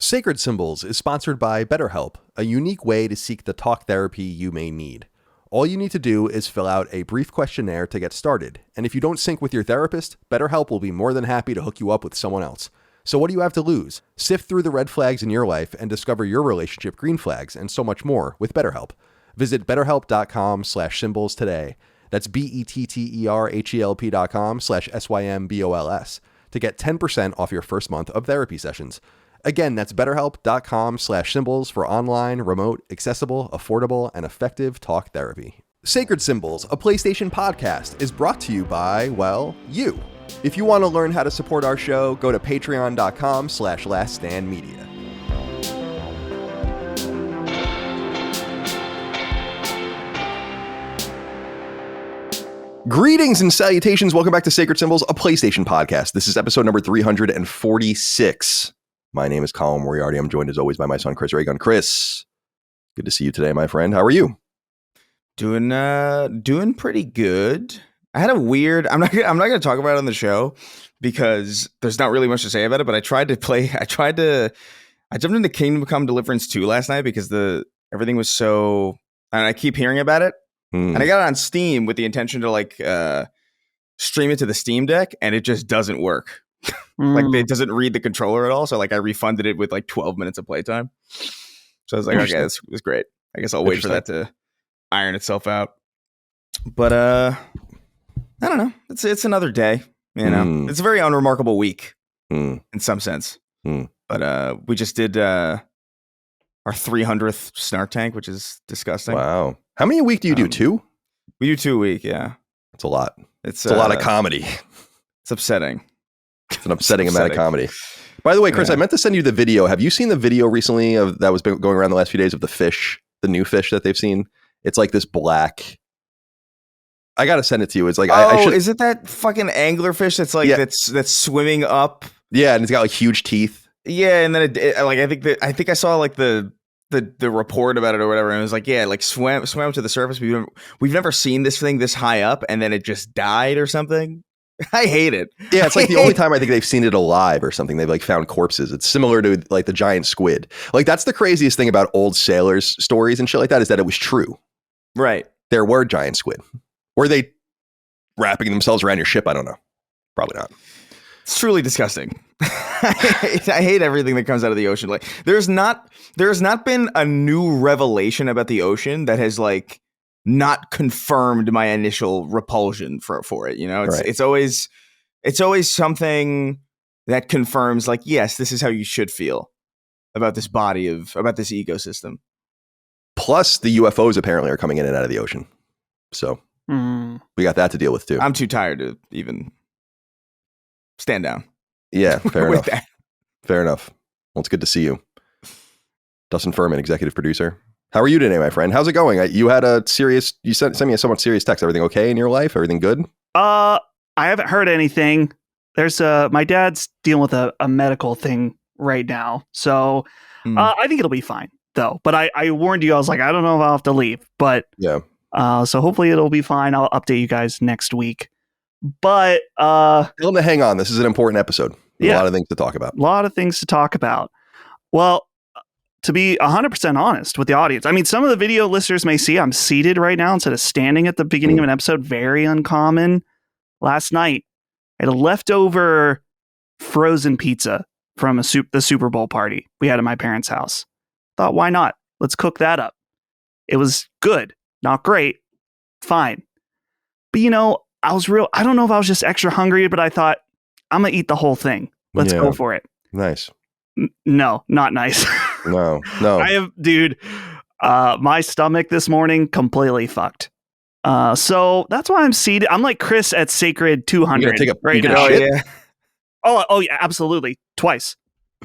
Sacred Symbols is sponsored by BetterHelp, a unique way to seek the talk therapy you may need. All you need to do is fill out a brief questionnaire to get started, and if you don't sync with your therapist, BetterHelp will be more than happy to hook you up with someone else. So what do you have to lose? Sift through the red flags in your life and discover your relationship green flags and so much more with BetterHelp. Visit betterhelp.com/symbols today. That's BETTERHELP.com/SYMBOLS to get 10% off your first month of therapy sessions. Again, that's betterhelp.com/symbols for online, remote, accessible, affordable, and effective talk therapy. Sacred Symbols, a PlayStation podcast, is brought to you by, well, you. If you want to learn how to support our show, go to patreon.com/laststandmedia. Greetings and salutations. Welcome back to Sacred Symbols, a PlayStation podcast. This is episode number 346. My name is Colin Moriarty. I'm joined as always by my son, Chris Raygun. Chris, good to see you today, my friend. How are you? Doing pretty good. I had a weird, I'm not going to talk about it on the show because there's not really much to say about it, but I jumped into Kingdom Come Deliverance 2 last night because everything was so, and I keep hearing about it. And I got it on Steam with the intention to stream it to the Steam Deck, and it just doesn't work. It doesn't read the controller at all. So I refunded it with 12 minutes of playtime. So I was like, okay, this was great. I guess I'll wait for that to iron itself out. But I don't know. It's another day. You know, it's a very unremarkable week in some sense. But we just did our 300th Snark Tank, which is disgusting. Wow. How many a week do you do? 2? We do 2 a week. Yeah, it's a lot. It's a lot of comedy. It's upsetting. It's an upsetting amount of comedy. By the way, Chris, I meant to send you the video. Have you seen the video recently that was going around the last few days of the fish, the new fish that they've seen? It's like this black. I got to send it to you. It's like, is it that fucking anglerfish that's that's swimming up? Yeah, and it's got huge teeth. Yeah, and then I think I saw the report about it or whatever, and it was swam to the surface. We've never seen this thing this high up, and then it just died or something. I hate it. Yeah, it's the only time I think they've seen it alive or something. They've found corpses. It's similar to the giant squid. That's the craziest thing about old sailors' stories and shit like that is that it was true. Right. There were giant squid. Were they wrapping themselves around your ship? I don't know. Probably not. It's truly disgusting. I hate everything that comes out of the ocean. There's not been a new revelation about the ocean that has not confirmed my initial repulsion for it. You know, it's always something that confirms yes, this is how you should feel about this about this ecosystem. Plus the UFOs apparently are coming in and out of the ocean. So we got that to deal with too. I'm too tired to even stand down. Yeah, fair enough. Fair enough. Well, it's good to see you. Dustin Furman, executive producer. How are you today, my friend? How's it going? You sent me a somewhat serious text. Everything okay in your life? Everything good? I haven't heard anything. There's my dad's dealing with a medical thing right now. So I think it'll be fine though. But I warned you, I was like, I don't know if I'll have to leave, but yeah. So hopefully it'll be fine. I'll update you guys next week. But tell them to hang on. This is an important episode. A lot of things to talk about. A lot of things to talk about. Well, to be 100% honest with the audience, I mean, some of the video listeners may see I'm seated right now instead of standing at the beginning of an episode. Very uncommon. Last night, I had a leftover frozen pizza from the Super Bowl party we had at my parents' house. Thought, why not? Let's cook that up. It was good. Not great. Fine. But I don't know if I was just extra hungry, but I thought, I'm going to eat the whole thing. Let's go for it. Nice. No, not nice. No. My stomach this morning completely fucked. So that's why I'm seated. I'm like Chris at Sacred 200 right now. Yeah. Oh yeah, absolutely. Twice.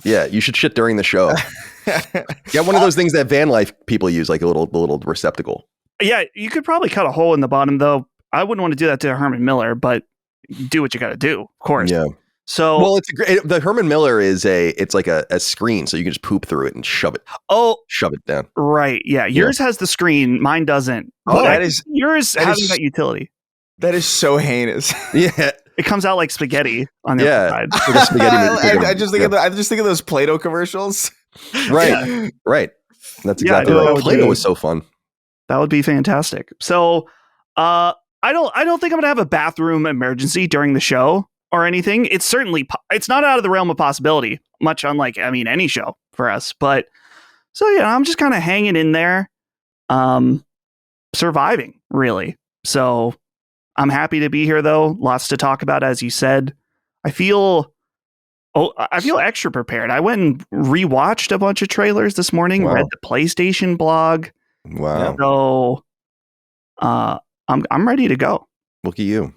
Yeah, you should shit during the show. Get one of those things that van life people use, like a little receptacle. Yeah, you could probably cut a hole in the bottom, though. I wouldn't want to do that to Herman Miller, but do what you got to do, of course. Yeah. So, well, the Herman Miller it's like a screen, so you can just poop through it and shove it down. Right. Yeah. Yours has the screen. Mine doesn't. Oh, yours having that utility. That is so heinous. Yeah. It comes out like spaghetti on the other side. Like a spaghetti I just think of those Play-Doh commercials Right. Right. That's Yeah, I exactly know right. that would Play-Doh be- was so fun. That would be fantastic. So, I don't think I'm gonna have a bathroom emergency during the show or anything. It's certainly it's not out of the realm of possibility. Much unlike any show for us. But so yeah, I'm just kind of hanging in there, surviving really. So I'm happy to be here though. Lots to talk about, as you said. I feel extra prepared. I went and rewatched a bunch of trailers this morning. Wow. Read the PlayStation blog. Wow. So, I'm ready to go. Look at you.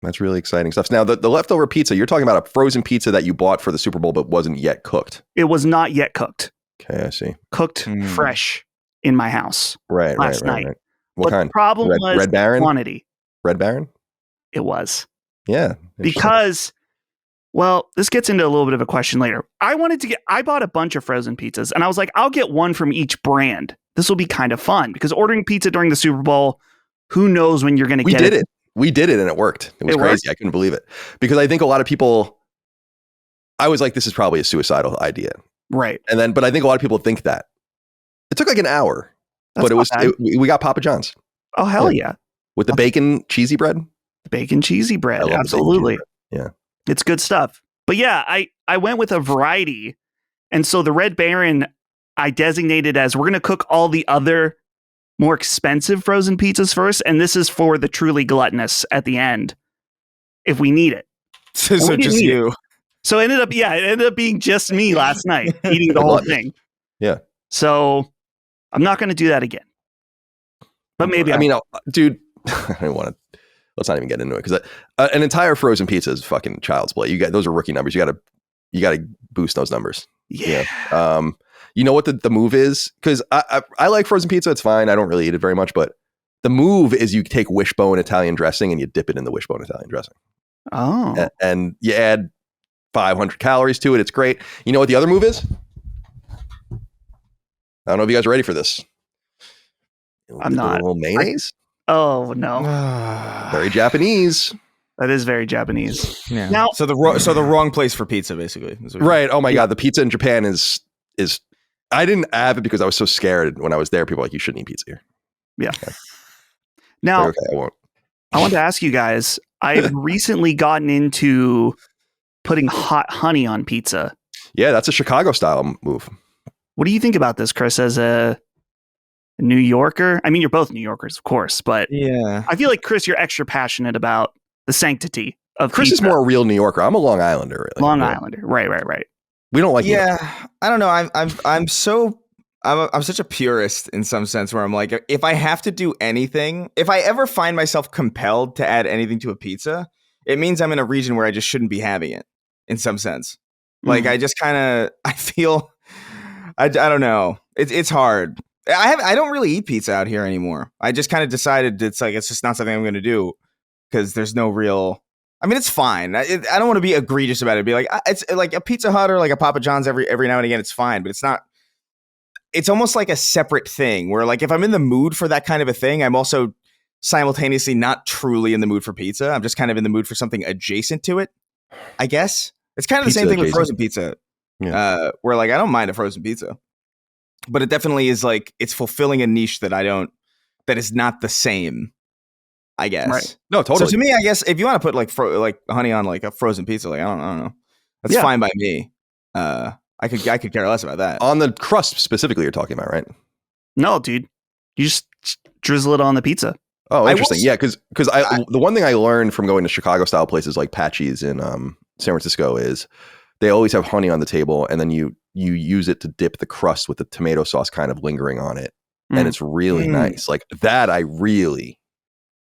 That's really exciting stuff. Now, the leftover pizza, you're talking about a frozen pizza that you bought for the Super Bowl but wasn't yet cooked. It was not yet cooked. Okay, I see. Cooked fresh in my house last night. Right. What kind? The problem was Red Baron? quantity. Red Baron? It was. Yeah. Because, well, this gets into a little bit of a question later. I bought a bunch of frozen pizzas and I was like, I'll get one from each brand. This will be kind of fun because ordering pizza during the Super Bowl, who knows when you're going to get it. We did it and it worked. It was crazy. Worked? I couldn't believe it. Because I think a lot of people, I was like, this is probably a suicidal idea. Right. But I think a lot of people think that. It took like an hour. That's we got Papa John's. Oh, hell yeah. With the bacon cheesy bread? Bacon cheesy bread. I love the bacon Absolutely. cheesy bread. Yeah. It's good stuff. But yeah, I went with a variety. And so the Red Baron, I designated as we're going to cook all the other more expensive frozen pizzas first. And this is for the truly gluttonous at the end, if we need it. So just you. So it ended up being just me last night eating the whole thing. Yeah. So I'm not going to do that again. But maybe dude, I don't want to. Let's not even get into it because an entire frozen pizza is fucking child's play. Those are rookie numbers. You got to boost those numbers. Yeah. You know what the move is? Because I like frozen pizza. It's fine. I don't really eat it very much, but the move is you take Wishbone Italian dressing and you dip it in the Wishbone Italian dressing. Oh. And you add 500 calories to it. It's great. You know what the other move is? I don't know if you guys are ready for this. I'm not. A little mayonnaise. Oh no. Very Japanese. That is very Japanese. Yeah. Now, so the wrong place for pizza, basically. Right. Oh my God. The pizza in Japan is. I didn't have it because I was so scared when I was there. People were like, you shouldn't eat pizza here. Yeah. Now, okay, I won't. I want to ask you guys. I've recently gotten into putting hot honey on pizza. Yeah, that's a Chicago style move. What do you think about this, Chris? As a New Yorker, I mean, you're both New Yorkers, of course, but yeah, I feel like Chris, you're extra passionate about the sanctity of Chris. Pizza. Is more a real New Yorker. I'm a Long Islander, really. Long Islander, right. We don't like. Yeah, I don't know. I'm such a purist in some sense where I'm like, if I have to do anything, if I ever find myself compelled to add anything to a pizza, it means I'm in a region where I just shouldn't be having it. In some sense, like I just kind of I feel I don't know. It's hard. I don't really eat pizza out here anymore. I just kind of decided it's just not something I'm going to do because there's no real. I mean, it's fine. I don't want to be egregious about it. Be like, it's like a Pizza Hut or like a Papa John's every now and again. It's fine, but it's not. It's almost like a separate thing where, like, if I'm in the mood for that kind of a thing, I'm also simultaneously not truly in the mood for pizza. I'm just kind of in the mood for something adjacent to it. I guess it's kind of Pizza the same thing adjacent. with frozen pizza. Yeah. Where like I don't mind a frozen pizza, but it definitely is like it's fulfilling a niche that is not the same. I guess. Right. No, totally. So to me, I guess if you want to put like honey on like a frozen pizza, like I don't know, that's fine by me. I could care less about that. On the crust specifically, you're talking about, right? No, dude, you just drizzle it on the pizza. Oh, interesting. Yeah, because the one thing I learned from going to Chicago style places like Patchy's in San Francisco is they always have honey on the table, and then you use it to dip the crust with the tomato sauce kind of lingering on it, and it's really nice. Like that, I really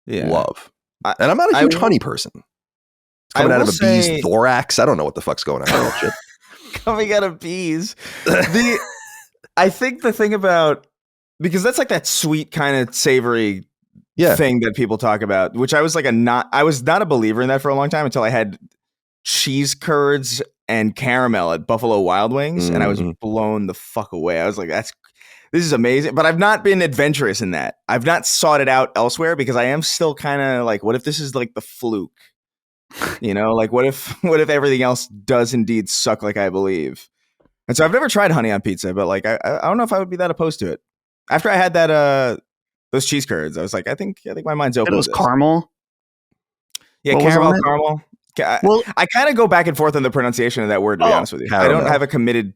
love. And I'm not a huge honey person. It's coming out of a bee's thorax. I don't know what the fuck's going on with that shit. Coming out of bees. I think the thing about, because that's like that sweet kind of savory thing that people talk about, which I was not a believer in that for a long time until I had cheese curds and caramel at Buffalo Wild Wings, and I was blown the fuck away. I was like, this is amazing. But I've not been adventurous in that. I've not sought it out elsewhere because I am still kind of like, what if this is like the fluke? You know, like what if everything else does indeed suck like I believe? And so I've never tried honey on pizza, but like I don't know if I would be that opposed to it. After I had that those cheese curds, I was like, I think my mind's open. It was to this. caramel. Yeah, What was on caramel. Well, I kind of go back and forth on the pronunciation of that word, to be honest with you. Caramel. I don't have a committed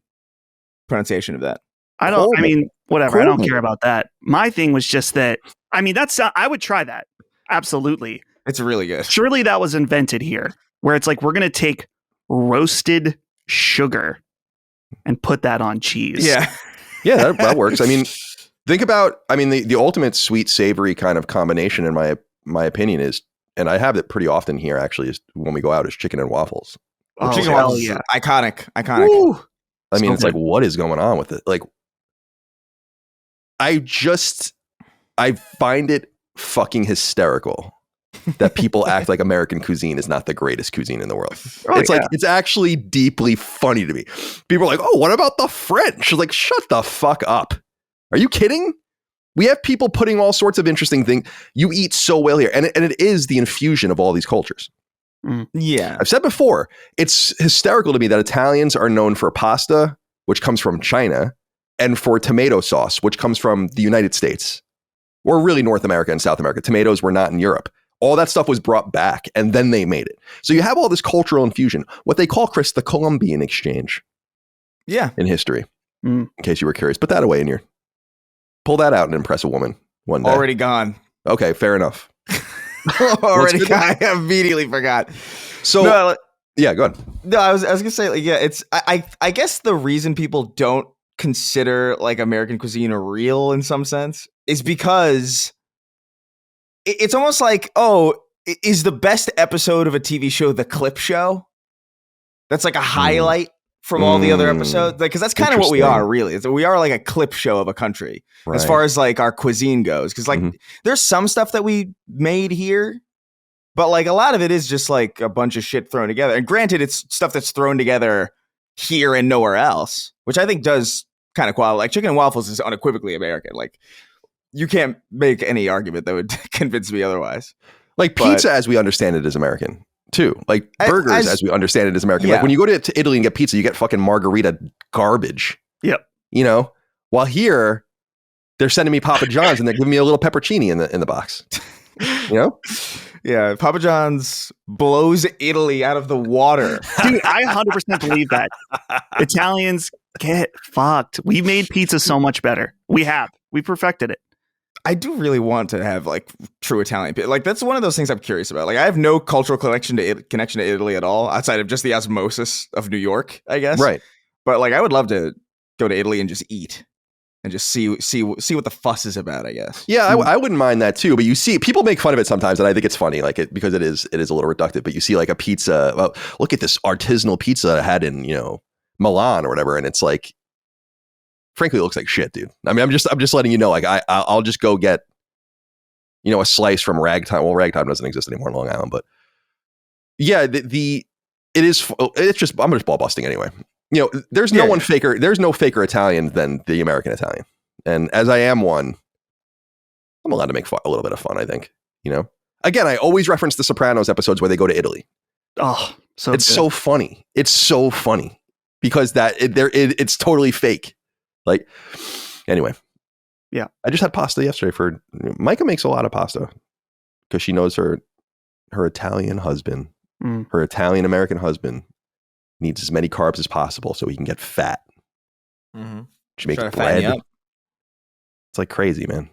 pronunciation of that. I don't. I mean, whatever. I don't Cool. care about that. My thing was just that. I mean, I would try that. Absolutely. It's really good. Surely that was invented here, where it's like we're gonna take roasted sugar and put that on cheese. Yeah. Yeah, that works. I mean, think about, the ultimate sweet savory kind of combination, in my opinion, is, and I have it pretty often here actually, is when we go out, is chicken and waffles. Oh, Chicken hell waffles, yeah. iconic. Woo. I mean, So it's good. like, what is going on with it? Like, I find it fucking hysterical that people act like American cuisine is not the greatest cuisine in the world. Oh, It's like, it's actually deeply funny to me. People are like, oh, what about the French? Like, shut the fuck up. Are you kidding? We have people putting all sorts of interesting things. You eat so well here. And it is the infusion of all these cultures. Yeah. I've said before, it's hysterical to me that Italians are known for pasta, which comes from China, and for tomato sauce, which comes from the United States, or really North America and South America. Tomatoes were not in Europe. All that stuff was brought back, and then they made it. So you have all this cultural infusion, what they call, Chris, the Columbian exchange. Yeah. In history, in case you were curious. Put that away in your... Pull that out and impress a woman one day. Already gone. Okay, fair enough. Already gone. I immediately forgot. So, No, yeah, go ahead. No, I was gonna say, like, yeah, it's I guess the reason people don't consider like American cuisine real in some sense is because it's almost like, oh, is the best episode of a TV show the clip show? That's like a highlight from all the other episodes, because that's kind of what we are, really. We are like a clip show of a country, right, as far as like our cuisine goes. Because like there's some stuff that we made here, but like a lot of it is just like a bunch of shit thrown together. And granted, it's stuff that's thrown together here and nowhere else, which I think does kind of qualify. Like chicken and waffles is unequivocally American. Like you can't make any argument that would convince me otherwise. Like pizza, as we understand it, is American too. Like burgers, as we understand it, is American. Yeah. Like when you go to Italy and get pizza, you get fucking margarita garbage. Yep. You know, while here they're sending me Papa John's and they're giving me a little pepperoni in the box. You know. Yeah, Papa John's blows Italy out of the water. Dude, I 100% believe that. Italians get fucked. We made pizza so much better. We perfected it. I do really want to have like true Italian pizza. Like that's one of those things I'm curious about. Like I have no cultural connection to Italy at all, outside of just the osmosis of New York, I guess. Right. But like I would love to go to Italy and just eat. And just see what the fuss is about, I guess. Yeah, I wouldn't mind that too. But you see, people make fun of it sometimes, and I think it's funny, like because it is a little reductive. But you see, like a pizza. Well, look at this artisanal pizza that I had in Milan or whatever, and it's like, frankly, it looks like shit, dude. I mean, I'm just letting you know. Like I'll just go get a slice from Ragtime. Well, Ragtime doesn't exist anymore in Long Island, but yeah, it's just I'm just ball busting anyway. There's no faker. There's no faker Italian than the American Italian. And as I am one, I'm allowed to make a little bit of fun, I think. Again, I always reference the Sopranos episodes where they go to Italy. Oh, it's so funny. It's so funny because it's totally fake. Like, anyway. Yeah. I just had pasta yesterday Micah makes a lot of pasta because she knows her Italian husband, her Italian American husband, needs as many carbs as possible so he can get fat. Mm-hmm. She makes bread. It's like crazy, man.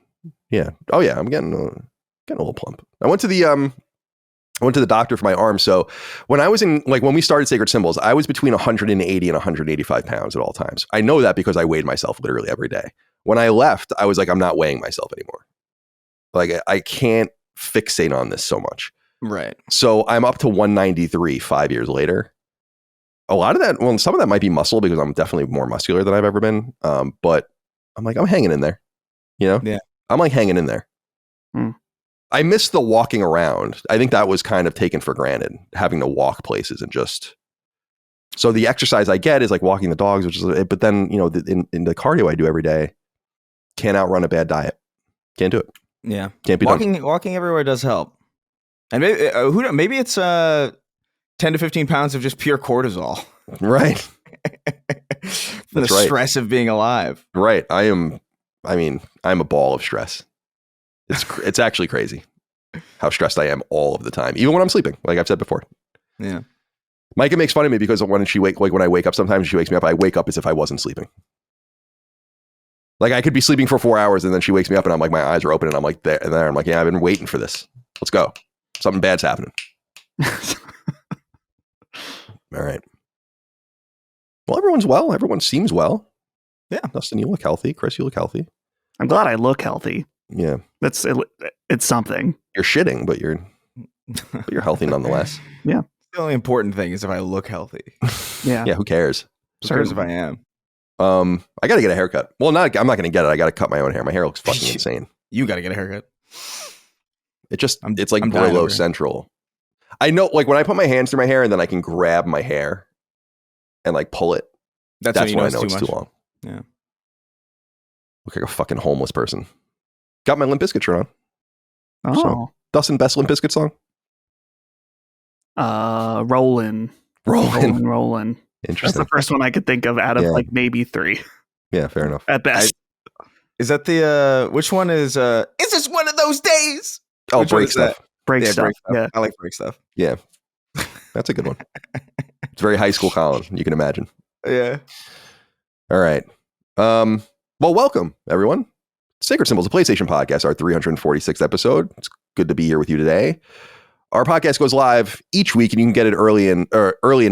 Yeah. Oh yeah. I'm getting a little plump. I went to the doctor for my arm. So when we started Sacred Symbols, I was between 180 and 185 pounds at all times. I know that because I weighed myself literally every day. When I left, I was like, I'm not weighing myself anymore. Like I can't fixate on this so much. Right. So I'm up to 193 5 years later. A lot of that, well, some of that might be muscle because I'm definitely more muscular than I've ever been. But I'm like, I'm hanging in there, Yeah. I'm like hanging in there. I miss the walking around. I think that was kind of taken for granted, having to walk places and so the exercise I get is like walking the dogs, but then, in the cardio I do every day, can't outrun a bad diet. Can't do it. Yeah. Can't be done. Walking everywhere does help. And maybe it's 10 to 15 pounds of just pure cortisol. Right. That's the right. stress of being alive. Right. I'm a ball of stress. It's actually crazy how stressed I am all of the time, even when I'm sleeping, like I've said before. Yeah. Micah makes fun of me because when I wake up, sometimes she wakes me up, I wake up as if I wasn't sleeping. Like I could be sleeping for 4 hours and then she wakes me up and I'm like, my eyes are open and I'm like there and there. I'm like, yeah, I've been waiting for this. Let's go. Something bad's happening. All right. Well, everyone's well. Everyone seems well. Yeah. Dustin, you look healthy. Chris, you look healthy. I'm glad I look healthy. Yeah. It's something. You're shitting, but you're healthy nonetheless. Yeah. The only important thing is if I look healthy. Yeah. Yeah, who cares? Who cares if I am? I gotta get a haircut. Well, I'm not gonna get it. I gotta cut my own hair. My hair looks fucking insane. You gotta get a haircut. It's like I'm dying Brillo over Central. I know, like when I put my hands through my hair and then I can grab my hair and like pull it. That's when I know it's too long. Yeah. Look like a fucking homeless person. Got my Limp Bizkit shirt on. Oh. So, Dustin, best Limp Bizkit song? Rollin'. Interesting. That's the first one I could think of out of like maybe 3. Yeah, fair enough. At best. Is that the which one is this one of those days? Oh, Which one Break is that? Stuff. Break Yeah, stuff. Break Stuff. Yeah. I like Break Stuff. Yeah. That's a good one. It's very high school Colin, you can imagine. Yeah. All right. Well, welcome, everyone. Sacred Symbols, a PlayStation podcast, our 346th episode. It's good to be here with you today. Our podcast goes live each week, and you can get it early and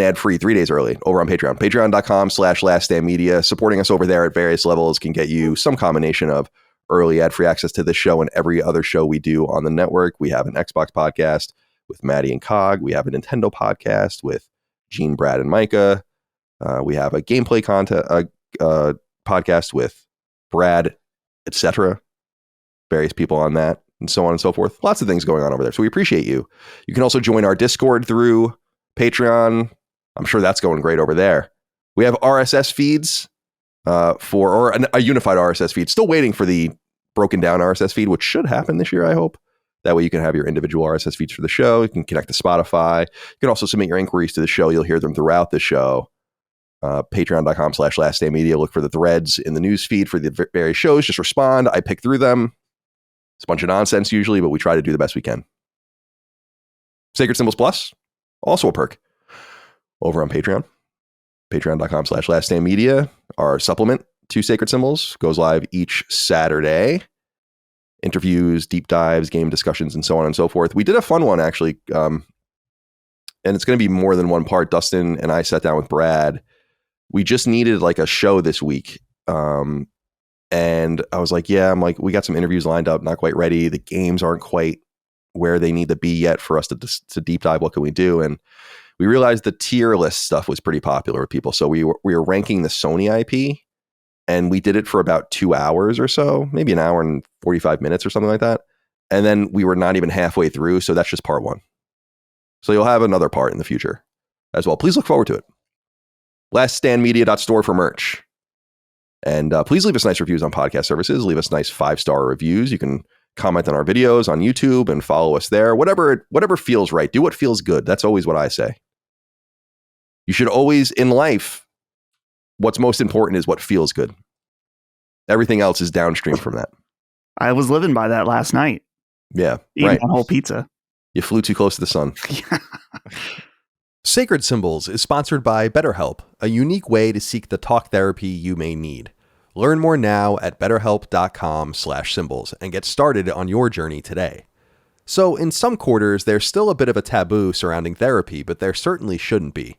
ad-free, 3 days early, over on Patreon. Patreon.com/laststandmedia. Supporting us over there at various levels can get you some combination of early ad-free access to this show and every other show we do on the network. We have an Xbox podcast with Maddie and Cog. We have a Nintendo podcast with Gene, Brad, and Micah. We have a gameplay podcast with Brad, etc. Various people on that, and so on and so forth. Lots of things going on over there. So we appreciate you. You can also join our Discord through Patreon. I'm sure that's going great over there. We have RSS feeds a unified RSS feed. Still waiting for the broken down RSS feed, which should happen this year, I hope. That way you can have your individual RSS feeds for the show. You can connect to Spotify. You can also submit your inquiries to the show. You'll hear them throughout the show. Patreon.com/laststandmedia. Look for the threads in the news feed for the various shows. Just respond. I pick through them. It's a bunch of nonsense usually, but we try to do the best we can. Sacred Symbols Plus, also a perk over on Patreon. Patreon.com/laststandmedia. Our supplement to Sacred Symbols goes live each Saturday. Interviews, deep dives, game discussions, and so on and so forth. We did a fun one, actually. And it's going to be more than one part. Dustin and I sat down with Brad. We just needed like a show this week. And I was like, we got some interviews lined up, not quite ready. The games aren't quite where they need to be yet for us to deep dive. What can we do? And we realized the tier list stuff was pretty popular with people. So we were ranking the Sony IP, and we did it for about 2 hours or so, maybe an hour and 45 minutes or something like that. And then we were not even halfway through. So that's just part 1. So you'll have another part in the future as well. Please look forward to it. Laststandmedia.store for merch. And please leave us nice reviews on podcast services. Leave us nice 5-star reviews. You can comment on our videos on YouTube and follow us there. Whatever feels right. Do what feels good. That's always what I say. You should always, in life, what's most important is what feels good. Everything else is downstream from that. I was living by that last night. Yeah. Eating right. a whole pizza. You flew too close to the sun. Sacred Symbols is sponsored by BetterHelp, a unique way to seek the talk therapy you may need. Learn more now at betterhelp.com/symbols and get started on your journey today. So in some quarters, there's still a bit of a taboo surrounding therapy, but there certainly shouldn't be.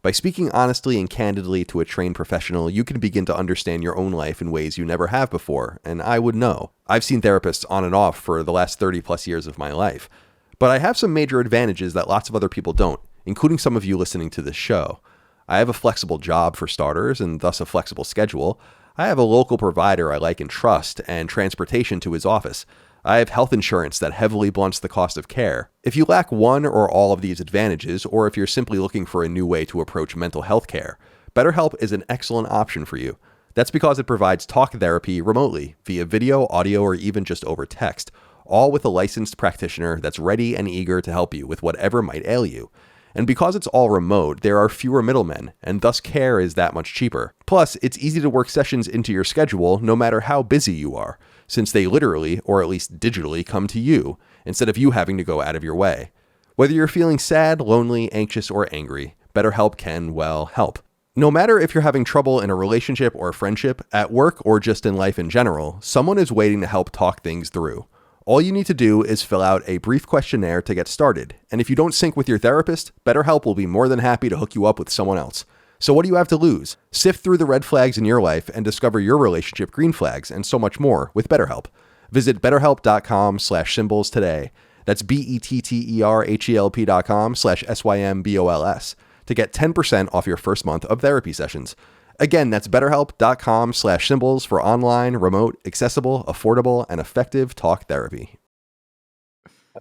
By speaking honestly and candidly to a trained professional, you can begin to understand your own life in ways you never have before, and I would know. I've seen therapists on and off for the last 30 plus years of my life, but I have some major advantages that lots of other people don't, including some of you listening to this show. I have a flexible job for starters, and thus a flexible schedule. I have a local provider I like and trust, and transportation to his office. I have health insurance that heavily blunts the cost of care. If you lack one or all of these advantages, or if you're simply looking for a new way to approach mental health care, BetterHelp is an excellent option for you. That's because it provides talk therapy remotely, via video, audio, or even just over text, all with a licensed practitioner that's ready and eager to help you with whatever might ail you. And because it's all remote, there are fewer middlemen, and thus care is that much cheaper. Plus, it's easy to work sessions into your schedule no matter how busy you are, since they literally, or at least digitally, come to you, instead of you having to go out of your way. Whether you're feeling sad, lonely, anxious, or angry, BetterHelp can, well, help. No matter if you're having trouble in a relationship or a friendship, at work, or just in life in general, someone is waiting to help talk things through. All you need to do is fill out a brief questionnaire to get started, and if you don't sync with your therapist, BetterHelp will be more than happy to hook you up with someone else. So what do you have to lose? Sift through the red flags in your life and discover your relationship green flags and so much more with BetterHelp. Visit betterhelp.com/symbols today. That's BETTERHELP.com/SYMBOLS to get 10% off your first month of therapy sessions. Again, that's betterhelp.com/symbols for online, remote, accessible, affordable, and effective talk therapy.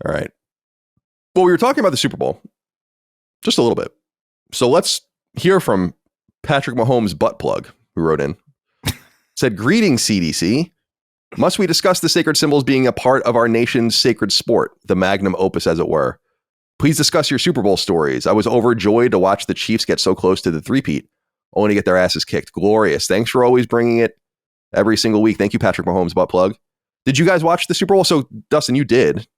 All right. Well, we were talking about the Super Bowl just a little bit. So let's hear from Patrick Mahomes' butt plug, who wrote in. Said, "Greetings, CDC. Must we discuss the sacred symbols being a part of our nation's sacred sport, the magnum opus, as it were? Please discuss your Super Bowl stories. I was overjoyed to watch the Chiefs get so close to the three-peat, only to get their asses kicked. Glorious. Thanks for always bringing it every single week." Thank you, Patrick Mahomes, butt plug. Did you guys watch the Super Bowl? So, Dustin, you did.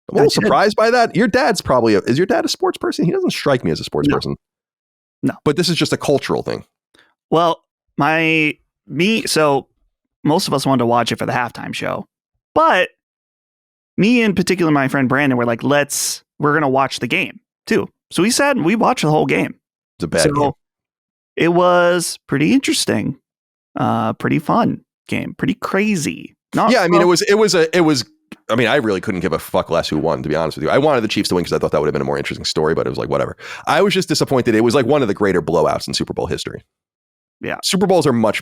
I'm a little surprised by that. Your dad's probably is your dad a sports person? He doesn't strike me as a sports person. No. But this is just a cultural thing. Well, so most of us wanted to watch it for the halftime show, but me in particular, my friend Brandon, were like, we're going to watch the game too. So we sat and we watched the whole game. It's a bad game. It was pretty interesting, pretty fun game, pretty crazy. I really couldn't give a fuck less who won, to be honest with you. I wanted the Chiefs to win because I thought that would have been a more interesting story, but it was like, whatever. I was just disappointed. It was like one of the greater blowouts in Super Bowl history. Yeah. Super Bowls are much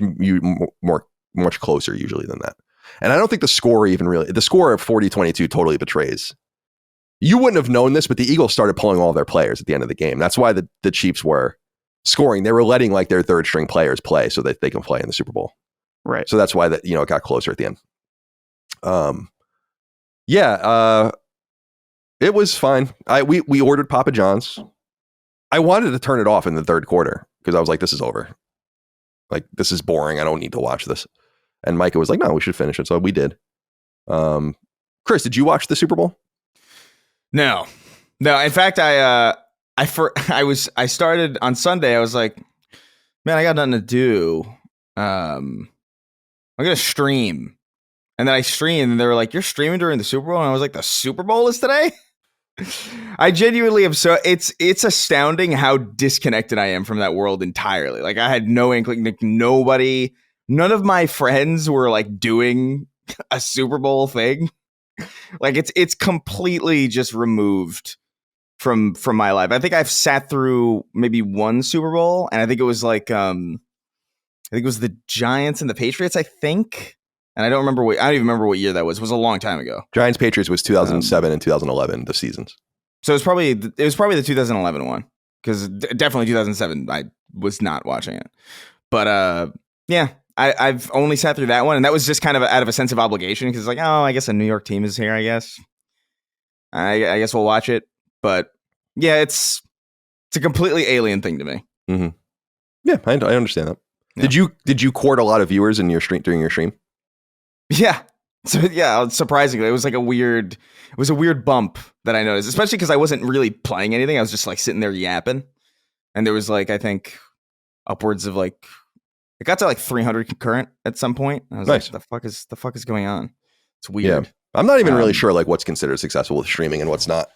closer usually than that. And I don't think the score of 40-22 totally betrays. You wouldn't have known this, but the Eagles started pulling all their players at the end of the game. That's why the Chiefs were scoring. They were letting like their third string players play so that they can play in the Super Bowl. Right. So that's why it got closer at the end. It was fine. We ordered Papa John's. I wanted to turn it off in the third quarter because I was like, this is over. Like, this is boring. I don't need to watch this. And Micah was like, no, we should finish it. So we did. Chris, did you watch the Super Bowl? No. In fact, I started on Sunday. I was like, man, I got nothing to do. I'm going to stream. And then I streamed and they were like, you're streaming during the Super Bowl? And I was like, the Super Bowl is today? I genuinely am it's astounding how disconnected I am from that world entirely. Like, I had no inkling, like none of my friends were like doing a Super Bowl thing. Like, it's completely just removed from my life. I think I've sat through maybe one Super Bowl, and I think it was like I think it was the Giants and the Patriots, I think. And I don't even remember what year that was. It was a long time ago. Giants Patriots was 2007 and 2011, the seasons. So it was probably the 2011 one, because definitely 2007 I was not watching it. But yeah, I've only sat through that one, and that was just kind of out of a sense of obligation, because like, oh, I guess a New York team is here. I guess we'll watch it. But yeah, it's a completely alien thing to me. Mm-hmm. Yeah, I understand that. Yeah. Did you court a lot of viewers in your stream during your stream? Yeah. So yeah, surprisingly, it was a weird bump that I noticed, especially because I wasn't really playing anything. I was just like sitting there yapping, and there was like, I think upwards of like, it got to like 300 concurrent at some point. I was nice. Like, the fuck is going on? It's weird. Yeah. I'm not even really sure like what's considered successful with streaming and what's not,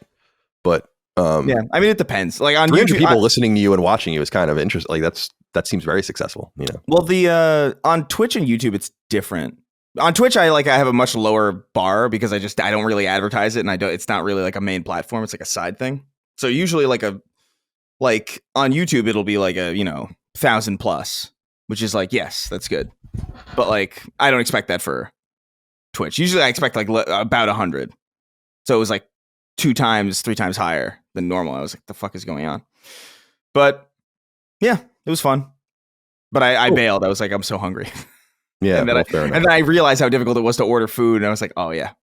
but yeah, I mean, it depends. Like on 300 YouTube, people listening to you and watching you is kind of interesting. Like that seems very successful, you know. Well, the on Twitch and YouTube, it's different. On Twitch, I have a much lower bar because I don't really advertise it, and it's not really like a main platform. It's like a side thing. So usually like on YouTube, it'll be like a 1,000 plus, which is like, yes, that's good. But like, I don't expect that for Twitch. Usually I expect like about 100. So it was like 2 times, 3 times higher than normal. I was like, the fuck is going on? But yeah, it was fun. But I bailed. I was like, I'm so hungry. Yeah, and then I realized how difficult it was to order food, and I was like, oh yeah,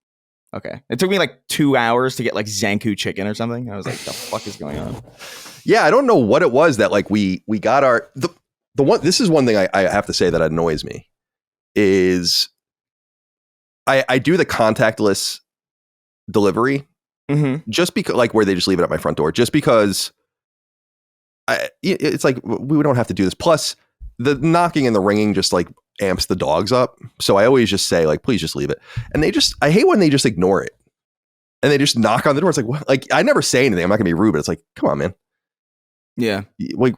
Okay. It took me like 2 hours to get like Zanku chicken or something. I was like, the fuck is going on? Yeah, I don't know what it was that like we got our the one. This is one thing I have to say that annoys me is I do the contactless delivery just because like where they just leave it at my front door just because it's like we don't have to do this. Plus the knocking and the ringing just like amps the dogs up. So I always just say like, please just leave it. And I hate when they just ignore it and they just knock on the door. It's like, what? Like I never say anything. I'm not gonna be rude, but it's like, come on, man. Yeah. Like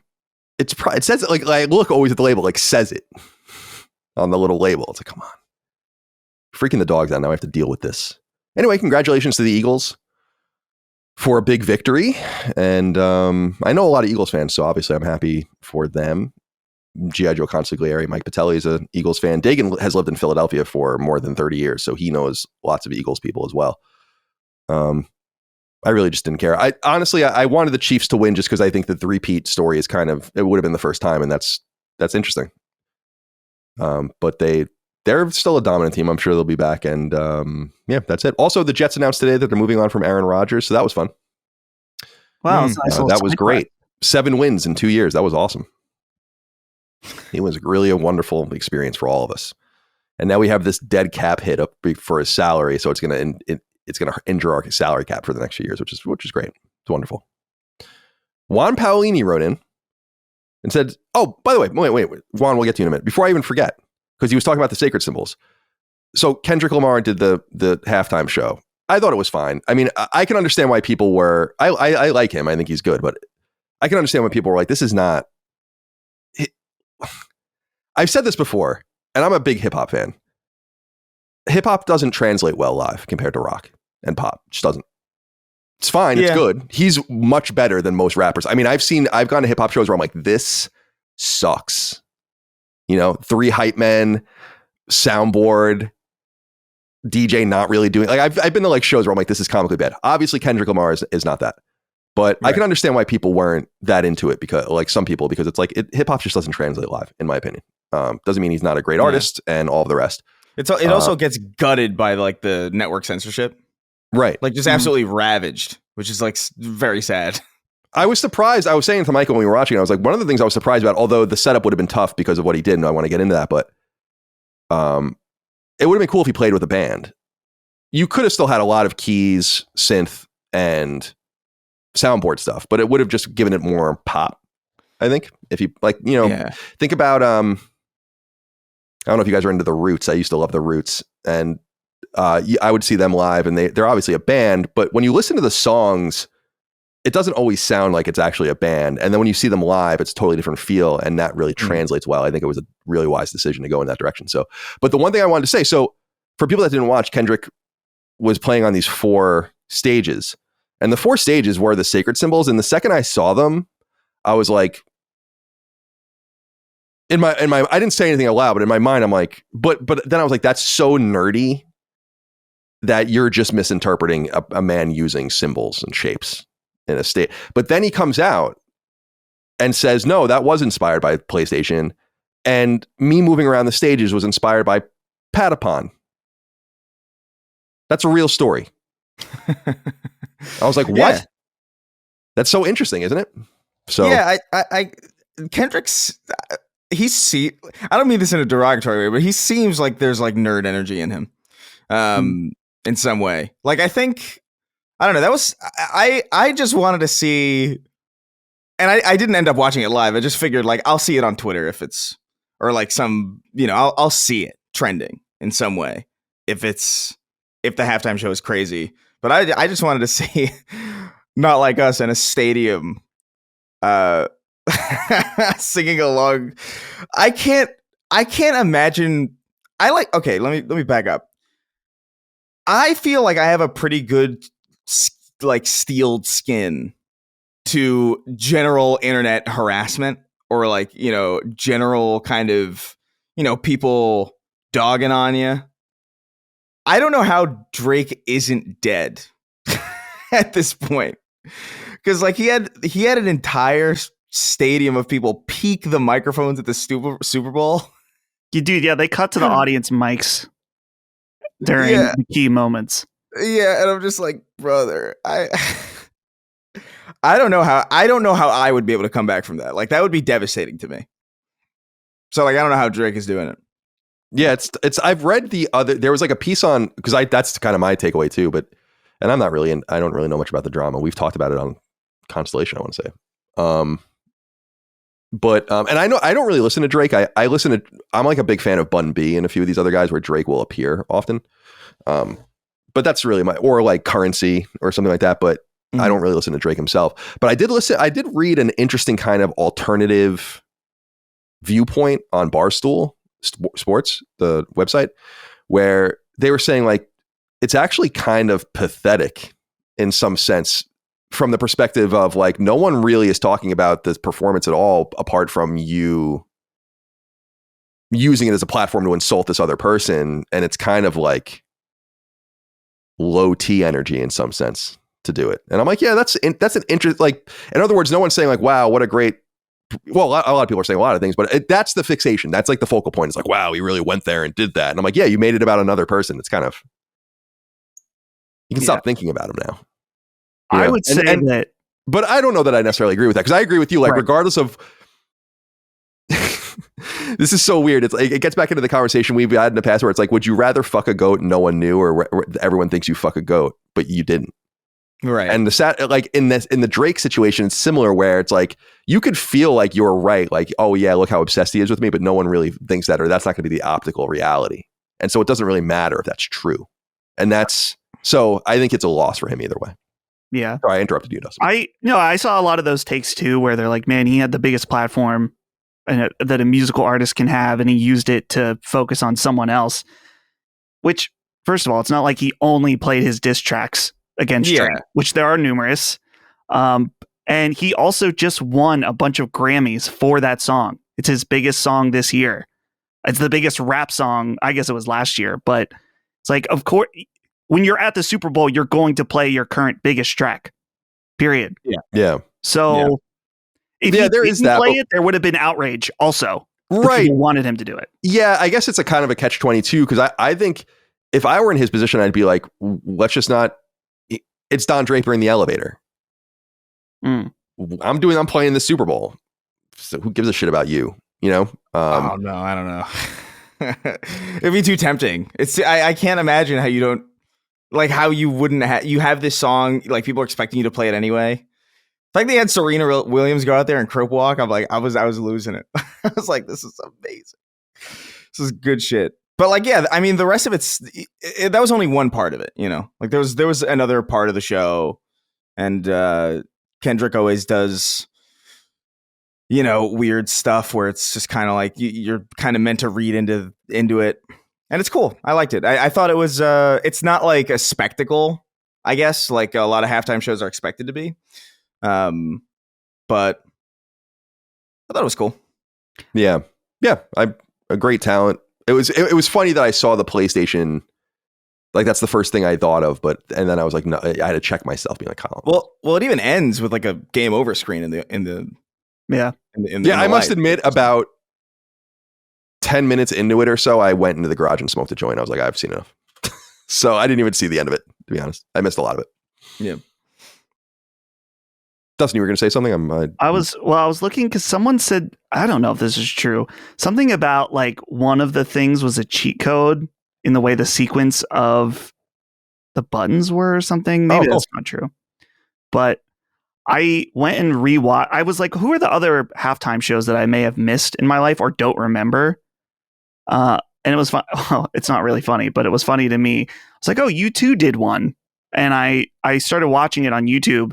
it says it like I look always at the label, like says it on the little label. It's like, come on. Freaking the dogs out. Now I have to deal with this. Anyway, congratulations to the Eagles for a big victory. And I know a lot of Eagles fans, so obviously I'm happy for them. G.I. Joe Consigliere, Mike Patelli is an Eagles fan. Dagan has lived in Philadelphia for more than 30 years, so he knows lots of Eagles people as well. I really just didn't care. I honestly wanted the Chiefs to win just because I think that the repeat story is kind of, it would have been the first time, and that's interesting. But they're still a dominant team. I'm sure they'll be back. And yeah, that's it. Also, the Jets announced today that they're moving on from Aaron Rodgers, so that was fun. Wow, that was great. 7 wins in 2 years. That was awesome. It was really a wonderful experience for all of us. And now we have this dead cap hit up for his salary, so it's going to injure our salary cap for the next few years, which is great. It's wonderful. Juan Paolini wrote in and said, "Oh, by the way, wait, Juan, we'll get to you in a minute. Before I even forget, because he was talking about the sacred symbols. So Kendrick Lamar did the halftime show. I thought it was fine. I mean, I can understand why people were. I like him. I think he's good, but I can understand why people were like, this is not." I've said this before, and I'm a big hip hop fan. Hip hop doesn't translate well live compared to rock and pop. It just doesn't. It's fine. Yeah. It's good. He's much better than most rappers. I mean, I've gone to hip hop shows where I'm like, this sucks. 3 hype men, soundboard, DJ not really doing, like I've been to like shows where I'm like, this is comically bad. Obviously Kendrick Lamar is not that, but right. I can understand why people weren't that into it because like some people, because it's like hip hop just doesn't translate live in my opinion. Doesn't mean he's not a great artist and all of the rest. It also gets gutted by like the network censorship. Right. Like just absolutely ravaged, which is like very sad. I was surprised. I was saying to Michael when we were watching, I was like, one of the things I was surprised about, although the setup would have been tough because of what he did, and I want to get into that, but it would have been cool if he played with a band. You could have still had a lot of keys, synth, and soundboard stuff, but it would have just given it more pop, I think. If you think about, I don't know if you guys are into the Roots. I used to love the Roots, and I would see them live, and they're obviously a band, but when you listen to the songs, it doesn't always sound like it's actually a band. And then when you see them live, it's a totally different feel, and that really translates well. I think it was a really wise decision to go in that direction. So, but the one thing I wanted to say, so for people that didn't watch, Kendrick was playing on these 4 stages, and the 4 stages were the sacred symbols. And the second I saw them, I was like, in my, I didn't say anything aloud, but in my mind, I'm like, but then I was like, that's so nerdy that you're just misinterpreting a man using symbols and shapes in a state. But then he comes out and says, no, that was inspired by PlayStation, and me moving around the stages was inspired by Patapon. That's a real story. I was like, what? Yeah. That's so interesting, isn't it? So yeah, I Kendrick's I don't mean this in a derogatory way, but he seems like there's like nerd energy in him in some way. Like I think, I don't know, that was, I just wanted to see, and I didn't end up watching it live. I just figured like, I'll see it on Twitter if it's, or like some, I'll see it trending in some way if the halftime show is crazy. But I just wanted to see Not Like Us in a stadium singing along. I can't imagine. Okay, let me back up. I feel like I have a pretty good like steeled skin to general internet harassment or like, general kind of, people dogging on you. I don't know how Drake isn't dead at this point. Cause like he had an entire stadium of people peek the microphones at the Super Bowl. Yeah, they cut to the audience mics during the key moments. Yeah, and I'm just like, brother, I don't know how I would be able to come back from that. Like that would be devastating to me. So like I don't know how Drake is doing it. Yeah, it's I've read there was like a piece on, because that's kind of my takeaway too, and I'm not really I don't really know much about the drama. We've talked about it on Constellation, I want to say. And I know I don't really listen to Drake. I'm like a big fan of Bun B and a few of these other guys where Drake will appear often. But that's really or like Currency or something like that. But I don't really listen to Drake himself. But I did read an interesting kind of alternative viewpoint on Barstool Sports, the website, where they were saying like it's actually kind of pathetic in some sense from the perspective of like no one really is talking about this performance at all apart from you using it as a platform to insult this other person, and it's kind of like low T energy in some sense to do it. And I'm like, yeah, that's an interest. Like, in other words, no one's saying like, wow, what a great. Well, a lot of people are saying a lot of things, but that's the fixation. That's like the focal point. It's like, wow, he really went there and did that. And I'm like, yeah, you made it about another person. It's kind of, you can stop thinking about him now. I would say that. But I don't know that I necessarily agree with that, because I agree with you. Like, regardless of, this is so weird. It's like, it gets back into the conversation we've had in the past where it's like, would you rather fuck a goat and no one knew, or everyone thinks you fuck a goat, but you didn't? Right. And like in the Drake situation, it's similar, where it's like you could feel like you're right, like, oh yeah, look how obsessed he is with me, but no one really thinks that, or that's not going to be the optical reality, and so it doesn't really matter if that's true. And so I think it's a loss for him either way. Yeah. Sorry, I interrupted you, Dustin. I saw a lot of those takes too, where they're like, man, he had the biggest platform that a musical artist can have, and he used it to focus on someone else. Which, first of all, it's not like he only played his diss tracks against Drake, which there are numerous. And he also just won a bunch of Grammys for that song. It's his biggest song this year. It's the biggest rap song, I guess it was last year, but it's like, of course, when you're at the Super Bowl, you're going to play your current biggest track, period. Yeah. So if he didn't play it, there would have been outrage also. Right. People wanted him to do it. Yeah, I guess it's a kind of a catch-22, because I think if I were in his position, I'd be like, let's just not. It's Don Draper in the elevator. I'm playing the Super Bowl. So who gives a shit about you? You know? Oh no, I don't know. It'd be too tempting. I can't imagine how you don't, like, how you wouldn't have. You have this song, like, people are expecting you to play it anyway. Like they had Serena Williams go out there and crip walk. I'm like, I was losing it. I was like, this is amazing. This is good shit. But like, yeah, I mean, the rest of that was only one part of it, you know. Like there was another part of the show, and Kendrick always does, you know, weird stuff where it's just kind of like you're kind of meant to read into it, and it's cool. I liked it. I thought it was. It's not like a spectacle, I guess, like a lot of halftime shows are expected to be. But I thought it was cool. Yeah. A great talent. It was funny that I saw the PlayStation, like that's the first thing I thought of, and then I was like, no, I had to check myself, being like, oh. Well, it even ends with like a game over screen I must admit, about 10 minutes into it or so, I went into the garage and smoked a joint. I was like, I've seen enough. So I didn't even see the end of it, to be honest. I missed a lot of it. Yeah. Dustin, you were going to say something? I was looking because someone said, I don't know if this is true, something about like one of the things was a cheat code in the way the sequence of the buttons were or something. Maybe that's not true. But I went and rewatched. I was like, who are the other halftime shows that I may have missed in my life or don't remember? And it was fun. Well, it's not really funny, but it was funny to me. It's like, oh, U2 did one. And I started watching it on YouTube.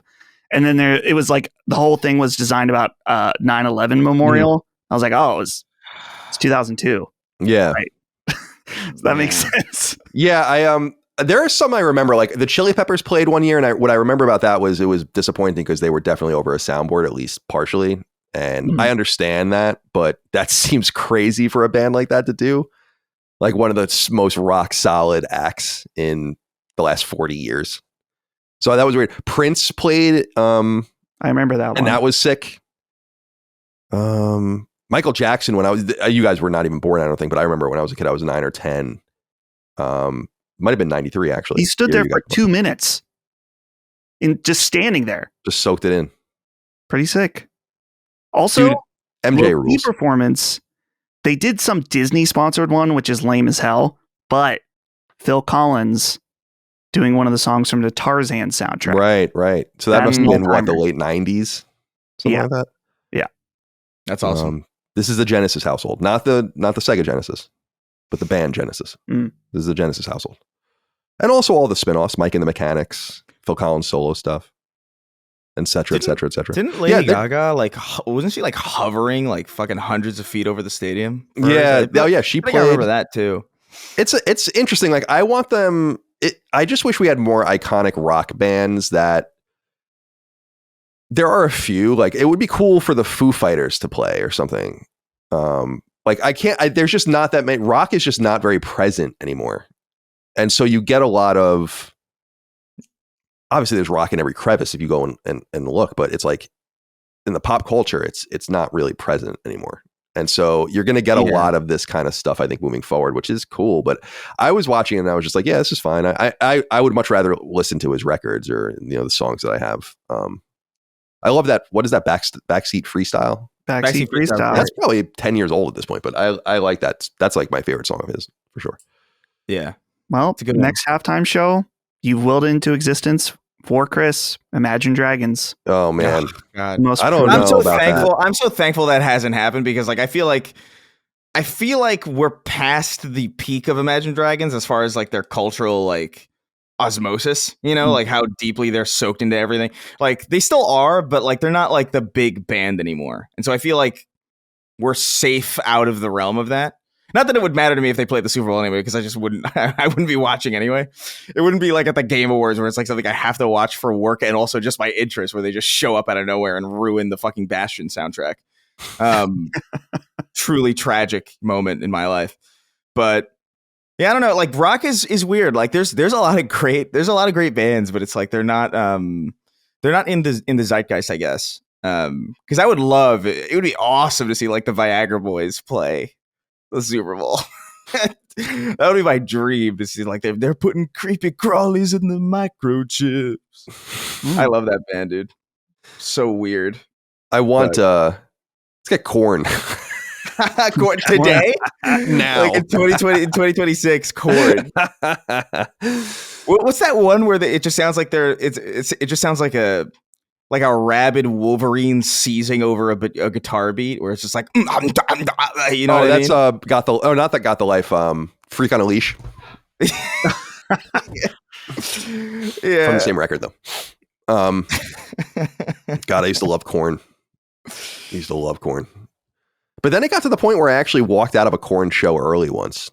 And then it was like the whole thing was designed about 9/11 memorial. I was like, oh, it's 2002. Yeah. Right. So that makes sense. Yeah. There are some I remember, like the Chili Peppers played one year. And what I remember about that was it was disappointing because they were definitely over a soundboard, at least partially. And I understand that, but that seems crazy for a band like that to do. Like one of the most rock solid acts in the last 40 years. So that was weird. Prince played. I remember that one. And that was sick. Michael Jackson, when you guys were not even born, I don't think, but I remember when I was a kid, I was 9 or 10. Might have been 93 actually. He stood there for 2 minutes, in just standing there, just soaked it in. Pretty sick. Also, Dude, MJ rules. Performance. They did some Disney sponsored one, which is lame as hell. But Phil Collins doing one of the songs from the Tarzan soundtrack. Right. So that must have been the late 90s, something like that. Yeah, that's awesome. This is the Genesis household, not the Sega Genesis, but the band Genesis. This is the Genesis household, and also all the spinoffs, Mike and the Mechanics, Phil Collins solo stuff, etc. Didn't Lady Gaga wasn't she like hovering like fucking hundreds of feet over the stadium? Yeah. She played. I remember that too. It's interesting. Like I want them. I just wish we had more iconic rock bands that. There are a few, like it would be cool for the Foo Fighters to play or something. Like there's just not that many. Rock is just not very present anymore. And so you get a lot of, obviously there's rock in every crevice if you go and look, but it's like in the pop culture, it's not really present anymore. And so you're going to get a lot of this kind of stuff, I think, moving forward, which is cool. But I was watching and I was just like, yeah, this is fine. I would much rather listen to his records or, the songs that I have. I love that. What is that backseat freestyle? Backseat freestyle. That's probably 10 years old at this point, but I like that. That's like my favorite song of his for sure. Yeah. Well, next halftime show, you've willed into existence for Chris, Imagine Dragons. Oh man, God. I don't know. I'm so about thankful. That. I'm so thankful that hasn't happened because like I feel like we're past the peak of Imagine Dragons as far as like their cultural like osmosis, like how deeply they're soaked into everything. Like they still are, but like they're not like the big band anymore. And so I feel like we're safe out of the realm of that. Not that it would matter to me if they played the Super Bowl anyway, because I just wouldn't. I wouldn't be watching anyway. It wouldn't be like at the Game Awards where it's like something I have to watch for work and also just my interest, where they just show up out of nowhere and ruin the fucking Bastion soundtrack. Truly tragic moment in my life, but. Yeah, I don't know. Like rock is weird. Like there's a lot of great bands, but it's like they're not in the zeitgeist, I guess. Because I would love it would be awesome to see like the Viagra Boys play the Super Bowl. That would be my dream to see like they're putting creepy crawlies in the microchips. I love that band, dude. So weird. I want let's get Korn. Korn today? Now. Like in 2020, in 2026, Korn. What's that one where it just sounds like it just sounds like a rabid Wolverine seizing over a guitar beat where it's just like what I mean? That's Got the Life Freak on a Leash. Yeah. From the same record though. God, I used to love Korn. But then it got to the point where I actually walked out of a Korn show early once.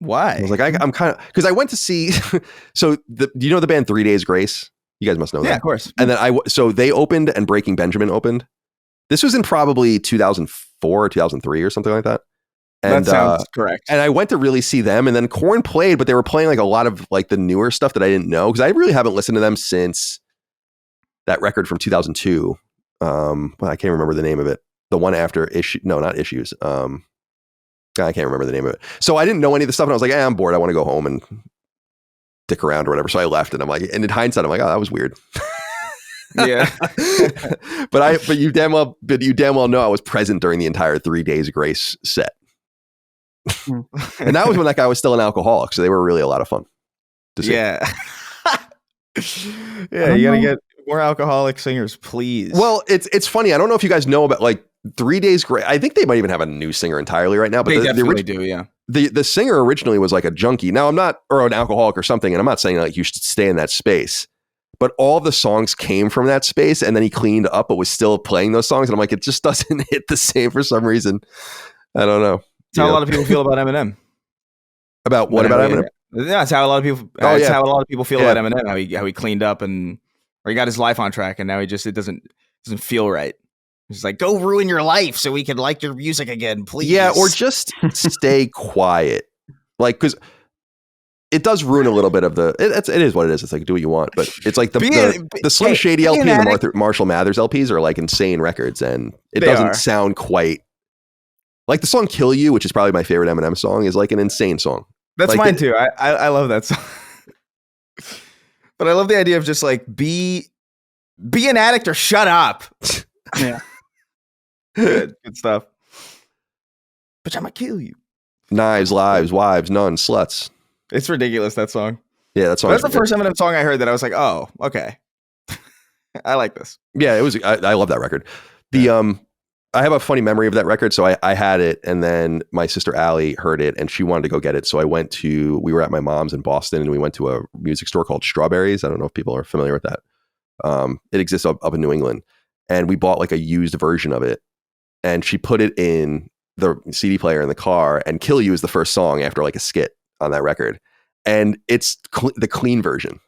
Why? I was like, I'm kind of, because I went to see, so do you know the band 3 Days Grace? You guys must know that. Yeah, of course. And then so they opened and Breaking Benjamin opened. This was in probably 2004 or 2003 or something like that. And, that sounds correct. And I went to really see them, and then Korn played, but they were playing like a lot of like the newer stuff that I didn't know, because I really haven't listened to them since that record from 2002. Well, I can't remember the name of it. The one after not Issues. I can't remember the name of it. So I didn't know any of the stuff, and I was like, I'm bored. I want to go home and dick around or whatever. So I left, and I'm like, and in hindsight, I'm like, oh, that was weird. Yeah. but you damn well know I was present during the entire 3 Days Grace set. And that was when that guy was still an alcoholic, so they were really a lot of fun to see. Yeah. Yeah, you gotta get more alcoholic singers, please. Well, it's funny. I don't know if you guys know about like 3 Days Grace. I think they might even have a new singer entirely right now. But they definitely do, yeah. The singer originally was like a junkie. Now I'm not, or an alcoholic or something, and I'm not saying like you should stay in that space. But all the songs came from that space, and then he cleaned up, but was still playing those songs. And I'm like, it just doesn't hit the same for some reason. I don't know. That's how a lot of people feel about Eminem. About what about Eminem? Yeah, that's how a lot of people. That's how a lot of people feel about Eminem. How he cleaned up or he got his life on track, and now it doesn't feel right. He's like, go ruin your life so we can like your music again, please. Yeah, or just stay quiet, like because it does ruin a little bit of the. It is what it is. It's like do what you want, but it's like the Slim Shady LP and the Marshall Mathers LPs are like insane records, and it doesn't sound quite like the song "Kill You," which is probably my favorite Eminem song, is like an insane song. That's like, mine too. I love that song. But I love the idea of just like be an addict or shut up. Yeah. Good stuff. But I'm gonna kill you. Knives, lives, wives, none, sluts. It's ridiculous, that song. Yeah, that song. That's the first Eminem song I heard that I was like, oh, okay. I like this. Yeah, it was. I love that record. I have a funny memory of that record. So I had it, and then my sister Allie heard it, and she wanted to go get it. So we were at my mom's in Boston, and we went to a music store called Strawberries. I don't know if people are familiar with that. It exists up in New England, and we bought like a used version of it, and she put it in the CD player in the car, and "Kill You" is the first song after like a skit on that record, and it's the clean version.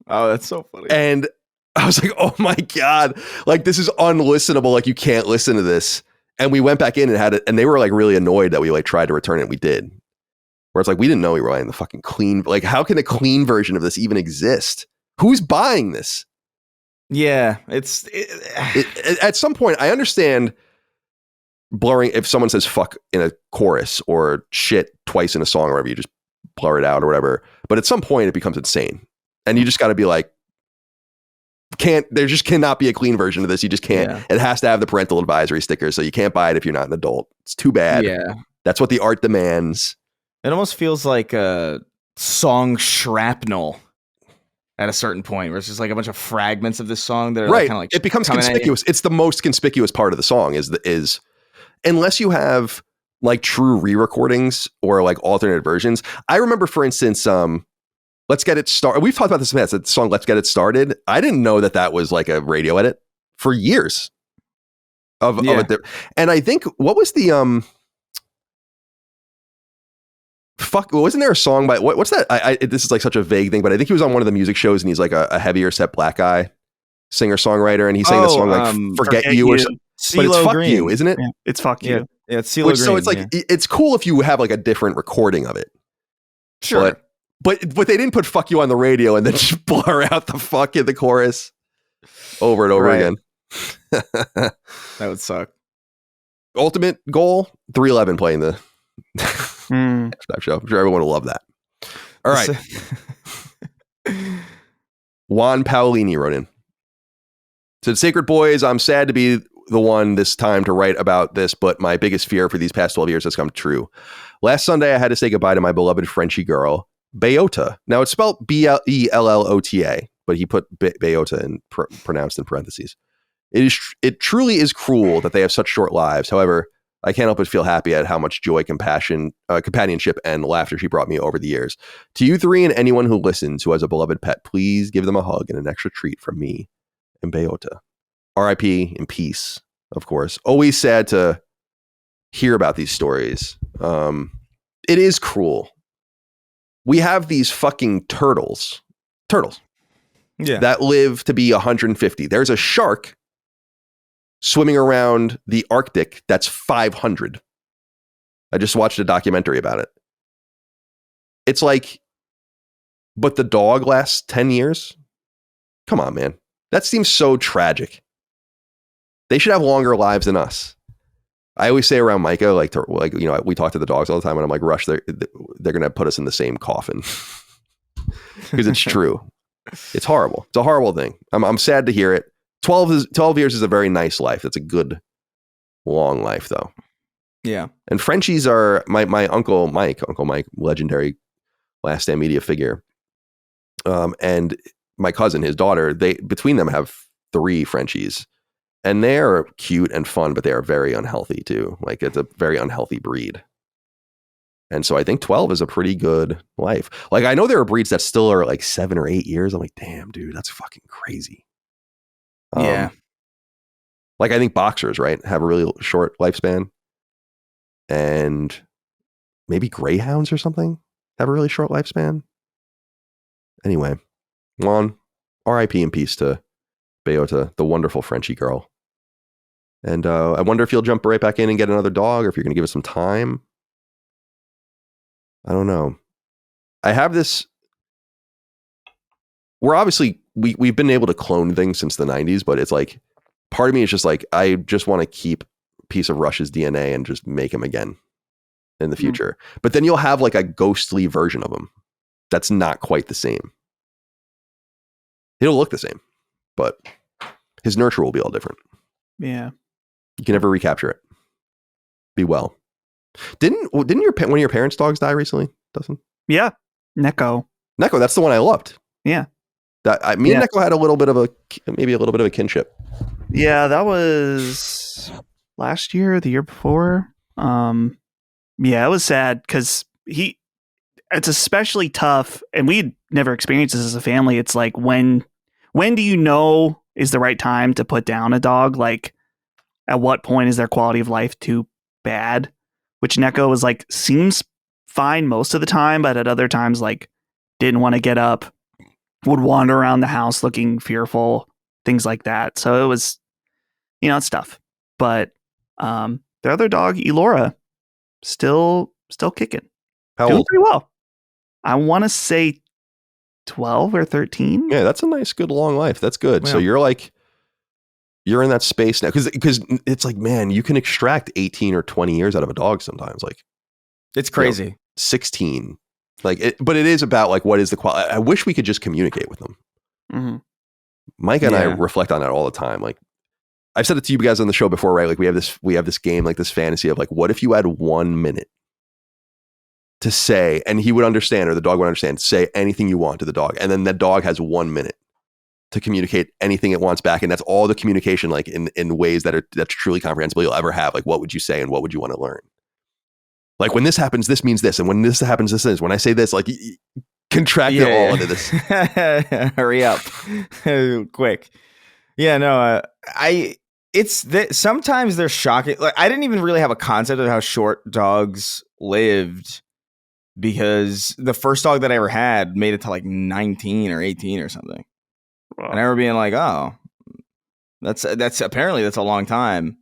Oh, that's so funny. And I was like, oh my God, like this is unlistenable. Like you can't listen to this. And we went back in and had it. And they were like really annoyed that we like tried to return it. We did. Where it's like, we didn't know we were buying the fucking clean. Like, how can a clean version of this even exist? Who's buying this? Yeah, At some point, I understand blurring. If someone says fuck in a chorus or shit twice in a song or whatever, you just blur it out or whatever. But at some point it becomes insane. And you just got to be like, there just cannot be a clean version of this. You just can't. Yeah. It has to have the parental advisory sticker, so you can't buy it if you're not an adult. It's too bad. Yeah, that's what the art demands. It almost feels like a song shrapnel at a certain point, where it's just like a bunch of fragments of this song that are right. kind of like it becomes conspicuous. It's the most conspicuous part of the song. Is unless you have like true re-recordings or like alternate versions. I remember, for instance, Let's Get It Started. We've talked about this in the past, that song Let's Get It Started. I didn't know that was like a radio edit for years of it. And I think, what was the wasn't there a song by what's that? This is like such a vague thing, but I think he was on one of the music shows and he's like a heavier set black guy singer-songwriter, and he sang the song like Forget You or something. But it's Fuck Green. You, isn't it? Yeah, it's Fuck You. Yeah, it's CeeLo Green. So it's like it's cool if you have like a different recording of it. Sure. But they didn't put "fuck you" on the radio and then just blur out the fuck in the chorus over and over again. That would suck. Ultimate goal: 311 playing the show. I'm sure everyone will love that. All right. Juan Paolini wrote in. Said, Sacred Boys, I'm sad to be the one this time to write about this, but my biggest fear for these past 12 years has come true. Last Sunday, I had to say goodbye to my beloved Frenchy girl, Bellota. Now, it's spelled Bellota, but he put Bellota and pronounced in parentheses. It truly is cruel that they have such short lives. However, I can't help but feel happy at how much joy, companionship, and laughter she brought me over the years. To you three and anyone who listens who has a beloved pet, please give them a hug and an extra treat from me and Bellota. R.I.P. in peace, of course. Always sad to hear about these stories. It is cruel. We have these fucking turtles that live to be 150. There's a shark swimming around the Arctic that's 500. I just watched a documentary about it. It's like, but the dog lasts 10 years? Come on, man. That seems so tragic. They should have longer lives than us. I always say around Micah, we talk to the dogs all the time, and I'm like, Rush, they're going to put us in the same coffin. Because it's true. It's horrible. It's a horrible thing. I'm sad to hear it. 12 years is a very nice life. That's a good, long life, though. Yeah. And Frenchies are my Uncle Mike, legendary Last Stand Media figure. And my cousin, his daughter, between them have 3 Frenchies. And they're cute and fun, but they are very unhealthy too. Like, it's a very unhealthy breed. And so I think 12 is a pretty good life. Like, I know there are breeds that still are like 7 or 8 years. I'm like, damn, dude, that's fucking crazy. Yeah. Like, I think boxers, right, have a really short lifespan. And maybe greyhounds or something have a really short lifespan. Anyway, Juan, R.I.P. in peace to Bellota, the wonderful Frenchy girl. And I wonder if you'll jump right back in and get another dog, or if you're going to give it some time. I don't know. I have this. We're obviously, we've been able to clone things since the 90s, but it's like, part of me is just like, I just want to keep a piece of Rush's DNA and just make him again. in the future. But then you'll have like a ghostly version of him that's not quite the same. He'll look the same, but his nurture will be all different. Yeah. You can never recapture it. Be well. Didn't one of your parents' dogs die recently? Doesn't? Yeah. Neko, that's the one I loved. Yeah. And Neko had maybe a little bit of a kinship. Yeah, that was last year, the year before. Yeah, it was sad because it's especially tough, and we'd never experienced this as a family. It's like when do you know is the right time to put down a dog? Like, at what point is their quality of life too bad? Which Neko was like, seems fine most of the time, but at other times, like, didn't want to get up, would wander around the house looking fearful, things like that. So it was, it's tough. But the other dog, Elora, still kicking. How Doing old? pretty well. I want to say 12 or 13. Yeah, that's a nice, good, long life. That's good. Yeah. So you're in that space now, because it's like, man, you can extract 18 or 20 years out of a dog sometimes. Like, It's crazy. 16. But it is about like, what is the quality? I wish we could just communicate with them. Mm-hmm. Mike and I reflect on that all the time. Like, I've said it to you guys on the show before, right? Like, we have this game, like this fantasy of like, what if you had 1 minute to say, and he would understand, or the dog would understand, say anything you want to the dog, and then the dog has 1 minute to communicate anything it wants back, and that's all the communication, like in ways that's truly comprehensible you'll ever have. Like, what would you say and what would you want to learn? Like, when this happens, this means this, and when this happens, this is. When I say this, like, contract it all into this. Hurry up, quick. Yeah, no, sometimes they're shocking. Like, I didn't even really have a concept of how short dogs lived, because the first dog that I ever had made it to like 19 or 18 or something. Wow. And I remember being like, oh, that's apparently that's a long time.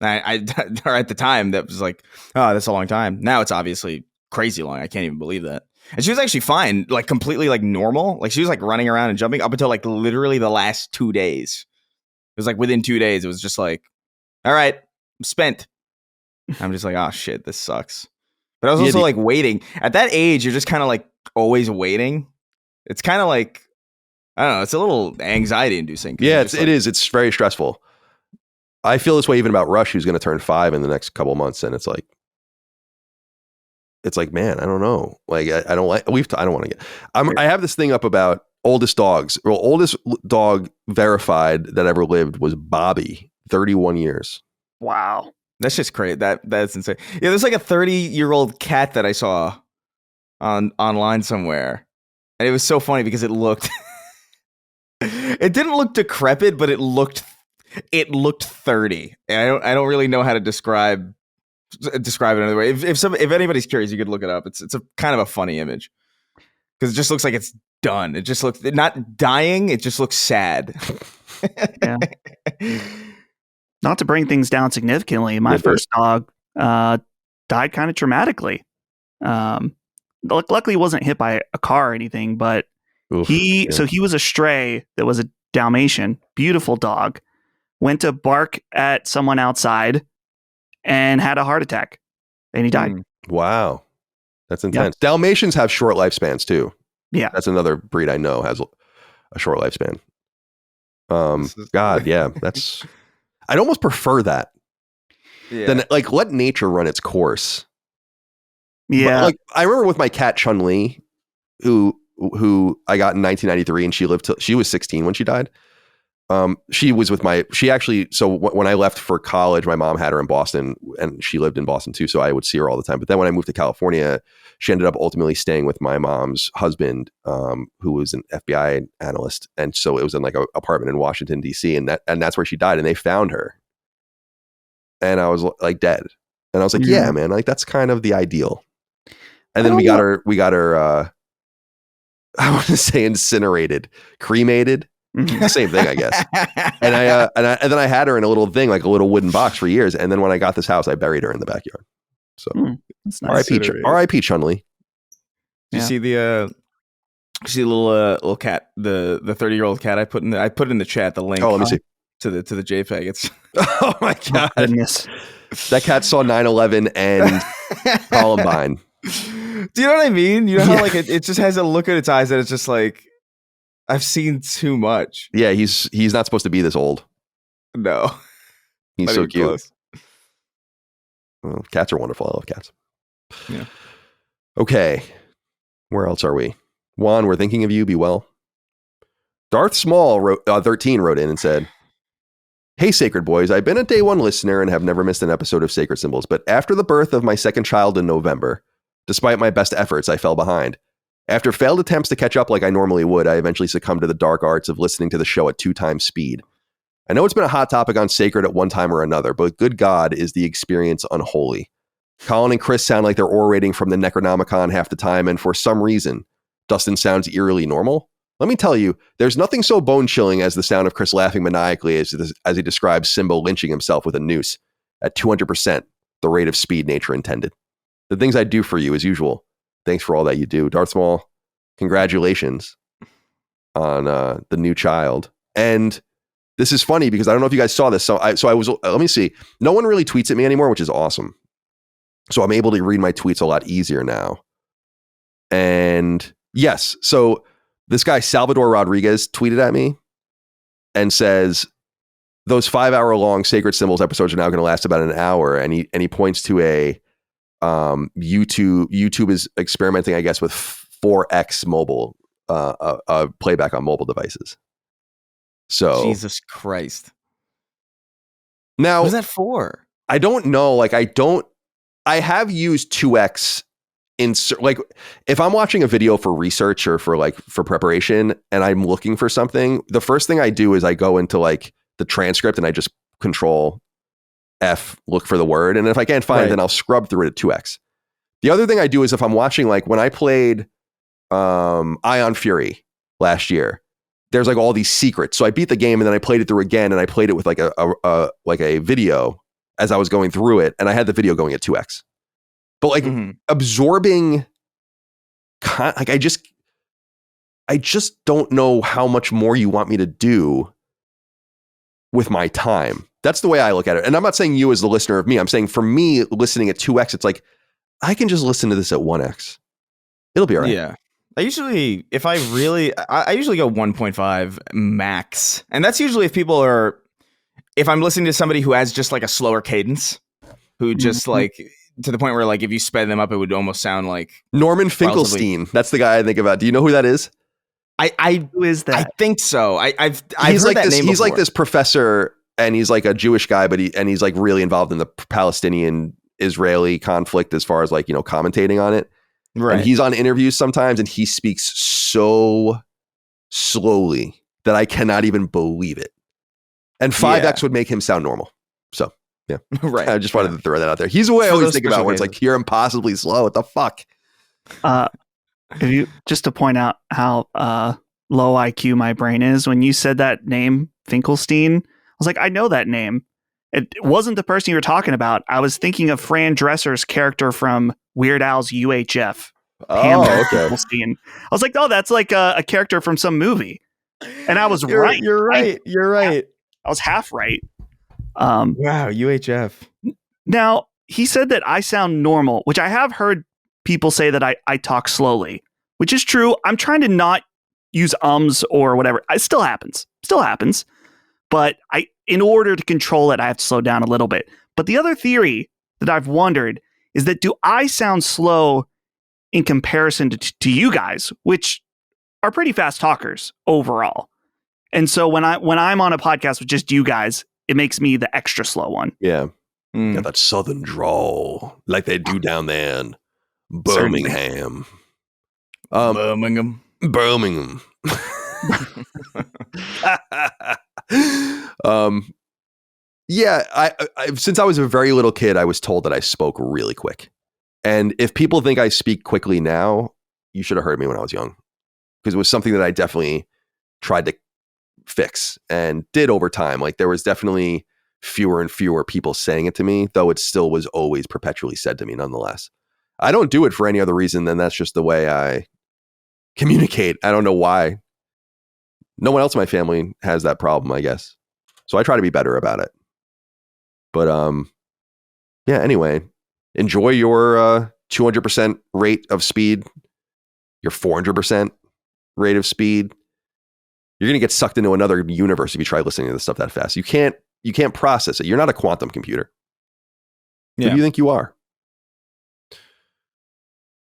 I or at the time that was like, oh, that's a long time. Now it's obviously crazy long. I can't even believe that. And she was actually fine, like completely like normal. Like, she was like running around and jumping up until like literally the last 2 days. It was like within 2 days, it was just like, all right, I'm spent. I'm just like, oh shit, this sucks. But I was also like waiting. At that age, you're just kind of like always waiting. It's kind of like, I don't know, it's a little anxiety inducing. Yeah, it is. It's very stressful. I feel this way even about Rush, who's going to turn 5 in the next couple of months, and it's like, man, I don't know. Like, I don't want to get. I have this thing up about oldest dogs. Well, oldest dog verified that ever lived was Bobby, 31 years. Wow. That's just crazy. That's insane. Yeah, there's like a 30-year-old cat that I saw online somewhere, and it was so funny because it looked. It didn't look decrepit, but it looked 30. And I don't really know how to describe it another way. If anybody's curious, you could look it up. It's a kind of a funny image, because it just looks like it's done. It just looks not dying. It just looks sad. Yeah. Not to bring things down significantly, my first dog died kind of traumatically. Luckily, he wasn't hit by a car or anything, but so he was a stray that was a Dalmatian, beautiful dog, went to bark at someone outside and had a heart attack, and he died. Wow. That's intense. Yep. Dalmatians have short lifespans too. Yeah. That's another breed I know has a short lifespan. Yeah, that's, I'd almost prefer that. Yeah. Than like, let nature run its course. Yeah. But, like, I remember with my cat Chun-Li, who I got in 1993, and she lived till she was 16 when she died. She was with when I left for college, my mom had her in Boston, and she lived in Boston too. So I would see her all the time. But then when I moved to California, she ended up ultimately staying with my mom's husband, who was an FBI analyst. And so it was in like an apartment in Washington, DC. And that's where she died. And they found her. And I was like dead. And I was like, yeah, man, like that's kind of the ideal. And then we got her, I want to say incinerated, cremated. Same thing, I guess. And then I had her in a little thing, like a little wooden box for years. And then when I got this house, I buried her in the backyard. So that's nice. R.I.P. Chun-Li. Did you see the little cat, the 30-year-old cat I put in the chat, the link. Oh, let me see. To the JPEG. It's oh my god. Goodness. That cat saw 9/11 and Columbine. Do you know what I mean? You know how like it just has a look at its eyes that it's just like, I've seen too much. Yeah, he's not supposed to be this old. No. He's Not so even cute. close. Well, cats are wonderful. I love cats. Yeah. Okay. Where else are we? Juan, we're thinking of you. Be well. Darth Small 13 wrote in and said, "Hey, Sacred Boys, I've been a day one listener and have never missed an episode of Sacred Symbols, but after the birth of my second child in November, despite my best efforts, I fell behind. After failed attempts to catch up like I normally would, I eventually succumbed to the dark arts of listening to the show at 2 times speed. I know it's been a hot topic on Sacred at one time or another, but good God, is the experience unholy. Colin and Chris sound like they're orating from the Necronomicon half the time, and for some reason, Dustin sounds eerily normal. Let me tell you, there's nothing so bone-chilling as the sound of Chris laughing maniacally as he describes Simbo lynching himself with a noose at 200%, the rate of speed nature intended. The things I do for you, as usual. Thanks for all that you do. Darth Small, congratulations on the new child. And this is funny because I don't know if you guys saw this. So I was, let me see. No one really tweets at me anymore, which is awesome. So I'm able to read my tweets a lot easier now. And yes, so this guy, Salvador Rodriguez, tweeted at me and says, those 5-hour-long Sacred Symbols episodes are now going to last about an hour. And he points to a YouTube is experimenting, I guess, with 4x mobile playback on mobile devices. So Jesus Christ. Now, what is that for? I don't know. Like, I have used 2x in, like, if I'm watching a video for research or for preparation and I'm looking for something, the first thing I do is I go into like the transcript and I just Control F, look for the word. And if I can't find it, then I'll scrub through it at 2x. The other thing I do is if I'm watching, like when I played Ion Fury last year, there's like all these secrets. So I beat the game and then I played it through again and I played it with like a video as I was going through it. And I had the video going at 2x. But like absorbing, like I just don't know how much more you want me to do with my time. That's the way I look at it. And I'm not saying you as the listener of me. I'm saying for me, listening at 2x, it's like, I can just listen to this at 1x. It'll be all right. Yeah. I usually go 1.5 max. And that's usually if I'm listening to somebody who has just like a slower cadence, who just like, to the point where like if you sped them up, it would almost sound like Norman Finkelstein. That's the guy I think about. Do you know who that is? Who is that? I think so. I've he's heard like that this, name he's before. like this professor, and he's like a Jewish guy, but he's like really involved in the Palestinian Israeli conflict as far as like, commentating on it. Right. And he's on interviews sometimes and he speaks so slowly that I cannot even believe it. And 5x would make him sound normal. So yeah. Right. I just wanted to throw that out there. He's the way I always think about where it's like, you're impossibly slow. What the fuck? Just to point out how low IQ my brain is, when you said that name, Finkelstein, I was like, I know that name. It wasn't the person you were talking about. I was thinking of Fran Dresser's character from Weird Al's UHF. Oh, okay. Finkelstein. I was like, oh, that's like a character from some movie. And I was right. You're right. You're right. I was half right. Wow, UHF. Now, he said that I sound normal, which I have heard people say that I talk slowly, which is true. I'm trying to not use ums or whatever. It still happens. But in order to control it, I have to slow down a little bit. But the other theory that I've wondered is that do I sound slow in comparison to you guys, which are pretty fast talkers overall? And so when I'm on a podcast with just you guys, it makes me the extra slow one. Yeah. Got that southern drawl like they do down there in Birmingham. Birmingham. Yeah, I since I was a very little kid, I was told that I spoke really quick. And if people think I speak quickly now, you should have heard me when I was young, because it was something that I definitely tried to fix and did over time. Like there was definitely fewer and fewer people saying it to me, though it still was always perpetually said to me nonetheless. I don't do it for any other reason than that's just the way I communicate. I don't know why. No one else in my family has that problem, I guess. So I try to be better about it. But yeah, anyway, enjoy your 200% rate of speed, your 400% rate of speed. You're going to get sucked into another universe if you try listening to this stuff that fast. You can't process it. You're not a quantum computer. Who do you think you are?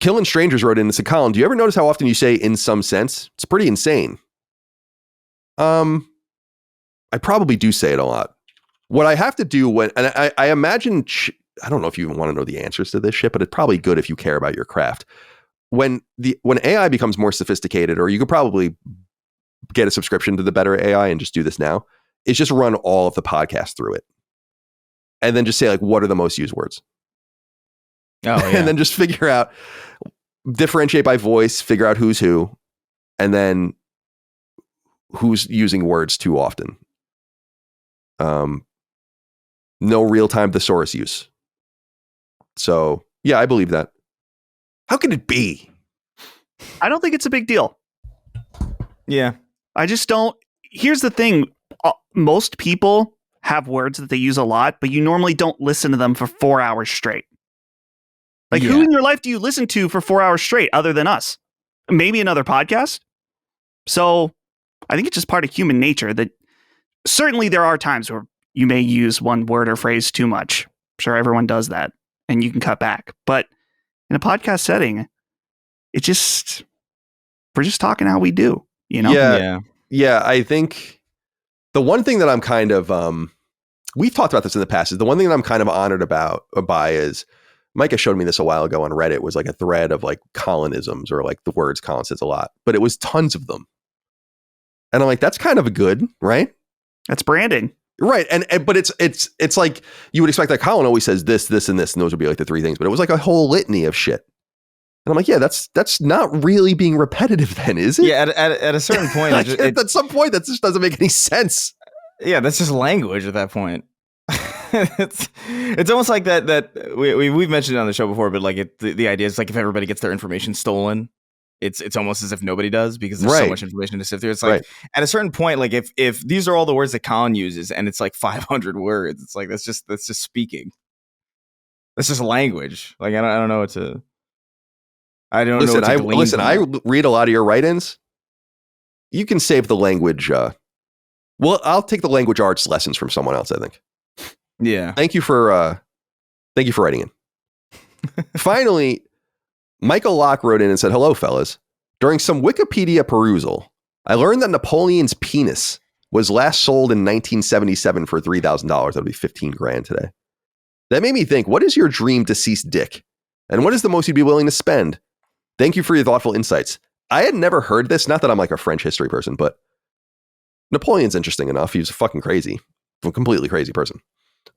Killing Strangers wrote in and said, Colin, do you ever notice how often you say in some sense? It's pretty insane. I probably do say it a lot. What I have to do and I imagine, I don't know if you even want to know the answers to this shit, but it's probably good if you care about your craft. When AI becomes more sophisticated, or you could probably get a subscription to the better AI and just do this now, is just run all of the podcasts through it. And then just say, like, what are the most used words? Oh, yeah. And then just figure out, differentiate by voice, figure out who's who, and then who's using words too often. No real-time thesaurus use. So, yeah, I believe that. How can it be? I don't think it's a big deal. Yeah. I just don't. Here's the thing. Most people have words that they use a lot, but you normally don't listen to them for 4 hours straight. Like, who in your life do you listen to for 4 hours straight other than us? Maybe another podcast? So I think it's just part of human nature that certainly there are times where you may use one word or phrase too much. I'm sure everyone does that, and you can cut back. But in a podcast setting, we're just talking how we do, you know? Yeah, I think the one thing that I'm kind of, we've talked about this in the past, is the one thing that I'm kind of honored by is, Micah showed me this a while ago on Reddit, was like a thread of like Colonisms, or like the words Colin says a lot, but it was tons of them. And I'm like, that's kind of a good, right? That's branding. Right. But it's like, you would expect that Colin always says this, this, and this, and those would be like the three things, but it was like a whole litany of shit. And I'm like, yeah, that's not really being repetitive then, is it? Yeah, at a certain point. At some point, that just doesn't make any sense. Yeah, that's just language at that point. it's almost like that we've mentioned it on the show before, but like the idea is like, if everybody gets their information stolen, it's almost as if nobody does, because there's so much information to sift through. It's like at a certain point, like if these are all the words that Colin uses and it's like 500 words, it's like that's just speaking. That's just language. Like I don't know what to. I don't know. Listen, I read a lot of your write-ins. You can save the language. Well, I'll take the language arts lessons from someone else, I think. Yeah. Thank you for writing in. Finally, Michael Locke wrote in and said, hello, fellas. During some Wikipedia perusal, I learned that Napoleon's penis was last sold in 1977 for $3,000. That'll be 15 grand today. That made me think, what is your dream deceased dick? And what is the most you'd be willing to spend? Thank you for your thoughtful insights. I had never heard this. Not that I'm like a French history person, but Napoleon's interesting enough. He was fucking crazy. A completely crazy person.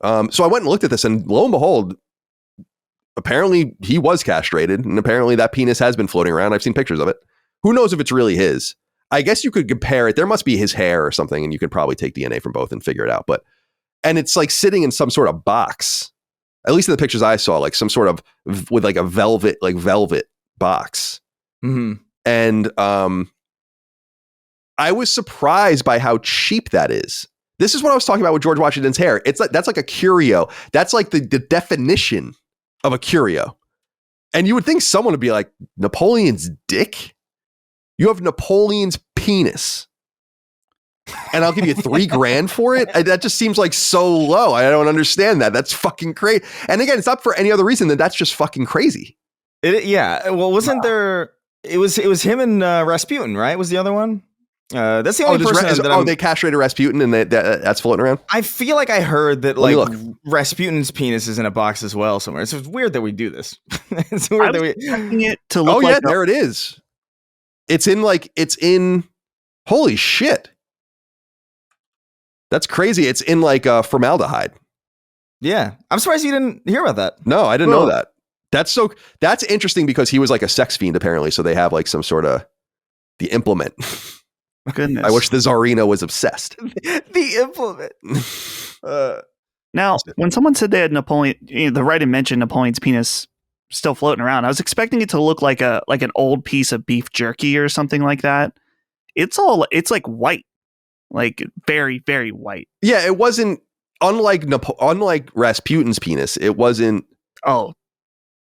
So I went and looked at this, and lo and behold, apparently he was castrated, and apparently that penis has been floating around. I've seen pictures of it. Who knows if it's really his? I guess you could compare it. There must be his hair or something, and you could probably take DNA from both and figure it out. And it's like sitting in some sort of box, at least in the pictures I saw, like some sort of with like a velvet box. Mm-hmm. And I was surprised by how cheap that is. This is what I was talking about with George Washington's hair. It's like, that's like a curio. That's like the definition of a curio. And you would think someone would be like, Napoleon's dick? You have Napoleon's penis. And I'll give you $3 grand for it? That just seems like so low. I don't understand that. That's fucking crazy. And again, it's not for any other reason than that's just fucking crazy. Yeah. Well, wasn't there... It was him and Rasputin, right? Was the other one? That's the only person they castrated Rasputin and that's floating around? I feel like I heard that like Rasputin's penis is in a box as well somewhere. It's weird that we do this. It's weird that we expecting it to look like there it is. It's in holy shit. That's crazy. It's in like formaldehyde. Yeah. I'm surprised you didn't hear about that. No, I didn't know that. That's interesting because he was like a sex fiend apparently, so they have like some sort of the implement. Goodness. I wish the Tsarina was obsessed. The implement. Now, when someone said they had Napoleon, the writer mentioned Napoleon's penis still floating around, I was expecting it to look like an old piece of beef jerky or something like that. It's like white, like very, very white. Yeah, it wasn't unlike Rasputin's penis, it wasn't. Oh,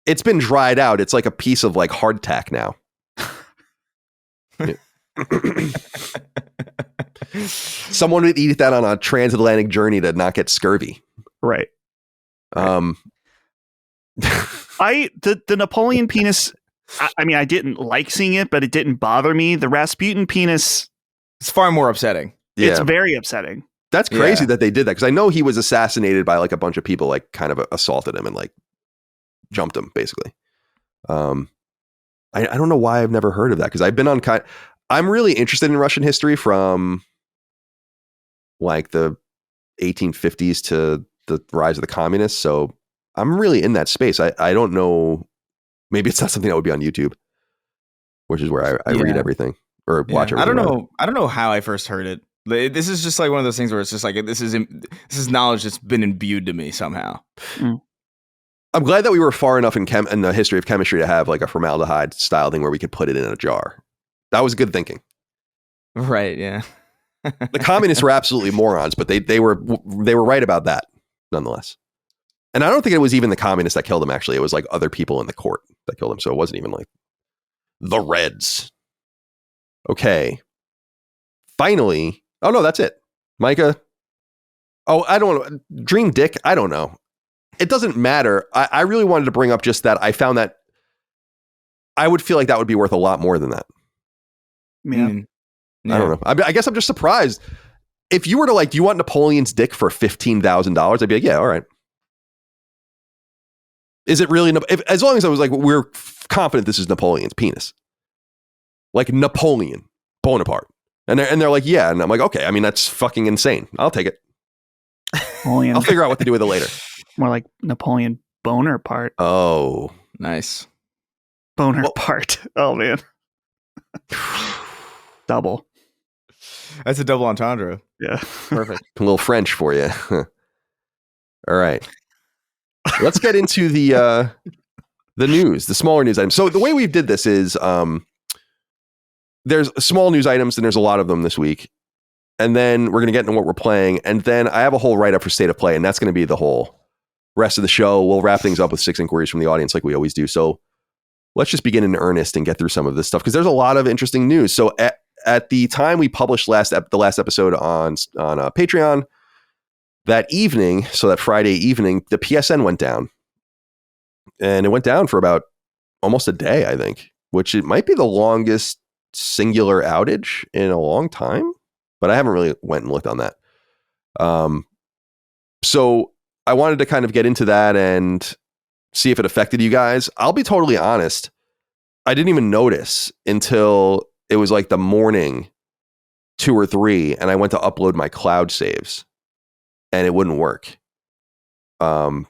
it's been dried out. It's like a piece of like hardtack now. Someone would eat that on a transatlantic journey to not get scurvy. Right. The Napoleon penis. I mean, I didn't like seeing it, but it didn't bother me. The Rasputin penis. It's far more upsetting. Yeah. It's very upsetting. That's crazy that they did that, because I know he was assassinated by like a bunch of people, like kind of assaulted him and like jumped him basically. I don't know why I've never heard of that, because I've been on I'm really interested in Russian history from like the 1850s to the rise of the communists. So I'm really in that space. I don't know. Maybe it's not something that would be on YouTube, which is where I read everything or watch everything. I don't know how I first heard it. This is just like one of those things where it's just like this is knowledge that's been imbued to me somehow. I'm glad that we were far enough in the history of chemistry to have like a formaldehyde style thing where we could put it in a jar. That was good thinking. Right, yeah. The communists were absolutely morons, but they were right about that nonetheless. And I don't think it was even the communists that killed him, actually. It was like other people in the court that killed him. So it wasn't even like the Reds. Okay. Finally. Oh, no, that's it. Micah. Oh, I don't know. Dream Dick. I don't know. It doesn't matter. I really wanted to bring up just that I found that I would feel like that would be worth a lot more than that. Yeah. I don't know. I guess I'm just surprised. If you were to like, do you want Napoleon's dick for $15,000? I'd be like, yeah, all right. Is it really? As long as I was like, we're confident this is Napoleon's penis. Like Napoleon Bonaparte. And they're like, yeah. And I'm like, okay. I mean, that's fucking insane. I'll take it. Napoleon. I'll figure out what to do with it later. More like Napoleon Boner part. Oh, nice. Boner part. Oh, man. Double. That's a double entendre. Yeah. Perfect. A little French for you. All right. Let's get into the news, the smaller news items. So the way we did this is there's small news items and there's a lot of them this week. And then we're going to get into what we're playing. And then I have a whole write-up for State of Play, and that's going to be the whole rest of the show. We'll wrap things up with 6 inquiries from the audience like we always do. So let's just begin in earnest and get through some of this stuff, because there's a lot of interesting news. So at the time we published the last episode on Patreon, that evening, so that Friday evening, the PSN went down. And it went down for about almost a day, I think, which it might be the longest singular outage in a long time. But I haven't really went and looked on that. So I wanted to kind of get into that and see if it affected you guys. I'll be totally honest. I didn't even notice until it was like the morning 2 or 3, and I went to upload my cloud saves, and it wouldn't work. During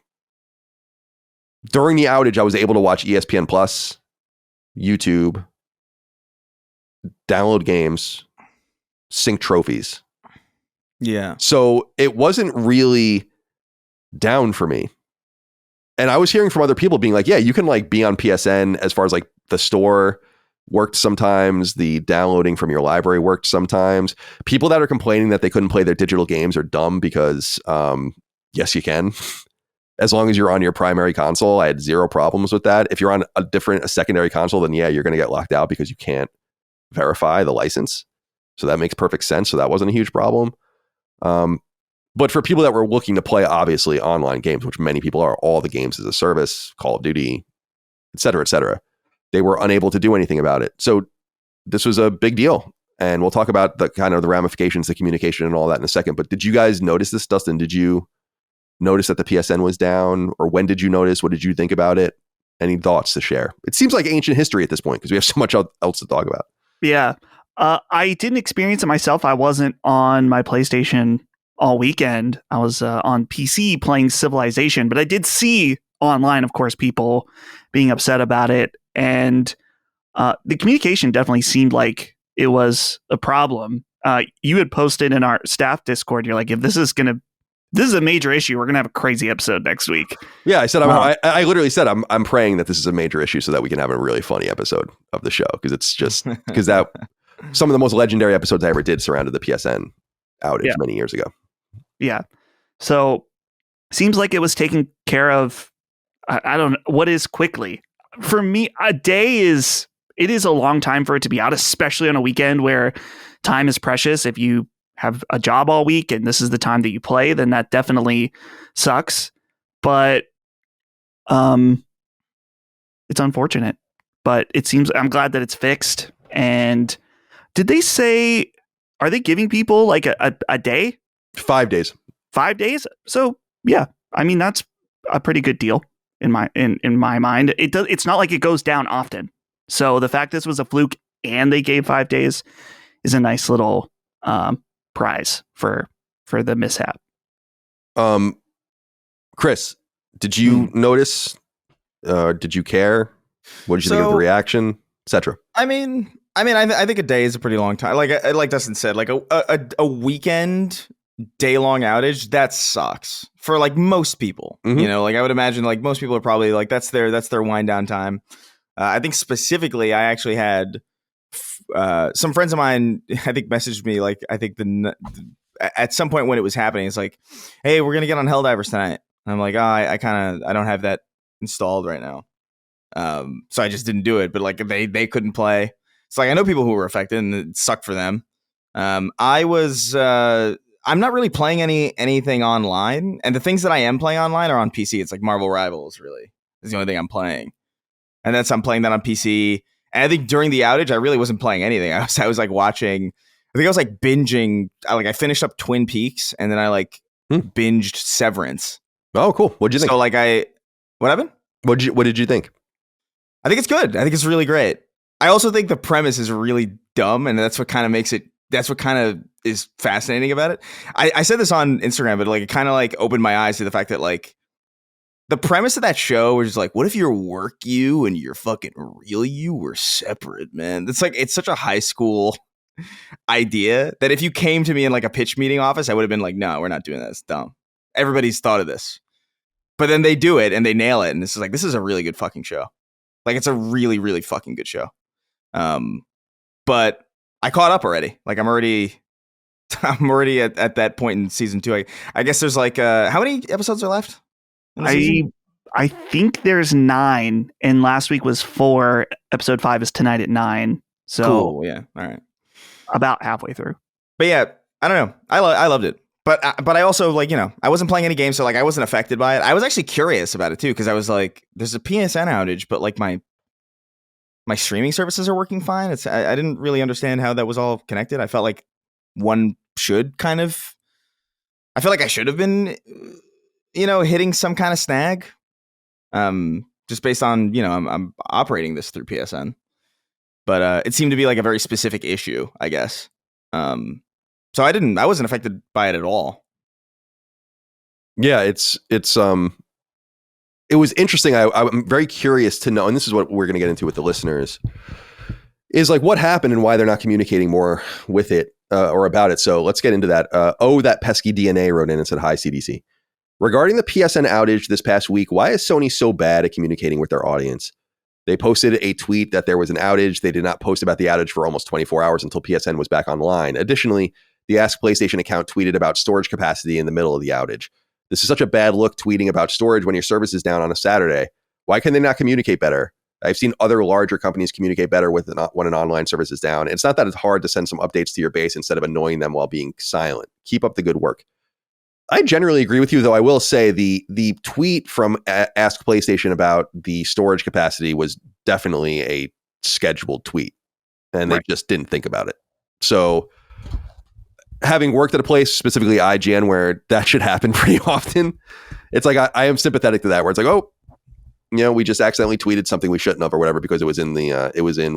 the outage, I was able to watch ESPN Plus, YouTube, download games, sync trophies. Yeah. So it wasn't really down for me. And I was hearing from other people being like, yeah, you can like be on PSN as far as like the store worked sometimes, the downloading from your library worked sometimes. People that are complaining that they couldn't play their digital games are dumb, because yes, you can. As long as you're on your primary console. I had zero problems with that. If you're on a secondary console, then yeah, you're going to get locked out because you can't verify the license. So that makes perfect sense. So that wasn't a huge problem. But for people that were looking to play, obviously, online games, which many people are, all the games as a service, Call of Duty, et cetera, they were unable to do anything about it. So this was a big deal. And we'll talk about the kind of the ramifications, the communication and all that in a second. But did you guys notice this, Dustin? Did you notice that the PSN was down? Or when did you notice? What did you think about it? Any thoughts to share? It seems like ancient history at this point, because we have so much else to talk about. Yeah. I didn't experience it myself. I wasn't on my PlayStation all weekend. I was on PC playing Civilization, but I did see online, of course, people being upset about it. And the communication definitely seemed like it was a problem. You had posted in our staff Discord, you're like, if this is a major issue, we're going to have a crazy episode next week. Yeah, I said, I literally said, I'm praying that this is a major issue so that we can have a really funny episode of the show. Because it's just, because that some of the most legendary episodes I ever did surrounded the PSN outage many years ago. Yeah. So seems like it was taken care of. I don't know what is quickly. For me, a day is a long time for it to be out, especially on a weekend where time is precious. If you have a job all week and this is the time that you play, then that definitely sucks. But it's unfortunate. But it seems I'm glad that it's fixed. And did they say, are they giving people like a day? 5 days. 5 days? So yeah, I mean that's a pretty good deal in my mind. It's not like it goes down often. So the fact this was a fluke and they gave 5 days is a nice little prize for the mishap. Chris, did you notice? Did you care? What did you think of the reaction, etc.? I think a day is a pretty long time. Like Dustin said, like a weekend day-long outage, that sucks for like most people. Mm-hmm. You know, like I would imagine like most people are probably like that's their wind down time. I think specifically, I actually had some friends of mine, I think, messaged me like I think at some point when it was happening, it's like, hey, we're gonna get on Helldivers tonight. And I'm like, I don't have that installed right now, so I just didn't do it. But like they couldn't play. It's like I know people who were affected and it sucked for them. I'm not really playing anything online, and the things that I am playing online are on PC. It's like Marvel Rivals, really, is the only thing I'm playing, and I'm playing that on PC. And I think during the outage, I really wasn't playing anything. I was like watching. I think I was like binging. I finished up Twin Peaks, and then I like binged Severance. Oh, cool. What'd you think? So what happened? What did you think? I think it's good. I think it's really great. I also think the premise is really dumb, and that's what kind of makes it. That's what kind of is fascinating about it. I said this on Instagram, but like it kind of like opened my eyes to the fact that like the premise of that show was like, what if your work you and your fucking real you were separate, man? It's like it's such a high school idea that if you came to me in like a pitch meeting office, I would have been like, no, we're not doing that. It's dumb. Everybody's thought of this. But then they do it and they nail it. And this is a really good fucking show. Like it's a really, really fucking good show. But I caught up already. Like I'm already at that point in season 2. I guess there's like how many episodes are left? I think there's 9, and last week was 4. Episode 5 is tonight at 9. So cool. Yeah. All right. About halfway through. But yeah, I don't know. I loved it. But I also like, you know, I wasn't playing any games, so like I wasn't affected by it. I was actually curious about it too, because I was like, there's a PSN outage, but like my streaming services are working fine. I didn't really understand how that was all connected. I felt like one should kind of. I feel like I should have been, you know, hitting some kind of snag. Just based on, you know, I'm operating this through PSN, but it seemed to be like a very specific issue, I guess. So I wasn't affected by it at all. Yeah, it was interesting. I'm very curious to know, and this is what we're going to get into with the listeners, is like what happened and why they're not communicating more with it or about it. So let's get into that. That pesky DNA wrote in and said, hi, CDC. Regarding the PSN outage this past week, why is Sony so bad at communicating with their audience? They posted a tweet that there was an outage. They did not post about the outage for almost 24 hours until PSN was back online. Additionally, the Ask PlayStation account tweeted about storage capacity in the middle of the outage. This is such a bad look, tweeting about storage when your service is down on a Saturday. Why can they not communicate better? I've seen other larger companies communicate better when an online service is down. It's not that it's hard to send some updates to your base instead of annoying them while being silent. Keep up the good work. I generally agree with you, though. I will say the tweet from Ask PlayStation about the storage capacity was definitely a scheduled tweet, and they just didn't think about it. So having worked at a place, specifically IGN, where that should happen pretty often, it's like I am sympathetic to that, where it's like, oh, you know, we just accidentally tweeted something we shouldn't have or whatever because it was in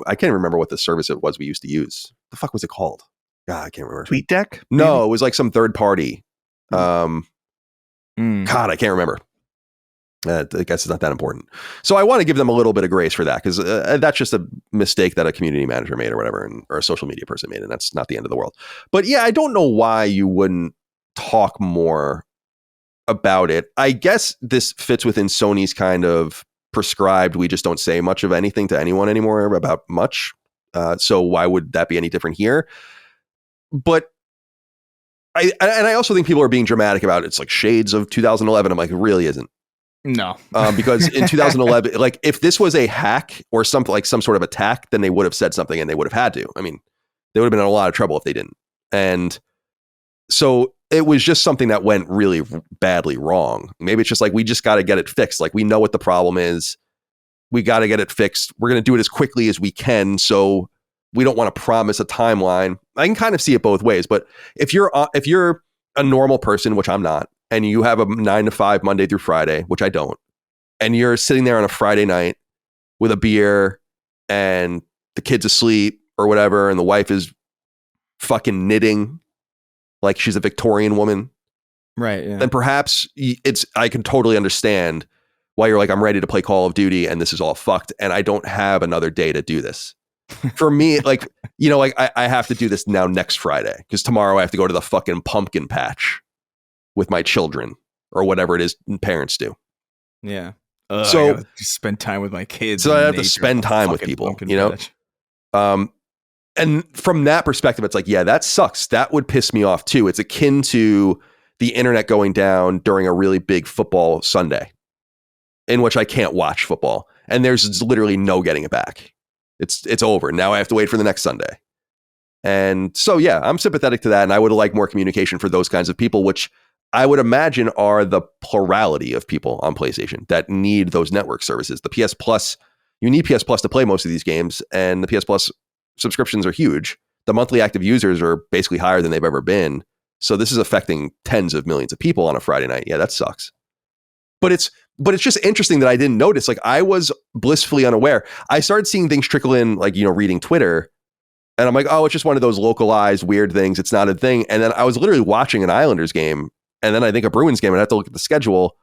I can't remember what the service it was we used to use. The fuck was it called? God, I can't remember. TweetDeck? No, it was like some third party. God, I can't remember. I guess it's not that important. So I want to give them a little bit of grace for that, because that's just a mistake that a community manager made or whatever, or a social media person made, and that's not the end of the world. But yeah, I don't know why you wouldn't talk more about it. I guess this fits within Sony's kind of prescribed, we just don't say much of anything to anyone anymore about much. So why would that be any different here? But I also think people are being dramatic about it. It's like shades of 2011. I'm like, it really isn't. No. Because in 2011, like if this was a hack or something like some sort of attack, then they would have said something and they would have had to. I mean, they would have been in a lot of trouble if they didn't. And so it was just something that went really badly wrong. Maybe it's just like, we just got to get it fixed. Like we know what the problem is. We got to get it fixed. We're going to do it as quickly as we can. So we don't want to promise a timeline. I can kind of see it both ways, but if you're a normal person, which I'm not, and you have a 9 to 5 Monday through Friday, which I don't, and you're sitting there on a Friday night with a beer and the kid's asleep or whatever, and the wife is fucking knitting like she's a Victorian woman, right? Yeah. Then perhaps I can totally understand why you're like, I'm ready to play Call of Duty and this is all fucked and I don't have another day to do this. For me, like, you know, like I have to do this now next Friday because tomorrow I have to go to the fucking pumpkin patch with my children or whatever it is parents do. Yeah. So I gotta just spend time with my kids. So I have to spend time with people, you know? Patch. And from that perspective, it's like, yeah, that sucks. That would piss me off too. It's akin to the internet going down during a really big football Sunday in which I can't watch football. And there's literally no getting it back. It's over. Now I have to wait for the next Sunday. And so, yeah, I'm sympathetic to that. And I would like more communication for those kinds of people, which I would imagine are the plurality of people on PlayStation that need those network services. The PS Plus, you need PS Plus to play most of these games. And the PS Plus subscriptions are huge. The monthly active users are basically higher than they've ever been. So this is affecting tens of millions of people on a Friday night. Yeah, that sucks. But it's just interesting that I didn't notice. Like I was blissfully unaware. I started seeing things trickle in, like, you know, reading Twitter. And I'm like, oh, it's just one of those localized weird things. It's not a thing. And then I was literally watching an Islanders game. And then I think a Bruins game. And I have to look at the schedule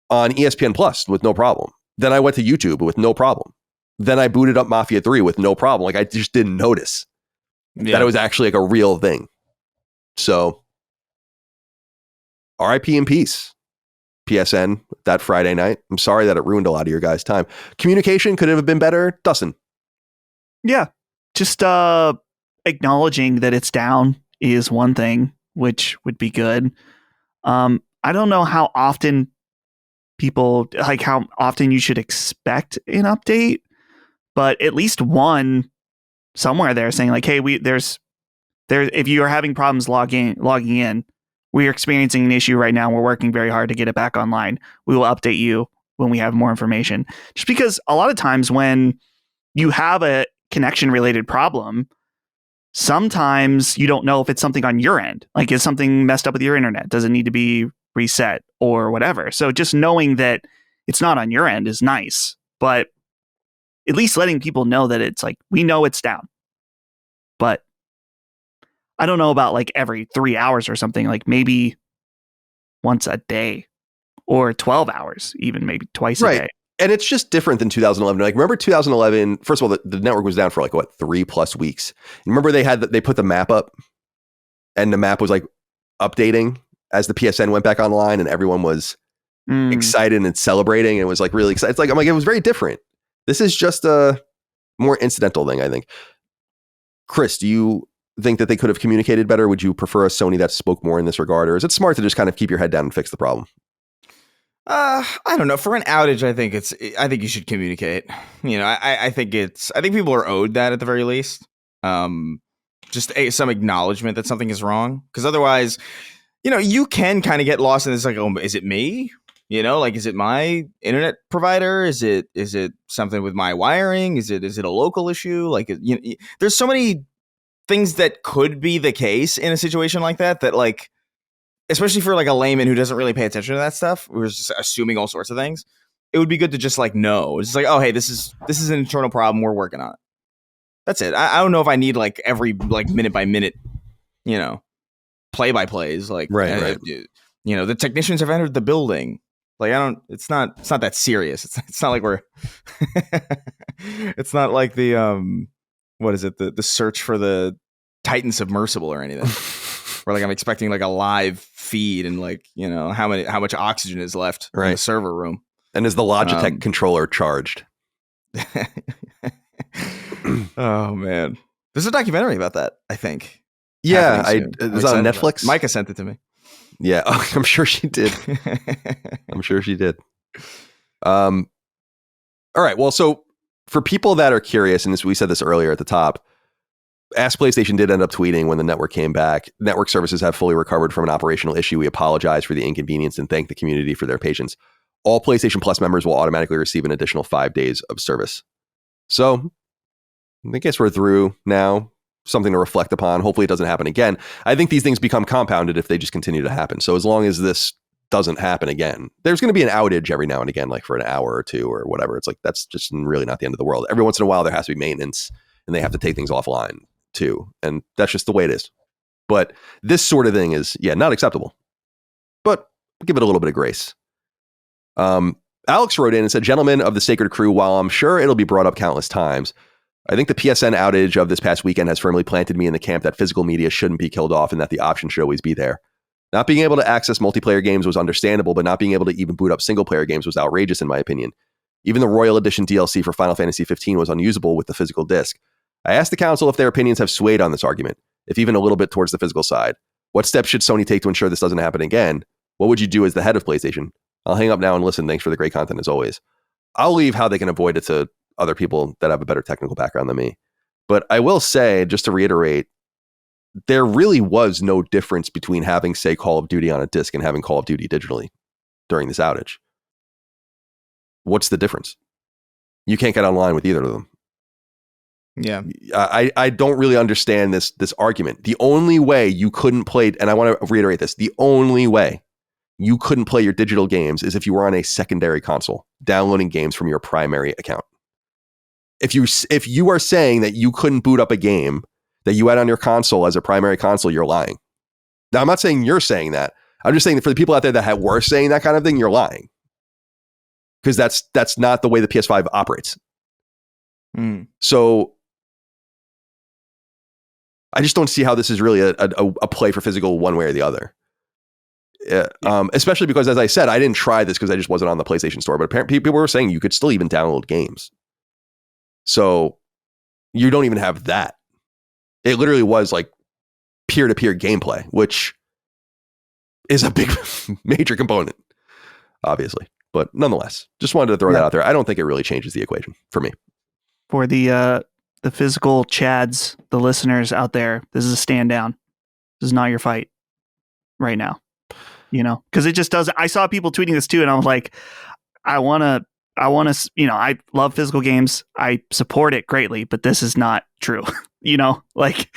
on ESPN Plus with no problem. Then I went to YouTube with no problem. Then I booted up Mafia 3 with no problem. Like I just didn't notice that it was actually like a real thing. So RIP in peace. PSN that Friday night. I'm sorry that it ruined a lot of your guys' time. Communication could have been better. Dustin. Yeah. Just acknowledging that it's down is one thing, which would be good. I don't know how often how often you should expect an update, but at least one somewhere there saying like, hey, if you are having problems logging in, we are experiencing an issue right now. We're working very hard to get it back online. We will update you when we have more information. Just because a lot of times when you have a connection related problem, sometimes you don't know if it's something on your end. Like, is something messed up with your internet? Does it need to be reset or whatever? So just knowing that it's not on your end is nice, but at least letting people know that it's like, we know it's down, but I don't know about like every 3 hours or something, like maybe once a day or 12 hours, even maybe twice a day. And it's just different than 2011. Like, remember 2011, first of all, the network was down for like, 3+ weeks. Remember they put the map up and the map was like updating as the PSN went back online and everyone was excited and celebrating. And it was like really excited. It was very different. This is just a more incidental thing, I think. Chris, do you think that they could have communicated better? Would you prefer a Sony that spoke more in this regard? Or is it smart to just kind of keep your head down and fix the problem? I don't know. For an outage, I think you should communicate. You know, I think people are owed that at the very least. Just some acknowledgement that something is wrong. Because otherwise, you know, you can kind of get lost in this, like, oh, is it me? You know, like, is it my internet provider? Is it something with my wiring? Is it a local issue? Like, you know, there's so many things that could be the case in a situation like that, like, especially for like a layman who doesn't really pay attention to that stuff, who's just assuming all sorts of things, it would be good to just like know. It's just like, oh, hey, this is an internal problem. We're working on it. That's it. I don't know if I need like every like minute by minute, you know, play by plays. Like, right. You know, the technicians have entered the building. Like, it's not that serious. It's not like we're, it's not like the, what is it? The search for the Titan submersible or anything. Where like I'm expecting like a live feed and like, you know, how much oxygen is left in the server room. And is the Logitech controller charged? Oh man, there's a documentary about that, I think. Yeah, happening soon. it was on Netflix. Micah sent it to me. Yeah, I'm sure she did. I'm sure she did. All right. Well, so for people that are curious, and we said this earlier at the top, Ask PlayStation did end up tweeting when the network came back. Network services have fully recovered from an operational issue. We apologize for the inconvenience and thank the community for their patience. All PlayStation Plus members will automatically receive an additional 5 days of service. So I guess we're through now. Something to reflect upon. Hopefully it doesn't happen again. I think these things become compounded if they just continue to happen. So as long as this doesn't happen again, there's going to be an outage every now and again, like for an hour or two or whatever. It's like, that's just really not the end of the world. Every once in a while, there has to be maintenance and they have to take things offline too. And that's just the way it is. But this sort of thing is, not acceptable. But give it a little bit of grace. Alex wrote in and said, gentlemen of the Sacred Crew, while I'm sure it'll be brought up countless times, I think the PSN outage of this past weekend has firmly planted me in the camp that physical media shouldn't be killed off and that the option should always be there. Not being able to access multiplayer games was understandable, but not being able to even boot up single player games was outrageous in my opinion. Even the Royal Edition DLC for Final Fantasy 15 was unusable with the physical disc. I asked the council if their opinions have swayed on this argument, if even a little bit towards the physical side. What steps should Sony take to ensure this doesn't happen again? What would you do as the head of PlayStation? I'll hang up now and listen. Thanks for the great content as always. I'll leave how they can avoid it to other people that have a better technical background than me. But I will say, just to reiterate, there really was no difference between having, say, Call of Duty on a disc and having Call of Duty digitally during this outage. What's the difference? You can't get online with either of them. Yeah. I don't really understand this argument. The only way you couldn't play, and I want to reiterate this, the only way you couldn't play your digital games is if you were on a secondary console, downloading games from your primary account. If you are saying that you couldn't boot up a game that you had on your console as a primary console, you're lying. Now, I'm not saying you're saying that. I'm just saying that for the people out there that were saying that kind of thing, you're lying. Because that's not the way the PS5 operates. So I just don't see how this is really a play for physical one way or the other. Especially because, as I said, I didn't try this because I just wasn't on the PlayStation Store. But apparently people were saying you could still even download games. So you don't even have that. It literally was like peer-to-peer gameplay, which is a big, major component, obviously. But nonetheless, just wanted to throw that out there. I don't think it really changes the equation for me. For the physical Chads, the listeners out there, this is a stand down. This is not your fight right now. You know, because it just doesn't. I saw people tweeting this too, and I was like, I want to, I love physical games. I support it greatly, but this is not true. Like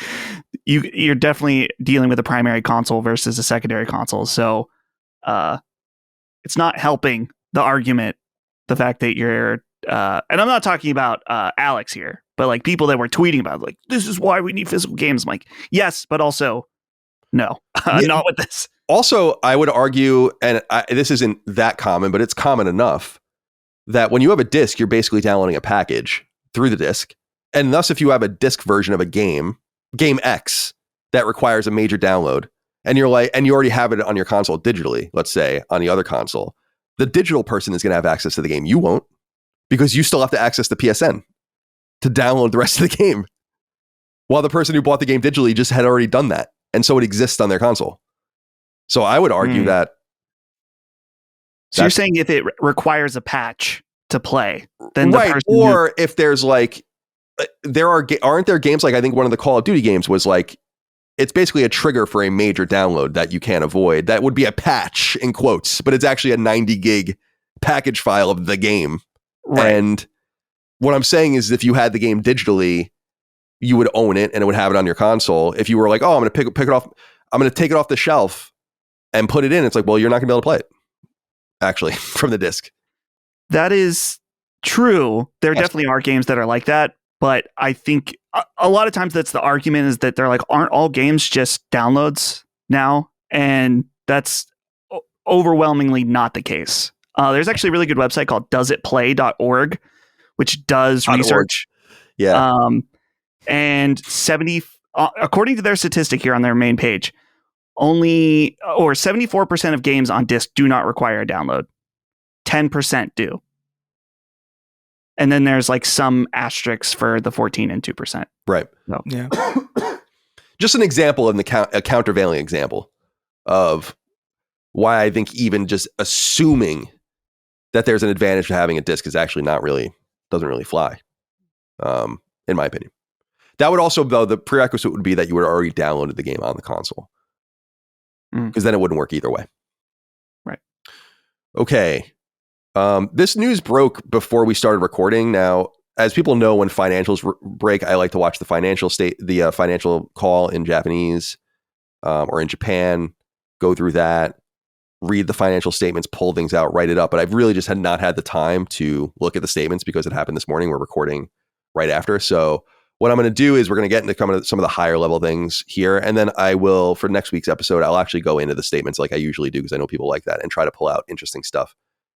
you're definitely dealing with a primary console versus a secondary console. So it's not helping the argument, the fact that you're, and I'm not talking about Alex here, but like people that were tweeting about like, this is why we need physical games. I'm like, yes, but also no, not with this. Also, I would argue, and this isn't that common, but it's common enough, that when you have a disc, you're basically downloading a package through the disc. And thus, if you have a disc version of a game X, that requires a major download, and you already have it on your console digitally, let's say on the other console, the digital person is going to have access to the game. You won't, because you still have to access the PSN to download the rest of the game. While the person who bought the game digitally just had already done that. And so it exists on their console. So I would argue that. So you're saying if it requires a patch to play, then right? Or if there's like, aren't there games like I think one of the Call of Duty games was like, it's basically a trigger for a major download that you can't avoid. That would be a patch in quotes, but it's actually a 90 gig package file of the game. Right. And what I'm saying is, if you had the game digitally, you would own it and it would have it on your console. If you were like, oh, I'm going to pick it off, I'm going to take it off the shelf and put it in. It's like, well, you're not going to be able to play it actually from the disc. That is true. There definitely are games that are like that, but I think a lot of times that's the argument, is that they're like, aren't all games just downloads now? And that's overwhelmingly not the case. There's actually a really good website called doesitplay.org, which does research. Yeah. And according to their statistic here on their main page, 74% of games on disc do not require a download. 10% do. And then there's like some asterisks for the 14 and 2%. Right. So. Yeah. just an example of a countervailing example of why I think even just assuming that there's an advantage to having a disc is actually doesn't really fly, in my opinion. That would also, though, the prerequisite would be that you would already downloaded the game on the console, because then it wouldn't work either way. Right. Okay. This news broke before we started recording. Now, as people know, when financials break, I like to watch the financial call in Japanese or in Japan, go through that, read the financial statements, pull things out, write it up. But I've really just not had the time to look at the statements because it happened this morning. We're recording right after. So what I'm going to do is we're going to get into some of the higher level things here. And then I will, for next week's episode, I'll actually go into the statements like I usually do, because I know people like that, and try to pull out interesting stuff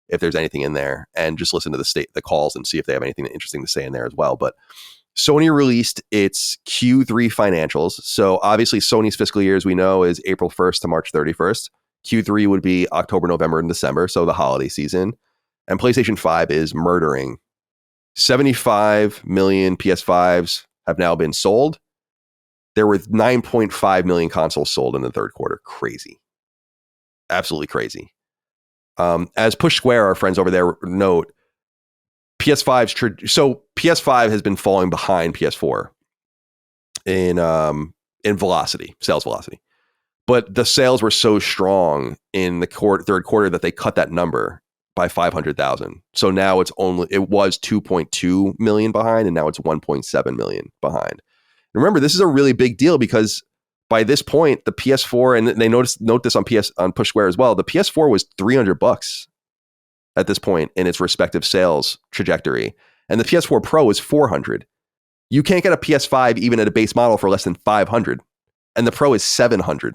if there's anything in there, and just listen to the calls and see if they have anything interesting to say in there as well. But Sony released its Q3 financials. So obviously Sony's fiscal year, as we know, is April 1st to March 31st. Q3 would be October, November, and December, so the holiday season. And PlayStation 5 is murdering. 75 million PS5s have now been sold. There were 9.5 million consoles sold in the third quarter. Crazy. Absolutely crazy. As Push Square, our friends over there, note, PS5 has been falling behind PS4 in velocity, sales velocity. But the sales were so strong in the third quarter that they cut that number by 500,000. So now it was 2.2 million behind, and now it's 1.7 million behind. And remember, this is a really big deal, because by this point, the PS4, and they note this on Push Square as well, the PS4 was $300 at this point in its respective sales trajectory, and the PS4 Pro is $400. You can't get a PS5 even at a base model for less than $500, and the Pro is $700.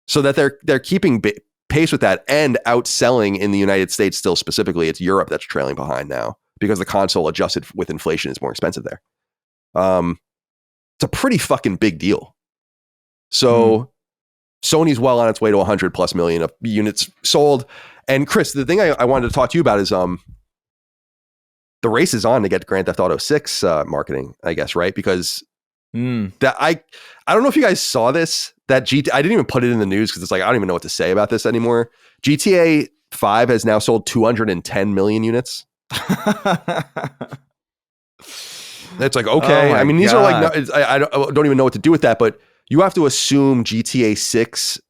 So that they're keeping pace with that and outselling in the United States still specifically. It's Europe that's trailing behind now, because the console adjusted with inflation is more expensive there. It's a pretty fucking big deal. So Sony's well on its way to 100 plus million of units sold. And Chris, the thing I wanted to talk to you about is the race is on to get Grand Theft Auto 6 marketing, I guess, right? Because that I don't know if you guys saw this, that I didn't even put it in the news because it's like, I don't even know what to say about this anymore. GTA 5 has now sold 210 million units. It's like, okay. I mean, these are like, I don't even know what to do with that, but you have to assume GTA 6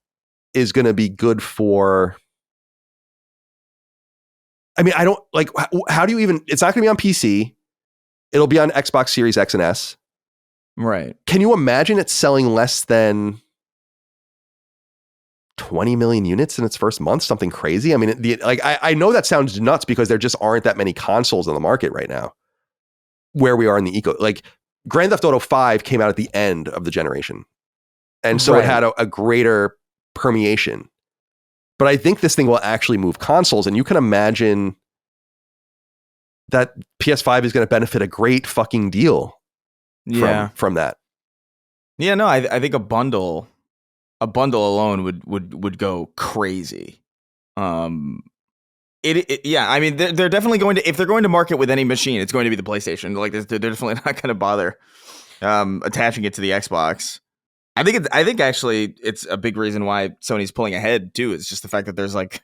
is going to be good for, I mean, I don't like, how do you even, it's not going to be on PC. It'll be on Xbox Series X and S. Right. Can you imagine it selling less than 20 million units in its first month? Something crazy. I mean, I know that sounds nuts because there just aren't that many consoles on the market right now where we are in the like Grand Theft Auto 5 came out at the end of the generation. And so it had a greater permeation. But I think this thing will actually move consoles, and you can imagine that PS5 is going to benefit a great fucking deal from that. Yeah, no, I think a bundle alone would go crazy. Yeah, I mean, they're definitely going to, if they're going to market with any machine, it's going to be the PlayStation. Like, they're definitely not going to bother attaching it to the Xbox. I think actually it's a big reason why Sony's pulling ahead too. It's just the fact that there's like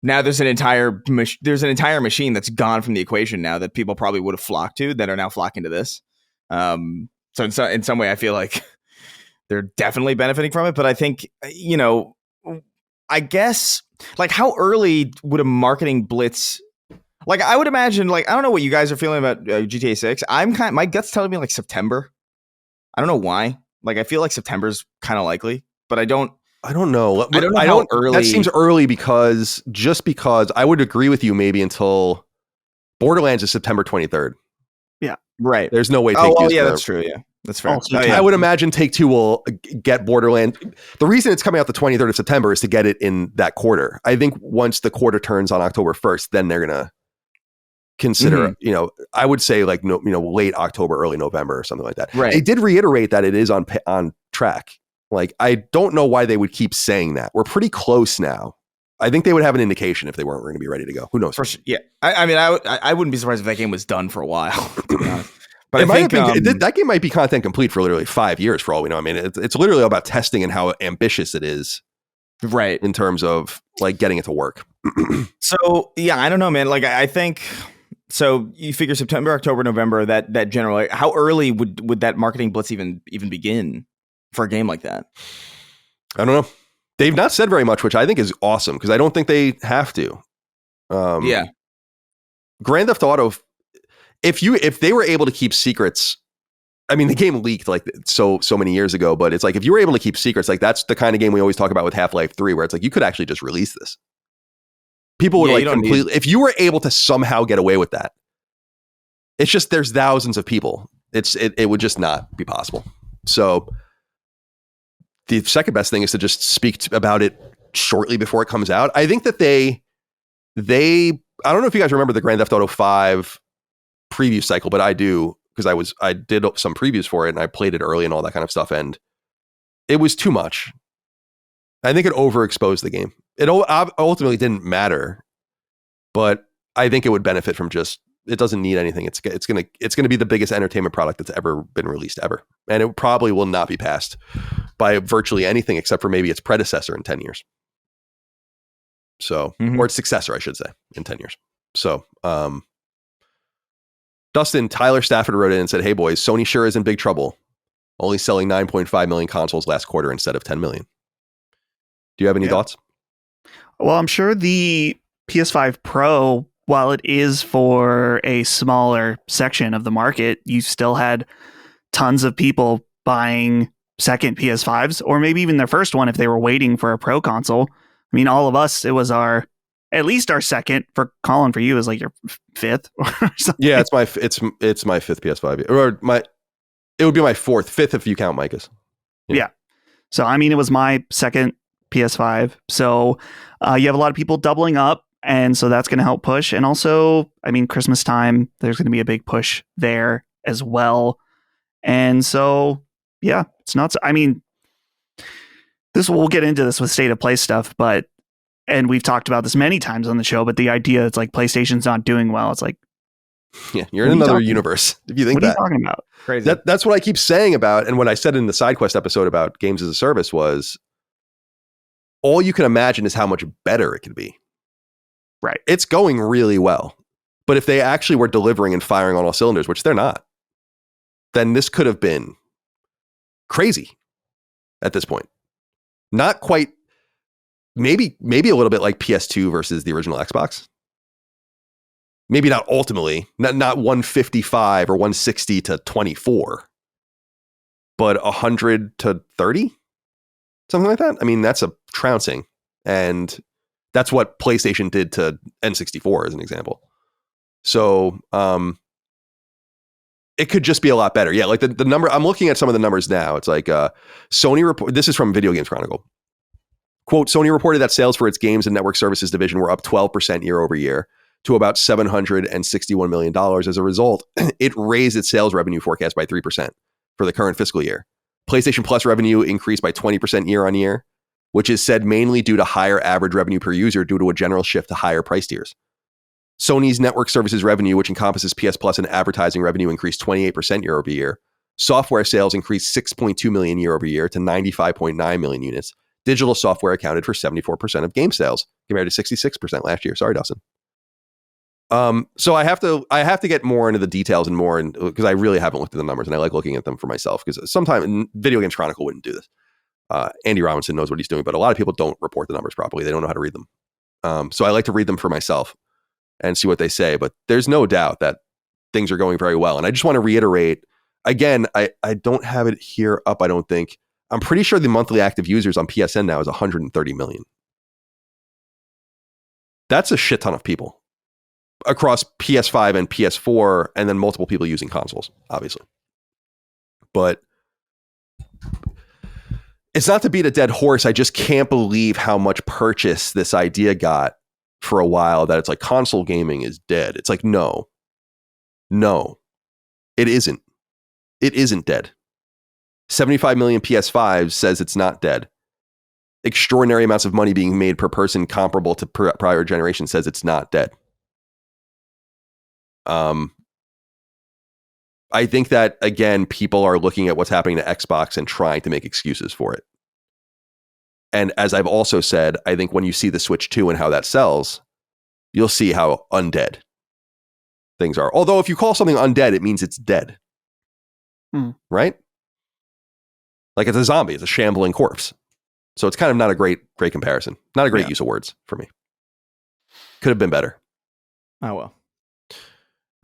now there's an entire machine that's gone from the equation now that people probably would have flocked to that are now flocking to this. So in some way, I feel like they're definitely benefiting from it. But I think, you know, I guess, like, how early would a marketing blitz? Like, I would imagine, like, I don't know what you guys are feeling about GTA 6. My gut's telling me like September. I don't know why. Like, I feel like September's kind of likely, but I don't know. I don't know how early. That seems early because I would agree with you maybe until Borderlands is September 23rd. Yeah. Right. There's no way Take-Two's that's true. Yeah. That's fair. I would imagine Take-Two will get Borderlands. The reason it's coming out the 23rd of September is to get it in that quarter. I think once the quarter turns on October 1st, then they're going to consider, you know, I would say like, no, you know, late October, early November or something like that. Right. They did reiterate that it is on track. Like, I don't know why they would keep saying that. We're pretty close now. I think they would have an indication if they weren't going to be ready to go. Who knows? For sure. Yeah. I mean, I wouldn't be surprised if that game was done for a while, to be honest. But it I think that game might be content complete for literally 5 years for all we know. I mean, it's literally about testing and how ambitious it is, right, in terms of like getting it to work. So yeah, I don't know, man. Like I think so. You figure September, October, November. That generally, how early would that marketing blitz even begin for a game like that? I don't know. They've not said very much, which I think is awesome because I don't think they have to. Yeah, Grand Theft Auto. If they were able to keep secrets, I mean, the game leaked like so many years ago, but it's like if you were able to keep secrets, like that's the kind of game we always talk about with Half-Life 3, where it's like you could actually just release this. People would completely, if you were able to somehow get away with that, it's just there's thousands of people. It would just not be possible. So the second best thing is to just speak about it shortly before it comes out. I think that they I don't know if you guys remember the Grand Theft Auto 5 preview cycle, but I do because I did some previews for it and I played it early and all that kind of stuff, and it was too much. I think it overexposed the game. It ultimately didn't matter, but I think it would benefit from just, it doesn't need anything. It's gonna be the biggest entertainment product that's ever been released ever, and it probably will not be passed by virtually anything except for maybe its predecessor in 10 years. So, or its successor, I should say, in 10 years. So, Dustin, Tyler Stafford wrote in and said, "Hey boys, Sony sure is in big trouble. Only selling 9.5 million consoles last quarter instead of 10 million. Do you have any thoughts?" Well, I'm sure the PS5 Pro, while it is for a smaller section of the market, you still had tons of people buying second PS5s, or maybe even their first one if they were waiting for a Pro console. I mean, all of us, it was at least our second. For Colin, for you, is like your fifth or something. Yeah, it's my fifth PS5, or it would be my fifth if you count Micah's. Yeah. So I mean, it was my second PS5. So you have a lot of people doubling up, and so that's going to help push. And also, I mean, Christmas time, there's going to be a big push there as well. And so, yeah, it's not. I mean, we'll get into this with state of play stuff, and we've talked about this many times on the show. But the idea it's like PlayStation's not doing well. It's like, yeah, you're in another universe. If you think what are you talking about? Crazy. That's what I keep saying about, and what I said in the SideQuest episode about games as a service was, all you can imagine is how much better it could be. Right. It's going really well. But if they actually were delivering and firing on all cylinders, which they're not, then this could have been crazy at this point. Not quite, maybe a little bit like PS2 versus the original Xbox. Maybe not ultimately, not 155 or 160 to 24, but 100 to 30? Something like that. I mean, that's a trouncing. And that's what PlayStation did to N64 as an example. So it could just be a lot better. Yeah, like the number, I'm looking at some of the numbers now. It's like Sony this is from Video Games Chronicle. Quote, Sony reported that sales for its games and network services division were up 12% year over year to about $761 million. As a result, it raised its sales revenue forecast by 3% for the current fiscal year. PlayStation Plus revenue increased by 20% year on year, which is said mainly due to higher average revenue per user due to a general shift to higher price tiers. Sony's network services revenue, which encompasses PS Plus and advertising revenue, increased 28% year over year. Software sales increased 6.2 million year over year to 95.9 million units. Digital software accounted for 74% of game sales compared to 66% last year. Sorry, Dustin. So I have to get more into the details and more, because I really haven't looked at the numbers, and I like looking at them for myself, because sometimes Video Games Chronicle wouldn't do this. Andy Robinson knows what he's doing, but a lot of people don't report the numbers properly. They don't know how to read them. So I like to read them for myself and see what they say. But there's no doubt that things are going very well. And I just want to reiterate, again, I don't have it here up, I don't think. I'm pretty sure the monthly active users on PSN now is 130 million. That's a shit ton of people across PS5 and PS4, and then multiple people using consoles, obviously. But it's not to beat a dead horse. I just can't believe how much purchase this idea got for a while, that it's like console gaming is dead. It's like, no, it isn't. It isn't dead. 75 million PS5s says it's not dead. Extraordinary amounts of money being made per person comparable to prior generation says it's not dead. I think that, again, people are looking at what's happening to Xbox and trying to make excuses for it. And as I've also said, I think when you see the Switch 2 and how that sells, you'll see how undead things are. Although if you call something undead, it means it's dead. Right? Like it's a zombie. It's a shambling corpse. So it's kind of not a great comparison. Not a great use of words for me. Could have been better. Oh, well.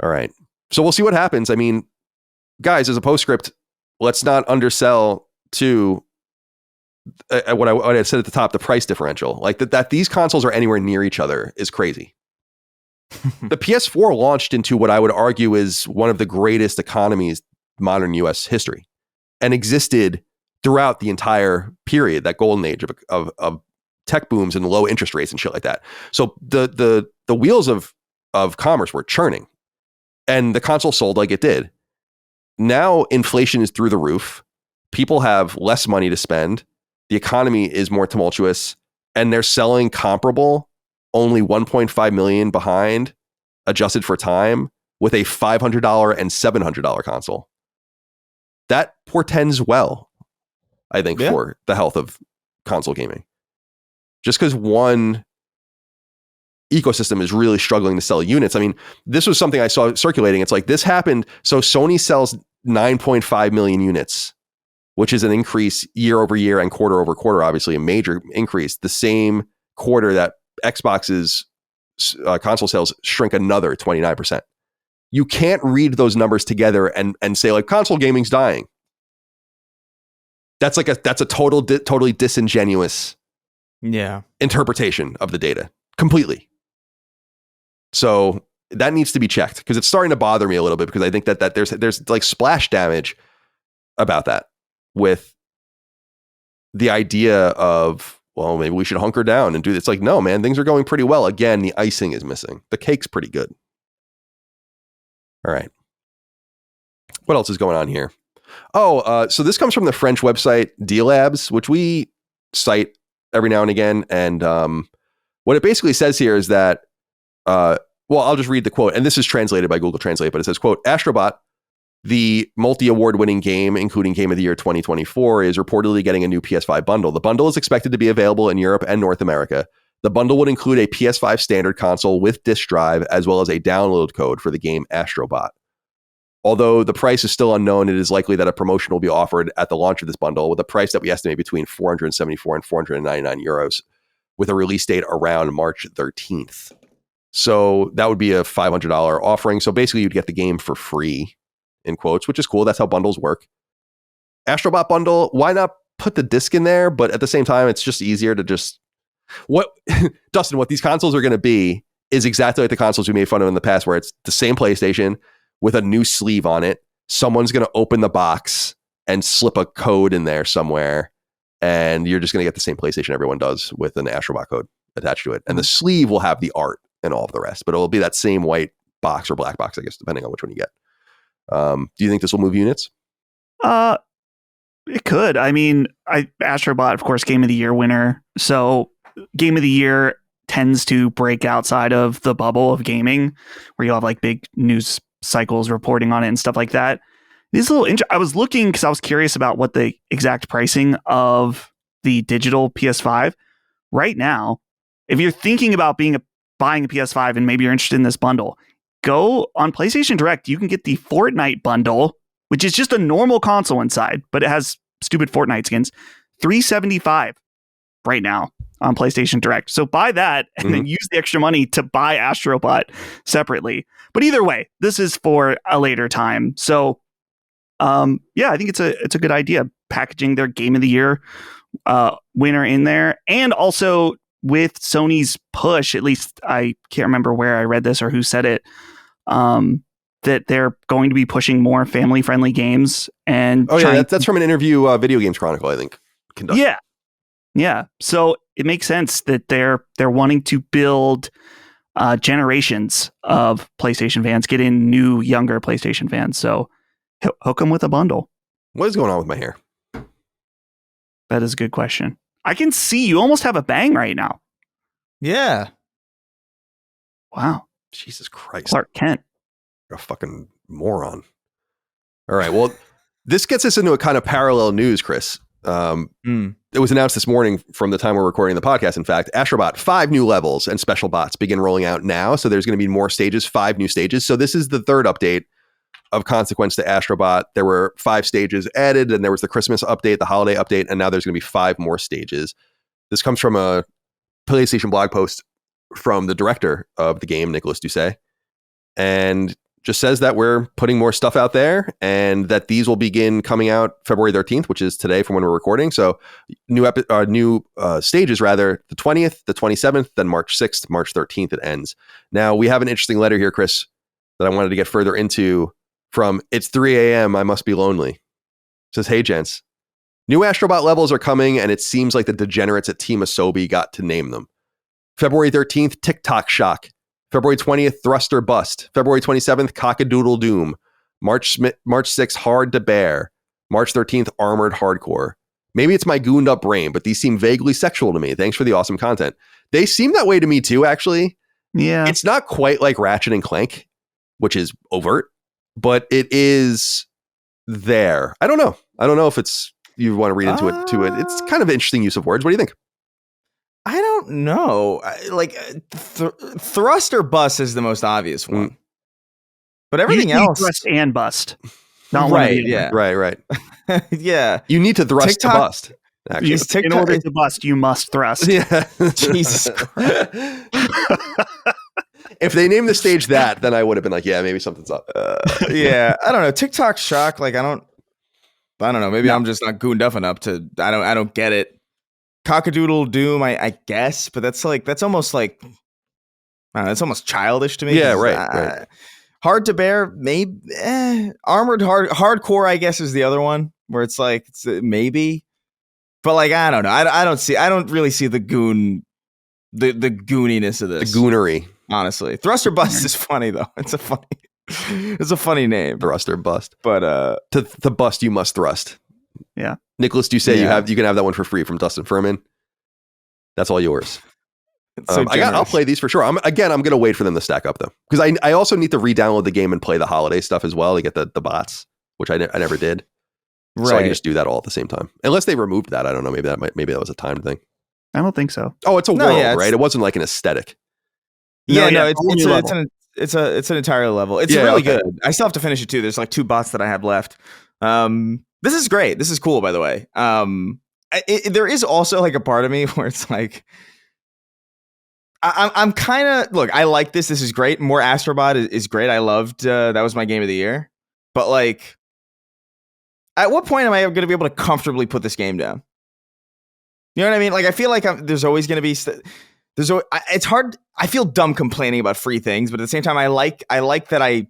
All right. So we'll see what happens. I mean, guys, as a postscript, let's not undersell to what I said at the top, the price differential. Like that these consoles are anywhere near each other is crazy. The PS4 launched into what I would argue is one of the greatest economies modern US history and existed throughout the entire period, that golden age of tech booms and low interest rates and shit like that. So the wheels of commerce were churning and the console sold like it did. Now inflation is through the roof. People have less money to spend. The economy is more tumultuous and they're selling comparable, only 1.5 million behind, adjusted for time, with a $500 and $700 console. That portends well, I think, for the health of console gaming. Just because one ecosystem is really struggling to sell units. I mean, this was something I saw circulating. It's like this happened. So Sony sells 9.5 million units, which is an increase year over year and quarter over quarter, obviously a major increase. The same quarter that Xbox's console sales shrink another 29%. You can't read those numbers together and say like console gaming's dying. That's a totally disingenuous interpretation of the data completely. So that needs to be checked because it's starting to bother me a little bit because I think that there's like splash damage about that with the idea of, well, maybe we should hunker down and do this. It's like, no, man, things are going pretty well. Again, the icing is missing. The cake's pretty good. All right. What else is going on here? Oh, so this comes from the French website DLabs, which we cite every now and again. And what it basically says here is that, well, I'll just read the quote. And this is translated by Google Translate, but it says, quote, Astro Bot, the multi-award winning game, including Game of the Year 2024, is reportedly getting a new PS5 bundle. The bundle is expected to be available in Europe and North America. The bundle would include a PS5 standard console with disk drive, as well as a download code for the game Astro Bot. Although the price is still unknown, it is likely that a promotion will be offered at the launch of this bundle with a price that we estimate between 474 and 499 euros, with a release date around March 13th. So that would be a $500 offering. So basically you'd get the game for free, in quotes, which is cool. That's how bundles work. Astro Bot bundle, why not put the disc in there? But at the same time, it's just easier to just... Dustin, what these consoles are going to be is exactly like the consoles we made fun of in the past, where it's the same PlayStation with a new sleeve on it. Someone's going to open the box and slip a code in there somewhere, and you're just going to get the same PlayStation everyone does with an Astro Bot code attached to it. And the sleeve will have the art and all of the rest, but it'll be that same white box or black box, I guess, depending on which one you get. Do you think this will move units? It could. I mean, Astro Bot, of course, Game of the Year winner. So Game of the Year tends to break outside of the bubble of gaming, where you have like big news cycles reporting on it and stuff like that. This is a little I was looking because I was curious about what the exact pricing of the digital PS5 right now. If you're thinking about buying a PS5 and maybe you're interested in this bundle, go on PlayStation Direct. You can get the Fortnite bundle, which is just a normal console inside, but it has stupid Fortnite skins. $375 right now on PlayStation Direct. So buy that and then use the extra money to buy Astro Bot separately. But either way, this is for a later time. So yeah, I think it's a good idea packaging their Game of the Year winner in there. And also with Sony's push, at least I can't remember where I read this or who said it, that they're going to be pushing more family-friendly games. And that's from an interview, Video Games Chronicle, I think. Conducted. Yeah. So it makes sense that they're wanting to build generations of PlayStation fans, get in new, younger PlayStation fans. So hook them with a bundle. What is going on with my hair? That is a good question. I can see you almost have a bang right now. Yeah. Wow. Jesus Christ. Clark Kent. You're a fucking moron. All right. Well, this gets us into a kind of parallel news, Chris. It was announced this morning from the time we're recording the podcast. In fact, Astro Bot, 5 new levels and special bots begin rolling out now. So there's going to be more stages, 5 new stages. So this is the third update of consequence to Astro Bot. There were 5 stages added, and there was the Christmas update, the holiday update, and now there's going to be 5 more stages. This comes from a PlayStation blog post from the director of the game, Nicholas Doucet, and just says that we're putting more stuff out there and that these will begin coming out February 13th, which is today from when we're recording. So new stages, rather, the 20th, the 27th, then March 6th, March 13th, it ends. Now, we have an interesting letter here, Chris, that I wanted to get further into from It's 3 a.m. I Must Be Lonely. It says, hey, gents, new Astro Bot levels are coming, and it seems like the degenerates at Team Asobi got to name them. February 13th, TikTok Shock. February 20th, Thruster Bust. February 27th, Cockadoodle Doom. March 6th, Hard to Bear. March 13th, Armored Hardcore. Maybe it's my gooned up brain, but these seem vaguely sexual to me. Thanks for the awesome content. They seem that way to me too, actually. Yeah. It's not quite like Ratchet and Clank, which is overt, but it is there. I don't know. I don't know if it's, you want to read into it to it. It's kind of an interesting use of words. What do you think? I don't know. Like Thruster Bust is the most obvious one, but everything else, thrust and bust. Not right? Yeah. Right. Yeah. You need to thrust to bust. Actually, in order to bust, you must thrust. Yeah. Jesus Christ. If they named the stage that, then I would have been like, yeah, maybe something's up. Yeah. I don't know. TikTok Shock. Like, I don't know. Maybe I'm just not gooned up enough to. I don't get it. Cockadoodle Doom, I guess, but that's almost like, I don't know, it's almost childish to me. Yeah, right. Hard to Bear, maybe. Armored Hardcore, I guess, is the other one where it's like maybe, but like I don't know. I don't really see the goon, the gooniness of this. The goonery, honestly. Thruster Bust is funny though. It's a funny name. Thruster Bust, but to bust you must thrust. Yeah. Nicholas, do you say you can have that one for free from Dustin Furman? That's all yours. I'll play these for sure. I'm going to wait for them to stack up though, because I also need to re-download the game and play the holiday stuff as well to get the bots, which I never did. Right. So I can just do that all at the same time, unless they removed that. I don't know. Maybe that was a time thing. I don't think so. Oh, it's a world, right? It wasn't like an aesthetic. Yeah, it's an entire level. It's really good. I still have to finish it too. There's like 2 bots that I have left. This is great. This is cool, by the way. There is also like a part of me where it's like, I'm kind of, look, I like this. This is great. More Astro Bot is great. I loved, that was my game of the year. But like, at what point am I going to be able to comfortably put this game down? You know what I mean? Like, I feel like there's always going to be, it's hard. I feel dumb complaining about free things, but at the same time, I like that I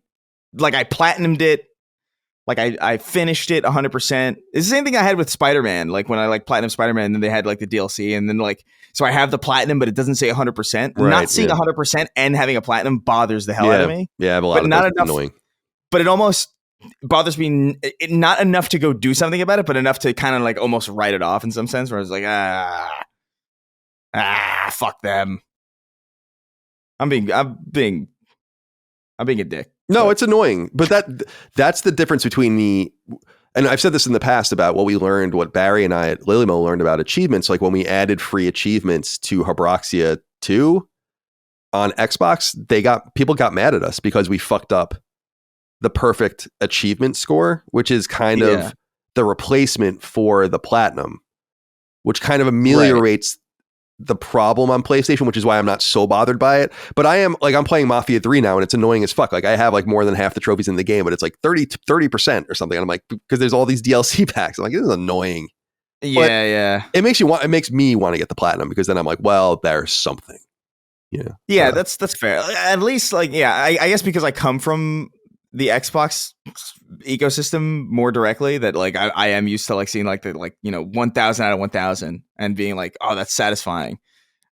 platinumed it. Like I finished it 100%. It's the same thing I had with Spider-Man. Like when I like platinum Spider-Man, and then they had like the DLC, and then like, so I have the platinum, but it doesn't say 100%. Right, not seeing 100% and having a platinum bothers the hell out of me. Yeah, I have a lot of not those. Enough, annoying. But it almost bothers me. Not enough to go do something about it, but enough to kind of like almost write it off in some sense. Where it's like, fuck them. I'm being a dick. No, it's annoying, but that's the difference between me. And I've said this in the past about what Barry and I at Lilymo learned about achievements. Like when we added free achievements to Habroxia 2 on Xbox, people got mad at us because we fucked up the perfect achievement score, which is kind of the replacement for the platinum, which kind of ameliorates the problem on PlayStation, which is why I'm not so bothered by it. But I'm playing Mafia 3 now, and it's annoying as fuck. Like I have like more than half the trophies in the game, but it's like 30% or something. And I'm like, because there's all these DLC packs. I'm like, this is annoying. Yeah. It makes me want to get the platinum, because then I'm like, well, there's something. Yeah. That's fair. At least I guess because I come from the Xbox ecosystem more directly, that like I am used to like seeing like the 1000 out of 1000 and being like, oh, that's satisfying.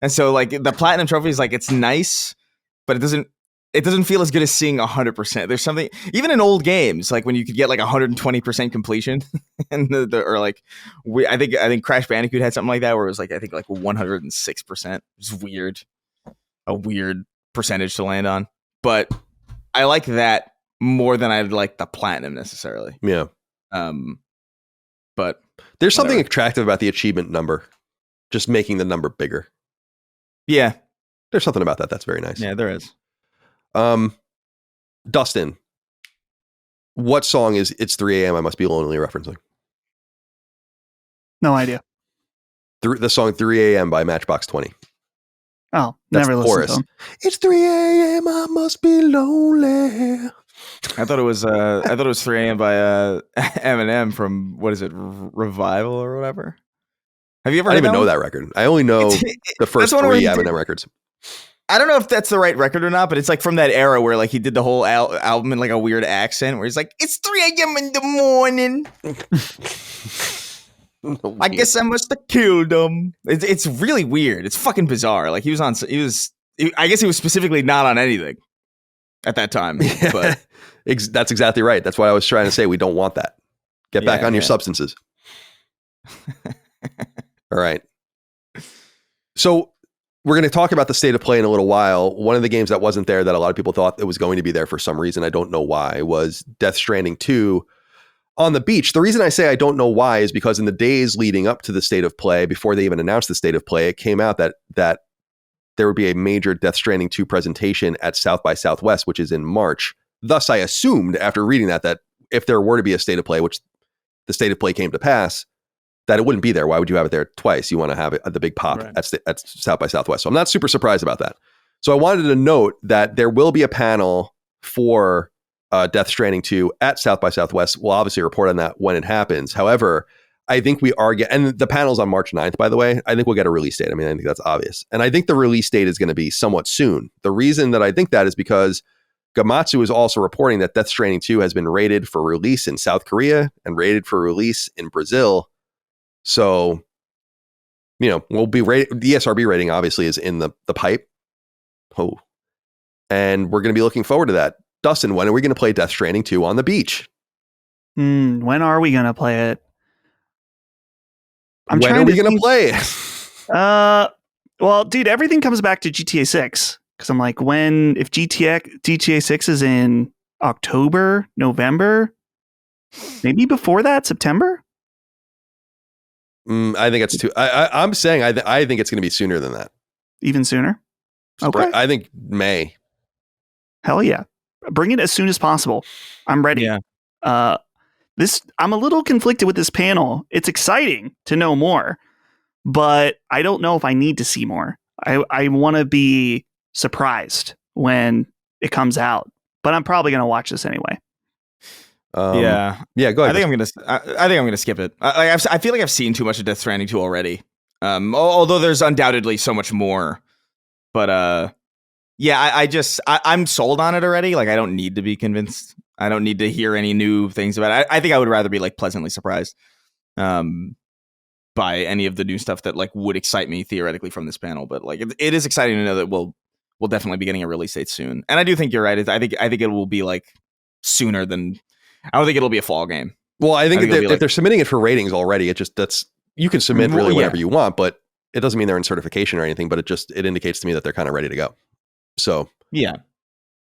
And so like the platinum trophy is like, it's nice, but it doesn't feel as good as seeing 100%. There's something, even in old games, like when you could get like 120% completion and I think Crash Bandicoot had something like that, where it was like, I think like 106%. It's weird. A weird percentage to land on, but I like that more than I'd like the platinum necessarily. Yeah. But there's something attractive about the achievement number, just making the number bigger. Yeah. There's something about that that's very nice. Yeah, there is. Dustin, what song is It's 3 a.m. I Must Be Lonely referencing? No idea. The song 3 a.m. by Matchbox 20. Oh, That's never the listened chorus. to them. It's 3 a.m. I must be lonely. I thought it was 3 a.m. by Eminem from what is it, Revival or whatever. Have you ever? I heard don't even know that record. I only know the first 3 Eminem records. I don't know if that's the right record or not, but it's like from that era where like he did the whole album in like a weird accent where he's like, "It's 3 a.m. in the morning. I guess I must have killed him." It's really weird. It's fucking bizarre. Like I guess he was specifically not on anything at that time. Yeah, but that's exactly right. That's what I was trying to say. We don't want that. Get back on your substances. All right. So we're going to talk about the state of play in a little while. One of the games that wasn't there that a lot of people thought it was going to be there for some reason, I don't know why, was Death Stranding 2 on the beach. The reason I say I don't know why is because in the days leading up to the state of play, before they even announced the state of play, it came out that there would be a major Death Stranding 2 presentation at South by Southwest, which is in March. Thus, I assumed after reading that if there were to be a state of play, which the state of play came to pass, that it wouldn't be there. Why would you have it there twice? You want to have it at the big pop at South by Southwest. So I'm not super surprised about that. So I wanted to note that there will be a panel for Death Stranding 2 at South by Southwest. We'll obviously report on that when it happens. However, I think we are and the panel's on March 9th, by the way. I think we'll get a release date. I mean, I think that's obvious. And I think the release date is going to be somewhat soon. The reason that I think that is because Gamatsu is also reporting that Death Stranding 2 has been rated for release in South Korea and rated for release in Brazil. So, we'll be rated. The ESRB rating obviously is in the pipe. Oh, and we're going to be looking forward to that. Dustin, when are we going to play Death Stranding 2 on the beach? When are we going to play it? When are we going to play it? Well, dude, everything comes back to GTA 6 because I'm like, if GTA 6 is in October, November, maybe before that, September. I think it's too. I'm saying I think it's going to be sooner than that. Even sooner. Okay. I think May. Hell yeah! Bring it as soon as possible. I'm ready. Yeah. I'm a little conflicted with this panel. It's exciting to know more, but I don't know if I need to see more. I want to be surprised when it comes out, but I'm probably going to watch this anyway. Go ahead. I think I'm gonna skip it. I feel like I've seen too much of Death Stranding 2 already. Although there's undoubtedly so much more, but I'm sold on it already. Like I don't need to be convinced. I don't need to hear any new things about it. I think I would rather be like pleasantly surprised, by any of the new stuff that like would excite me theoretically from this panel. But like it is exciting to know that we'll definitely be getting a release date soon. And I do think you're right. I think it will be like sooner than. I don't think it'll be a fall game. Well, I think if they're submitting it for ratings already, you can submit really whatever you want, but it doesn't mean they're in certification or anything, but it indicates to me that they're kind of ready to go. So yeah,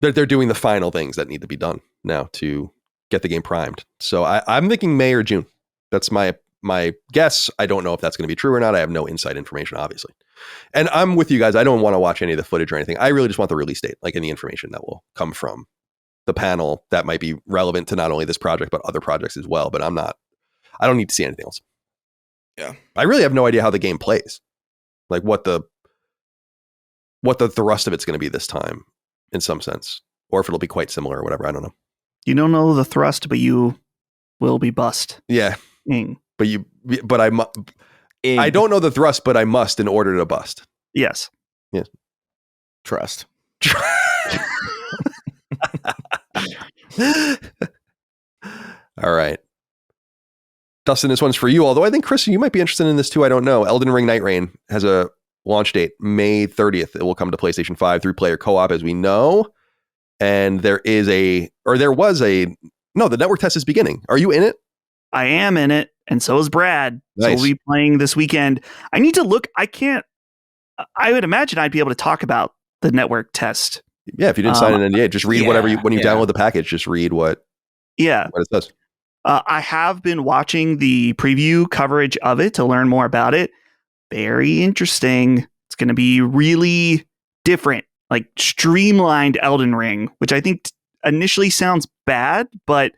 they're doing the final things that need to be done now to get the game primed. So I'm thinking May or June. That's my guess. I don't know if that's going to be true or not. I have no inside information, obviously. And I'm with you guys. I don't want to watch any of the footage or anything. I really just want the release date, like any information that will come from the panel that might be relevant to not only this project, but other projects as well. But I don't need to see anything else. Yeah. I really have no idea how the game plays. Like what the thrust of it's going to be this time in some sense, or if it'll be quite similar or whatever. I don't know. You don't know the thrust, but you will be bust. Yeah. But I don't know the thrust, but I must in order to bust. Yes. Yes. Trust. All right. Dustin, this one's for you. Although I think, Chris, you might be interested in this too. I don't know. Elden Ring Nightreign has a launch date, May 30th. It will come to PlayStation 5 through player co-op, as we know. And the network test is beginning. Are you in it? I am in it. And so is Brad. Nice. So we'll be playing this weekend. I need to look. I would imagine I'd be able to talk about the network test Yeah, if you didn't sign an NDA, just read whatever when you download the package. Just read what it says. I have been watching the preview coverage of it to learn more about it. Very interesting. It's going to be really different, like streamlined Elden Ring, which I think initially sounds bad, but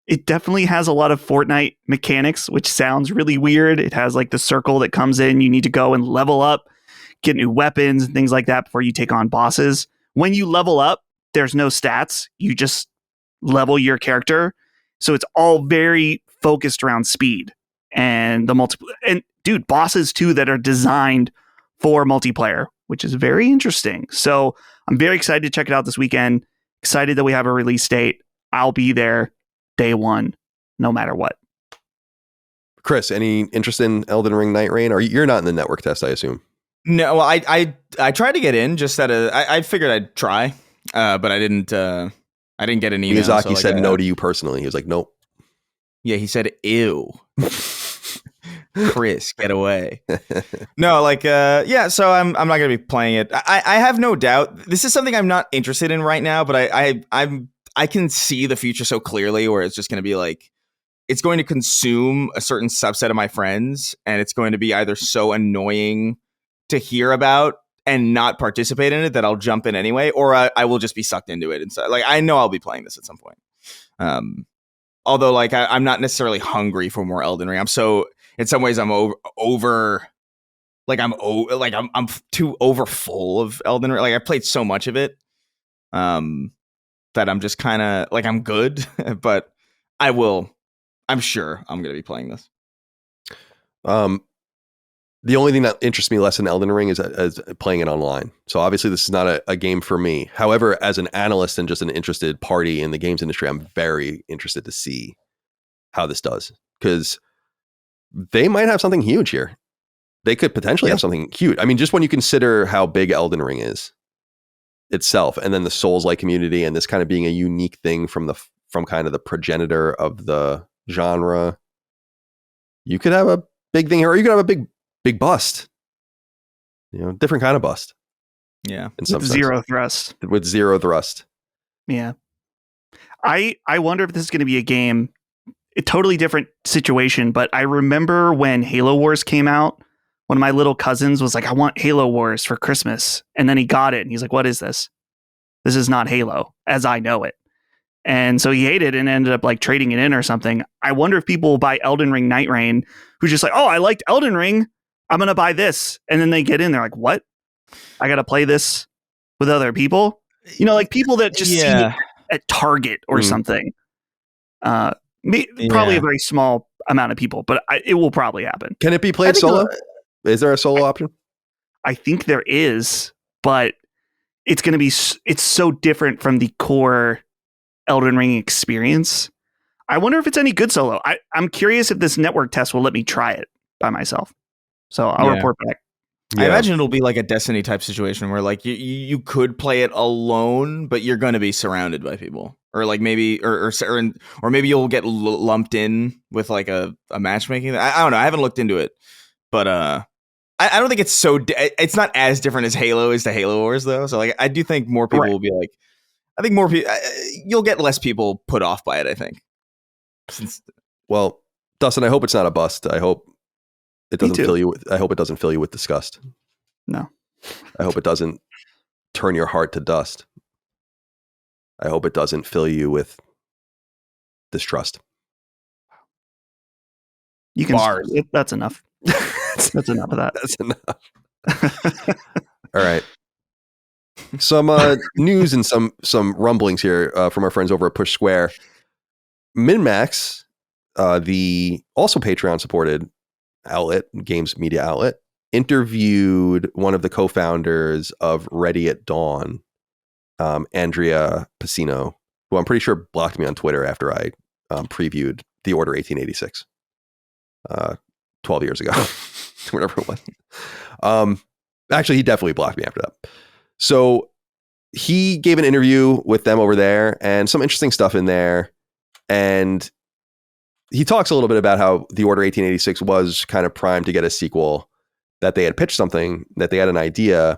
it definitely has a lot of Fortnite mechanics, which sounds really weird. It has like the circle that comes in. You need to go and level up, get new weapons and things like that before you take on bosses. When you level up, there's no stats. You just level your character. So it's all very focused around speed and the dude, bosses too that are designed for multiplayer, which is very interesting. So I'm very excited to check it out this weekend. Excited that we have a release date. I'll be there day one, no matter what. Chris, any interest in Elden Ring Nightreign? Or you're not in the network test, I assume? No, well, I tried to get in just I figured I'd try, but I didn't get an email. Miyazaki said no to you personally. He was like, nope. Yeah, he said, ew. Chris, get away. No, so I'm not gonna be playing it. I have no doubt this is something I'm not interested in right now, but I can see the future so clearly where it's just gonna be like it's going to consume a certain subset of my friends, and it's going to be either so annoying to hear about and not participate in it that I'll jump in anyway, or I will just be sucked into it. And so, like, I know I'll be playing this at some point. Although, like, I'm not necessarily hungry for more Elden Ring. I'm so, in some ways, I'm I'm too over full of Elden Ring. Like, I played so much of it, that I'm just kind of like I'm good, but I'm sure I'm going to be playing this. The only thing that interests me less in Elden Ring is playing it online. So obviously this is not a game for me. However, as an analyst and just an interested party in the games industry, I'm very interested to see how this does, because they might have something huge here. They could potentially have something huge. I mean, just when you consider how big Elden Ring is itself, and then the Souls-like community, and this kind of being a unique thing from kind of the progenitor of the genre, you could have a big thing here, or you could have a big bust, different kind of bust. Yeah. With zero thrust. With zero thrust. Yeah. I wonder if this is going to be a game, a totally different situation, but I remember when Halo Wars came out, one of my little cousins was like, I want Halo Wars for Christmas. And then he got it and he's like, what is this? This is not Halo as I know it. And so he hated it and ended up like trading it in or something. I wonder if people will buy Elden Ring Nightreign who's just like, oh, I liked Elden Ring, I'm going to buy this. And then they get in, they're like, what? I got to play this with other people? Like people that just see it at Target or something. Probably a very small amount of people, but it will probably happen. Can it be played solo? Is there a solo option? I think there is, but it's going to be, it's so different from the core Elden Ring experience. I wonder if it's any good solo. I'm curious if this network test will let me try it by myself. So I'll report back. I imagine it'll be like a Destiny type situation where like you could play it alone, but you're going to be surrounded by people, or like maybe or maybe you'll get lumped in with like a matchmaking. I don't know. I haven't looked into it, but I don't think it's it's not as different as Halo is to Halo Wars though. So like I do think more people will be like, I think more people, you'll get less people put off by it, I think. Well, Dustin, I hope it's not a bust. I hope it doesn't fill you with disgust. No. I hope it doesn't turn your heart to dust. I hope it doesn't fill you with distrust. You can bars. That's enough. That's enough of that. That's enough. All right. Some news and some rumblings here from our friends over at Push Square. MinMax, the also Patreon supported outlet, games media outlet, interviewed one of the co-founders of Ready at Dawn, Andrea Pacino, who I'm pretty sure blocked me on Twitter after I previewed The Order 1886 12 years ago, whatever it was. Actually, he definitely blocked me after that. So he gave an interview with them over there and some interesting stuff in there. And he talks a little bit about how The Order 1886 was kind of primed to get a sequel, that they had pitched something, that they had an idea,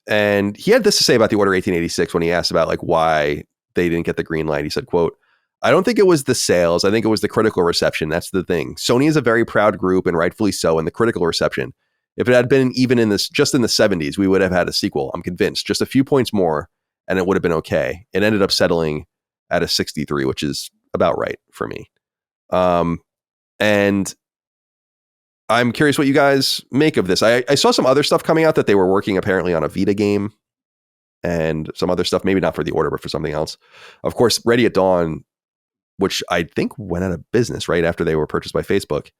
And he had this to say about the Order 1886 when he asked about like why they didn't get the green light. He said, quote, "I don't think it was the sales. I think it was the critical reception. That's the thing. Sony is a very proud group, and rightfully so, in the critical reception. If it had been even in this, just in the 70s, we would have had a sequel. I'm convinced. Just a few points more, and it would have been okay. It ended up settling at a 63, which is about right for me. And I'm curious what you guys make of this. I saw some other stuff coming out that they were working apparently on a Vita game and some other stuff, maybe not for the Order, but for something else. Of course, Ready at Dawn, which I think went out of business right after they were purchased by Facebook.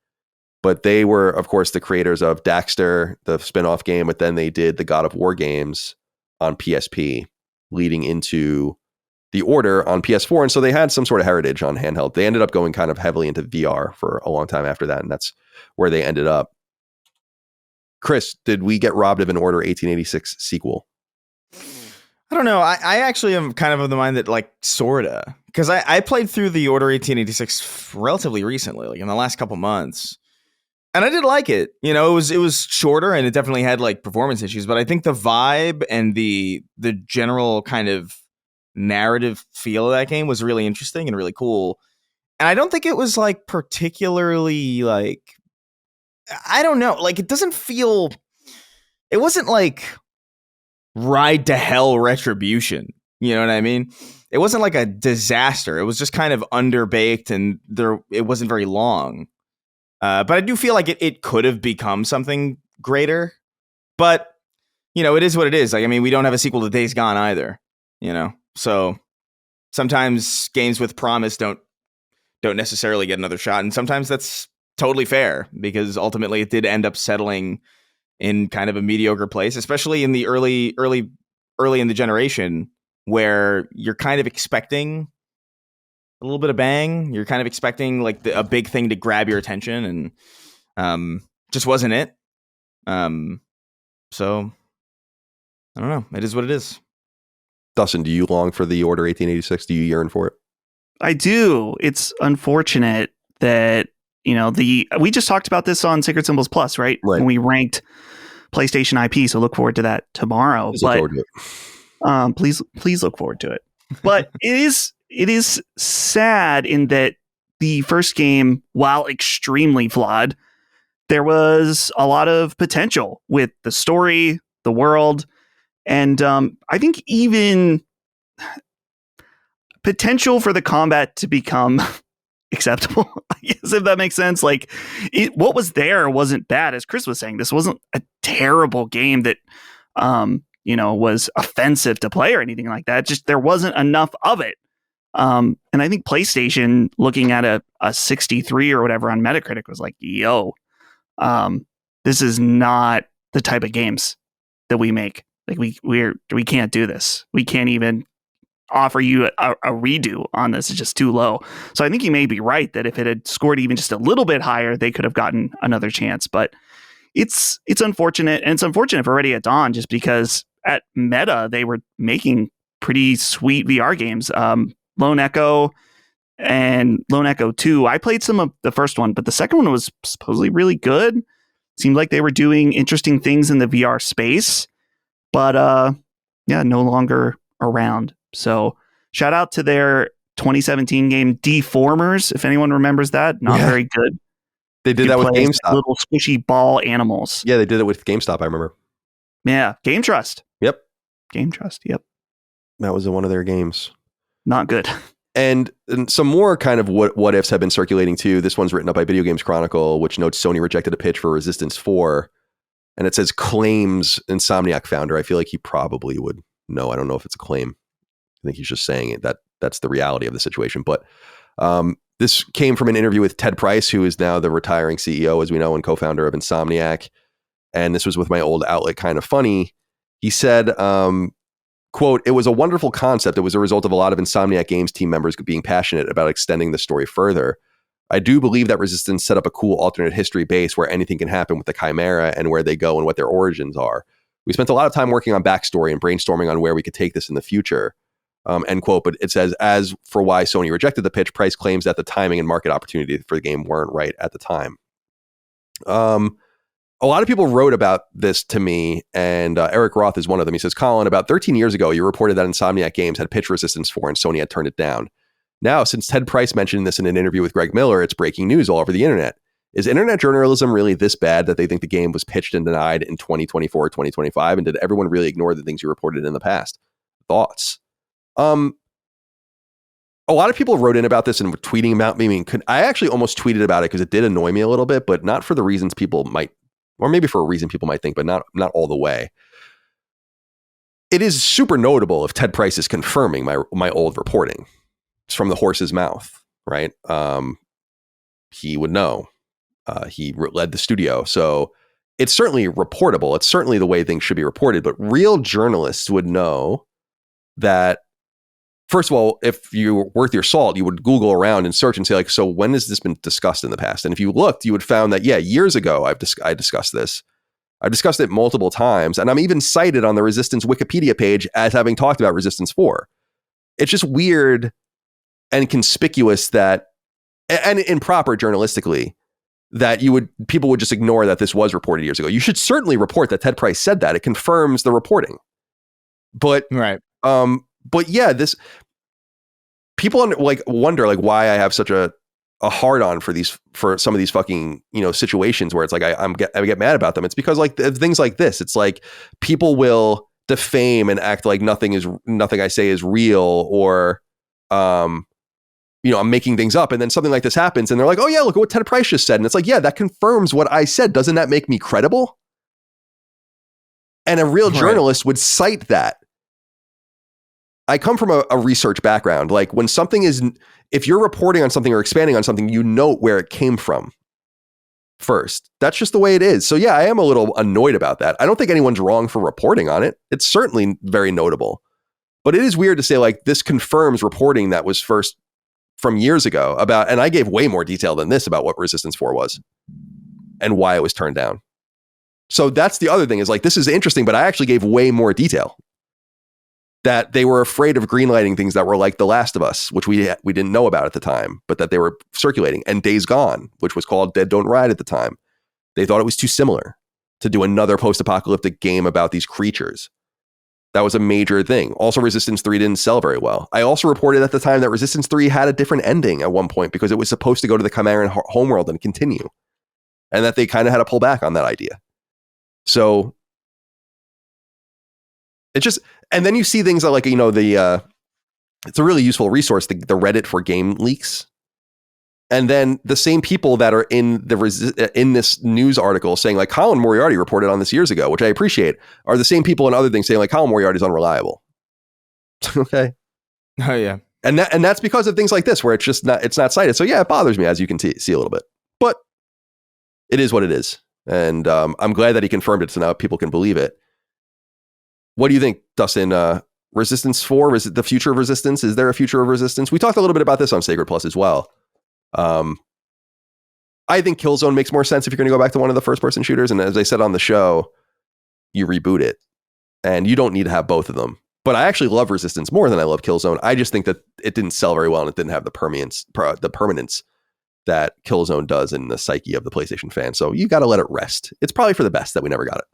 But they were, of course, the creators of Daxter, the spin-off game, but then they did the God of War games on PSP, leading into the Order on PS4. And so they had some sort of heritage on handheld. They ended up going kind of heavily into VR for a long time after that, and that's where they ended up. Chris, did we get robbed of an Order 1886 sequel? I don't know. I actually am kind of the mind that, like, sorta. Because I played through the Order 1886 relatively recently, like in the last couple months. And I did like it. You know, it was shorter and it definitely had like performance issues, but I think the vibe and the general kind of narrative feel of that game was really interesting and really cool. And I don't think it was like particularly like, I don't know, like it wasn't like Ride to Hell Retribution. You know what I mean? It wasn't like a disaster. It was just kind of underbaked and it wasn't very long. But I do feel like it could have become something greater. But, you know, it is what it is. Like, I mean, we don't have a sequel to Days Gone either, you know? So sometimes games with promise don't necessarily get another shot. And sometimes that's totally fair because ultimately it did end up settling in kind of a mediocre place, especially in the early in the generation where you're kind of expecting a little bit of bang. You're kind of expecting like a big thing to grab your attention, and just wasn't it. So I don't know. It is what it is. Dustin, do you long for the Order 1886? Do you yearn for it? I do. It's unfortunate that, you know, we just talked about this on Sacred Symbols Plus, right? When we ranked PlayStation IP. So look forward to that tomorrow. Please look forward to it. Please look forward to it. But it is sad in that the first game, while extremely flawed, there was a lot of potential with the story, the world, and I think even potential for the combat to become acceptable, I guess, if that makes sense. Like, what was there wasn't bad, as Chris was saying. This wasn't a terrible game that was offensive to play or anything like that. Just there wasn't enough of it. And I think PlayStation, looking at a 63 or whatever on Metacritic, was like, yo, this is not the type of games that we make. Like we can't do this. We can't even offer you a redo on this. It's just too low. So I think you may be right that if it had scored even just a little bit higher, they could have gotten another chance. But it's unfortunate, and it's unfortunate for Ready at Dawn just because at Meta they were making pretty sweet VR games. Lone Echo and Lone Echo 2. I played some of the first one, but the second one was supposedly really good. Seemed like they were doing interesting things in the VR space, but no longer around. So shout out to their 2017 game Deformers, if anyone remembers that. Not very good. They did that with GameStop. Little squishy ball animals. Yeah, they did it with GameStop, I remember. Yeah, Game Trust. Yep. Game Trust, yep. That was one of their games. Not good. And some more kind of what ifs have been circulating too. This one's written up by Video Games Chronicle, which notes Sony rejected a pitch for Resistance 4. And it says claims Insomniac founder. I feel like he probably would know. I don't know if it's a claim. I think he's just saying it, that's the reality of the situation. But this came from an interview with Ted Price, who is now the retiring CEO, as we know, and co-founder of Insomniac. And this was with my old outlet, Kind of Funny. He said, quote, "It was a wonderful concept. It was a result of a lot of Insomniac Games team members being passionate about extending the story further. I do believe that Resistance set up a cool alternate history base where anything can happen with the Chimera and where they go and what their origins are. We spent a lot of time working on backstory and brainstorming on where we could take this in the future." End quote. But it says, as for why Sony rejected the pitch, Price claims that the timing and market opportunity for the game weren't right at the time. a lot of people wrote about this to me, and Eric Roth is one of them. He says, Colin, about 13 years ago, you reported that Insomniac Games had pitched Resistance 4 and Sony had turned it down. Now, since Ted Price mentioned this in an interview with Greg Miller, it's breaking news all over the internet. Is internet journalism really this bad that they think the game was pitched and denied in 2024 or 2025? And did everyone really ignore the things you reported in the past? Thoughts? A lot of people wrote in about this and were tweeting about me. I mean, I actually almost tweeted about it because it did annoy me a little bit, but not for the reasons people might, or maybe for a reason people might think, but not all the way. It is super notable if Ted Price is confirming my old reporting. It's from the horse's mouth, right? He would know. He led the studio. So it's certainly reportable. It's certainly the way things should be reported, but real journalists would know that. First of all, if you're worth your salt, you would Google around and search and say, like, so when has this been discussed in the past? And if you looked, you would found that, yeah, years ago, I discussed this. I've discussed it multiple times, and I'm even cited on the Resistance Wikipedia page as having talked about Resistance 4. It's just weird and conspicuous that, and improper journalistically, that people would just ignore that this was reported years ago. You should certainly report that Ted Price said that. It confirms the reporting. But, right. But yeah, people wonder like why I have such a hard on for some of these fucking, situations where it's like I get mad about them. It's because like things like this, it's like people will defame and act like nothing I say is real, or I'm making things up, and then something like this happens and they're like, oh yeah, look at what Ted Price just said, and it's like, yeah, that confirms what I said. Doesn't that make me credible? And a real journalist would cite that. I come from a research background. Like when something if you're reporting on something or expanding on something, you note where it came from first. That's just the way it is. So yeah, I am a little annoyed about that. I don't think anyone's wrong for reporting on it. It's certainly very notable, but it is weird to say like this confirms reporting that was first from years ago about, and I gave way more detail than this about what Resistance 4 was and why it was turned down. So that's the other thing is like, this is interesting, but I actually gave way more detail. That they were afraid of greenlighting things that were like The Last of Us, which we didn't know about at the time, but that they were circulating, and Days Gone, which was called Dead Don't Ride at the time. They thought it was too similar to do another post-apocalyptic game about these creatures. That was a major thing. Also, Resistance 3 didn't sell very well. I also reported at the time that Resistance 3 had a different ending at one point because it was supposed to go to the Chimeran homeworld and continue, and that they kind of had to pull back on that idea. So it just, and then you see things like, it's a really useful resource, the Reddit for game leaks. And then the same people that are in this news article saying like Colin Moriarty reported on this years ago, which I appreciate, are the same people in other things saying like Colin Moriarty is unreliable. Okay. Oh yeah. And that's because of things like this, where it's not cited. So yeah, it bothers me, as you can see a little bit, but it is what it is. And I'm glad that he confirmed it, so now people can believe it. What do you think, Dustin? Resistance 4, is it the future of Resistance? Is there a future of Resistance? We talked a little bit about this on Sacred Plus as well. I think Killzone makes more sense if you're going to go back to one of the first-person shooters. And as I said on the show, you reboot it. And you don't need to have both of them. But I actually love Resistance more than I love Killzone. I just think that it didn't sell very well and it didn't have the permanence that Killzone does in the psyche of the PlayStation fan. So you got to let it rest. It's probably for the best that we never got it.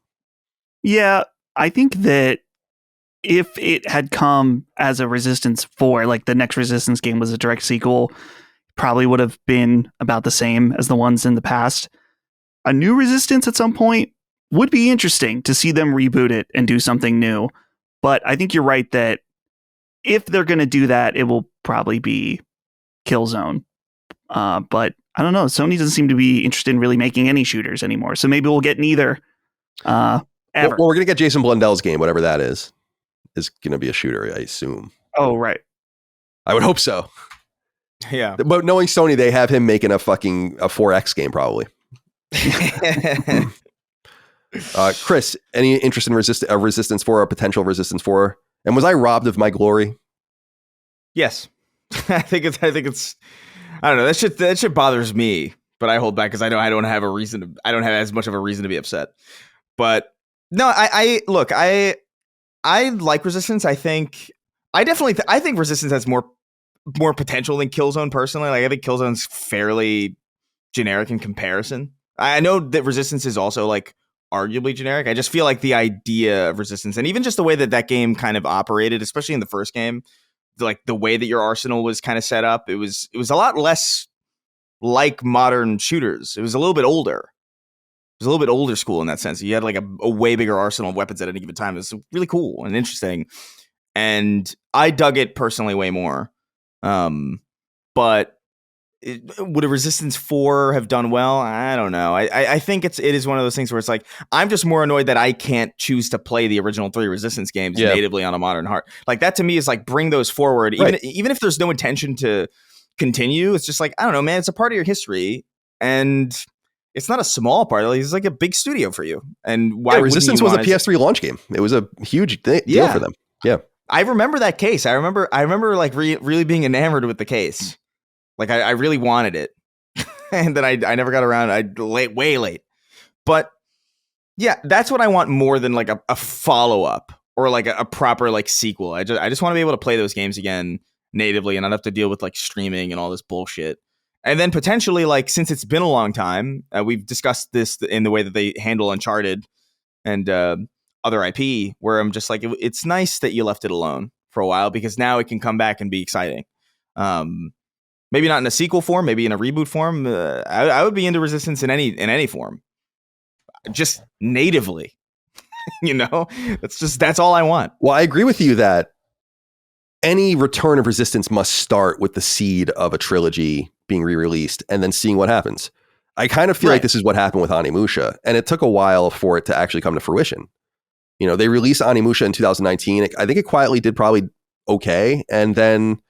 Yeah, I think that if it had come as a Resistance 4, like the next Resistance game was a direct sequel, probably would have been about the same as the ones in the past. A new Resistance at some point would be interesting to see them reboot it and do something new. But I think you're right that if they're going to do that, it will probably be Killzone. But I don't know. Sony doesn't seem to be interested in really making any shooters anymore. So maybe we'll get neither. Ever. Well, we're going to get Jason Blundell's game, whatever that is going to be a shooter, I assume. Oh, right. I would hope so. Yeah. But knowing Sony, they have him making a 4X game, probably. Chris, any interest in Resistance 4 or potential Resistance 4? And was I robbed of my glory? Yes. I think it's I don't know. That shit bothers me, but I hold back because I know I don't have as much of a reason to be upset. But no, I like Resistance. I think Resistance has more potential than Killzone personally. Like I think Killzone's fairly generic in comparison. I know that Resistance is also like arguably generic. I just feel like the idea of Resistance, and even just the way that game kind of operated, especially in the first game, like the way that your arsenal was kind of set up, it was a lot less like modern shooters. It was a little bit older. It was a little bit older school in that sense. You had like a way bigger arsenal of weapons at any given time. It was really cool and interesting. And I dug it personally way more. But would a Resistance 4 have done well? I don't know. I think it is one of those things where it's like, I'm just more annoyed that I can't choose to play the original 3 Resistance games natively on a modern hard. Like that to me is like, bring those forward. Even if there's no intention to continue, it's just like, I don't know, man, it's a part of your history. And it's not a small part. It's like a big studio for you. And why Resistance was a PS3 launch game. It was a huge deal for them. Yeah. I remember that case. I remember like really being enamored with the case. Like I really wanted it. And then I never got around. Way late. But yeah, that's what I want more than like a follow-up or like a proper like sequel. I just want to be able to play those games again natively and not have to deal with like streaming and all this bullshit. And then potentially, like, since it's been a long time, we've discussed this in the way that they handle Uncharted and other IP, where I'm just like, it's nice that you left it alone for a while because now it can come back and be exciting. Maybe not in a sequel form, maybe in a reboot form. I would be into Resistance in any form, just natively. You know, that's all I want. Well, I agree with you that any return of Resistance must start with the seed of a trilogy being re-released and then seeing what happens. I kind of feel like this is what happened with Onimusha, and it took a while for it to actually come to fruition. You know, they released Onimusha in 2019. I think it quietly did probably okay, and then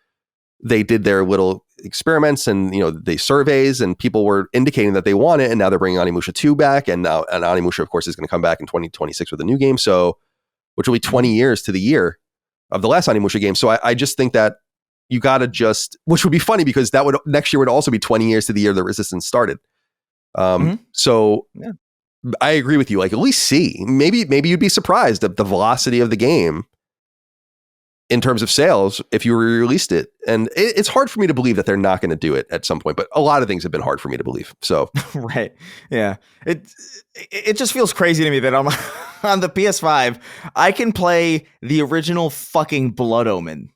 they did their little experiments and, you know, the surveys, and people were indicating that they want it, and now they're bringing Onimusha 2 back, and now Onimusha, of course, is going to come back in 2026 with a new game, so which will be 20 years to the year of the last Onimusha game. So I just think that you got to which would be funny because next year would also be 20 years to the year the Resistance started. So yeah. I agree with you. Like, at least see, maybe you'd be surprised at the velocity of the game in terms of sales if you re-released it. And it's hard for me to believe that they're not going to do it at some point, but a lot of things have been hard for me to believe. So, right. Yeah. It just feels crazy to me that on the PS5, I can play the original fucking Blood Omen,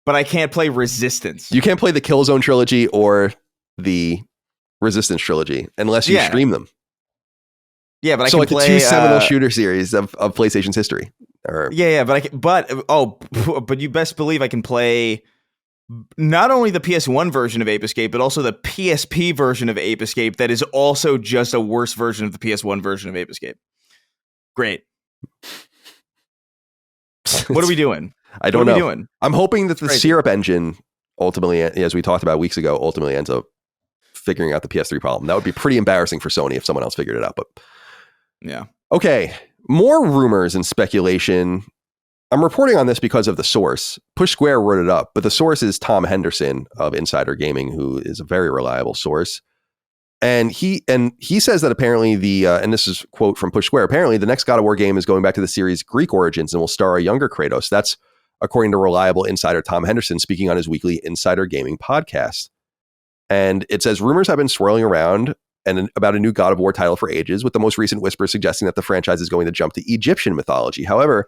but I can't play Resistance. You can't play the Killzone trilogy or the Resistance trilogy unless you stream them. Yeah, but I can play the two seminal shooter series of PlayStation's history. But you best believe I can play not only the PS1 version of Ape Escape, but also the PSP version of Ape Escape that is also just a worse version of the PS1 version of Ape Escape. Great. What are we doing? I don't know. I'm hoping that the Syrup engine ultimately, as we talked about weeks ago, ultimately ends up figuring out the PS3 problem. That would be pretty embarrassing for Sony if someone else figured it out. But yeah. Okay. More rumors and speculation. I'm reporting on this because of the source. Push Square wrote it up, but the source is Tom Henderson of Insider Gaming, who is a very reliable source. And he says that apparently and this is a quote from Push Square, apparently the next God of War game is going back to the series' Greek origins and will star a younger Kratos. That's according to reliable insider Tom Henderson speaking on his weekly Insider Gaming podcast. And it says rumors have been swirling around and about a new God of War title for ages, with the most recent whisper suggesting that the franchise is going to jump to Egyptian mythology. However,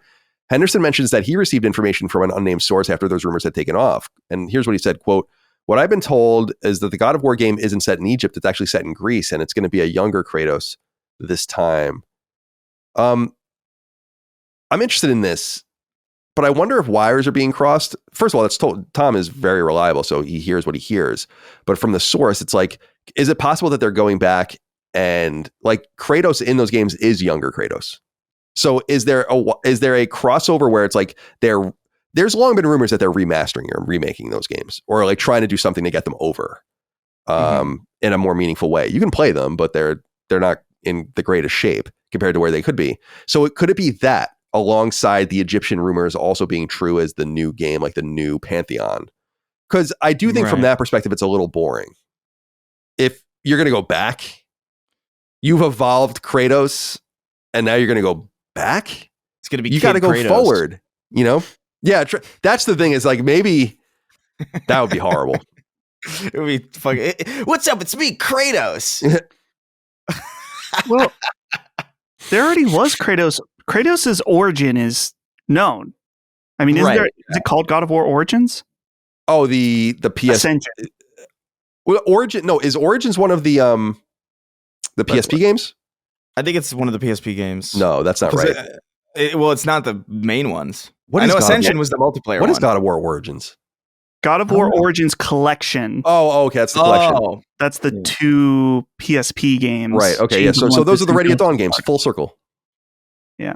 Henderson mentions that he received information from an unnamed source after those rumors had taken off. And here's what he said, quote, "What I've been told is that the God of War game isn't set in Egypt. It's actually set in Greece, and it's going to be a younger Kratos this time." I'm interested in this, but I wonder if wires are being crossed. First of all, Tom is very reliable, so he hears what he hears. But from the source, it's like, is it possible that they're going back and like Kratos in those games is younger Kratos? So is there a crossover where it's like there's long been rumors that they're remastering or remaking those games or like trying to do something to get them over in a more meaningful way. You can play them, but they're not in the greatest shape compared to where they could be. So could it be that alongside the Egyptian rumors also being true as the new game, like the new Pantheon? Because I do think from that perspective, it's a little boring. If you're going to go back, you've evolved Kratos, and now you're going to go back. It's going to be you got to go forward. You know, yeah. That's the thing is like maybe that would be horrible. It would be fucking. What's up? It's me, Kratos. Well, there already was Kratos. Kratos' origin is known. I mean, is it called God of War Origins? Oh, the PS Ascension. Well, Origin. No, is Origins one of the PSP games? I think it's one of the PSP games. No, that's not right. It's not the main ones. What I know God Ascension was the multiplayer. What is God of War Origins? God of War Origins Collection. Oh, okay, that's the collection. Oh, that's the 2 PSP games. Right. Okay. Yeah. So those are the Ready at Dawn games. Full circle. Yeah.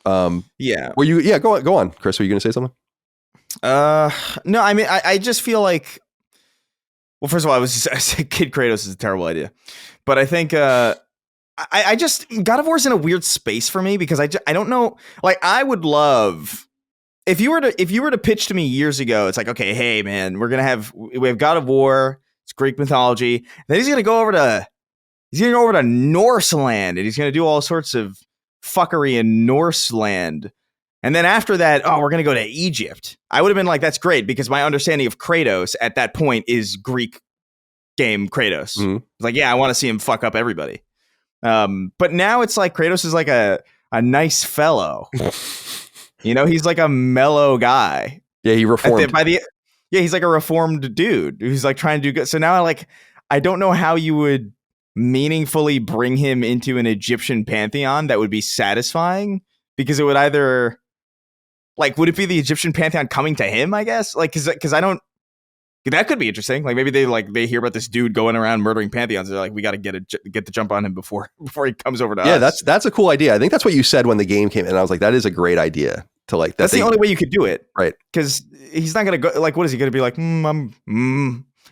Yeah. Were you? Yeah. Go on, Chris. Were you going to say something? No. I mean, I just feel like. Well, first of all, I said Kid Kratos is a terrible idea, but I think I just God of War is in a weird space for me because I don't know. Like, I would love if you were to pitch to me years ago. It's like, okay, hey man, we have God of War. It's Greek mythology. Then he's gonna go over to Norse land and he's gonna do all sorts of fuckery in Norse land. And then after that, we're going to go to Egypt. I would have been like, that's great, because my understanding of Kratos at that point is Greek game Kratos. Mm-hmm. Like, yeah, I want to see him fuck up everybody. But now it's like Kratos is like a nice fellow. He's like a mellow guy. Yeah, he reformed. He's like a reformed dude who's like trying to do good. So now I don't know how you would meaningfully bring him into an Egyptian pantheon that would be satisfying, because it would either... Like, would it be the Egyptian pantheon coming to him, I guess? Like, because I don't... That could be interesting. Like, maybe they hear about this dude going around murdering pantheons. They're like, we got to get the jump on him before he comes over to us. Yeah, that's a cool idea. I think that's what you said when the game came in. I was like, that is a great idea. That's the only way you could do it. Right. Because he's not going to go... Like, what is he going to be like?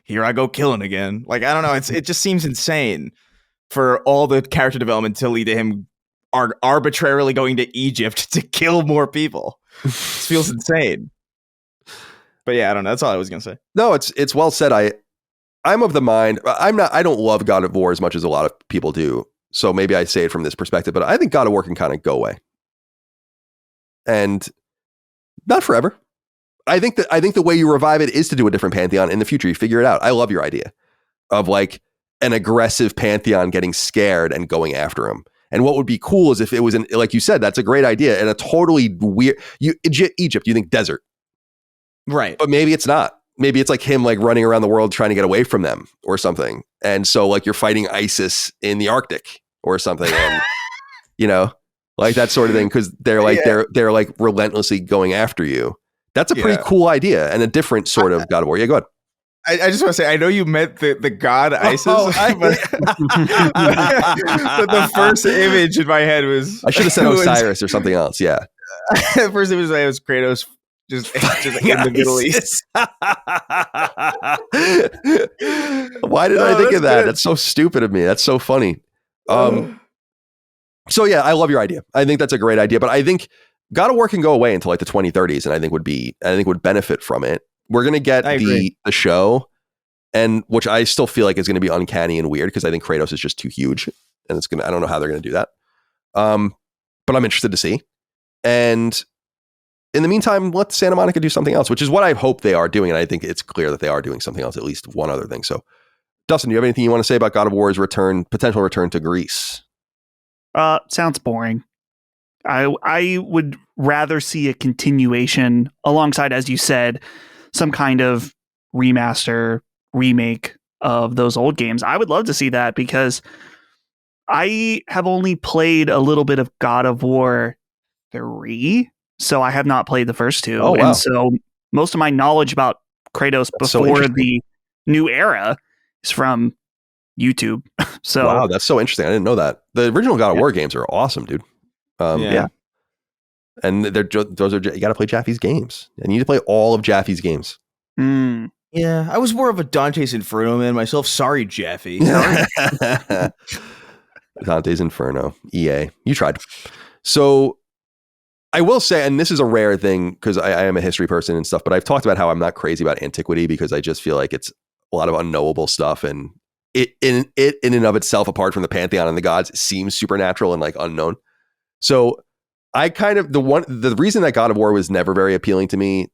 Here I go killing again. Like, I don't know. It just seems insane for all the character development to lead to him arbitrarily going to Egypt to kill more people. This feels insane. But yeah, I don't know. That's all I was gonna say. No, it's well said. I'm of the mind. I don't love God of War as much as a lot of people do. So maybe I say it from this perspective, but I think God of War can kind of go away, and not forever. I think the way you revive it is to do a different pantheon in the future. You figure it out. I love your idea of like an aggressive pantheon getting scared and going after him. And what would be cool is if it was like you said, that's a great idea, and a totally weird Egypt, you think desert. Right. But maybe it's not. Maybe it's like him like running around the world trying to get away from them or something. And so like you're fighting ISIS in the Arctic or something. And like that sort of thing. Cause they're like, they're like relentlessly going after you. That's a pretty cool idea and a different sort of God of War. Yeah, go ahead. I just want to say, I know you meant the god ISIS, but the first image in my head was... I should have said Osiris or something else, yeah. The first image was Kratos just in the Middle East. Why did I think of that? Good. That's so stupid of me. That's so funny. So yeah, I love your idea. I think that's a great idea, but I think God of War can go away until like the 2030s, and I think would benefit from it. We're going to get the show, and which I still feel like is going to be uncanny and weird because I think Kratos is just too huge, and I don't know how they're going to do that. But I'm interested to see. And in the meantime, let Santa Monica do something else, which is what I hope they are doing. And I think it's clear that they are doing something else, at least one other thing. So Dustin, do you have anything you want to say about God of War's potential return to Greece? Sounds boring. I would rather see a continuation alongside, as you said, some kind of remaster, remake of those old games. I would love to see that because I have only played a little bit of God of War 3, so I have not played the first two. Oh, wow. And so most of my knowledge about Kratos before the new era is from YouTube. So wow, that's so interesting. I didn't know that. The original God of War games are awesome, dude. Yeah. And those are you got to play Jaffe's games, and you need to play all of Jaffe's games. Yeah, I was more of a Dante's Inferno man myself. Sorry, Jaffe. Dante's Inferno, EA. You tried. So I will say, and this is a rare thing because I am a history person and stuff, but I've talked about how I'm not crazy about antiquity because I just feel like it's a lot of unknowable stuff, and it in and of itself, apart from the pantheon and the gods, seems supernatural and like unknown. So I kind of the reason that God of War was never very appealing to me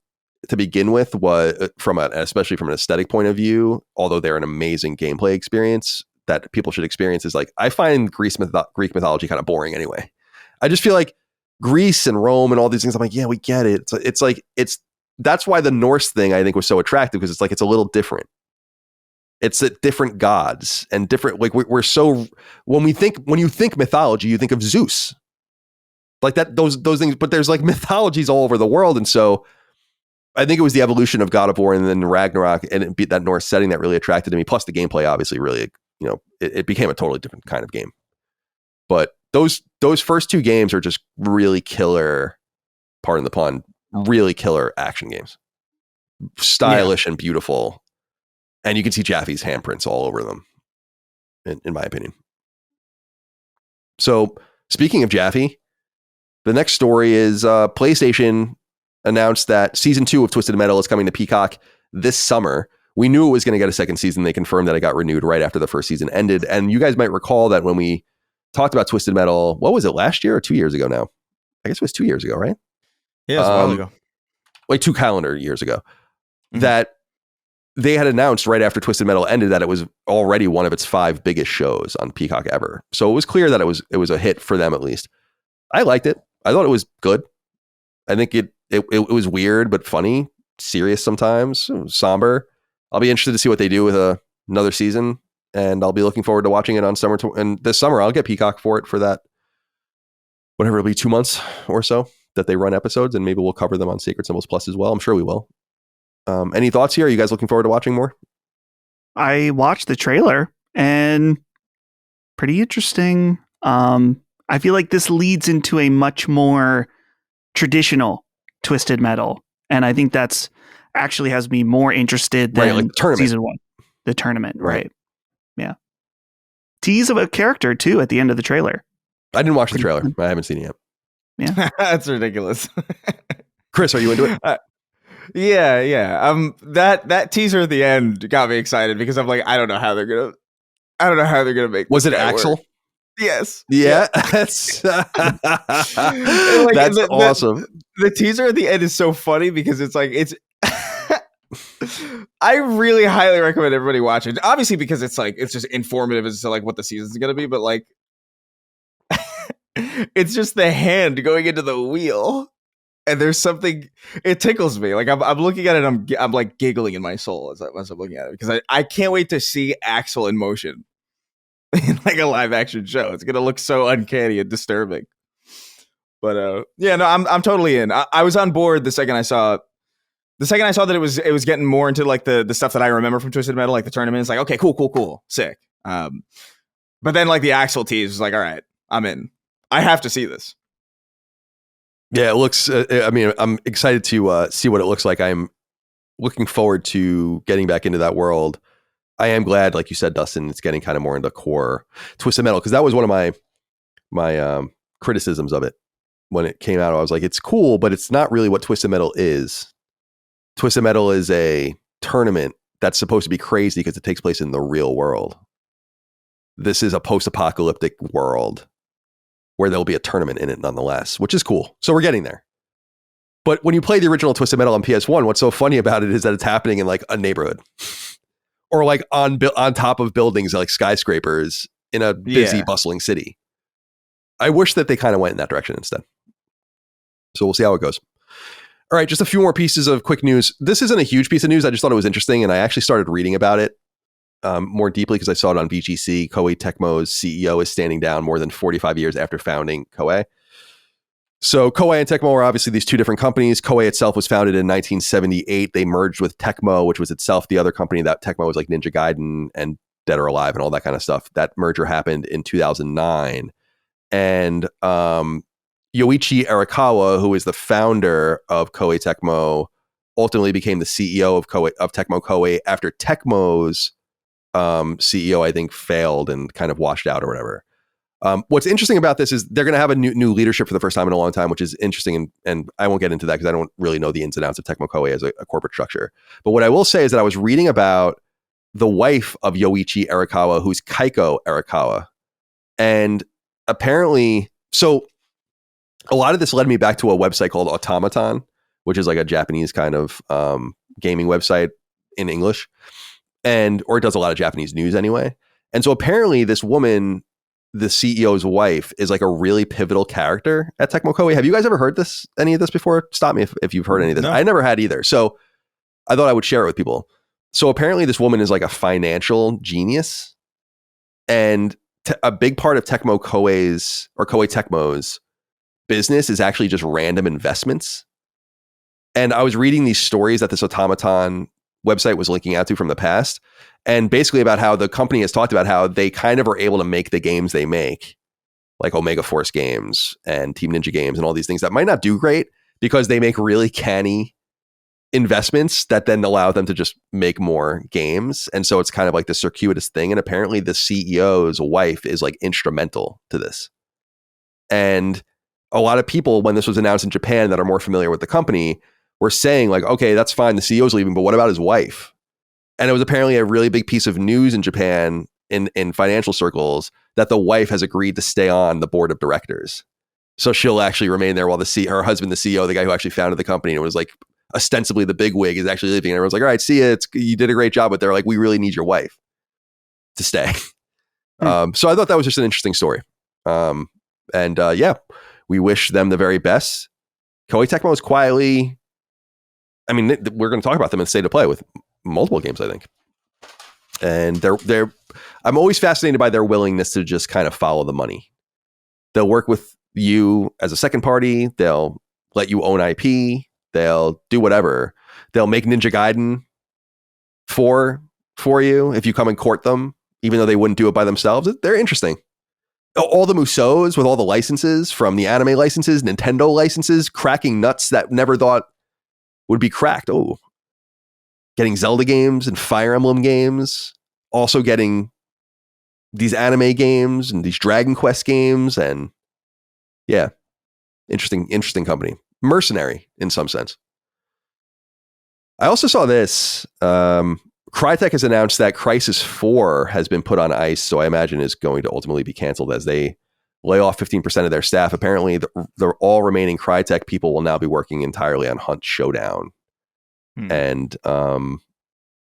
to begin with was especially from an aesthetic point of view, although they're an amazing gameplay experience that people should experience, is like, I find Greek mythology kind of boring anyway. I just feel like Greece and Rome and all these things, I'm like, yeah, we get it. That's why the Norse thing I think was so attractive, because it's like, it's a little different. It's different gods and different, like we're so, when you think mythology, you think of Zeus, like that, those things, but there's like mythologies all over the world. And so I think it was the evolution of God of War and then Ragnarok and that Norse setting that really attracted me. Plus the gameplay, obviously, really, it became a totally different kind of game. But those first two games are just really killer, pardon the pun, really killer action games, stylish and beautiful. And you can see Jaffe's handprints all over them, in my opinion. So speaking of Jaffe, the next story is PlayStation announced that season 2 of Twisted Metal is coming to Peacock this summer. We knew it was going to get a second season. They confirmed that it got renewed right after the first season ended. And you guys might recall that when we talked about Twisted Metal, what was it, last year or 2 years ago now? I guess it was 2 years ago, right? Yeah, it was a while ago. Like 2 calendar years ago. Mm-hmm. That they had announced right after Twisted Metal ended that it was already one of its 5 biggest shows on Peacock ever. So it was clear that it was a hit for them, at least. I liked it. I thought it was good. I think it was weird but funny, serious sometimes, somber. I'll be interested to see what they do with another season, and I'll be looking forward to watching it on summer. And this summer, I'll get Peacock for it for that, whatever it'll be, 2 months or so that they run episodes, and maybe we'll cover them on Sacred Symbols Plus as well. I'm sure we will. Any thoughts here? Are you guys looking forward to watching more? I watched the trailer and pretty interesting. I feel like this leads into a much more traditional Twisted Metal, and I think that's actually has me more interested than like the season 1, the tournament. Right. Yeah. Tease of a character too at the end of the trailer. I didn't watch the trailer. I haven't seen it yet. Yeah. That's ridiculous. Chris, are you into it? Yeah. That teaser at the end got me excited because I'm like, I don't know how they're gonna make. Was it Axel? Work. Yes. Yeah. That's awesome. The teaser at the end is so funny because it's like I really highly recommend everybody watch it. Obviously, because it's just informative as to like what the season's gonna be, but like it's just the hand going into the wheel. And there's something, it tickles me. Like I'm looking at it, I'm like giggling in my soul as I'm looking at it, because I can't wait to see Axel in motion in like a live action show. It's gonna look so uncanny and disturbing. But yeah, no, I'm totally in. I was on board the second I saw that it was getting more into like the stuff that I remember from Twisted Metal, like the tournament. It's like, okay, cool, sick. But then like the Axel tease was like, all right, I'm in. I have to see this. Yeah, it looks, I'm excited to see what it looks like. I'm looking forward to getting back into that world. I am glad, like you said, Dustin, it's getting kind of more into core Twisted Metal, because that was one of my criticisms of it when it came out. I was like, it's cool, but it's not really what Twisted Metal is. Twisted Metal is a tournament that's supposed to be crazy because it takes place in the real world. This is a post-apocalyptic world where there'll be a tournament in it nonetheless, which is cool. So we're getting there. But when you play the original Twisted Metal on PS1, what's so funny about it is that it's happening in like a neighborhood or like on top of buildings, like skyscrapers in a busy, bustling city. I wish that they kind of went in that direction instead. So we'll see how it goes. All right, just a few more pieces of quick news. This isn't a huge piece of news. I just thought it was interesting, and I actually started reading about it more deeply because I saw it on VGC. Koei Tecmo's CEO is standing down more than 45 years after founding Koei. So Koei and Tecmo are obviously these two different companies. Koei itself was founded in 1978. They merged with Tecmo, which was itself the other company that Tecmo was like Ninja Gaiden and Dead or Alive and all that kind of stuff. That merger happened in 2009. And Yoichi Arakawa, who is the founder of Koei Tecmo, ultimately became the CEO of Tecmo Koei after Tecmo's CEO, I think, failed and kind of washed out or whatever. What's interesting about this is they're going to have a new leadership for the first time in a long time, which is interesting. And I won't get into that because I don't really know the ins and outs of Tecmo Koei as a corporate structure. But what I will say is that I was reading about the wife of Yoichi Arakawa, who's Kaiko Arakawa. And apparently, so a lot of this led me back to a website called Automaton, which is like a Japanese kind of gaming website in English, or it does a lot of Japanese news anyway. And so apparently this woman, the CEO's wife, is like a really pivotal character at Tecmo Koei. Have you guys ever heard any of this before? Stop me if you've heard any of this. No. I never had either. So I thought I would share it with people. So apparently this woman is like a financial genius, and a big part of Tecmo Koei's or Koei Tecmo's business is actually just random investments. And I was reading these stories that this Automaton website was linking out to from the past, and basically about how the company has talked about how they kind of are able to make the games they make, like Omega Force games and Team Ninja games and all these things that might not do great because they make really canny investments that then allow them to just make more games. And so it's kind of like the circuitous thing. And apparently the CEO's wife is like instrumental to this. And a lot of people, when this was announced in Japan that are more familiar with the company, were saying like, okay, that's fine, the CEO's leaving, but what about his wife? And it was apparently a really big piece of news in Japan in financial circles that the wife has agreed to stay on the board of directors. So she'll actually remain there while her husband, the CEO, the guy who actually founded the company and was like ostensibly the big wig, is actually leaving. And everyone's like, all right, see ya, you did a great job, but they're like, we really need your wife to stay. So I thought that was just an interesting story. Yeah, we wish them the very best. Koei Tecmo is quietly, I mean, we're going to talk about them in State of Play with multiple games, I think. And I'm always fascinated by their willingness to just kind of follow the money. They'll work with you as a second party. They'll let you own IP. They'll do whatever. They'll make Ninja Gaiden for you if you come and court them, even though they wouldn't do it by themselves. They're interesting. All the Musos with all the licenses, from the anime licenses, Nintendo licenses, cracking nuts that never thought would be cracked. Oh, getting Zelda games and Fire Emblem games, also getting these anime games and these Dragon Quest games. And yeah, interesting company. Mercenary in some sense. I also saw this. Crytek has announced that Crysis 4 has been put on ice, so I imagine is going to ultimately be canceled as they lay off 15% of their staff. Apparently, the all remaining Crytek people will now be working entirely on Hunt Showdown. And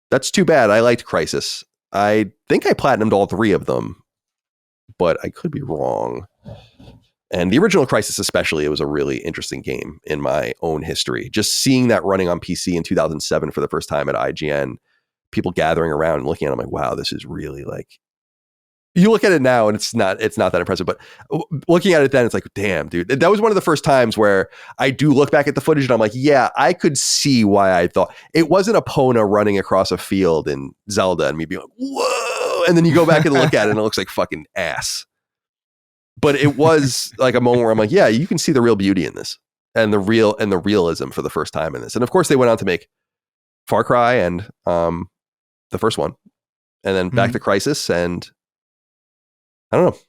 that's too bad. I liked Crysis. I think I platinumed all 3 of them, but I could be wrong. And the original Crysis especially, it was a really interesting game in my own history. Just seeing that running on PC in 2007 for the first time at IGN, people gathering around and looking at it, I'm like, wow, this is really like, you look at it now and it's not that impressive, but looking at it then, it's like, damn, dude. That was one of the first times where I do look back at the footage and I'm like, yeah, I could see why I thought it wasn't Epona running across a field in Zelda and me being like, whoa. And then you go back and look at it and it looks like fucking ass. But it was like a moment where I'm like, yeah, you can see the real beauty in this and the realism for the first time in this. And of course they went on to make Far Cry and the first one, and then back to Crysis, and I don't know.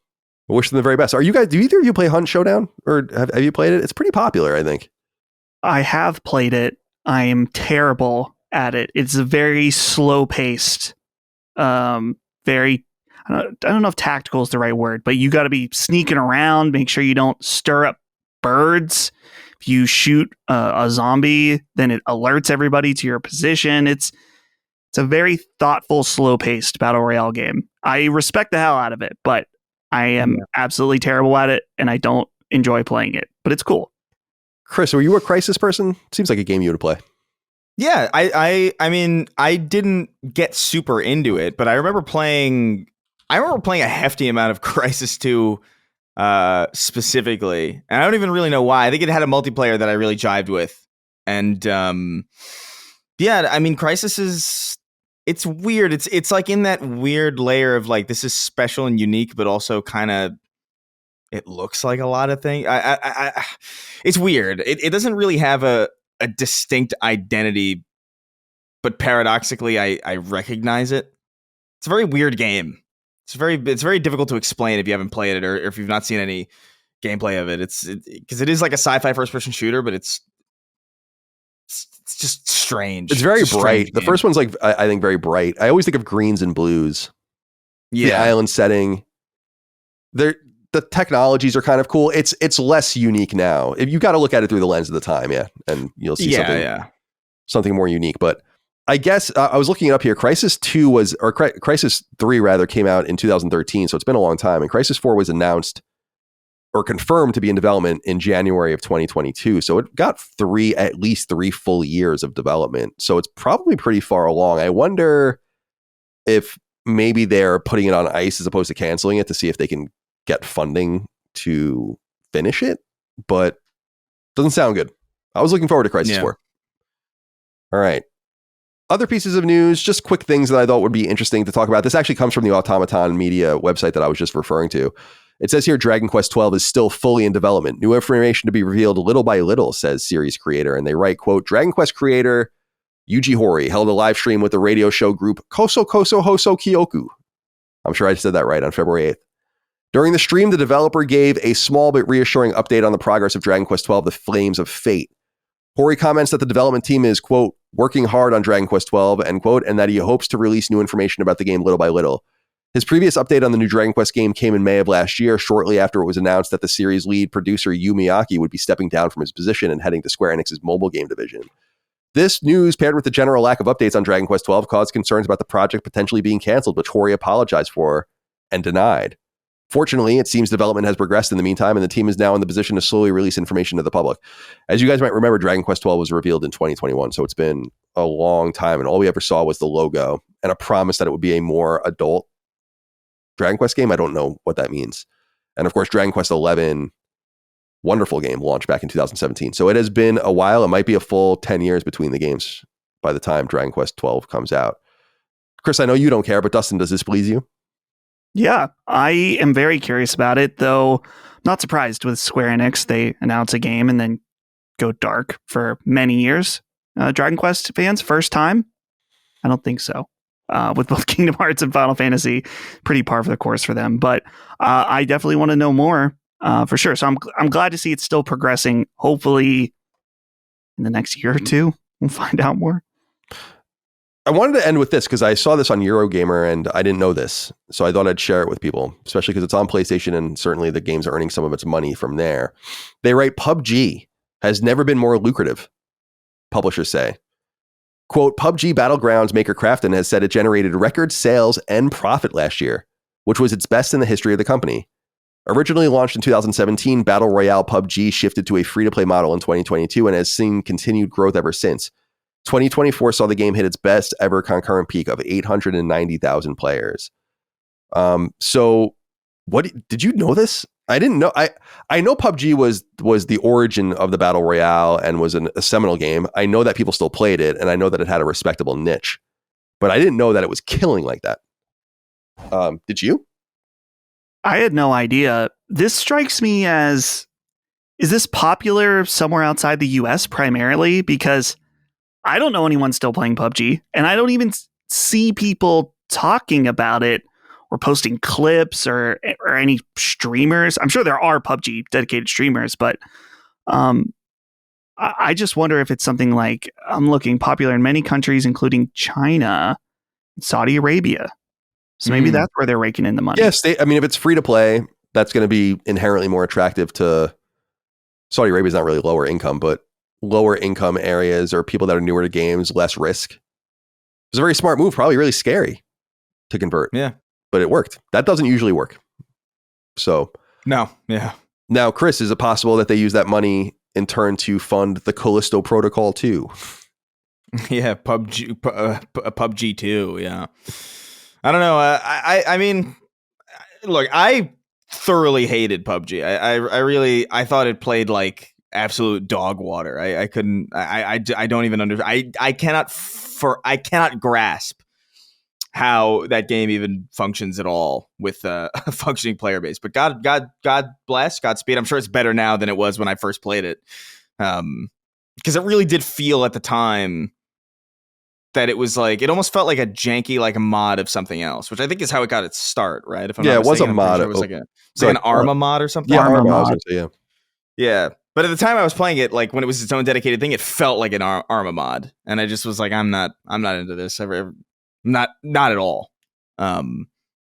I wish them the very best. Do either of you play Hunt Showdown, or have you played it? It's pretty popular, I think. I have played it. I am terrible at it. It's a very slow paced, very, I don't know if tactical is the right word, but you got to be sneaking around, make sure you don't stir up birds. If you shoot a zombie, then it alerts everybody to your position. It's a very thoughtful, slow-paced battle royale game. I respect the hell out of it, but I am absolutely terrible at it, and I don't enjoy playing it. But it's cool. Chris, were you a Crysis person? Seems like a game you would play. Yeah, I mean, I didn't get super into it, but I remember playing a hefty amount of Crysis 2 specifically, and I don't even really know why. I think it had a multiplayer that I really jived with, and yeah, I mean, Crysis it's weird. It's like in that weird layer of like, this is special and unique, but also kind of, it looks like a lot of things. It's weird. It doesn't really have a distinct identity, but paradoxically, I recognize it. It's a very weird game. It's very difficult to explain if you haven't played it or if you've not seen any gameplay of it. It's because it is like a sci-fi first-person shooter, but it's just strange. It's very bright. The first one's like, I think, very bright. I always think of greens and blues. Yeah. The island setting. the technologies are kind of cool. It's less unique now. If you got to look at it through the lens of the time, and you'll see something more unique. But I guess I was looking it up here. Crisis 3 rather came out in 2013, so it's been a long time. And Crisis 4 was announced or confirmed to be in development in January of 2022. So it got at least three full years of development. So it's probably pretty far along. I wonder if maybe they're putting it on ice as opposed to canceling it to see if they can get funding to finish it, but doesn't sound good. I was looking forward to Crisis 4. All right. Other pieces of news, just quick things that I thought would be interesting to talk about. This actually comes from the Automaton Media website that I was just referring to. It says here, Dragon Quest XII is still fully in development. New information to be revealed little by little, says series creator. And they write, quote, Dragon Quest creator Yuji Horii held a live stream with the radio show group Koso Koso Hoso Kyoku. I'm sure I said that right, on February 8th. During the stream, the developer gave a small but reassuring update on the progress of Dragon Quest XII, The Flames of Fate. Horii comments that the development team is, quote, working hard on Dragon Quest XII, end quote, and that he hopes to release new information about the game little by little. His previous update on the new Dragon Quest game came in May of last year, shortly after it was announced that the series' lead producer Yu Miyake would be stepping down from his position and heading to Square Enix's mobile game division. This news, paired with the general lack of updates on Dragon Quest XII, caused concerns about the project potentially being canceled, which Horii apologized for and denied. Fortunately, it seems development has progressed in the meantime, and the team is now in the position to slowly release information to the public. As you guys might remember, Dragon Quest XII was revealed in 2021, so it's been a long time, and all we ever saw was the logo and a promise that it would be a more adult Dragon Quest game. I don't know what that means. And of course, Dragon Quest XI, wonderful game, launched back in 2017. So it has been a while. It might be a full 10 years between the games by the time Dragon Quest XII comes out. Chris, I know you don't care, but Dustin, does this please you? Yeah, I am very curious about it, though not surprised with Square Enix. They announce a game and then go dark for many years. Dragon Quest fans, first time? I don't think so. With both Kingdom Hearts and Final Fantasy, pretty par for the course for them. But I definitely want to know more for sure. So I'm glad to see it's still progressing. Hopefully in the next year or two, we'll find out more. I wanted to end with this because I saw this on Eurogamer and I didn't know this. So I thought I'd share it with people, especially because it's on PlayStation and certainly the game's earning some of its money from there. They write, PUBG has never been more lucrative, publishers say. Quote, PUBG Battlegrounds maker Krafton has said it generated record sales and profit last year, which was its best in the history of the company. Originally launched in 2017, Battle Royale PUBG shifted to a free-to-play model in 2022 and has seen continued growth ever since. 2024 saw the game hit its best ever concurrent peak of 890,000 players. So what did you know this? I didn't know. I know PUBG was the origin of the Battle Royale and was a seminal game. I know that people still played it, and I know that it had a respectable niche, but I didn't know that it was killing like that. Did you? I had no idea. This strikes me as, is this popular somewhere outside the US primarily? Because I don't know anyone still playing PUBG, and I don't even see people talking about it or posting clips or any streamers. I'm sure there are PUBG dedicated streamers, but I just wonder if it's something like, I'm looking, popular in many countries, including China, Saudi Arabia. So maybe that's where they're raking in the money. Yes, I mean, if it's free to play, that's going to be inherently more attractive to Saudi Arabia. Is not really lower income, but lower income areas or people that are newer to games, less risk. It's a very smart move, probably really scary to convert. Yeah. But it worked. That doesn't usually work. So no. Yeah. Now, Chris, is it possible that they use that money in turn to fund the Callisto Protocol 2? Yeah, PUBG 2. Yeah. I don't know. I mean, look, I thoroughly hated PUBG. I thought it played like absolute dog water. I couldn't. I don't even understand. I cannot grasp how that game even functions at all with a functioning player base. But God bless, Godspeed. I'm sure it's better now than it was when I first played it, because it really did feel at the time that it was like, it almost felt like a janky, like a mod of something else, which I think is how it got its start, right? If I'm not it was a mistaken, mod. sure it was like an Arma mod or something. Yeah, Arma mod. Yeah. But at the time I was playing it, like when it was its own dedicated thing, it felt like an Arma mod, and I just was like, I'm not into this ever. Not at all.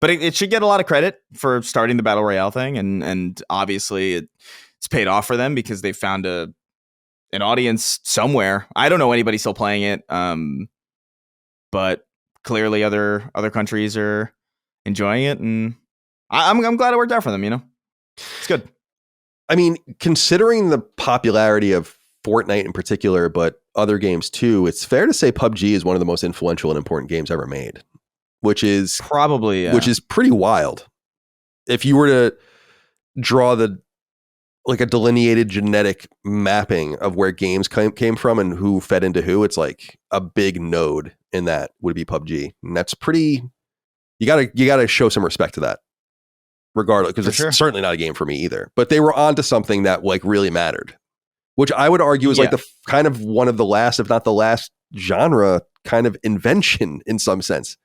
But it should get a lot of credit for starting the Battle Royale thing. And obviously it's paid off for them because they found an audience somewhere. I don't know anybody still playing it. But clearly other countries are enjoying it. And I'm glad it worked out for them, It's good. I mean, considering the popularity of Fortnite in particular, but other games too, it's fair to say PUBG is one of the most influential and important games ever made, which is probably, which is pretty wild. If you were to draw a delineated genetic mapping of where games came from and who fed into who, it's like a big node in that would be PUBG. And that's pretty, you gotta show some respect to that. Regardless, because it's certainly not a game for me either. But they were onto something that like really mattered, which I would argue is like the kind of one of the last, if not the last, genre kind of invention in some sense,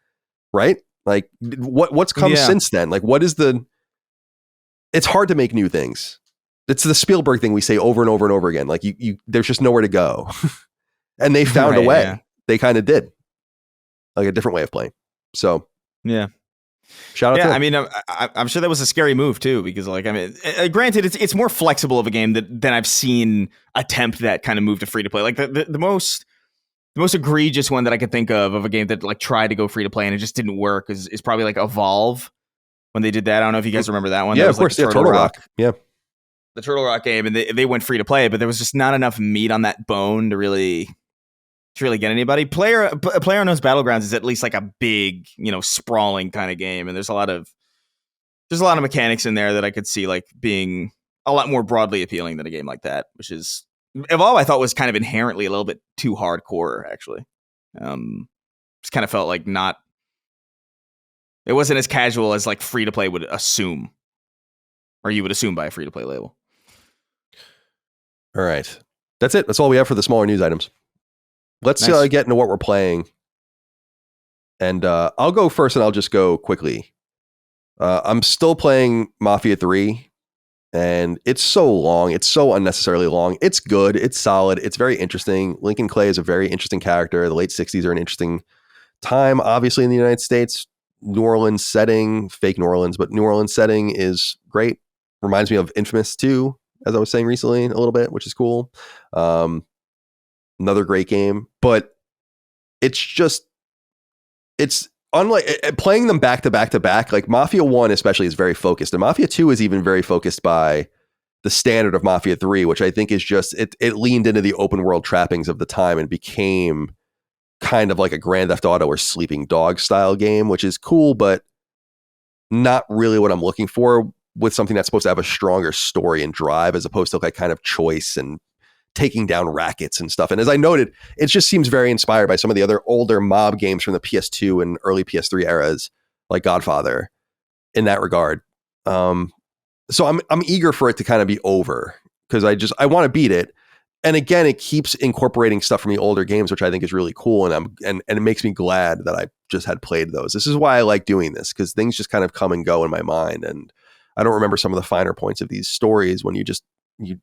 right? Like what's come since then? Like what is it's hard to make new things. It's the Spielberg thing we say over and over and over again. Like you there's just nowhere to go. And they found a way. Yeah. They kind of did. Like a different way of playing. So yeah. Shout out to them. I mean, I'm sure that was a scary move too, because like, I mean, granted, it's more flexible of a game than I've seen attempt that kind of move to free to play. Like the most egregious one that I could think of a game that like tried to go free to play and it just didn't work is probably like Evolve when they did that. I don't know if you guys remember that one. Yeah, that was of course. Like Turtle Rock. Yeah, the Turtle Rock game, and they went free to play, but there was just not enough meat on that bone to really get anybody. PlayerUnknown's Battlegrounds is at least like a big, sprawling kind of game, and there's a lot of mechanics in there that I could see like being a lot more broadly appealing than a game like that, which is Evolve. I thought was kind of inherently a little bit too hardcore, actually. Just kind of felt like it wasn't as casual as like free to play would assume, or you would assume by a free to play label. All right, that's it. That's all we have for the smaller news items. Let's get into what we're playing. And I'll go first and I'll just go quickly. I'm still playing Mafia 3 and it's so long. It's so unnecessarily long. It's good. It's solid. It's very interesting. Lincoln Clay is a very interesting character. The late 60s are an interesting time, obviously, in the United States. New Orleans setting, fake New Orleans, but New Orleans setting is great. Reminds me of Infamous 2, as I was saying recently, a little bit, which is cool. Another great game, but it's unlike playing them back to back to back. Like Mafia 1 especially is very focused, and Mafia 2 is even very focused by the standard of Mafia 3, which I think is just it leaned into the open world trappings of the time and became kind of like a Grand Theft Auto or Sleeping Dogs style game, which is cool, but not really what I'm looking for with something that's supposed to have a stronger story and drive, as opposed to like kind of choice and taking down rackets and stuff. And as I noted, it just seems very inspired by some of the other older mob games from the PS2 and early PS3 eras, like Godfather, in that regard. So I'm eager for it to kind of be over, because I want to beat it. And again, it keeps incorporating stuff from the older games, which I think is really cool. And it makes me glad that I just had played those. This is why I like doing this, because things just kind of come and go in my mind. And I don't remember some of the finer points of these stories when you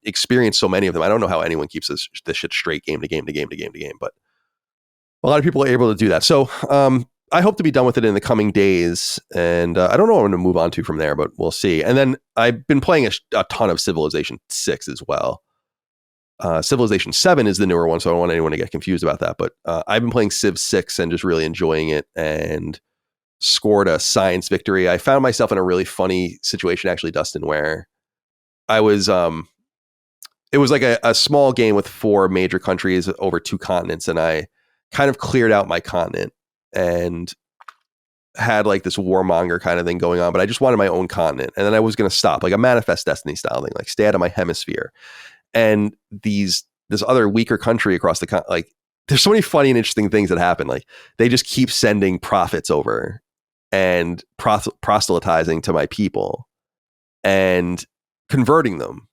experience so many of them. I don't know how anyone keeps this shit straight game to game to game to game to game, but a lot of people are able to do that. So I hope to be done with it in the coming days. And I don't know what I'm going to move on to from there, but we'll see. And then I've been playing a ton of Civilization 6 as well. Civilization 7 is the newer one, so I don't want anyone to get confused about that. But I've been playing Civ 6 and just really enjoying it, and scored a science victory. I found myself in a really funny situation, actually, Dustin, where I was it was like a small game with 4 major countries over 2 continents, and I kind of cleared out my continent and had like this warmonger kind of thing going on, but I just wanted my own continent. And then I was going to stop, like a Manifest Destiny style thing, like stay out of my hemisphere. And this other weaker country across the like, there's so many funny and interesting things that happen. Like they just keep sending prophets over and proselytizing to my people and converting them.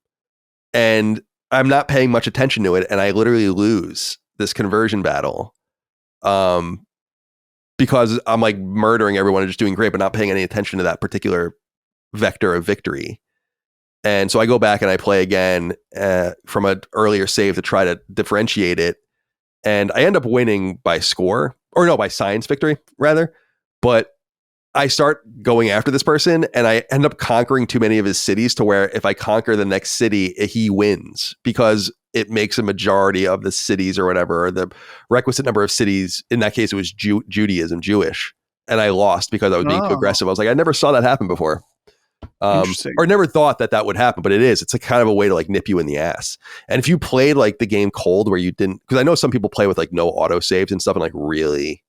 And I'm not paying much attention to it. And I literally lose this conversion battle. Because I'm like murdering everyone and just doing great, but not paying any attention to that particular vector of victory. And so I go back and I play again from an earlier save to try to differentiate it. And I end up winning by score, or no, by science victory rather. But I start going after this person and I end up conquering too many of his cities to where if I conquer the next city, he wins because it makes a majority of the cities or whatever, or the requisite number of cities. In that case, it was Judaism, Jewish. And I lost because I was being too aggressive. I was like, I never saw that happen before. Or never thought that would happen, but it is. It's a kind of a way to like nip you in the ass. And if you played like the game cold where you didn't, because I know some people play with like no auto saves and stuff and like really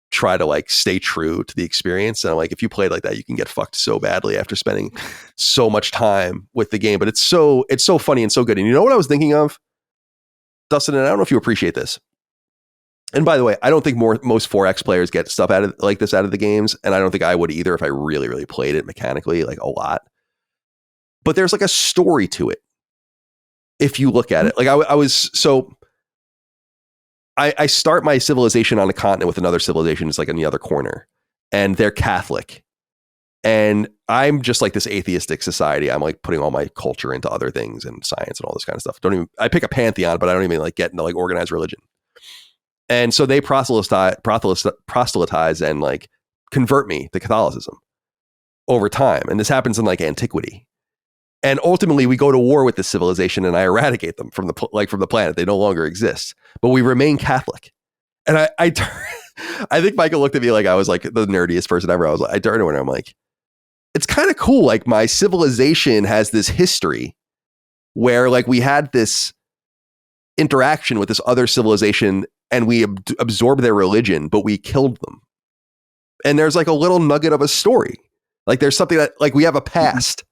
try to like stay true to the experience. And like, if you played like that, you can get fucked so badly after spending so much time with the game. But it's so funny and so good. And you know what I was thinking of, Dustin, and I don't know if you appreciate this. And by the way, I don't think most 4X players get stuff out of the games. And I don't think I would either if I really, really played it mechanically, like a lot. But there's like a story to it. If you look at it, like I start my civilization on a continent with another civilization. It's like in the other corner and they're Catholic. And I'm just like this atheistic society. I'm like putting all my culture into other things and science and all this kind of stuff. I pick a pantheon, but I don't even like get into like organized religion. And so they proselytize and like convert me to Catholicism over time. And this happens in like antiquity. And ultimately we go to war with this civilization and I eradicate them from the planet. They no longer exist, but we remain Catholic. And I think Michael looked at me like I was like the nerdiest person ever. I turned to her and I'm like, it's kind of cool. Like my civilization has this history where like we had this interaction with this other civilization and we absorbed their religion, but we killed them. And there's like a little nugget of a story. Like there's something that like we have a past.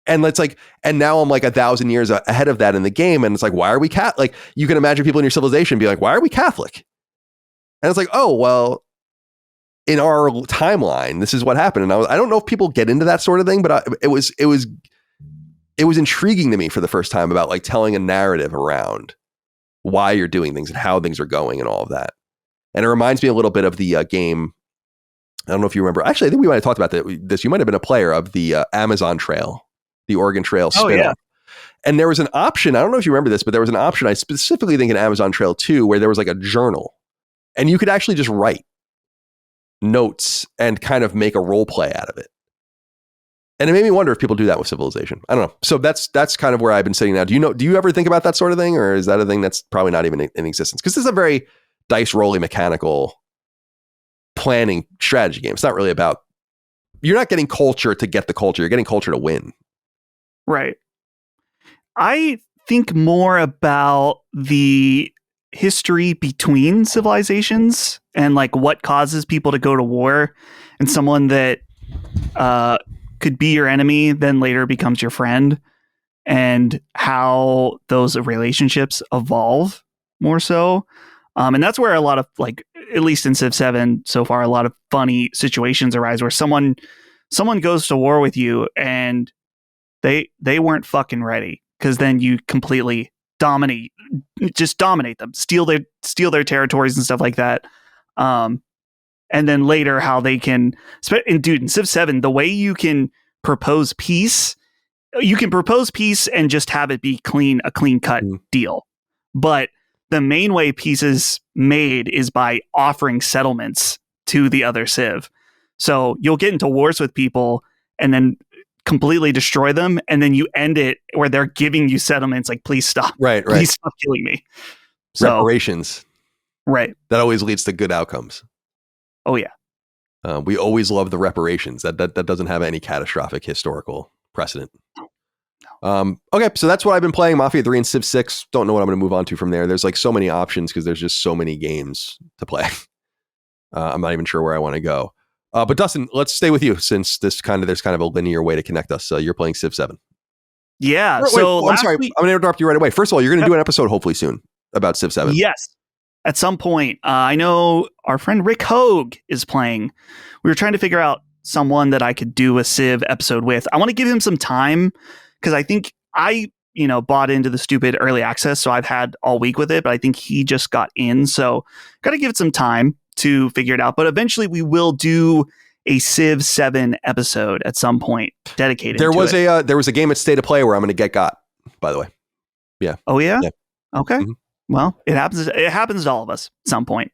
And it's like, and now I'm like 1,000 years ahead of that in the game. And it's like, why are we Catholic? Like you can imagine people in your civilization be like, why are we Catholic? And it's like, oh, well, in our timeline, this is what happened. And I don't know if people get into that sort of thing, but it was intriguing to me for the first time about like telling a narrative around why you're doing things and how things are going and all of that. And it reminds me a little bit of the game. I don't know if you remember. Actually, I think we might have talked about this. You might have been a player of the Amazon Trail, the Oregon Trail spin-off. Oh, yeah. And there was an option. I don't know if you remember this, but there was an option. I specifically think in Amazon Trail 2 where there was like a journal and you could actually just write notes and kind of make a role play out of it. And it made me wonder if people do that with Civilization. I don't know. So that's kind of where I've been sitting now. Do you ever think about that sort of thing? Or is that a thing that's probably not even in existence? Because this is a very dice rolling mechanical planning strategy game. It's not really about, you're not getting culture to get the culture. You're getting culture to win. Right. I think more about the history between civilizations and like what causes people to go to war, and someone that could be your enemy then later becomes your friend, and how those relationships evolve more so. And that's where a lot of, like, at least in Civ 7 so far, a lot of funny situations arise where someone goes to war with you and they weren't fucking ready, because then you completely dominate them, steal their territories and stuff like that. And then later how they can, in Civ 7, the way you can propose peace and just have it be a clean cut deal. But the main way peace is made is by offering settlements to the other Civ. So you'll get into wars with people and then completely destroy them, and then you end it where they're giving you settlements like, please stop. Right. Please stop killing me. So, reparations. Right. That always leads to good outcomes. Oh, yeah. We always love the reparations. That doesn't have any catastrophic historical precedent. Okay, so that's what I've been playing. Mafia 3 and Civ 6. Don't know what I'm going to move on to from there. There's like so many options because there's just so many games to play. I'm not even sure where I want to go. But Dustin, let's stay with you since there's kind of a linear way to connect us. You're playing Civ 7. Yeah. I'm sorry. I'm going to interrupt you right away. First of all, you're going to do an episode hopefully soon about Civ 7. Yes. At some point. I know our friend Rick Hogue is playing. We were trying to figure out someone that I could do a Civ episode with. I want to give him some time because I think I bought into the stupid early access. So I've had all week with it, but I think he just got in. So got to give it some time to figure it out. But eventually we will do a Civ 7 episode at some point dedicated to it. There was a game at State of Play where I'm going to get got, by the way. Yeah. Oh, yeah? Yeah. Okay. Mm-hmm. Well, it happens to all of us at some point.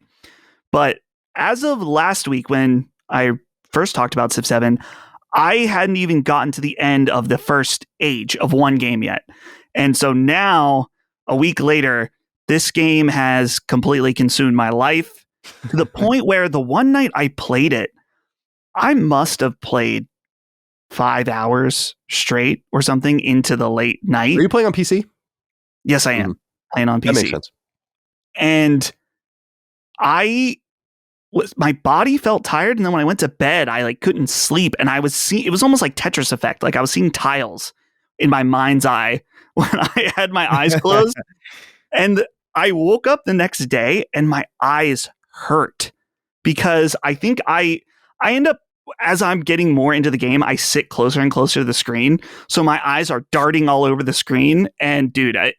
But as of last week, when I first talked about Civ 7, I hadn't even gotten to the end of the first age of one game yet. And so now, a week later, this game has completely consumed my life to the point where the one night I played it, I must have played 5 hours straight or something into the late night. Are you playing on PC? Yes, I am. Playing on PC. That makes sense. And my body felt tired, and then when I went to bed, I like couldn't sleep, and I was seeing, it was almost like Tetris effect. Like I was seeing tiles in my mind's eye when I had my eyes closed. And I woke up the next day and my eyes hurt because I think I end up, as I'm getting more into the game, I sit closer and closer to the screen. So my eyes are darting all over the screen. And dude, I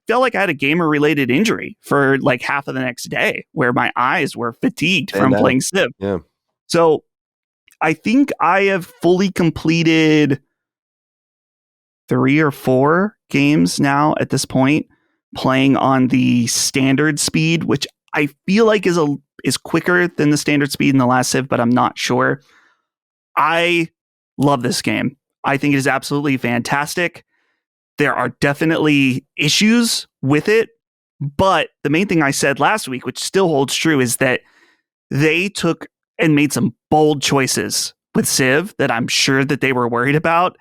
felt like I had a gamer related injury for like half of the next day where my eyes were fatigued from playing Civ. Yeah. So I think I have fully completed 3 or 4 games now at this point, playing on the standard speed, which I feel like is quicker than the standard speed in the last Civ, but I'm not sure. I love this game. I think it is absolutely fantastic. There are definitely issues with it, but the main thing I said last week, which still holds true, is that they took and made some bold choices with Civ that I'm sure that they were worried about,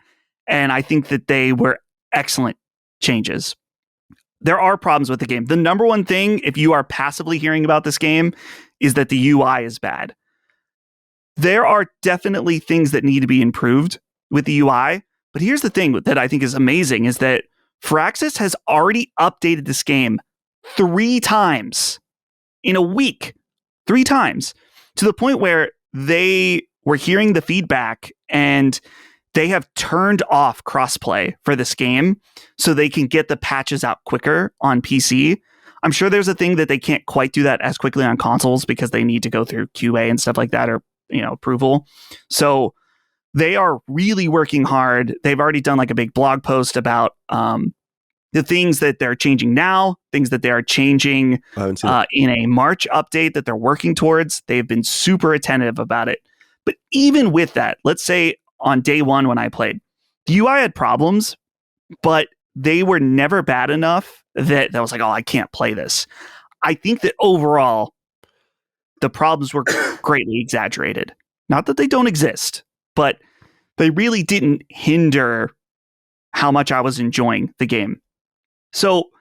and I think that they were excellent changes. There are problems with the game. The number one thing, if you are passively hearing about this game, is that the UI is bad. There are definitely things that need to be improved with the UI, but here's the thing that I think is amazing is that Firaxis has already updated this game 3 times in a week. 3 times. To the point where they were hearing the feedback and they have turned off crossplay for this game so they can get the patches out quicker on PC. I'm sure there's a thing that they can't quite do that as quickly on consoles because they need to go through QA and stuff like that, or approval. So they are really working hard. They've already done like a big blog post about the things that they're changing now, things that they are changing in a March update that they're working towards. They've been super attentive about it. But even with that, let's say on day one when I played, the UI had problems, but they were never bad enough that I was like, oh, I can't play this. I think that overall, the problems were greatly exaggerated. Not that they don't exist, but they really didn't hinder how much I was enjoying the game. So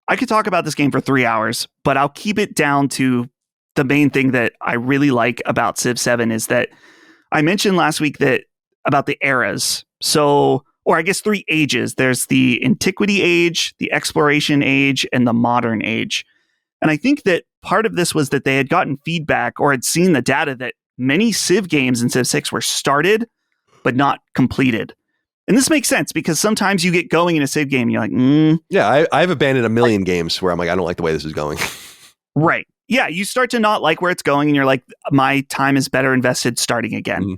I could talk about this game for 3 hours, but I'll keep it down to the main thing that I really like about Civ 7 is that I mentioned last week that about the eras. So, or I guess 3 ages. There's the Antiquity Age, the Exploration Age, and the Modern Age. And I think that part of this was that they had gotten feedback or had seen the data that many Civ games in Civ 6 were started, but not completed. And this makes sense because sometimes you get going in a Civ game and you're like, Yeah, I've abandoned a million games where I'm like, I don't like the way this is going. Right. Yeah, you start to not like where it's going and you're like, my time is better invested starting again. Mm-hmm.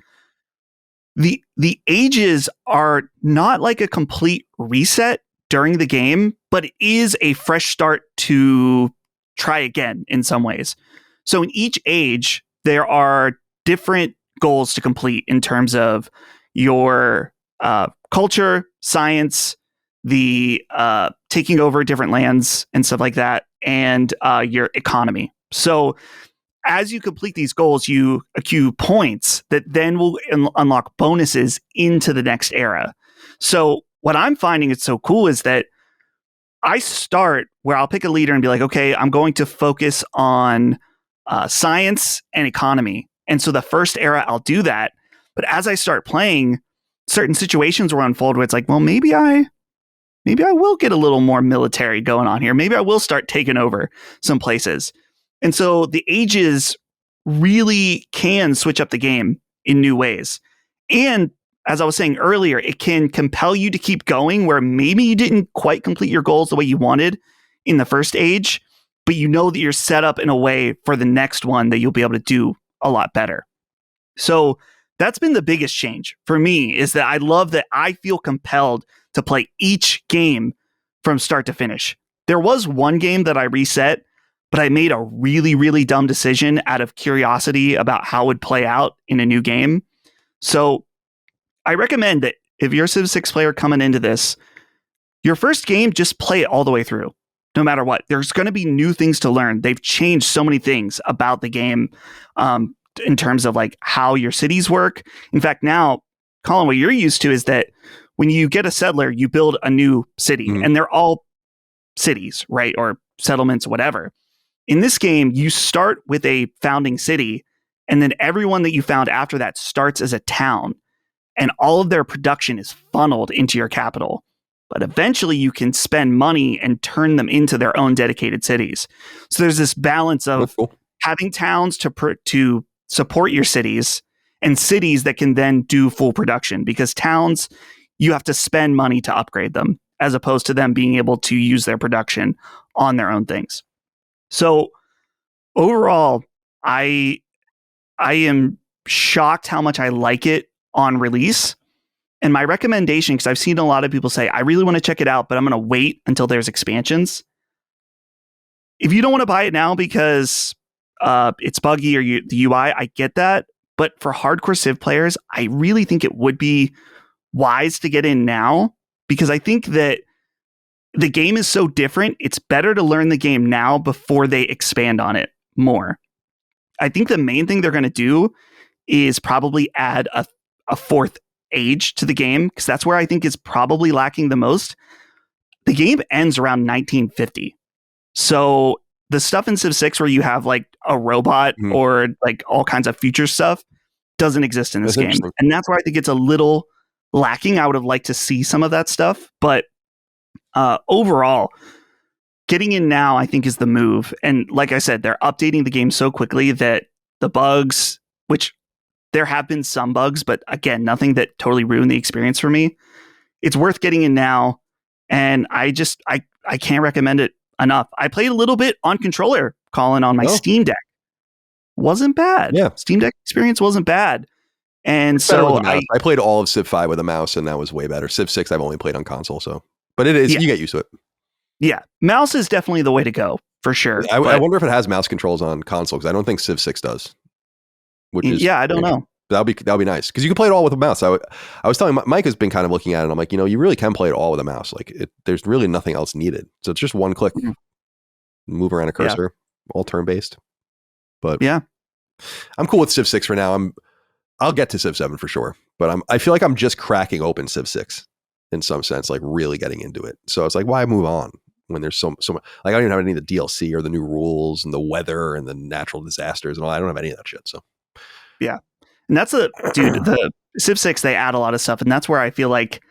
The ages are not like a complete reset during the game, but it is a fresh start to try again in some ways. So in each age, there are different goals to complete in terms of your culture, science, the taking over different lands and stuff like that, and your economy. So as you complete these goals, you accrue points that then will unlock bonuses into the next era. So what I'm finding is so cool is that I start where I'll pick a leader and be like, okay, I'm going to focus on science and economy. And so the first era, I'll do that. But as I start playing, certain situations will unfold where it's like, well, maybe I will get a little more military going on here. Maybe I will start taking over some places. And so the ages really can switch up the game in new ways. And as I was saying earlier, it can compel you to keep going where maybe you didn't quite complete your goals the way you wanted in the first age, but you know that you're set up in a way for the next one that you'll be able to do a lot better. So that's been the biggest change for me, is that I love that I feel compelled to play each game from start to finish. There was one game that I reset, but I made a really, really dumb decision out of curiosity about how it would play out in a new game. So I recommend that if you're a Civ 6 player coming into this, your first game, just play it all the way through, no matter what. There's going to be new things to learn. They've changed so many things about the game in terms of like how your cities work. In fact, now, Colin, what you're used to is that when you get a settler, you build a new city, and they're all cities, right? Or settlements, whatever. In this game, you start with a founding city, and then everyone that you found after that starts as a town, and all of their production is funneled into your capital. But eventually you can spend money and turn them into their own dedicated cities. So there's this balance of having towns to support your cities and cities that can then do full production, because towns, you have to spend money to upgrade them as opposed to them being able to use their production on their own things. So overall, I am shocked how much I like it on release. And my recommendation, because I've seen a lot of people say, I really want to check it out, but I'm going to wait until there's expansions. If you don't want to buy it now because it's buggy or the UI, I get that. But for hardcore Civ players, I really think it would be wise to get in now, because I think that the game is so different. It's better to learn the game now before they expand on it more. I think the main thing they're going to do is probably add a fourth age to the game, because that's where I think is probably lacking the most. The game ends around 1950. So the stuff in Civ 6 where you have like a robot or like all kinds of future stuff doesn't exist in this game. And that's where I think it's a little lacking. I would have liked to see some of that stuff, but overall, getting in now, I think, is the move. And like I said, they're updating the game so quickly that the bugs, which there have been some bugs, but again, nothing that totally ruined the experience for me. It's worth getting in now. And I can't recommend it enough. I played a little bit on controller, Colin, on my Steam Deck. Wasn't bad. Yeah. Steam Deck experience wasn't bad. And so I played all of Civ 5 with a mouse, and that was way better. Civ 6 I've only played on console, so but it is you get used to it. Yeah, mouse is definitely the way to go for sure. I wonder if it has mouse controls on console, because I don't think Civ 6 does. Which is I don't know. That'll be nice, because you can play it all with a mouse. I was telling Mike has been kind of looking at it, and I'm like, you really can play it all with a mouse. Like there's really nothing else needed. So it's just one click, move around a cursor, all turn based. But yeah, I'm cool with Civ 6 for now. I'll get to Civ 7 for sure, but I feel like I'm just cracking open Civ 6 in some sense, like really getting into it. So it's like, why move on when there's so much? Like I don't even have any of the DLC or the new rules and the weather and the natural disasters and all. I don't have any of that shit. So yeah. And that's the Civ 6, they add a lot of stuff. And that's where I feel like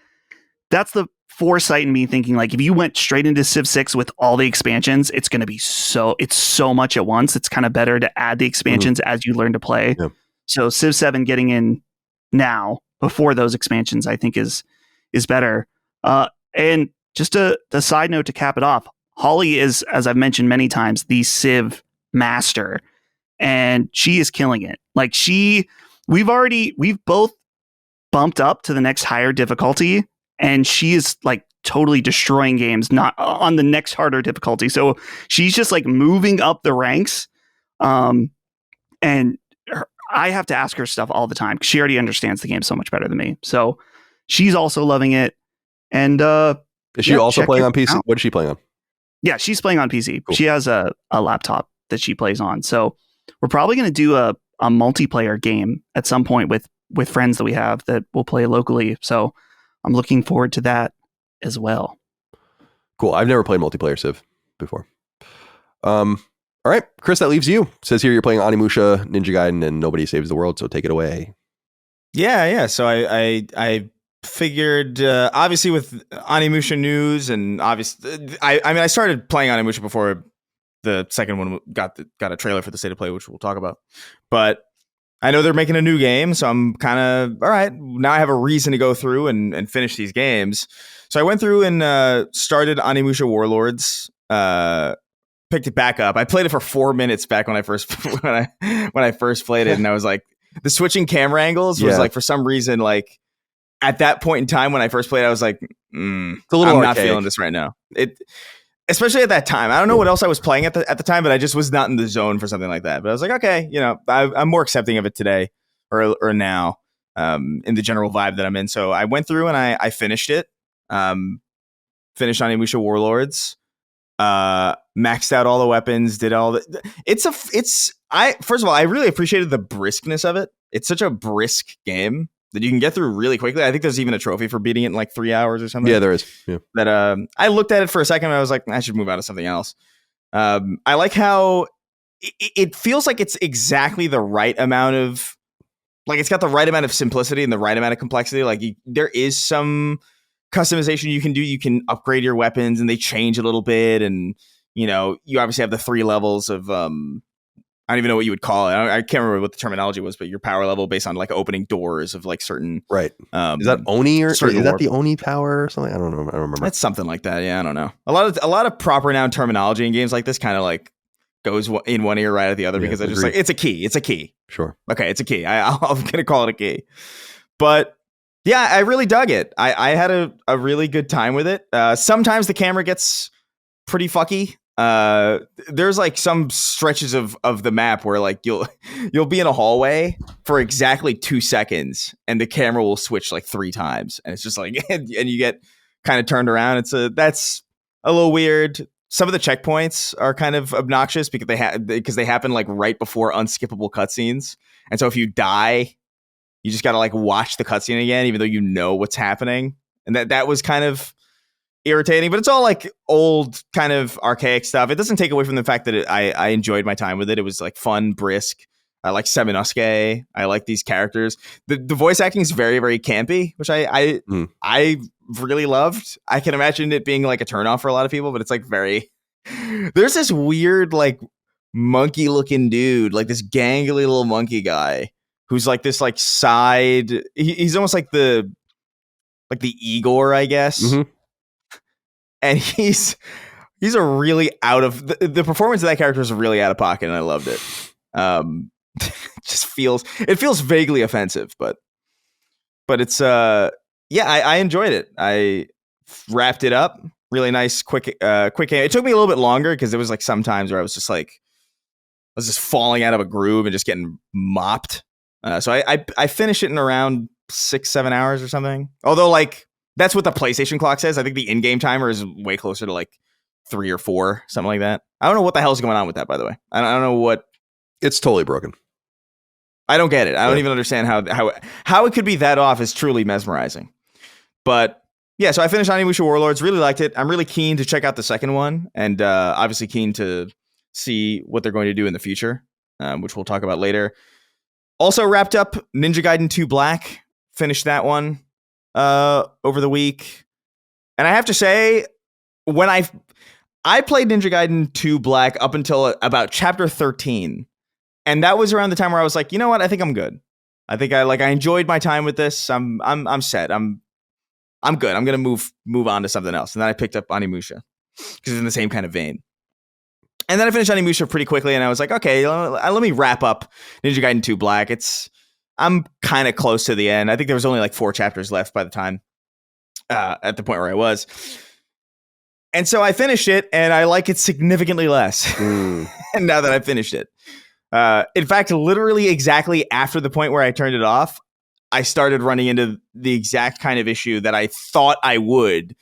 that's the foresight in me thinking, like, if you went straight into Civ 6 with all the expansions, it's going to be it's so much at once. It's kind of better to add the expansions as you learn to play. Yeah. So Civ 7 getting in now before those expansions, I think is better. And just a side note to cap it off, Holly is, as I've mentioned many times, the Civ master, and she is killing it. Like we've both bumped up to the next higher difficulty, and she is like totally destroying games, not on the next harder difficulty. So she's just like moving up the ranks. And I have to ask her stuff all the time, because she already understands the game so much better than me. So she's also loving it. And is she also playing on PC? What is she playing on? Yeah, she's playing on PC. Cool. She has a laptop that she plays on. So we're probably going to do a multiplayer game at some point with friends that we have that will play locally. So I'm looking forward to that as well. Cool. I've never played multiplayer Civ before. All right, Chris, that leaves you. It says here you're playing Onimusha, Ninja Gaiden, and Nobody Saves the World. So take it away. Yeah. So I figured, obviously with Onimusha news, and obviously, I started playing Onimusha before the second one got a trailer for the State of Play, which we'll talk about. But I know they're making a new game, so I'm kind of, all right, now I have a reason to go through and finish these games. So I went through and started Onimusha Warlords, picked it back up. I played it for 4 minutes back when I first when I first played it, and I was like, the switching camera angles was like, for some reason, like at that point in time when I first played, I was like, it's a little I'm archaic. not feeling this right now. especially at that time. I don't know what else I was playing at the time, but I just was not in the zone for something like that. But I was like, okay, I'm more accepting of it today or now, in the general vibe that I'm in. So I went through and I finished it. Finished Onimusha Warlords. Maxed out all the weapons, did all the. First of all, I really appreciated the briskness of it. It's such a brisk game that you can get through really quickly. I think there's even a trophy for beating it in like 3 hours or something. Yeah, there is. Yeah. That I looked at it for a second and I was like, I should move on to something else. I like how it feels like it's exactly the right amount of, like, it's got the right amount of simplicity and the right amount of complexity. Like there is some customization you can do. You can upgrade your weapons and they change a little bit. And, you obviously have the 3 levels of, I don't even know what you would call it. I can't remember what the terminology was, but your power level based on like opening doors of like certain. Right. Is that Oni is that the Oni power or something? I don't know. I don't remember. It's something like that. Yeah. I don't know. A lot of proper noun terminology in games like this kind of like goes in one ear right at the other, because I just like, it's a key. It's a key. Sure. Okay. It's a key. I'm going to call it a key, but yeah, I really dug it. I had a really good time with it. Sometimes the camera gets pretty fucky. There's like some stretches of the map where like you'll be in a hallway for exactly 2 seconds and the camera will switch like 3 times, and it's just like and you get kind of turned around. That's a little weird. Some of the checkpoints are kind of obnoxious because they happen like right before unskippable cutscenes, and so if you die, you just gotta like watch the cutscene again, even though you know what's happening, and that was kind of irritating. But it's all like old kind of archaic stuff. It doesn't take away from the fact that I enjoyed my time with it. It was like fun, brisk. I like Seminosuke. I like these characters. The voice acting is very, very campy, which I really loved. I can imagine it being like a turnoff for a lot of people, but it's like very. There's this weird like monkey looking dude, like this gangly little monkey guy who's like this like side. He's almost like the Igor, I guess. Mm-hmm. And he's a really out of the performance of that character is really out of pocket, and I loved it. Just feels vaguely offensive, but it's I enjoyed it. I wrapped it up. Really nice, quick game. It took me a little bit longer because there was like some times where I was just falling out of a groove and just getting mopped. So I finished it in around 6-7 hours or something. Although like. That's what the PlayStation clock says. I think the in-game timer is way closer to like 3 or 4, something like that. I don't know what the hell is going on with that, by the way. I don't know what. It's totally broken. I don't get it. I don't even understand how it could be that off is truly mesmerizing. But yeah, so I finished Onimusha Warlords. Really liked it. I'm really keen to check out the second one, and obviously keen to see what they're going to do in the future, which we'll talk about later. Also wrapped up Ninja Gaiden 2 Black. Finished that one. Over the week, and I have to say, when I played Ninja Gaiden 2 Black up until about chapter 13, and that was around the time where I was like, you know what, I think I'm good. I think I enjoyed my time with this. I'm set. I'm good. I'm gonna move on to something else. And then I picked up Onimusha because it's in the same kind of vein. And then I finished Onimusha pretty quickly, and I was like, okay, let me wrap up Ninja Gaiden 2 Black. I'm kind of close to the end. I think there was only like 4 chapters left by the time, at the point where I was. And so I finished it, and I like it significantly less now that I've finished it. In fact, literally exactly after the point where I turned it off, I started running into the exact kind of issue that I thought I would,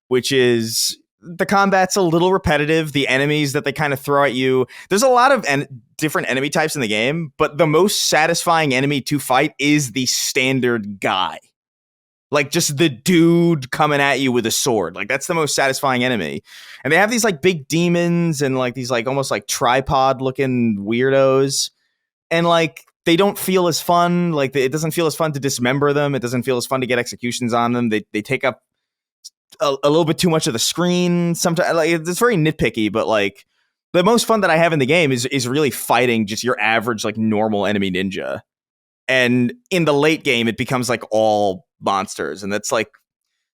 which is the combat's a little repetitive. The enemies that they kind of throw at you. There's a lot of different enemy types in the game, but the most satisfying enemy to fight is the standard guy. Like just the dude coming at you with a sword. Like that's the most satisfying enemy. And they have these like big demons and like these like almost like tripod looking weirdos. And like they don't feel as fun. Like it doesn't feel as fun to dismember them. It doesn't feel as fun to get executions on them. They take up a little bit too much of the screen. Sometimes like it's very nitpicky, but like the most fun that I have in the game is really fighting just your average like normal enemy ninja. And in the late game, it becomes like all monsters, and that's like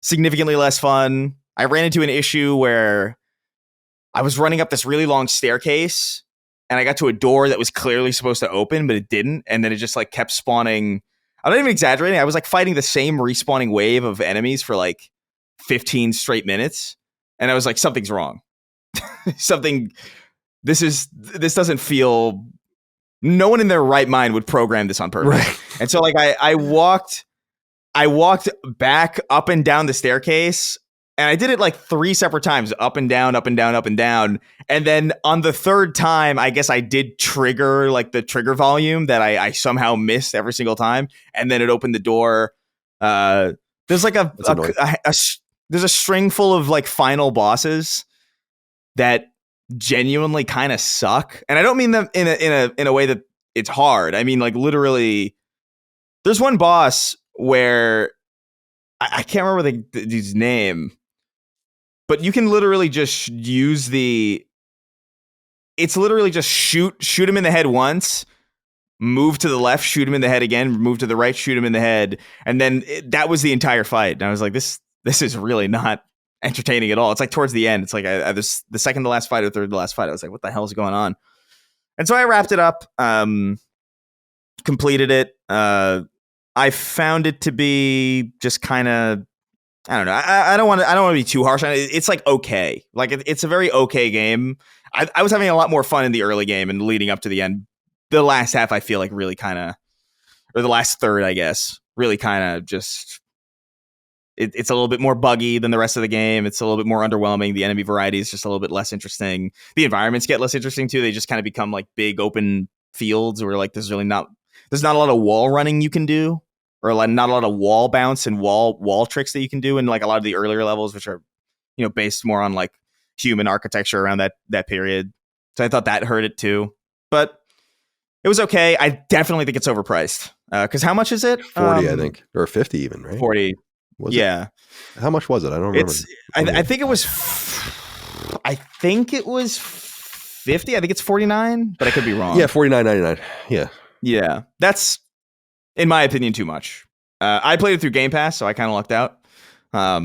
significantly less fun. I ran into an issue where I was running up this really long staircase, and I got to a door that was clearly supposed to open, but it didn't, and then it just like kept spawning. I'm not even exaggerating. I was like fighting the same respawning wave of enemies for like 15 straight minutes, and I was like, something's wrong. something. This doesn't feel. No one in their right mind would program this on purpose. Right. And so like I walked back up and down the staircase, and I did it like 3 separate times, up and down, up and down, up and down. And then on the third time, I guess I did trigger like the trigger volume that I somehow missed every single time. And then it opened the door. There's like there's a string full of like final bosses that genuinely kind of suck. And I don't mean them in a way that it's hard. I mean like literally there's one boss where I can't remember his name, but you can literally just use it's literally just shoot him in the head once, move to the left, shoot him in the head again, move to the right, shoot him in the head. And then that was the entire fight. And I was like, this is really not entertaining at all. It's like towards the end, it's like the second to last fight or third to last fight. I was like, what the hell is going on? And so I wrapped it up, completed it. I found it to be just kind of, I don't know. I don't want to be too harsh on it. It's like okay, like it's a very okay game. I was having a lot more fun in the early game and leading up to the end. The last half, I feel like really kind of, or the last third, I guess, really kind of just. It's a little bit more buggy than the rest of the game. It's a little bit more underwhelming. The enemy variety is just a little bit less interesting. The environments get less interesting too. They just kind of become like big open fields where like there's not a lot of wall running you can do, or like not a lot of wall bounce and wall tricks that you can do in like a lot of the earlier levels, which are, you know, based more on like human architecture around that period. So I thought that hurt it too, but it was okay. I definitely think it's overpriced. Because how much is it? 40, I think, or 50 even, right? 40. Was yeah. It? How much was it? I don't remember. I think it was. I think it was 50. I think it's 49, but I could be wrong. Yeah, $49.99. Yeah. Yeah, that's in my opinion too much. I played it through Game Pass, so I kind of lucked out. I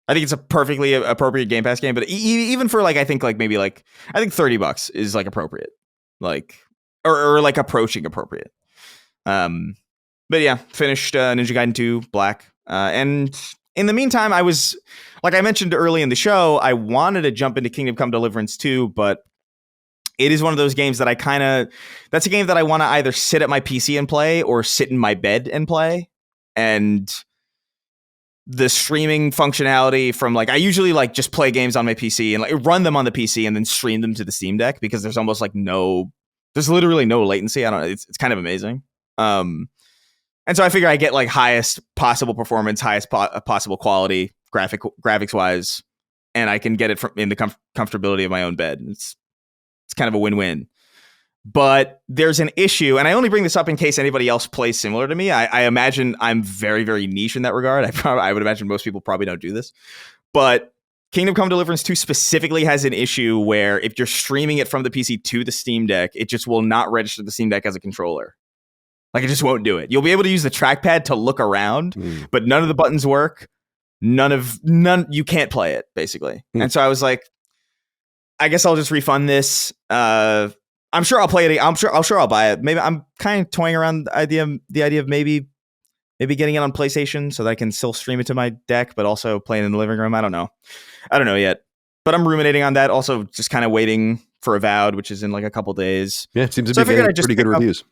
think it's a perfectly appropriate Game Pass game, but even for like I think $30 is like appropriate, like or like approaching appropriate. But yeah, finished Ninja Gaiden 2 Black. And in the meantime, I was, like I mentioned early in the show, I wanted to jump into Kingdom Come Deliverance 2, but it is one of those games that that's a game that I want to either sit at my PC and play or sit in my bed and play. And the streaming functionality from like, I usually like just play games on my PC and like run them on the PC and then stream them to the Steam Deck because there's almost like there's literally no latency. I don't know. It's kind of amazing. And so I figure I get like highest possible performance, highest possible quality graphics wise, and I can get it in the comfortability of my own bed. It's kind of a win-win. But there's an issue, and I only bring this up in case anybody else plays similar to me. I imagine I'm very, very niche in that regard. I would imagine most people probably don't do this. But Kingdom Come Deliverance 2 specifically has an issue where if you're streaming it from the PC to the Steam Deck, it just will not register the Steam Deck as a controller. Like, it just won't do it. You'll be able to use the trackpad to look around, but none of the buttons work. You can't play it, basically. And so I was like, I guess I'll just refund this. I'm sure I'll play it. I'm sure I'll buy it. Maybe I'm kind of toying around the idea of maybe getting it on PlayStation so that I can still stream it to my deck, but also play it in the living room. I don't know yet, but I'm ruminating on that. Also, just kind of waiting for Avowed, which is in like a couple days. Yeah, it seems to be getting pretty good reviews.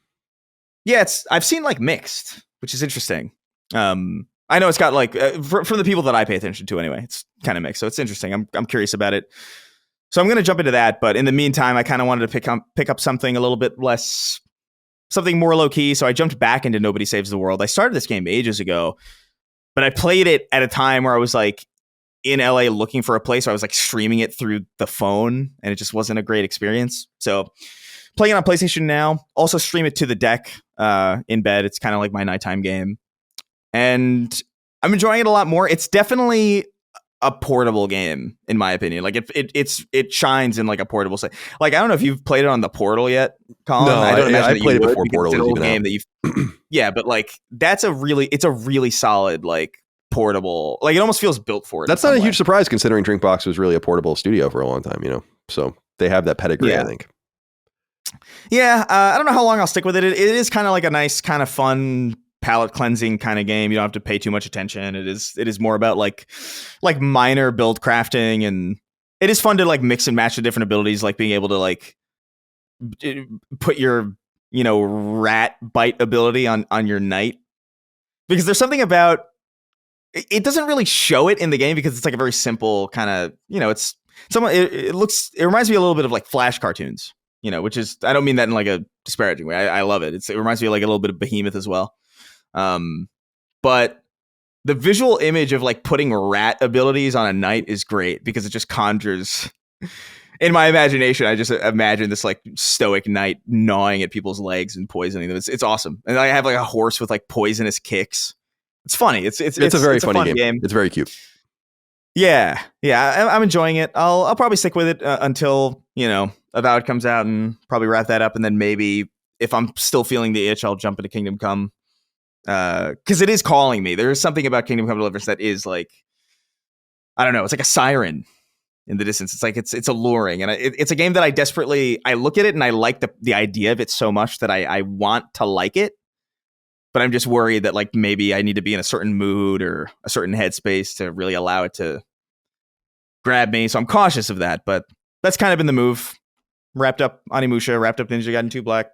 Yeah, I've seen like mixed, which is interesting. I know it's got like from the people that I pay attention to anyway, it's kind of mixed, so it's interesting. I'm curious about it, so I'm going to jump into that. But in the meantime, I kind of wanted to pick up something a little bit less, something more low key. So I jumped back into Nobody Saves the World. I started this game ages ago, but I played it at a time where I was like in LA looking for a place where I was like streaming it through the phone, and it just wasn't a great experience. So playing it on PlayStation now, also stream it to the deck in bed. It's kind of like my nighttime game. And I'm enjoying it a lot more. It's definitely a portable game, in my opinion. Like it shines in like a portable set. Like, I don't know if you've played it on the Portal yet, Colin. No, I don't imagine I played it before Portal. It's an old game that you've yeah, but like it's a really solid like portable. Like, it almost feels built for it. That's not a huge surprise considering Drinkbox was really a portable studio for a long time, you know. So they have that pedigree, I think. Yeah, I don't know how long I'll stick with it. It is kind of like a nice, kind of fun, palate cleansing kind of game. You don't have to pay too much attention. It is more about like minor build crafting and it is fun to like mix and match the different abilities, like being able to like put your, you know, rat bite ability on your knight, because there's something about it doesn't really show it in the game because it's like a very simple kind of, you know, it's someone it reminds me a little bit of like Flash cartoons, you know, which is, I don't mean that in like a disparaging way. I love it. It reminds me of like a little bit of Behemoth as well. But the visual image of like putting rat abilities on a knight is great because it just conjures, in my imagination, I just imagine this like stoic knight gnawing at people's legs and poisoning them. It's awesome. And I have like a horse with like poisonous kicks. It's funny. It's a very funny game. It's very cute. Yeah. I'm enjoying it. I'll probably stick with it until, you know, Avowed comes out, and probably wrap that up. And then maybe if I'm still feeling the itch, I'll jump into Kingdom Come. Because it is calling me. There is something about Kingdom Come Deliverance that is like, I don't know, it's like a siren in the distance. It's like it's alluring, and it's a game that I look at it and I like the idea of it so much that I want to like it, but I'm just worried that like maybe I need to be in a certain mood or a certain headspace to really allow it to grab me. So I'm cautious of that, but that's kind of been the move. Wrapped up Onimusha, wrapped up Ninja Gaiden 2 Black.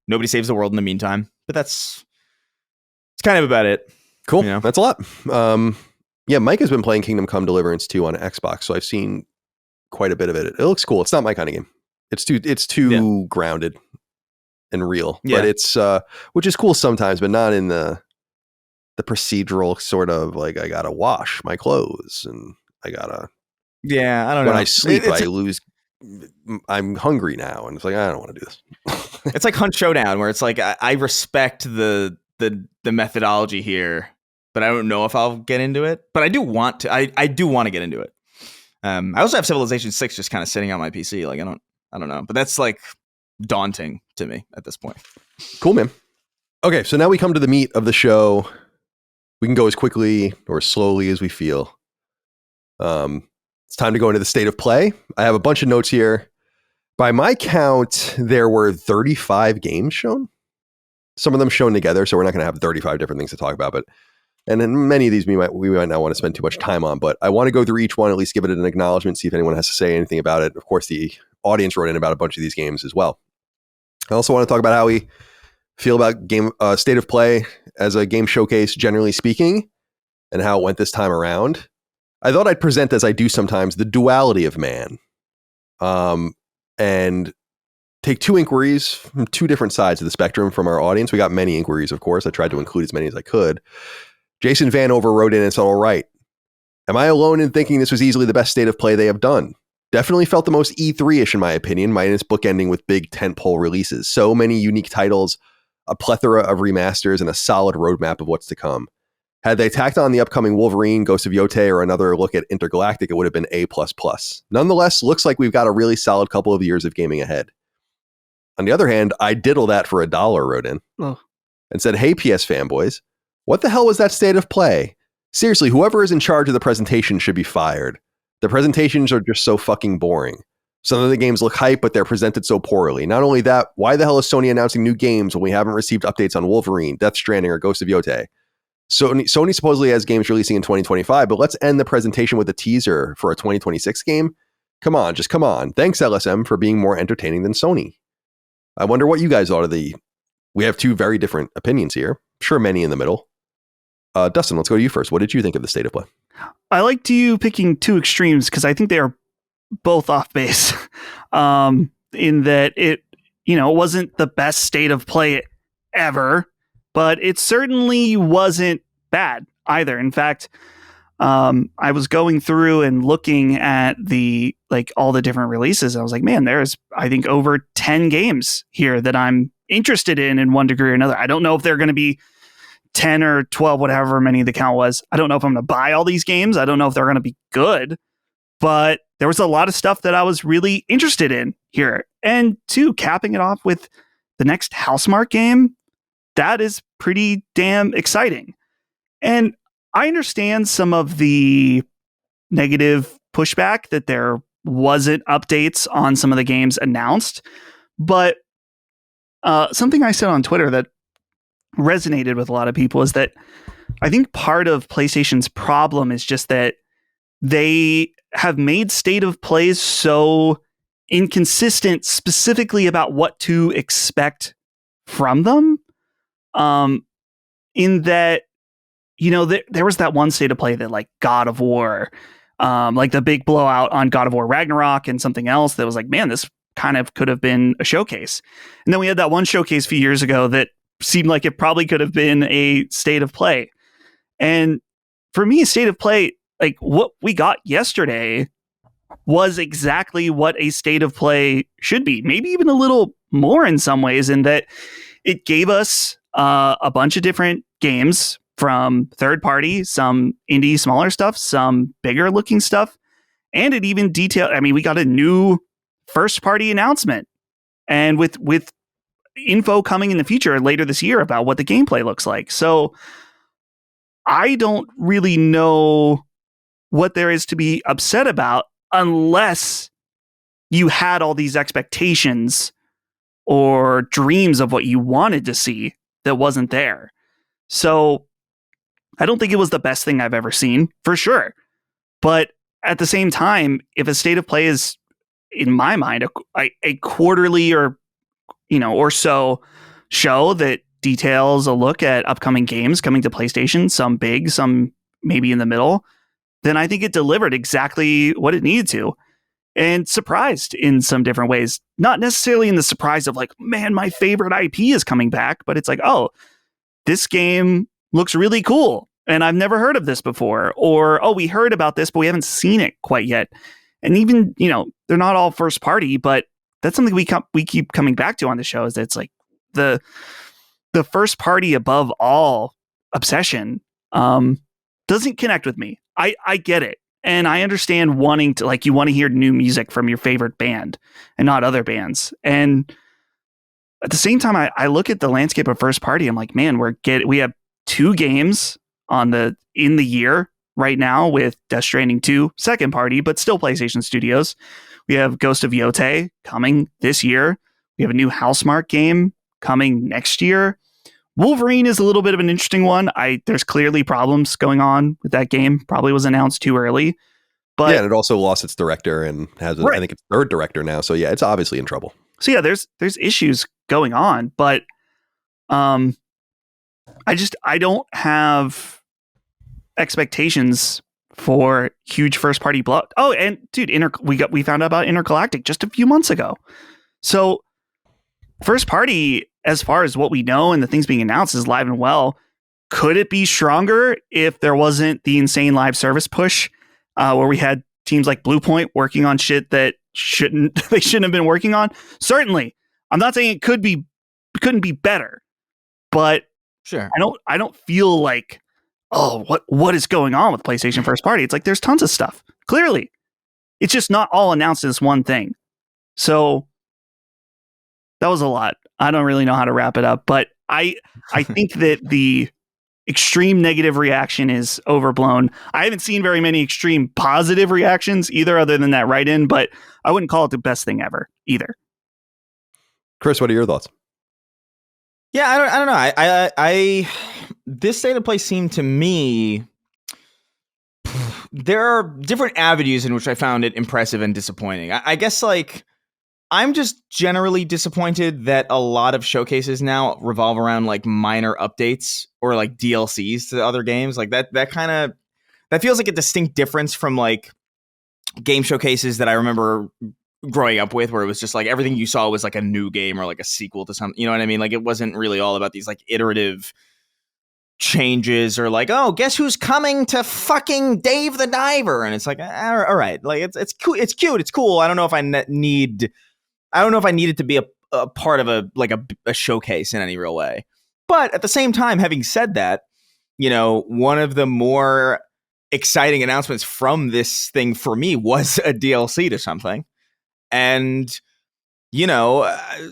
Nobody Saves the World in the meantime, but it's kind of about it. Cool. You know? That's a lot. Yeah, Mike has been playing Kingdom Come Deliverance 2 on Xbox, so I've seen quite a bit of it. It looks cool. It's not my kind of game. It's too grounded and real. Yeah. But it's which is cool sometimes, but not in the procedural sort of like I gotta wash my clothes and I gotta I don't know. When I sleep, I'm hungry now, and it's like I don't want to do this. It's like Hunt Showdown, where it's like I respect the methodology here, but I don't know if I'll get into it. But I do want to. I do want to get into it. I also have Civilization 6 just kind of sitting on my PC. Like I don't know, but that's like daunting to me at this point. Cool, man. Okay, so now we come to the meat of the show. We can go as quickly or slowly as we feel. It's time to go into the state of play. I have a bunch of notes here. By my count, there were 35 games shown. Some of them shown together, so we're not going to have 35 different things to talk about. And then many of these we might not want to spend too much time on. But I want to go through each one, at least give it an acknowledgement, see if anyone has to say anything about it. Of course, the audience wrote in about a bunch of these games as well. I also want to talk about how we feel about game state of play as a game showcase, generally speaking, and how it went this time around. I thought I'd present, as I do sometimes, the duality of man, and take two inquiries from two different sides of the spectrum from our audience. We got many inquiries, of course. I tried to include as many as I could. Jason Vanover wrote in and said, all right, am I alone in thinking this was easily the best state of play they have done? Definitely felt the most E3-ish in my opinion, minus bookending with big tentpole releases. So many unique titles, a plethora of remasters, and a solid roadmap of what's to come. Had they tacked on the upcoming Wolverine, Ghost of Yotei, or another look at Intergalactic, it would have been A++. Nonetheless, looks like we've got a really solid couple of years of gaming ahead. On the other hand, I diddle that for $1 wrote in and said, hey, PS fanboys, what the hell was that state of play? Seriously, whoever is in charge of the presentation should be fired. The presentations are just so fucking boring. Some of the games look hype, but they're presented so poorly. Not only that, why the hell is Sony announcing new games when we haven't received updates on Wolverine, Death Stranding, or Ghost of Yotei? Sony supposedly has games releasing in 2025, but let's end the presentation with a teaser for a 2026 game. Come on, just come on. Thanks, LSM, for being more entertaining than Sony. I wonder what you guys thought of the... We have two very different opinions here. I'm sure many in the middle. Dustin, let's go to you first. What did you think of the state of play? I liked you picking two extremes because I think they are both off base. In that it wasn't the best state of play ever, but it certainly wasn't bad either. In fact, I was going through and looking at all the different releases. I was like, man, there's, I think, over 10 games here that I'm interested in one degree or another. I don't know if they're going to be 10 or 12, whatever many the count was. I don't know if I'm going to buy all these games. I don't know if they're going to be good, but there was a lot of stuff that I was really interested in here. And two, capping it off with the next Housemarque game, that is pretty damn exciting. And I understand some of the negative pushback that there wasn't updates on some of the games announced, but something I said on Twitter that resonated with a lot of people is that I think part of PlayStation's problem is just that they have made state of plays so inconsistent, specifically about what to expect from them. In that, there was that one state of play that like God of War, like the big blowout on God of War Ragnarok and something else that was like, man, this kind of could have been a showcase. And then we had that one showcase a few years ago that seemed like it probably could have been a state of play. And for me, state of play, like what we got yesterday was exactly what a state of play should be. Maybe even a little more in some ways, in that it gave us a bunch of different games from third party, some indie smaller stuff, some bigger looking stuff. And it even detailed, I mean, we got a new first party announcement, and with info coming in the future later this year about what the gameplay looks like. So I don't really know what there is to be upset about, unless you had all these expectations or dreams of what you wanted to see that wasn't there. So I don't think it was the best thing I've ever seen, for sure. But at the same time, if a state of play is, in my mind, a quarterly or so show that details a look at upcoming games coming to PlayStation, some big, some maybe in the middle, then I think it delivered exactly what it needed to, and surprised in some different ways. Not necessarily in the surprise of like, man, my favorite IP is coming back, but it's like, oh, this game looks really cool and I've never heard of this before. Or, oh, we heard about this, but we haven't seen it quite yet. And even, they're not all first party, but that's something we keep coming back to on the show, is that it's like the first party above all obsession doesn't connect with me. I get it. And I understand wanting to, like, you want to hear new music from your favorite band and not other bands. And at the same time, I look at the landscape of first party. I'm like, man, we have 2 games in the year right now, with Death Stranding 2, second party, but still PlayStation Studios. We have Ghost of Yotei coming this year. We have a new Housemarque game coming next year. Wolverine is a little bit of an interesting one. There's clearly problems going on with that game. Probably was announced too early. But yeah, and it also lost its director and has, I think, its third director now. So yeah, it's obviously in trouble. So yeah, there's issues going on, but I don't have expectations for huge first party blow. Oh, and dude, we found out about Intergalactic just a few months ago. So first party, as far as what we know and the things being announced, is live and well. Could it be stronger if there wasn't the insane live service push, where we had teams like Bluepoint working on shit that they shouldn't have been working on? Certainly. I'm not saying it couldn't be better, but sure. I don't feel like, oh, what is going on with PlayStation first party? It's like there's tons of stuff. Clearly. It's just not all announced as one thing. So that was a lot. I don't really know how to wrap it up, but I think that the extreme negative reaction is overblown. I haven't seen very many extreme positive reactions either, other than that write-in, but I wouldn't call it the best thing ever either. Chris, what are your thoughts? Yeah, I don't know. I this state of play seemed to me, there are different avenues in which I found it impressive and disappointing. I guess, like, I'm just generally disappointed that a lot of showcases now revolve around like minor updates or like DLCs to other games. Like that feels like a distinct difference from like game showcases that I remember growing up with, where it was just like everything you saw was like a new game or like a sequel to something. You know what I mean? Like it wasn't really all about these like iterative changes or like, oh, guess who's coming to fucking Dave the Diver? And it's like, all right, like it's cute, it's cool. I don't know if I need it to be a part of a showcase in any real way. But at the same time, having said that, one of the more exciting announcements from this thing for me was a DLC to something. And,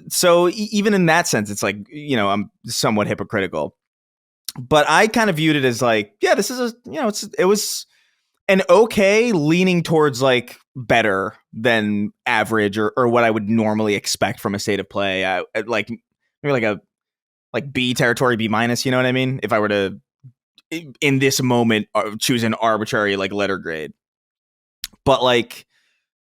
so even in that sense, it's like, I'm somewhat hypocritical. But I kind of viewed it as like, yeah, this is it was an okay leaning towards like better than average or what I would normally expect from a state of play. Like maybe like B territory, B minus, you know what I mean? If I were to, in this moment, choose an arbitrary like letter grade. but like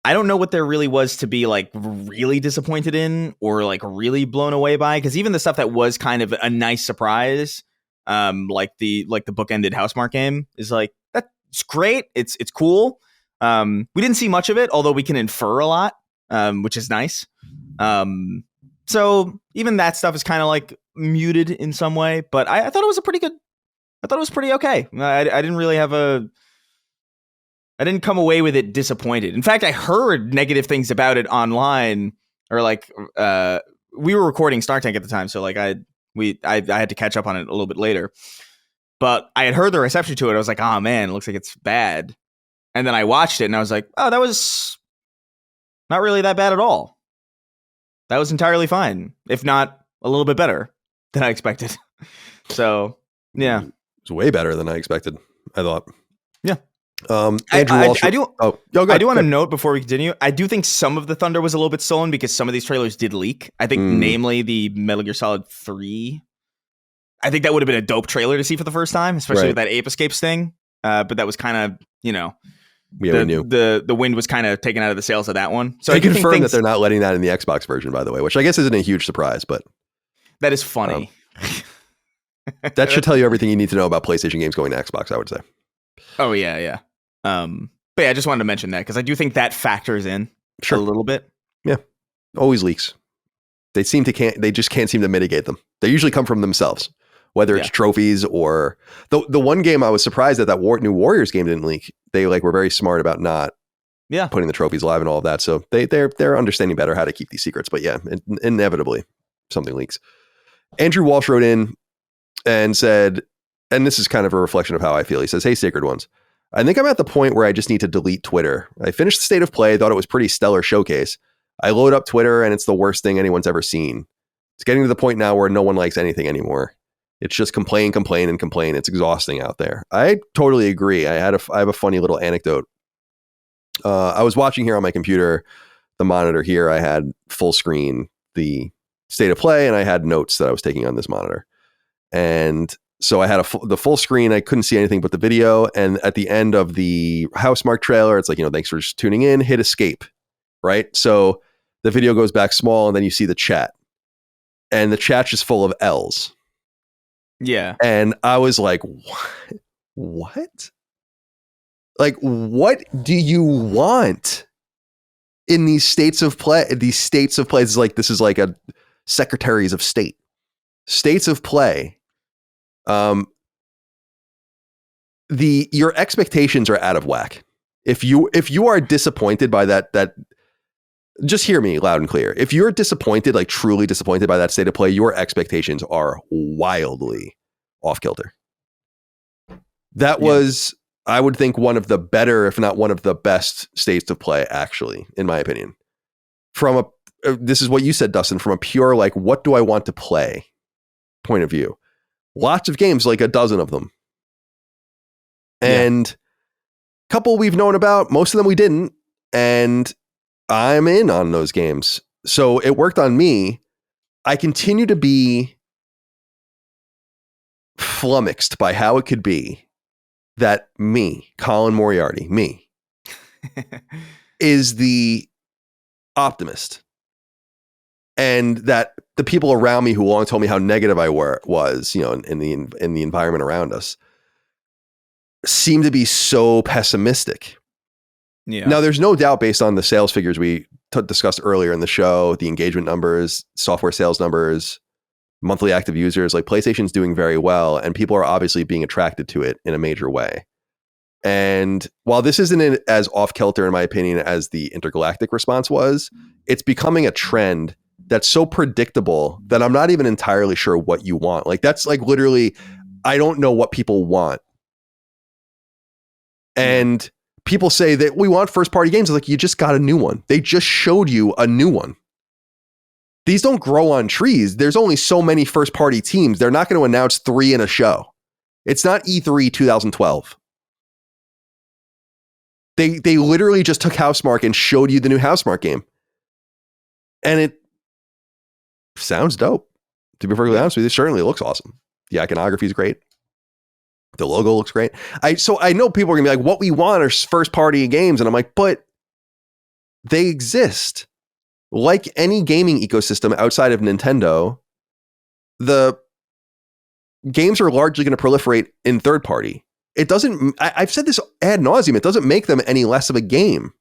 I don't know what there really was to be like really disappointed in or like really blown away by, because even the stuff that was kind of a nice surprise, like the bookended Housemarque game is like that's great. It's cool. We didn't see much of it, although we can infer a lot, which is nice. So even that stuff is kind of like muted in some way, but I thought it was a pretty good. I thought it was pretty okay. I didn't really have I didn't come away with it disappointed. In fact, I heard negative things about it online, or like we were recording Star Tank at the time, so like I had to catch up on it a little bit later. But I had heard the reception to it. I was like, oh man, it looks like it's bad. And then I watched it and I was like, oh, that was not really that bad at all. That was entirely fine, if not a little bit better than I expected. So yeah, it's way better than I expected, I thought. Yeah. Andrew Walsh. I do want to note before we continue, I do think some of the thunder was a little bit stolen because some of these trailers did leak. I think namely the Metal Gear Solid 3. I think that would have been a dope trailer to see for the first time, especially with that Ape Escapes thing. But that was kind of, we knew. The wind was kind of taken out of the sails of that one. So I confirm that they're not letting that in the Xbox version, by the way, which I guess isn't a huge surprise, but that is funny. That should tell you everything you need to know about PlayStation games going to Xbox, I would say. Oh yeah. But yeah, I just wanted to mention that because I do think that factors in a little bit. Yeah, always leaks. They just can't seem to mitigate them. They usually come from themselves, whether it's trophies or the one game I was surprised that new Warriors game didn't leak. They were very smart about not putting the trophies live and all of that. So they're understanding better how to keep these secrets. But yeah, inevitably something leaks. Andrew Walsh wrote in and said, and this is kind of a reflection of how I feel. He says, "Hey, Sacred Ones. I think I'm at the point where I just need to delete Twitter. I finished the State of Play, thought it was pretty stellar showcase. I load up Twitter and it's the worst thing anyone's ever seen. It's getting to the point now where no one likes anything anymore. It's just complain. It's exhausting out there." I totally agree. I have a funny little anecdote. I was watching here on my computer, the monitor here. I had full screen the State of Play, and I had notes that I was taking on this monitor. And so I had the full screen. I couldn't see anything but the video. And at the end of the Housemarque trailer, it's like, thanks for just tuning in. Hit escape, right? So the video goes back small, and then you see the chat, and the chat's just full of L's. Yeah. And I was like, what? Like, what do you want in these states of play? This is like a secretaries of state. States of play. Your expectations are out of whack. If you are disappointed by that, just hear me loud and clear. If you're disappointed, like truly disappointed by that state of play, your expectations are wildly off kilter. That was, I would think, one of the better, if not one of the best states of play, actually, in my opinion. This is what you said, Dustin, from a pure, like, what do I want to play point of view. Lots of games, like a dozen of them. And a couple we've known about, most of them we didn't. And I'm in on those games. So it worked on me. I continue to be flummoxed by how it could be that me, Colin Moriarty, is the optimist. And that the people around me who long told me how negative I was, in the environment around us, seem to be so pessimistic. Yeah. Now, there's no doubt, based on the sales figures we discussed earlier in the show, the engagement numbers, software sales numbers, monthly active users, like PlayStation's doing very well, and people are obviously being attracted to it in a major way. And while this isn't as off kilter, in my opinion, as the Intergalactic response was, it's becoming a trend that's so predictable that I'm not even entirely sure what you want. Like, that's like literally, I don't know what people want. And people say that we want first party games. Like, you just got a new one. They just showed you a new one. These don't grow on trees. There's only so many first party teams. They're not going to announce 3 in a show. It's not E3 2012. They literally just took Housemarque and showed you the new Housemarque game. And it sounds dope. To be perfectly honest with you, it certainly looks awesome. The iconography is great. The logo looks great. So I know people are gonna be like, what we want are first party games. And I'm like, but they exist. Like any gaming ecosystem outside of Nintendo, the games are largely going to proliferate in third party. It doesn't, I've said this ad nauseum, it doesn't make them any less of a game.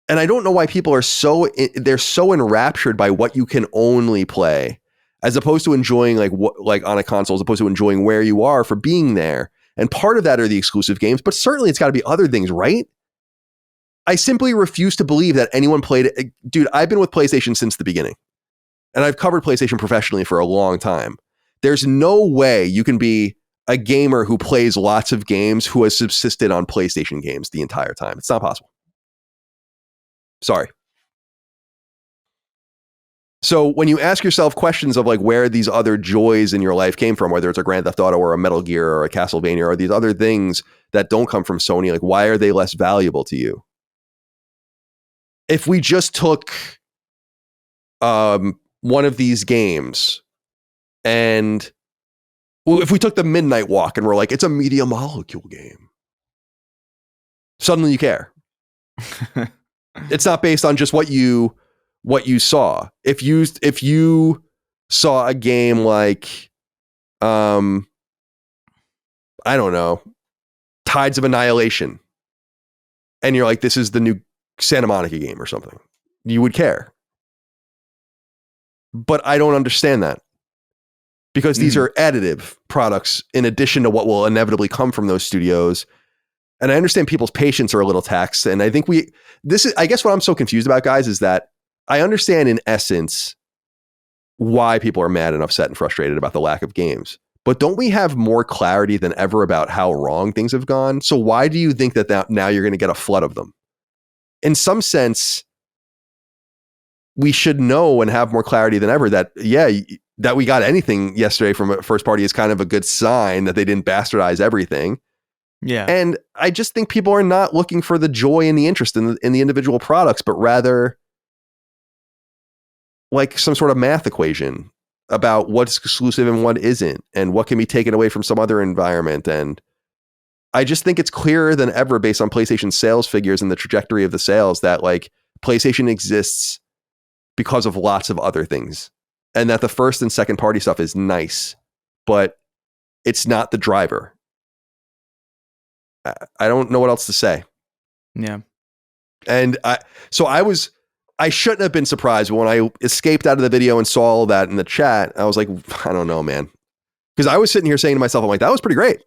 And I don't know why people are they're so enraptured by what you can only play, as opposed to enjoying like on a console, as opposed to enjoying where you are for being there. And part of that are the exclusive games, but certainly it's got to be other things, right? I simply refuse to believe that anyone played it. Dude, I've been with PlayStation since the beginning, and I've covered PlayStation professionally for a long time. There's no way you can be a gamer who plays lots of games who has subsisted on PlayStation games the entire time. It's not possible. Sorry. So when you ask yourself questions of like where these other joys in your life came from, whether it's a Grand Theft Auto or a Metal Gear or a Castlevania or these other things that don't come from Sony, like why are they less valuable to you? If we just took one of these games and if we took the Midnight Walk and we're like, it's a media molecule game, suddenly you care. It's not based on just what you saw. If you saw a game like, I don't know, Tides of Annihilation, and you're like, this is the new Santa Monica game or something, you would care. But I don't understand that, because these are additive products in addition to what will inevitably come from those studios. And I understand people's patience are a little taxed. And I think I guess what I'm so confused about, guys, is that I understand in essence why people are mad and upset and frustrated about the lack of games. But don't we have more clarity than ever about how wrong things have gone? So why do you think that now you're going to get a flood of them? In some sense, we should know and have more clarity than ever that, that we got anything yesterday from a first party is kind of a good sign that they didn't bastardize everything. Yeah. And I just think people are not looking for the joy and the interest in the individual products, but rather like some sort of math equation about what's exclusive and what isn't, and what can be taken away from some other environment. And I just think it's clearer than ever based on PlayStation sales figures and the trajectory of the sales that like PlayStation exists because of lots of other things, and that the first and second party stuff is nice, but it's not the driver. I don't know what else to say. Yeah. And I shouldn't have been surprised, but when I escaped out of the video and saw all that in the chat, I was like, I don't know, man. Because I was sitting here saying to myself, I'm like, that was pretty great.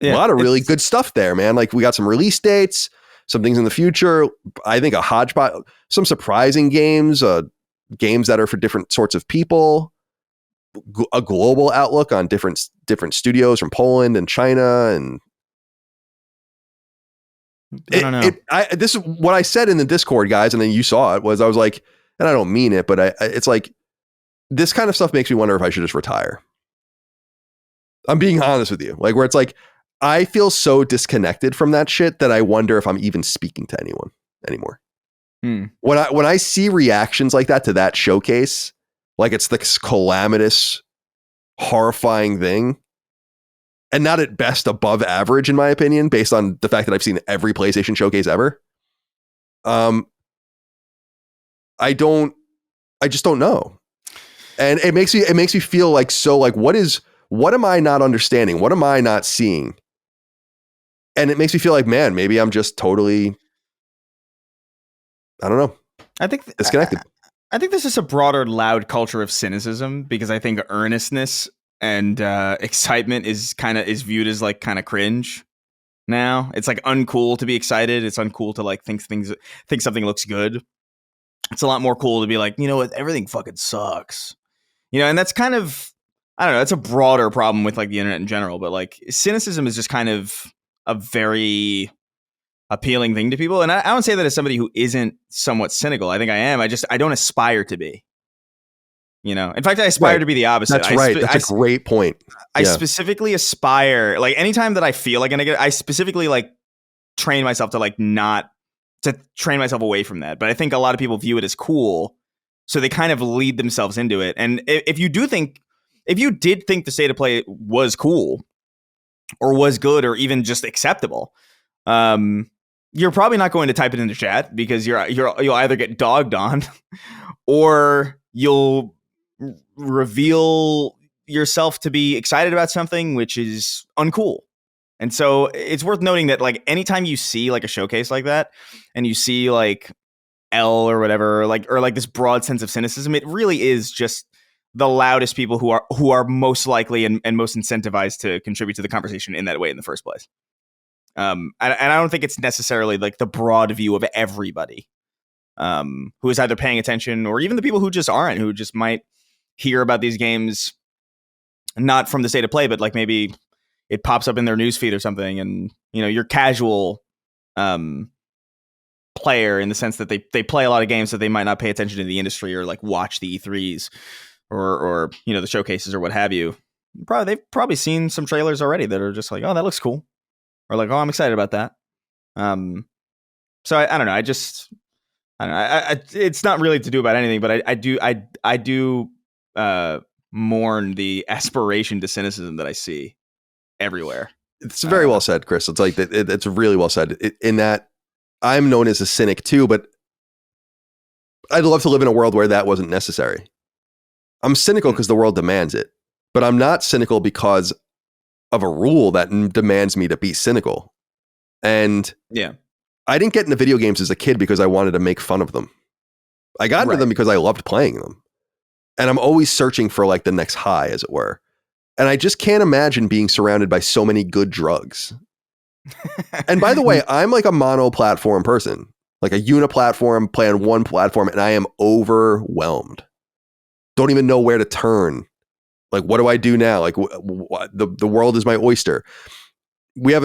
Yeah, a lot of really good stuff there, man. Like we got some release dates, some things in the future. I think a hodgepodge, some surprising games, games that are for different sorts of people, a global outlook on different studios from Poland and China. And I don't know. This is what I said in the Discord, guys, and then you saw it, I was like, and I don't mean it, but it's like, this kind of stuff makes me wonder if I should just retire. I'm being honest with you. Like where it's like, I feel so disconnected from that shit that I wonder if I'm even speaking to anyone anymore. When I see reactions like that to that showcase, like it's this calamitous, horrifying thing, and not at best above average, in my opinion, based on the fact that I've seen every PlayStation showcase ever. I just don't know. And it makes me feel like, so like, what am I not understanding? What am I not seeing? And it makes me feel like, man, maybe I'm just totally, I don't know. I think disconnected. I think this is a broader loud culture of cynicism, because I think earnestness and excitement is viewed as like kind of cringe now. It's like uncool to be excited. It's uncool to like think something looks good. It's a lot more cool to be like, you know what, everything fucking sucks. You know, and that's kind of, I don't know, it's a broader problem with like the internet in general, but like cynicism is just kind of a very appealing thing to people. And I don't say that as somebody who isn't somewhat cynical. I think I am. I don't aspire to be. You know, in fact, I aspire to be the opposite. That's right. That's a great point. I specifically aspire, like anytime that I feel like I specifically like train myself to like not to train myself away from that. But I think a lot of people view it as cool, so they kind of lead themselves into it. And if you do think if you did think the state of play was cool or was good or even just acceptable, you're probably not going to type it into chat because you'll either get dogged on or you'll reveal yourself to be excited about something which is uncool. And so it's worth noting that like anytime you see like a showcase like that and you see like L or whatever, or like this broad sense of cynicism, it really is just the loudest people who are most likely and most incentivized to contribute to the conversation in that way in the first place. And I don't think it's necessarily like the broad view of everybody who is either paying attention or even the people who just aren't, who just might hear about these games not from the state of play, but like maybe it pops up in their newsfeed or something, and your casual player in the sense that they play a lot of games that they might not pay attention to the industry or like watch the E3s or the showcases or what have you. They've probably seen some trailers already that are just like, oh, that looks cool, or like, oh, I'm excited about that. So I don't know. I don't know. It's not really to do about anything, but I do mourn the aspiration to cynicism that I see everywhere. It's very well said, Chris. It's like it's really well said in that I'm known as a cynic too, but I'd love to live in a world where that wasn't necessary. I'm cynical because the world demands it, but I'm not cynical because of a rule that demands me to be cynical. And yeah, I didn't get into video games as a kid because I wanted to make fun of them. I got into them because I loved playing them. And I'm always searching for like the next high, as it were. And I just can't imagine being surrounded by so many good drugs. And by the way, I'm like a mono-platform person, like a uniplatform, play on one platform, and I am overwhelmed. Don't even know where to turn. Like, what do I do now? Like, the world is my oyster. We have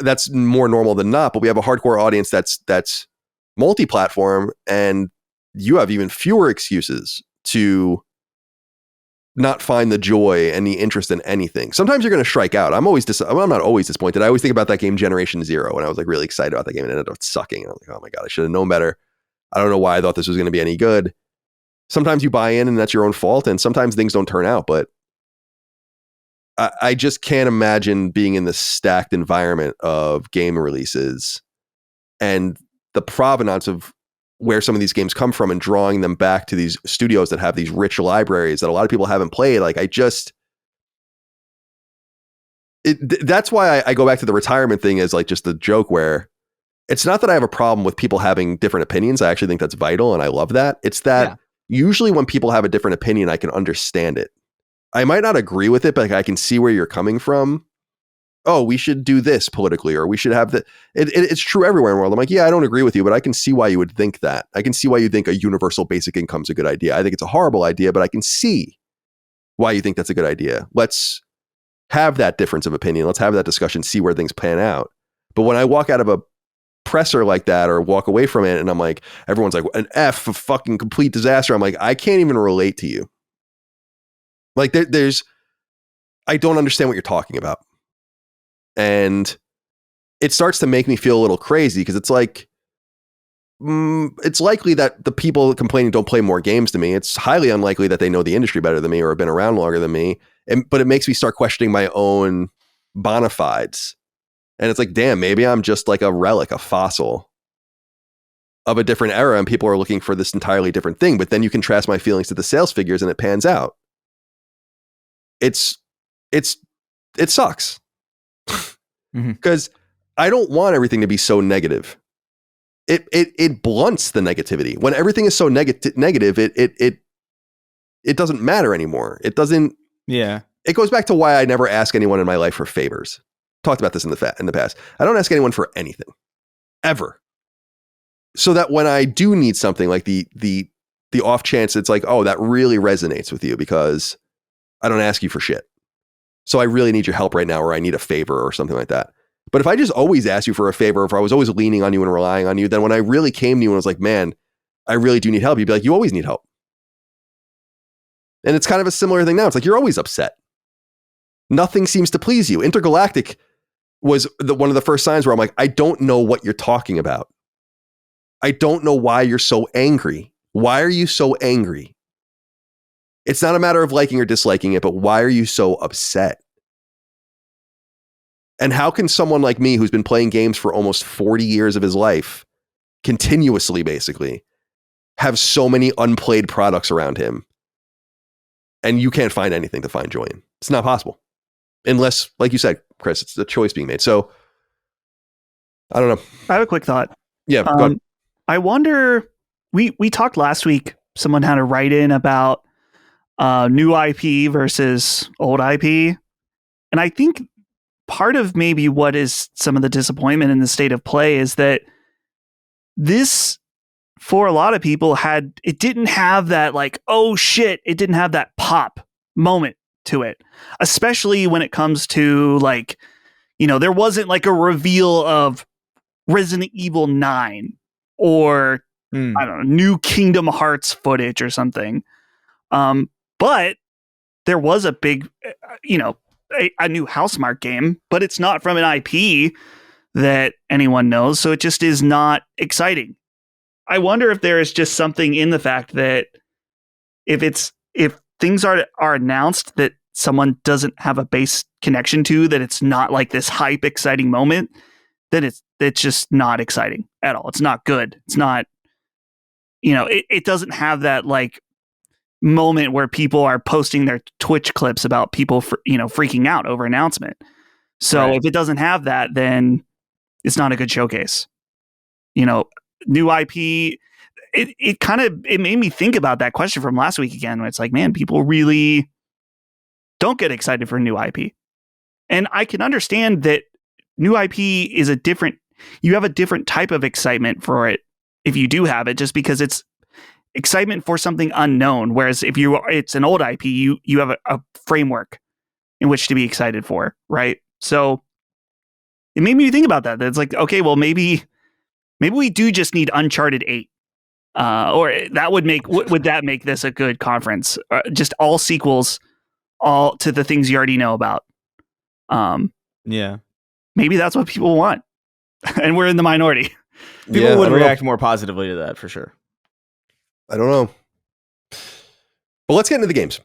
that's more normal than not, but we have a hardcore audience that's multi-platform, and you have even fewer excuses to not find the joy and the interest in anything. Sometimes you're going to strike out. I'm not always disappointed. I always think about that game Generation Zero, and I was like really excited about that game and it ended up sucking. And I was like, oh my God, I should have known better. I don't know why I thought this was going to be any good. Sometimes you buy in and that's your own fault, and sometimes things don't turn out, but I just can't imagine being in this stacked environment of game releases and the provenance of where some of these games come from and drawing them back to these studios that have these rich libraries that a lot of people haven't played. Like that's why I go back to the retirement thing as like just a joke, where it's not that I have a problem with people having different opinions. I actually think that's vital and I love that. It's that usually when people have a different opinion, I can understand it. I might not agree with it, but like I can see where you're coming from. Oh, we should do this politically, or we should have that. It's true everywhere in the world. I'm like, yeah, I don't agree with you, but I can see why you would think that. I can see why you think a universal basic income is a good idea. I think it's a horrible idea, but I can see why you think that's a good idea. Let's have that difference of opinion. Let's have that discussion, see where things pan out. But when I walk out of a presser like that or walk away from it and I'm like, everyone's like, an F, a fucking complete disaster. I'm like, I can't even relate to you. Like I don't understand what you're talking about. And it starts to make me feel a little crazy because it's like, it's likely that the people complaining don't play more games than me. It's highly unlikely that they know the industry better than me or have been around longer than me. But it makes me start questioning my own bona fides. And it's like, damn, maybe I'm just like a relic, a fossil of a different era, and people are looking for this entirely different thing. But then you contrast my feelings to the sales figures and it pans out. It sucks. Because I don't want everything to be so negative. It blunts the negativity. When everything is so negative, it doesn't matter anymore. It doesn't. Yeah. It goes back to why I never ask anyone in my life for favors. Talked about this in the past. I don't ask anyone for anything, ever. So that when I do need something, like the off chance, it's like, oh, that really resonates with you because I don't ask you for shit. So I really need your help right now, or I need a favor or something like that. But if I just always ask you for a favor, if I was always leaning on you and relying on you, then when I really came to you and was like, man, I really do need help, you'd be like, you always need help. And it's kind of a similar thing now. It's like, you're always upset. Nothing seems to please you. Intergalactic was one of the first signs where I'm like, I don't know what you're talking about. I don't know why you're so angry. Why are you so angry? It's not a matter of liking or disliking it, but why are you so upset? And how can someone like me, who's been playing games for almost 40 years of his life, continuously, basically, have so many unplayed products around him, and you can't find anything to find joy in? It's not possible. Unless, like you said, Chris, it's the choice being made. So, I don't know. I have a quick thought. Yeah, go ahead. I wonder, we talked last week, someone had to write in about new IP versus old IP. And I think part of maybe what is some of the disappointment in the state of play is that this, for a lot of people, it didn't have that like, oh shit, it didn't have that pop moment to it. Especially when it comes to like, there wasn't like a reveal of Resident Evil 9 or I don't know, new Kingdom Hearts footage or something. But there was a big, a new Housemarque game, but it's not from an IP that anyone knows. So it just is not exciting. I wonder if there is just something in the fact that if things are announced that someone doesn't have a base connection to, that it's not like this hype, exciting moment, then it's just not exciting at all. It's not good. It's not, it doesn't have that like moment where people are posting their Twitch clips about people freaking out over announcement. So Right. if it doesn't have that, then it's not a good showcase. New IP, it made me think about that question from last week again, where it's like, man, people really don't get excited for new IP. And I can understand that new IP is you have a different type of excitement for it if you do have it, just because it's excitement for something unknown. Whereas if it's an old IP, you have a framework in which to be excited for, right? So it made me think about that. It's like, okay, well, maybe we do just need Uncharted 8. Or that would that make this a good conference? Just all sequels, all to the things you already know about. Yeah. Maybe that's what people want. And we're in the minority. People would react more positively to that for sure. I don't know. But let's get into the games.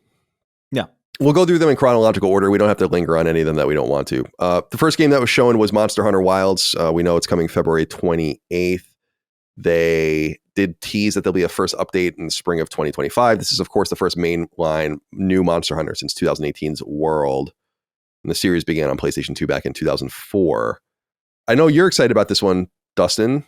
Yeah. We'll go through them in chronological order. We don't have to linger on any of them that we don't want to. The first game that was shown was Monster Hunter Wilds. We know it's coming February 28th. They did tease that there'll be a first update in the spring of 2025. This is, of course, the first mainline new Monster Hunter since 2018's World. And the series began on PlayStation 2 back in 2004. I know you're excited about this one, Dustin.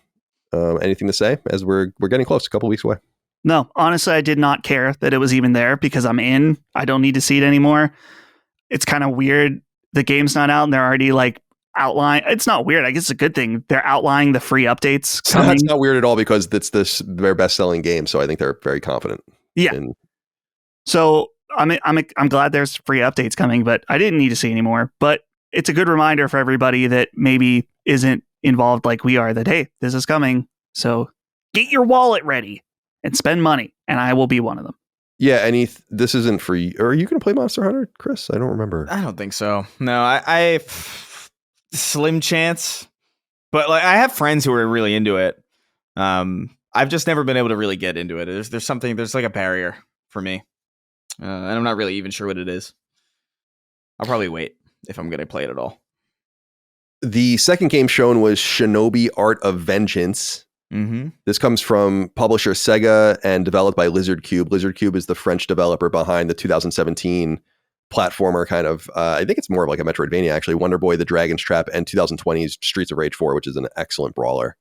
Anything to say as we're getting close, a couple weeks away? No, honestly, I did not care that it was even there because I'm in. I don't need to see it anymore. It's kind of weird. The game's not out and they're already like outline. It's not weird. I guess it's a good thing. They're outlining the free updates coming. That's not weird at all because it's their best-selling game. So I think they're very confident. Yeah. So I'm glad there's free updates coming, but I didn't need to see anymore. But it's a good reminder for everybody that maybe isn't involved like we are that, hey, this is coming. So get your wallet ready and spend money. And I will be one of them. Yeah, and this isn't for you. Are you going to play Monster Hunter, Chris? I don't remember. I don't think so. No, I slim chance. But like, I have friends who are really into it. I've just never been able to really get into it. There's like a barrier for me. And I'm not really even sure what it is. I'll probably wait if I'm going to play it at all. The second game shown was Shinobi Art of Vengeance. Mm-hmm. This comes from publisher Sega and developed by Lizard Cube. Lizard Cube is the French developer behind the 2017 platformer kind of, I think it's more of like a Metroidvania actually, Wonder Boy, The Dragon's Trap, and 2020's Streets of Rage 4, which is an excellent brawler.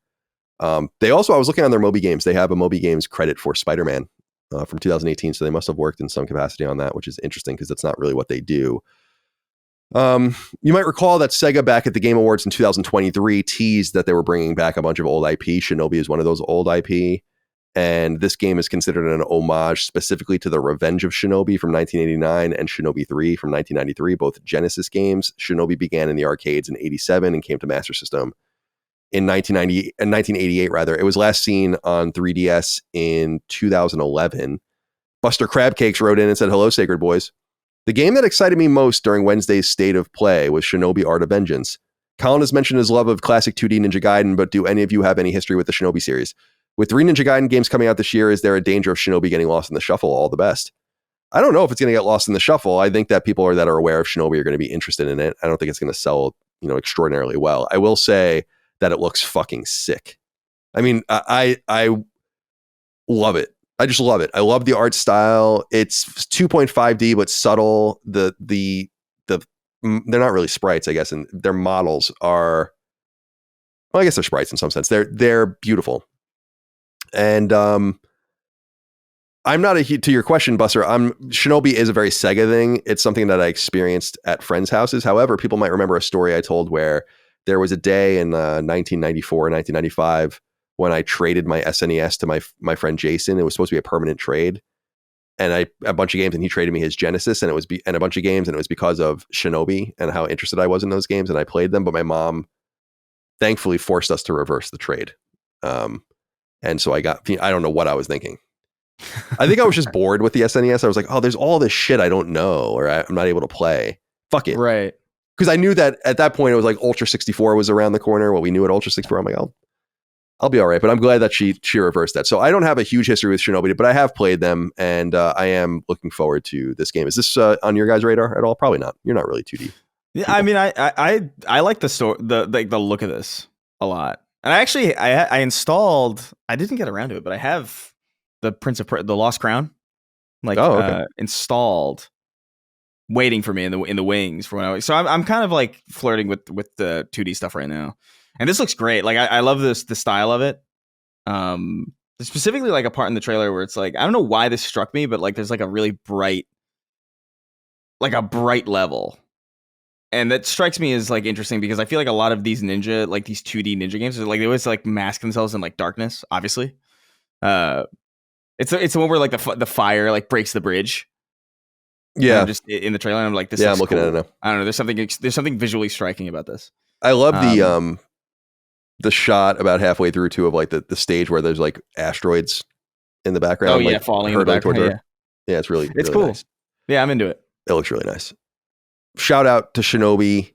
They also, I was looking on their Moby Games, they have a Moby Games credit for Spider-Man from 2018, so they must have worked in some capacity on that, which is interesting because that's not really what they do. You might recall that Sega back at the Game Awards in 2023 teased that they were bringing back a bunch of old IP. Shinobi is one of those old IP. And this game is considered an homage specifically to The Revenge of Shinobi from 1989 and Shinobi 3 from 1993, both Genesis games. Shinobi began in the arcades in 87 and came to Master System in 1988 rather. It was last seen on 3DS in 2011. Buster Crabcakes wrote in and said, "Hello, Sacred Boys. The game that excited me most during Wednesday's State of Play was Shinobi Art of Vengeance. Colin has mentioned his love of classic 2D Ninja Gaiden, but do any of you have any history with the Shinobi series? With 3 Ninja Gaiden games coming out this year, is there a danger of Shinobi getting lost in the shuffle? All the best." I don't know if it's going to get lost in the shuffle. I think that people that are aware of Shinobi are going to be interested in it. I don't think it's going to sell, extraordinarily well. I will say that it looks fucking sick. I mean, I love it. I just love it. I love the art style. It's 2.5D, but subtle. The they're not really sprites, I guess, and their models are, well, I guess they're sprites in some sense. They're beautiful. And I'm not to your question, Buster. Shinobi is a very Sega thing. It's something that I experienced at friends' houses. However, people might remember a story I told where there was a day in 1994, 1995 when I traded my SNES to my friend Jason. It was supposed to be a permanent trade, and a bunch of games, and he traded me his Genesis, and and a bunch of games, and it was because of Shinobi and how interested I was in those games, and I played them. But my mom thankfully forced us to reverse the trade, and so I don't know what I was thinking. I think I was just bored with the SNES. I was like, oh, there's all this shit I don't know, or I'm not able to play. Fuck it, right? Because I knew that at that point it was like Ultra 64 was around the corner. What we knew at Ultra 64, I'm like, I'll be all right. But I'm glad that she reversed that. So I don't have a huge history with Shinobi, but I have played them, and I am looking forward to this game. Is this on your guys' radar at all? Probably not. You're not really 2D. Yeah, I mean, I like the look of this a lot, and I installed. I didn't get around to it, but I have the the Lost Crown, installed, waiting for me in the wings for when I. So I'm kind of like flirting with the 2D stuff right now. And this looks great. Like I love the style of it. Specifically like a part in the trailer where it's like, I don't know why this struck me, but like there's like a really bright level. And that strikes me as like interesting because I feel like a lot of these these 2D ninja games, like they always like mask themselves in like darkness, obviously. It's the one where like the fire like breaks the bridge. Yeah. Just in the trailer, and I'm like, this. Yeah, looks I'm looking cool. at it now. I don't know. There's something visually striking about this. I love the shot about halfway through too of like the stage where there's like asteroids in the background. Oh yeah, like, falling in the background. Yeah, it's really cool. Nice. Yeah, I'm into it. It looks really nice. Shout out to Shinobi,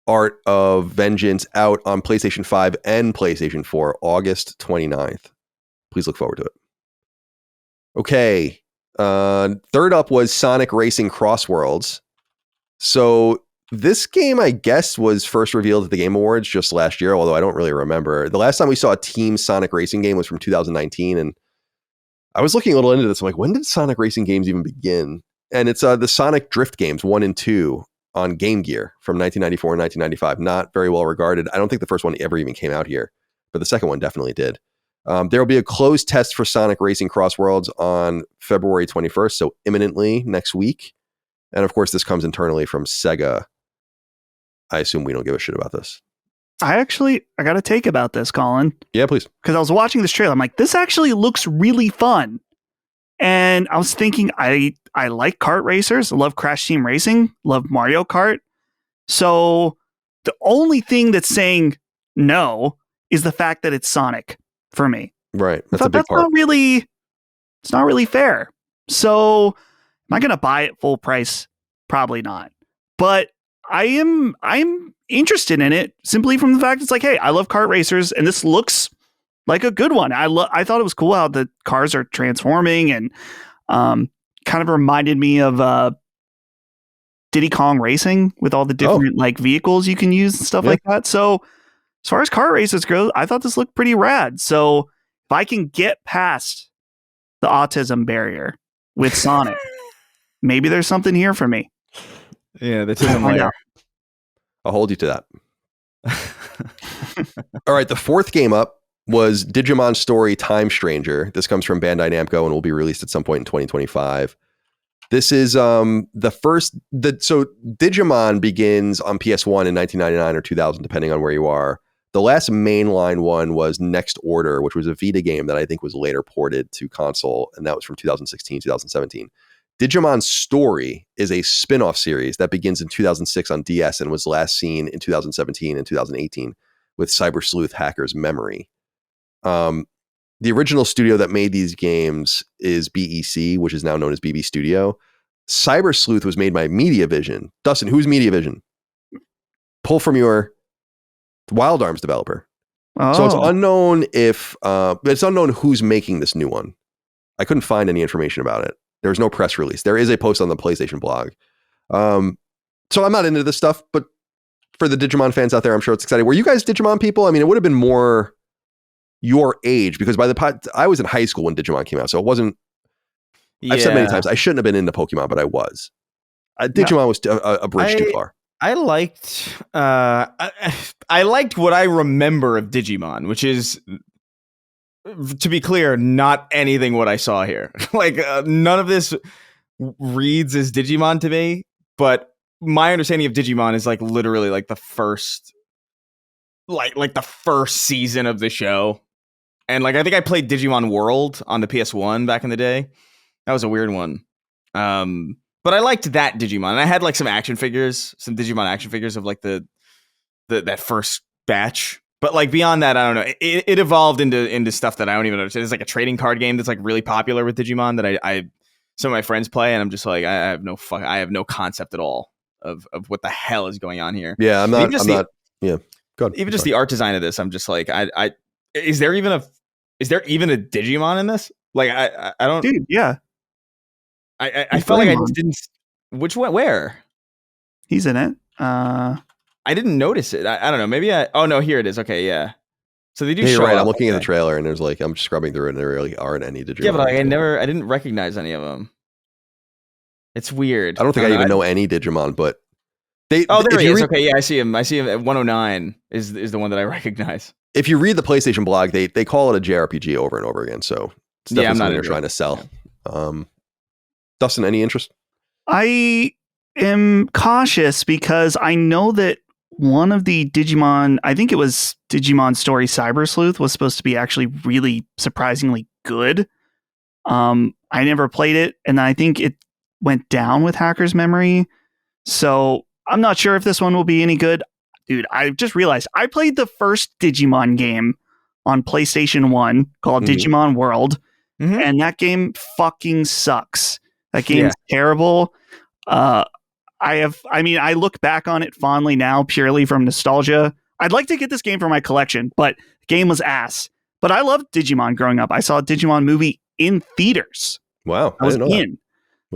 Art of Vengeance, out on PlayStation 5 and PlayStation 4, August 29th. Please look forward to it. Okay. Third up was Sonic Racing Cross Worlds. So this game, I guess, was first revealed at the Game Awards just last year, although I don't really remember. The last time we saw a team Sonic Racing game was from 2019, and I was looking a little into this. I'm like, when did Sonic Racing games even begin? And it's the Sonic Drift games 1 and 2 on Game Gear from 1994 and 1995. Not very well regarded. I don't think the first one ever even came out here, but the second one definitely did. There will be a closed test for Sonic Racing Cross Worlds on February 21st, so imminently next week. And of course, this comes internally from Sega. I assume we don't give a shit about this. I got a take about this, Colin. Yeah, please. Because I was watching this trailer. I'm like, this actually looks really fun. And I was thinking, I like kart racers. I love Crash Team Racing. Love Mario Kart. So the only thing that's saying no is the fact that it's Sonic for me. Right. That's a big part. It's not really fair. So am I going to buy it full price? Probably not. But I'm interested in it simply from the fact it's like, hey, I love kart racers, and this looks like a good one. I thought it was cool how the cars are transforming, and kind of reminded me of Diddy Kong Racing with all the different like vehicles you can use and stuff like that. So as far as kart races go, I thought this looked pretty rad. So if I can get past the autism barrier with Sonic, maybe there's something here for me. Yeah, that's layer. I'll hold you to that. All right, the fourth game up was Digimon Story Time Stranger. This comes from Bandai Namco and will be released at some point in 2025. This is so Digimon begins on PS1 in 1999 or 2000, depending on where you are. The last mainline one was Next Order, which was a Vita game that I think was later ported to console, and that was from 2016, 2017. Digimon Story is a spin-off series that begins in 2006 on DS and was last seen in 2017 and 2018 with Cyber Sleuth Hacker's Memory. The original studio that made these games is BEC, which is now known as BB Studio. Cyber Sleuth was made by Mediavision. Dustin, who's Mediavision? Pull from your Wild Arms developer. Oh. So it's unknown it's unknown who's making this new one. I couldn't find any information about it. There's no press release. There is a post on the PlayStation blog. So I'm not into this stuff, but for the Digimon fans out there, I'm sure it's exciting. Were you guys Digimon people? I mean, it would have been more your age, because I was in high school when Digimon came out, so it wasn't. I've said many times I shouldn't have been into Pokemon, but I was. Digimon was a bridge too far. I liked I liked what I remember of Digimon, which is, to be clear, not anything what I saw here. Like none of this reads as Digimon to me, but my understanding of Digimon is like literally like the first like the first season of the show. And like I think I played Digimon World on the PS1 back in the day. That was a weird one. But I liked that Digimon. And I had like some Digimon action figures of like that first batch. But like beyond that, I don't know. It evolved into stuff that I don't even understand. It's like a trading card game that's like really popular with Digimon that I some of my friends play, and I'm just like, I have no concept at all of what the hell is going on here. Yeah, I'm not. Yeah, go ahead. Even just the art design of this, I'm just like, is there even a Digimon in this? Like, I don't. Dude, yeah. I felt like I just didn't. Which one? Where? He's in it. I didn't notice it. I don't know. Maybe Oh no, here it is. Okay, yeah. So they do. Yeah, show right. up, I'm looking at the trailer, and there's like I'm scrubbing through it, and there really aren't any Digimon. Yeah, but like, I didn't recognize any of them. It's weird. I don't think I even know any Digimon, but they. Oh, there he is. Okay, yeah, I see him. I see him at 109. Is the one that I recognize. If you read the PlayStation blog, they call it a JRPG over and over again. So it's definitely something they're trying to sell. Yeah. Dustin, any interest? I am cautious because I know that one of the Digimon, I think it was Digimon Story Cyber Sleuth, was supposed to be actually really surprisingly good. I never played it, and I think it went down with Hacker's Memory. So I'm not sure if this one will be any good. Dude, I just realized I played the first Digimon game on PlayStation 1 called Digimon World, and that game fucking sucks. That game's terrible. I look back on it fondly now purely from nostalgia. I'd like to get this game for my collection, but the game was ass. But I loved Digimon growing up. I saw a Digimon movie in theaters. Wow. I was in.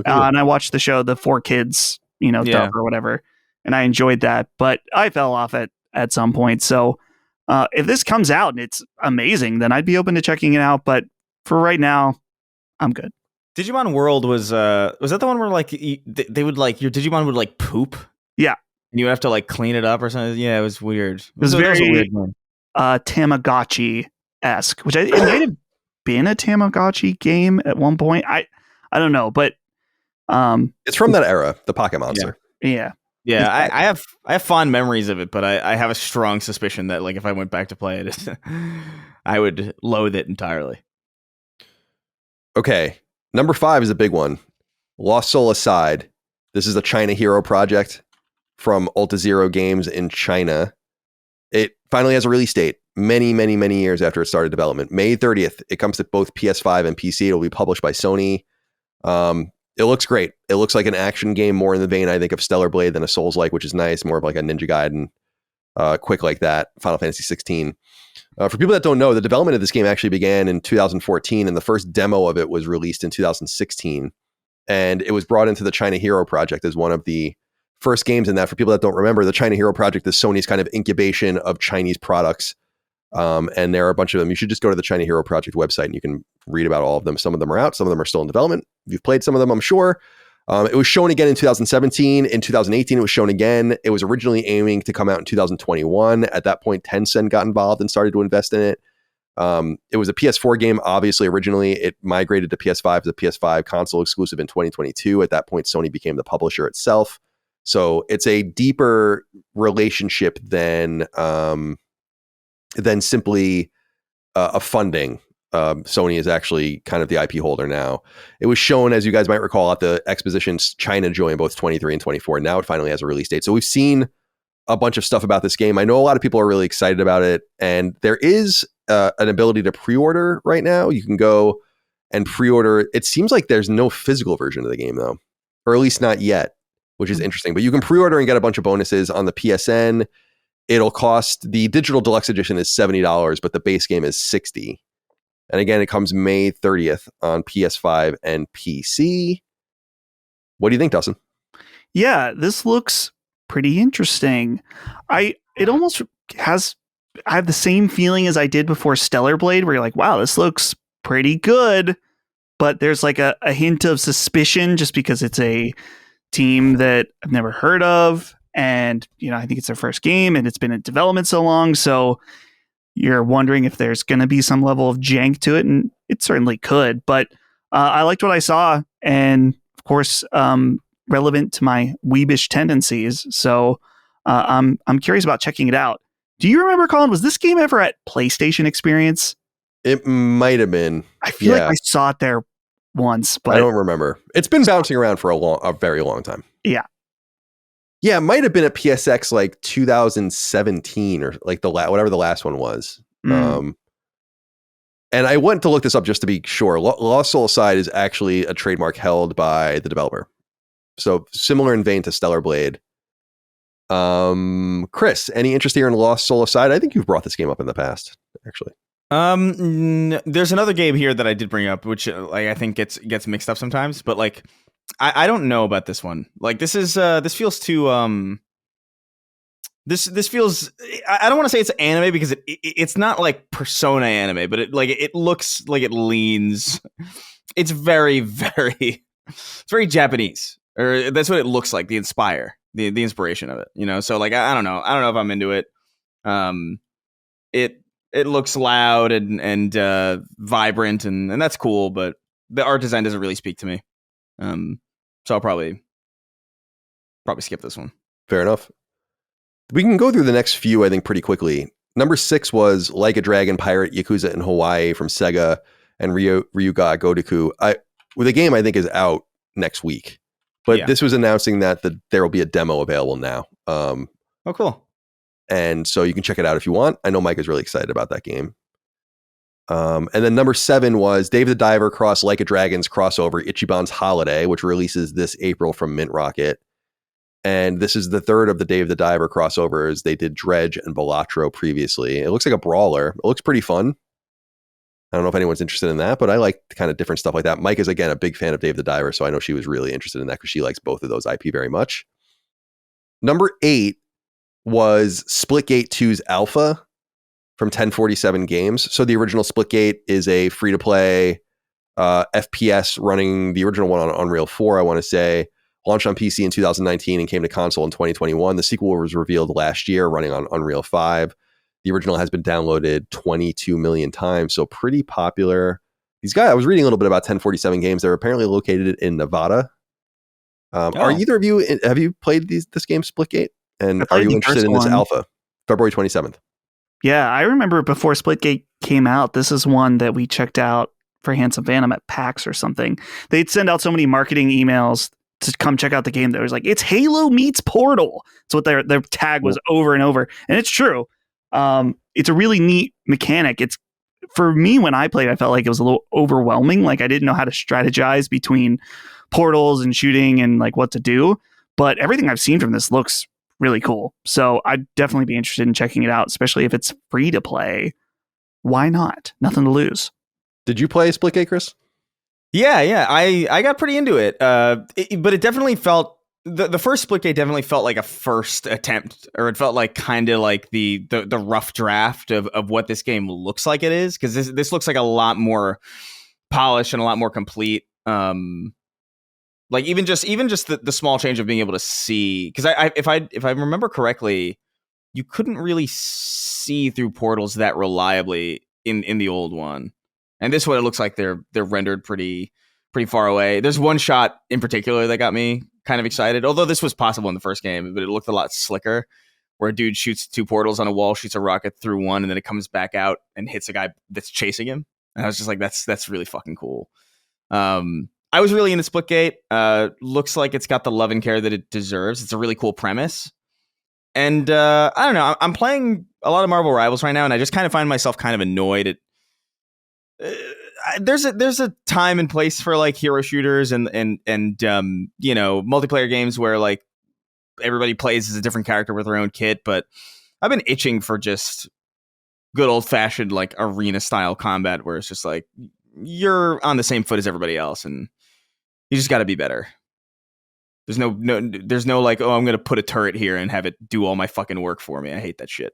And I watched the show, The Four Kids, dub or whatever. And I enjoyed that. But I fell off at some point. So if this comes out and it's amazing, then I'd be open to checking it out. But for right now, I'm good. Digimon World was that the one where like they would like your Digimon would like poop? Yeah. And you would have to like clean it up or something. Yeah, it was weird. It was very a weird one. Tamagotchi-esque, which it might have been a Tamagotchi game at one point. I don't know, but it's from that era, the Pocket Monster. Yeah. Yeah, I have fond memories of it, but I have a strong suspicion that like if I went back to play it, I would loathe it entirely. Okay. Number 5 is a big one. Lost Soul aside, this is a China Hero project from Ulta Zero Games in China. It finally has a release date many, many, many years after it started development. May 30th. It comes to both PS5 and PC. It'll be published by Sony. It looks great. It looks like an action game more in the vein, I think, of Stellar Blade than a Souls-like, which is nice. More of like a Ninja Gaiden, quick like that. Final Fantasy 16. For people that don't know, the development of this game actually began in 2014, and the first demo of it was released in 2016. And it was brought into the China Hero Project as one of the first games in that. For people that don't remember, the China Hero Project is Sony's kind of incubation of Chinese products. And there are a bunch of them. You should just go to the China Hero Project website and you can read about all of them. Some of them are out. Some of them are still in development. You've played some of them, I'm sure. It was shown again in 2017. In 2018, it was shown again. It was originally aiming to come out in 2021. At that point, Tencent got involved and started to invest in it. It was a PS4 game, obviously, originally. It migrated to PS5 as a PS5 console exclusive in 2022. At that point, Sony became the publisher itself. So it's a deeper relationship than simply a funding. Sony is actually kind of the IP holder now. It was shown, as you guys might recall, at the expositions China Joy in both 23 and 24. Now it finally has a release date. So we've seen a bunch of stuff about this game. I know a lot of people are really excited about it, and there is an ability to pre-order right now. You can go and pre-order. It seems like there's no physical version of the game, though, or at least not yet, which is interesting. But you can pre-order and get a bunch of bonuses on the PSN. It'll cost, the digital deluxe edition is $70, but the base game is $60. And again, it comes May 30th on PS5 and PC. What do you think, Dustin? Yeah, this looks pretty interesting. It almost has I have the same feeling as I did before Stellar Blade, where you're like, wow, this looks pretty good. But there's like a hint of suspicion just because it's a team that I've never heard of. And, I think it's their first game and it's been in development so long. So you're wondering if there's going to be some level of jank to it. And it certainly could. But I liked what I saw. And of course, relevant to my weebish tendencies. So I'm curious about checking it out. Do you remember, Colin, was this game ever at PlayStation Experience? It might have been. I feel like I saw it there once, but I don't remember. It's been bouncing around for a very long time. Yeah. Yeah, it might have been at PSX like 2017 or like whatever the last one was. And I went to look this up just to be sure. Lost Soul Aside is actually a trademark held by the developer. So similar in vein to Stellar Blade. Chris, any interest here in Lost Soul Aside? I think you've brought this game up in the past, actually. There's another game here that I did bring up, which I think gets mixed up sometimes, but like I don't know about this one. Like this feels too this feels, I don't want to say it's anime because it's not like Persona anime, but it looks like it leans. It's very it's very Japanese, or that's what it looks like. The inspiration of it, So like I don't know if I'm into it. It looks loud and vibrant and that's cool, but the art design doesn't really speak to me. So I'll probably skip this one. Fair enough. We can go through the next few, I think, pretty quickly. Number 6 was Like a Dragon Pirate Yakuza in Hawaii from Sega and Ryuga Gotoku. The game, I think, is out next week. But This was announcing that there will be a demo available now. Oh, cool. And so you can check it out if you want. I know Mike is really excited about that game. And then number 7 was Dave the Diver Cross Like a Dragon's crossover Ichiban's Holiday, which releases this April from Mint Rocket. And this is the third of the Dave the Diver crossovers. They did Dredge and Balatro previously. It looks like a brawler. It looks pretty fun. I don't know if anyone's interested in that, but I like kind of different stuff like that. Mike is, again, a big fan of Dave the Diver, so I know she was really interested in that because she likes both of those IP very much. Number 8 was Splitgate 2's Alpha from 1047 Games. So the original Splitgate is a free-to-play FPS running the original one on Unreal 4, I want to say. Launched on PC in 2019 and came to console in 2021. The sequel was revealed last year, running on Unreal 5. The original has been downloaded 22 million times, so pretty popular. These guys, I was reading a little bit about 1047 Games. They're apparently located in Nevada. Are either of you, have you played this game, Splitgate? And are you interested in this alpha? February 27th. Yeah, I remember before Splitgate came out, this is one that we checked out for Handsome Phantom at PAX or something. They'd send out so many marketing emails to come check out the game that was like, it's Halo meets Portal. It's what their tag was over and over. And it's true. It's a really neat mechanic. It's, for me, when I played, I felt like it was a little overwhelming. Like I didn't know how to strategize between portals and shooting and like what to do. But everything I've seen from this looks really cool. So I'd definitely be interested in checking it out, especially if it's free to play. Why not? Nothing to lose. Did you play Splitgate, Chris? Yeah. I got pretty into it. But it definitely felt, the first Splitgate definitely felt like a first attempt, or it felt like kind of like the rough draft of what this game looks like it is, because this looks like a lot more polished and a lot more complete. Like even just the small change of being able to see, because if I remember correctly, you couldn't really see through portals that reliably in the old one. And this one, it looks like they're rendered pretty far away. There's one shot in particular that got me kind of excited, although this was possible in the first game, but it looked a lot slicker, where a dude shoots 2 portals on a wall, shoots a rocket through one, and then it comes back out and hits a guy that's chasing him. And I was just like, that's really fucking cool. I was really into Splitgate. Looks like it's got the love and care that it deserves. It's a really cool premise. And I don't know, I'm playing a lot of Marvel Rivals right now, and I just kind of find myself kind of annoyed at there's a time and place for like hero shooters and multiplayer games where like everybody plays as a different character with their own kit, but I've been itching for just good old fashioned like arena style combat where it's just like you're on the same foot as everybody else and you just got to be better. There's no like, oh, I'm going to put a turret here and have it do all my fucking work for me. I hate that shit.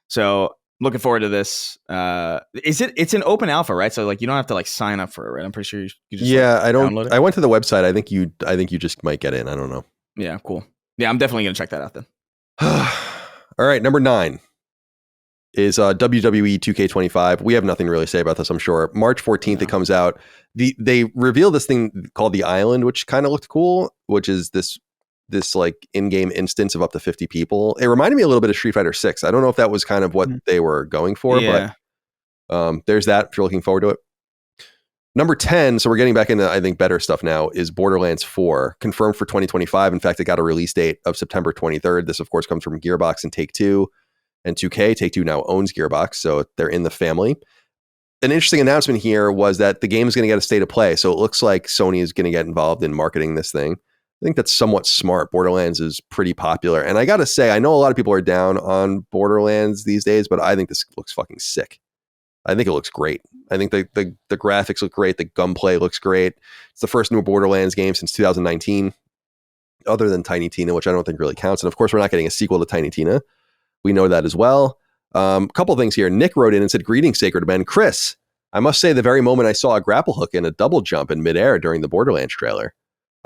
So looking forward to this. It's an open alpha, right? So like you don't have to like sign up for it, right? I'm pretty sure you just download it. I went to the website. I think you just might get in. I don't know. Yeah, cool. Yeah, I'm definitely going to check that out then. All right, number 9 is WWE 2K25. We have nothing really to say about this, I'm sure. March 14th, It comes out. They revealed this thing called the Island, which kind of looked cool, which is this like in-game instance of up to 50 people. It reminded me a little bit of Street Fighter 6. I don't know if that was kind of what they were going for, but there's that if you're looking forward to it. Number 10, so we're getting back into, I think, better stuff now, is Borderlands 4, confirmed for 2025. In fact, it got a release date of September 23rd. This, of course, comes from Gearbox and Take-Two and 2K. Take-Two now owns Gearbox, so they're in the family. An interesting announcement here was that the game is going to get a state of play, so it looks like Sony is going to get involved in marketing this thing. I think that's somewhat smart. Borderlands is pretty popular. And I got to say, I know a lot of people are down on Borderlands these days, but I think this looks fucking sick. I think it looks great. I think the graphics look great. The gunplay looks great. It's the first new Borderlands game since 2019, other than Tiny Tina, which I don't think really counts. And of course, we're not getting a sequel to Tiny Tina. We know that as well. Couple things here. Nick wrote in and said, "Greetings, Sacred Men. Chris, I must say the very moment I saw a grapple hook and a double jump in midair during the Borderlands trailer,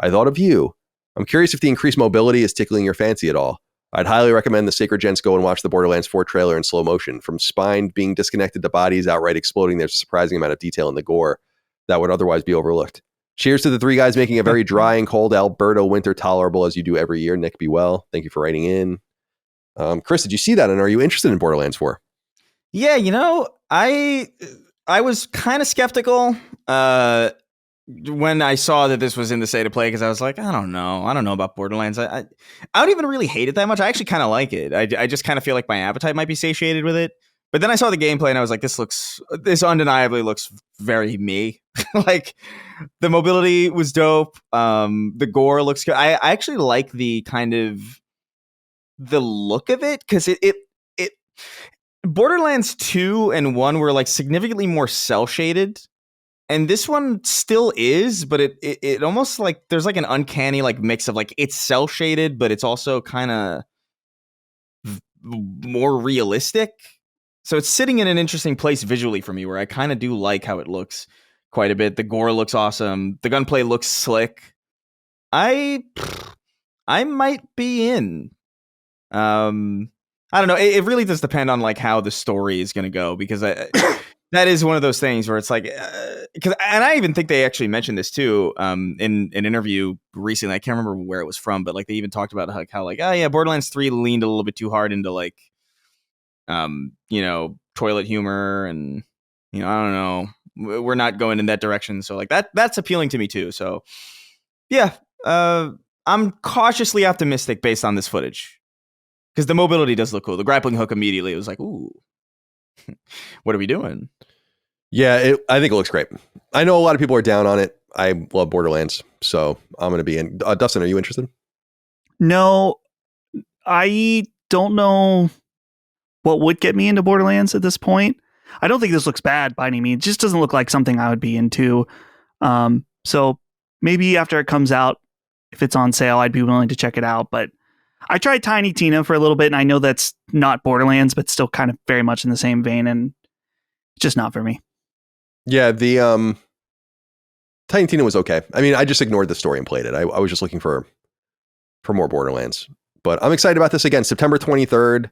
I thought of you. I'm curious if the increased mobility is tickling your fancy at all. I'd highly recommend the Sacred Gents go and watch the Borderlands 4 trailer in slow motion. From spine being disconnected to bodies outright exploding, there's a surprising amount of detail in the gore that would otherwise be overlooked. Cheers to the three guys making a very dry and cold Alberta winter tolerable as you do every year. Nick, be well. Thank you for writing in." Chris, did you see that? And are you interested in Borderlands 4? Yeah, I was kind of skeptical when I saw that this was in the state of play, because I was like, I don't know about Borderlands. I don't even really hate it that much. I actually kind of like it. I just kind of feel like my appetite might be satiated with it. But then I saw the gameplay and I was like, this undeniably looks very me. Like the mobility was dope. The gore looks good. I actually like the kind of the look of it, because it Borderlands 2 and 1 were like significantly more cell shaded. And this one still is, but it almost like there's like an uncanny like mix of like it's cell shaded, but it's also kind of more realistic. So it's sitting in an interesting place visually for me, where I kind of do like how it looks quite a bit. The gore looks awesome. The gunplay looks slick. I might be in. I don't know. It really does depend on like how the story is going to go, because that is one of those things where it's like, and I even think they actually mentioned this too in an interview recently. I can't remember where it was from, but like they even talked about how like, oh yeah, Borderlands 3 leaned a little bit too hard into like, toilet humor, and I don't know, we're not going in that direction. So like that's appealing to me too. So yeah, I'm cautiously optimistic based on this footage, because the mobility does look cool. The grappling hook immediately, it was like, ooh. What are we doing? Yeah, I think it looks great. I know a lot of people are down on it. I love Borderlands, so I'm going to be in. Dustin, are you interested? No, I don't know what would get me into Borderlands at this point. I don't think this looks bad by any means. It just doesn't look like something I would be into. So maybe after it comes out, if it's on sale, I'd be willing to check it out. But I tried Tiny Tina for a little bit, and I know that's not Borderlands, but still kind of very much in the same vein, and it's just not for me. Yeah, the Tiny Tina was okay. I mean, I just ignored the story and played it. I was just looking for more Borderlands. But I'm excited about this again, September 23rd.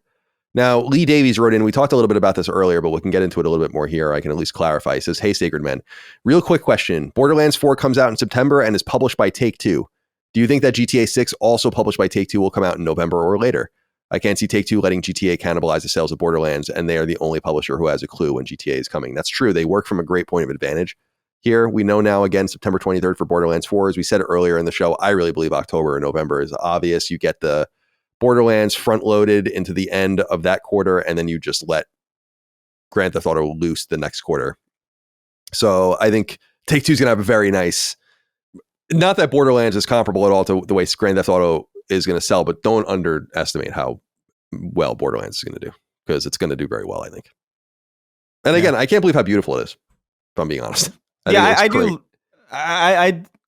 Now, Lee Davies wrote in, we talked a little bit about this earlier, but we can get into it a little bit more here. I can at least clarify. He says, "Hey, Sacred Men, real quick question. Borderlands 4 comes out in September and is published by Take-Two. Do you think that GTA 6, also published by Take-Two, will come out in November or later? I can't see Take-Two letting GTA cannibalize the sales of Borderlands, and they are the only publisher who has a clue when GTA is coming." That's true. They work from a great point of advantage here. We know now, again, September 23rd for Borderlands 4. As we said earlier in the show, I really believe October or November is obvious. You get the Borderlands front-loaded into the end of that quarter, and then you just let Grand Theft Auto loose the next quarter. So I think Take-Two's going to have a very nice... Not that Borderlands is comparable at all to the way Grand Theft Auto is going to sell, but don't underestimate how well Borderlands is going to do, because it's going to do very well, I think. And again, I can't believe how beautiful it is, if I'm being honest. I do.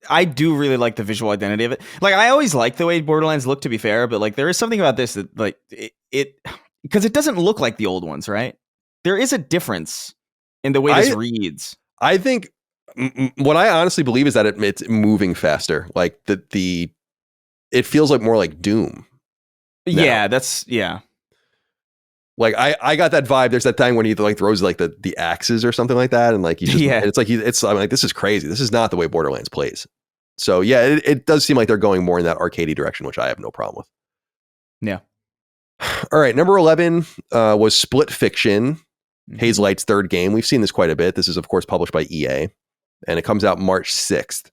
I do really like the visual identity of it. Like, I always like the way Borderlands look, to be fair, but like there is something about this that like it because it doesn't look like the old ones, right? There is a difference in the way this reads. I think what I honestly believe is that it's moving faster. Like it feels like more like Doom. Now. Like I got that vibe. There's that thing when he like throws like the axes or something like that, and like he just, and it's like I'm like, this is crazy. This is not the way Borderlands plays. So yeah, it does seem like they're going more in that arcadey direction, which I have no problem with. Yeah. All right, number 11 was Split Fiction, Hazelight's third game. We've seen this quite a bit. This is of course published by EA, and it comes out March 6th.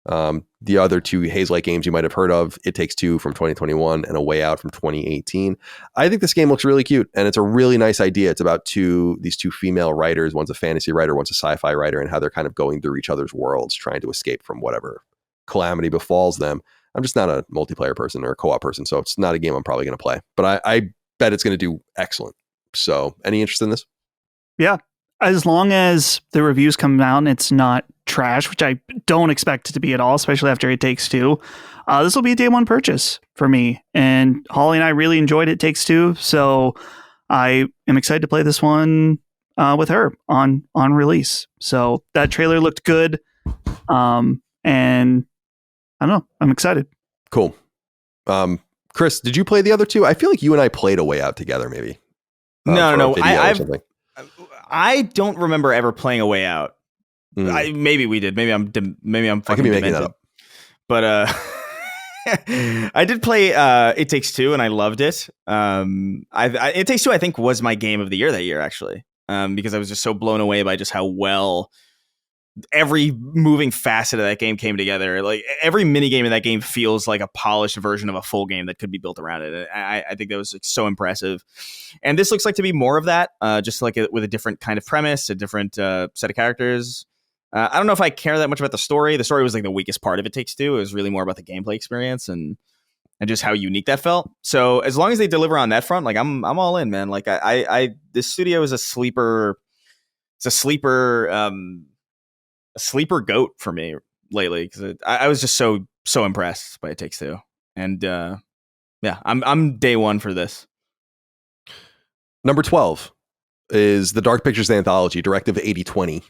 The other two Hazelight games you might have heard of, It Takes Two from 2021 and A Way Out from 2018. I think this game looks really cute, and it's a really nice idea. It's about these two female writers. One's a fantasy writer, one's a sci-fi writer, and how they're kind of going through each other's worlds, trying to escape from whatever calamity befalls them. I'm just not a multiplayer person or a co-op person, so it's not a game I'm probably going to play. But I bet it's going to do excellent. So, any interest in this? Yeah. As long as the reviews come out and it's not trash, which I don't expect it to be at all, especially after It Takes Two, this will be a day one purchase for me. And Holly and I really enjoyed It Takes Two, so I am excited to play this one with her on release. So that trailer looked good, and I don't know, I'm excited. Cool. Chris, did you play the other two? I feel like you and I played A Way Out together, maybe. No. I don't remember ever playing A Way Out. Maybe we did. Maybe I'm fucking making that up. But I did play It Takes Two, and I loved it. It Takes Two, I think, was my game of the year that year, actually, because I was just so blown away by just how well every moving facet of that game came together. Like, every mini game in that game feels like a polished version of a full game that could be built around it. I think that was like so impressive. And this looks like to be more of that, just like with a different kind of premise, a different set of characters. I don't know if I care that much about the story. The story was like the weakest part of It Takes Two. It was really more about the gameplay experience and just how unique that felt. So as long as they deliver on that front, like I'm all in, man. Like this studio is a sleeper. It's a sleeper goat for me lately, because I was just so impressed by It Takes Two, and yeah, I'm day one for this. Number 12 is the Dark Pictures anthology, Directive 8020.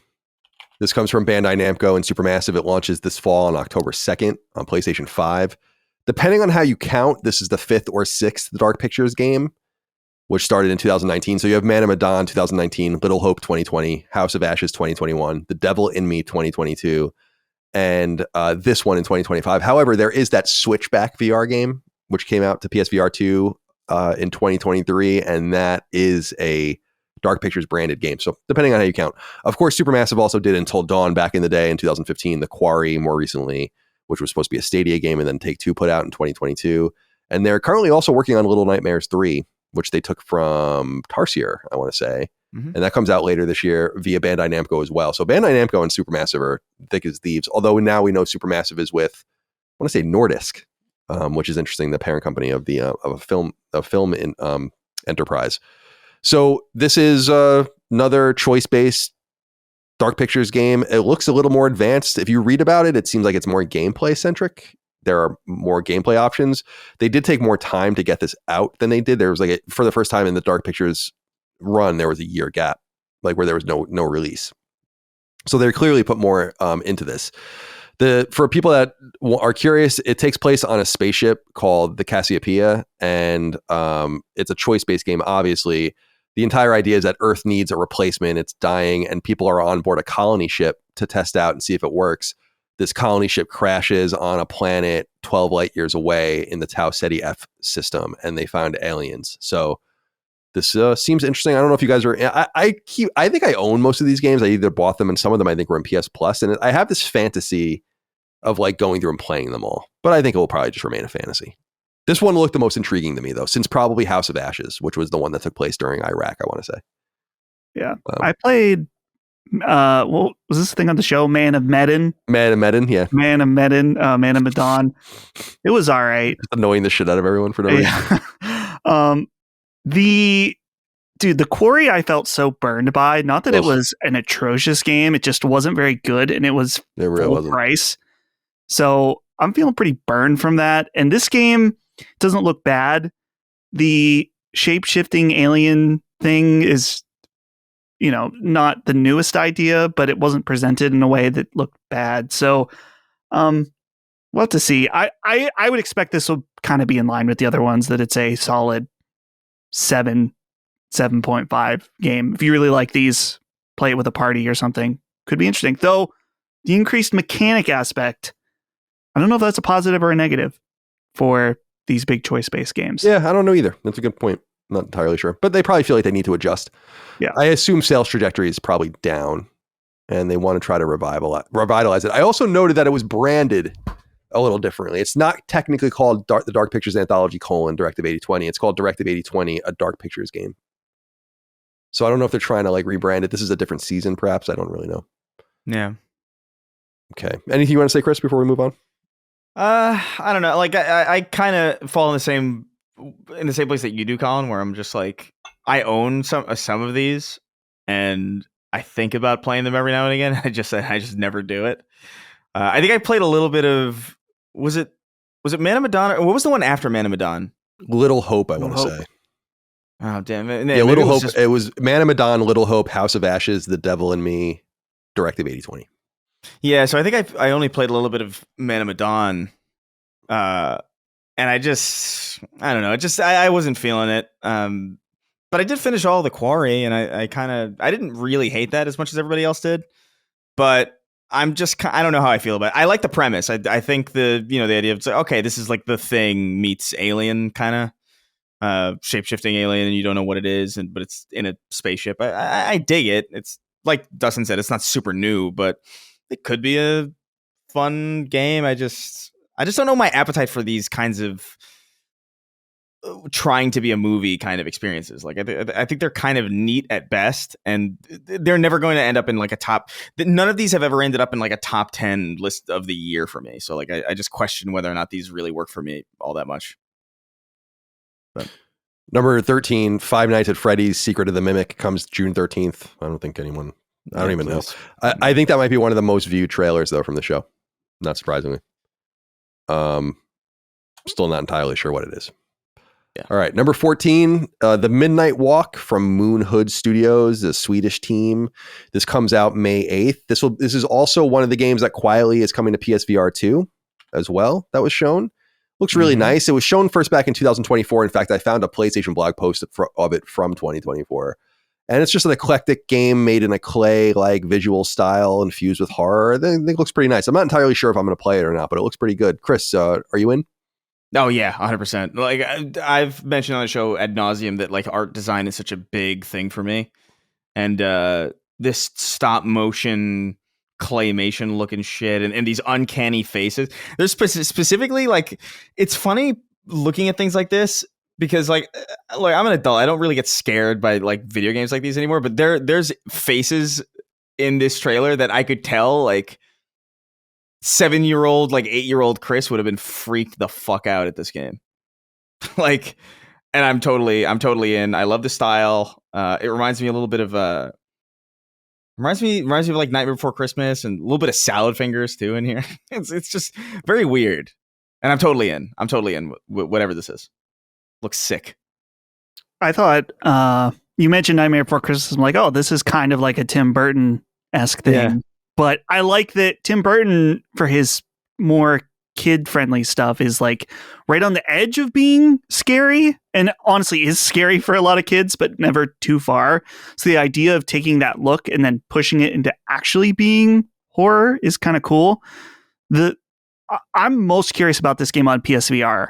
This comes from Bandai Namco and Supermassive. It launches this fall on October 2nd on PlayStation 5. Depending on how you count, this is the 5th or 6th Dark Pictures game, which started in 2019. So you have Man of Medan 2019, Little Hope 2020, House of Ashes 2021, The Devil in Me 2022, and this one in 2025. However, there is that Switchback VR game, which came out to PSVR 2 in 2023, and that is a Dark Pictures branded game. So depending on how you count. Of course, Supermassive also did Until Dawn back in the day in 2015, The Quarry more recently, which was supposed to be a Stadia game, and then Take-Two put out in 2022. And they're currently also working on Little Nightmares 3, which they took from Tarsier, I want to say. And that comes out later this year via Bandai Namco as well. So Bandai Namco and Supermassive are thick as thieves, although now we know Supermassive is with, I want to say Nordisk, which is interesting, the parent company of the of a film enterprise. So this is another choice-based Dark Pictures game. It looks a little more advanced. If you read about it, it seems like it's more gameplay-centric. There are more gameplay options. They did take more time to get this out than they did. There was for the first time in the Dark Pictures run, there was a year gap, like where there was no release. So they clearly put more into this. For people that are curious, it takes place on a spaceship called the Cassiopeia, and it's a choice-based game, obviously. The entire idea is that Earth needs a replacement. It's dying, and people are on board a colony ship to test out and see if it works. This colony ship crashes on a planet 12 light years away in the Tau Ceti F system, and they found aliens. So this seems interesting. I don't know if you guys are. I think I own most of these games. I either bought them, and some of them I think were in PS Plus, and I have this fantasy of like going through and playing them all. But I think it will probably just remain a fantasy. This one looked the most intriguing to me, though, since probably House of Ashes, which was the one that took place during Iraq, I want to say. Yeah. I played, was this the thing on the show? Man of Medan? Man of Medan, yeah. Man of Medan, Man of Medan. It was all right. Just annoying the shit out of everyone for no reason. Dude, dude, the Quarry I felt so burned by. Not that it was an atrocious game, it just wasn't very good, and it was full price. So I'm feeling pretty burned from that. And this game doesn't look bad. The shape-shifting alien thing is, not the newest idea, but it wasn't presented in a way that looked bad. So we'll have to see. I would expect this will kind of be in line with the other ones, that it's a solid 7.5 game. If you really like these, play it with a party or something. Could be interesting. Though the increased mechanic aspect, I don't know if that's a positive or a negative for these big choice-based games. Yeah, I don't know either. That's a good point. Not entirely sure. But they probably feel like they need to adjust. Yeah. I assume sales trajectory is probably down, and they want to try to revitalize it. I also noted that it was branded a little differently. It's not technically called the Dark Pictures Anthology : Directive 8020. It's called Directive 8020, a Dark Pictures game. So I don't know if they're trying to rebrand it. This is a different season, perhaps. I don't really know. Yeah. Okay. Anything you want to say, Chris, before we move on? I don't know. I kind of fall in the same place that you do, Colin, where I'm just I own some of these, and I think about playing them every now and again. I just never do it. I think I played a little bit of, was it Man of Medan? Or what was the one after Man of Medan? Little Hope, I want to say. Oh, damn it. Yeah, Little Hope. It was Man of Medan, Little Hope, House of Ashes, The Devil in Me, Directive 8020. Yeah, so I think I only played a little bit of Man of Medan. And I don't know. I wasn't feeling it. But I did finish all the Quarry, and I didn't really hate that as much as everybody else did. But I don't know how I feel about it. I like the premise. I think the idea of, okay, this is like The Thing meets Alien, kind of shape-shifting alien, and you don't know what it is, but it's in a spaceship. I dig it. It's like Dustin said, it's not super new, but it could be a fun game. I just don't know my appetite for these kinds of trying to be a movie kind of experiences. I think they're kind of neat at best, and they're never going to end up in a top. None of these have ever ended up in a top 10 list of the year for me. So I just question whether or not these really work for me all that much. But. Number 13, Five Nights at Freddy's: Secret of the Mimic comes June 13th. I don't even know. I think that might be one of the most viewed trailers though from the show. Not surprisingly. Still not entirely sure what it is. Yeah. All right. Number 14, The Midnight Walk from Moon Hood Studios, the Swedish team. This comes out May 8th. This is also one of the games that quietly is coming to PSVR 2 as well. That was shown. Looks really nice. It was shown first back in 2024. In fact, I found a PlayStation blog post of it from 2024. And it's just an eclectic game made in a clay-like visual style infused with horror. I think it looks pretty nice. I'm not entirely sure if I'm going to play it or not, but it looks pretty good. Chris, are you in? Oh yeah, 100%. I've mentioned on the show ad nauseum that art design is such a big thing for me, and this stop motion claymation looking shit and these uncanny faces. There's specifically it's funny looking at things like this because I'm an adult. I don't really get scared by video games like these anymore. But there's faces in this trailer that I could tell 7-year-old, 8-year-old Chris would have been freaked the fuck out at this game. And I'm totally in. I love the style. It reminds me a little bit of reminds me of Nightmare Before Christmas and a little bit of Salad Fingers too in here. It's just very weird. And I'm totally in. Whatever this is. Looks sick. I thought you mentioned Nightmare Before Christmas. I'm like, oh, this is kind of like a Tim Burton-esque thing. Yeah. But I like that Tim Burton, for his more kid-friendly stuff, is right on the edge of being scary, and honestly is scary for a lot of kids, but never too far. So the idea of taking that look and then pushing it into actually being horror is kind of cool. I'm most curious about this game on PSVR,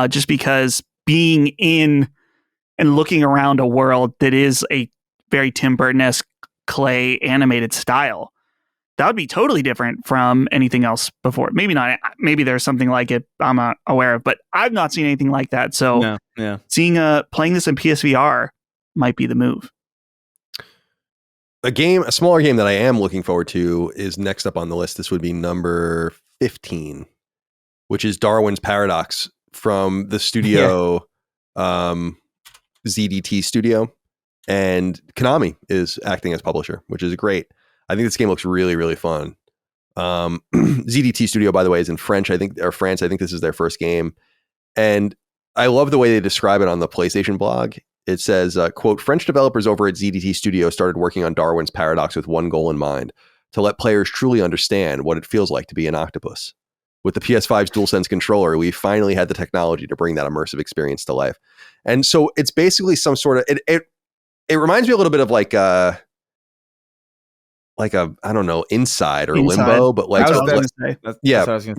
just because being in and looking around a world that is a very Tim Burton-esque clay animated style. That would be totally different from anything else before. Maybe not. Maybe there's something like it I'm not aware of, but I've not seen anything like that. So seeing playing this in PSVR might be the move. A smaller game that I am looking forward to is next up on the list. This would be number 15, which is Darwin's Paradox from the studio ZDT Studio. And Konami is acting as publisher, which is great. I think this game looks really, really fun. ZDT Studio, by the way, is in French, I think, or France. I think this is their first game. And I love the way they describe it on the PlayStation blog. It says, quote, French developers over at ZDT Studio started working on Darwin's paradox with one goal in mind, to let players truly understand what it feels like to be an octopus. With the PS5's DualSense controller, we finally had the technology to bring that immersive experience to life. And so it's basically some sort of, it reminds me a little bit of like a I don't know, Inside or Limbo, but like,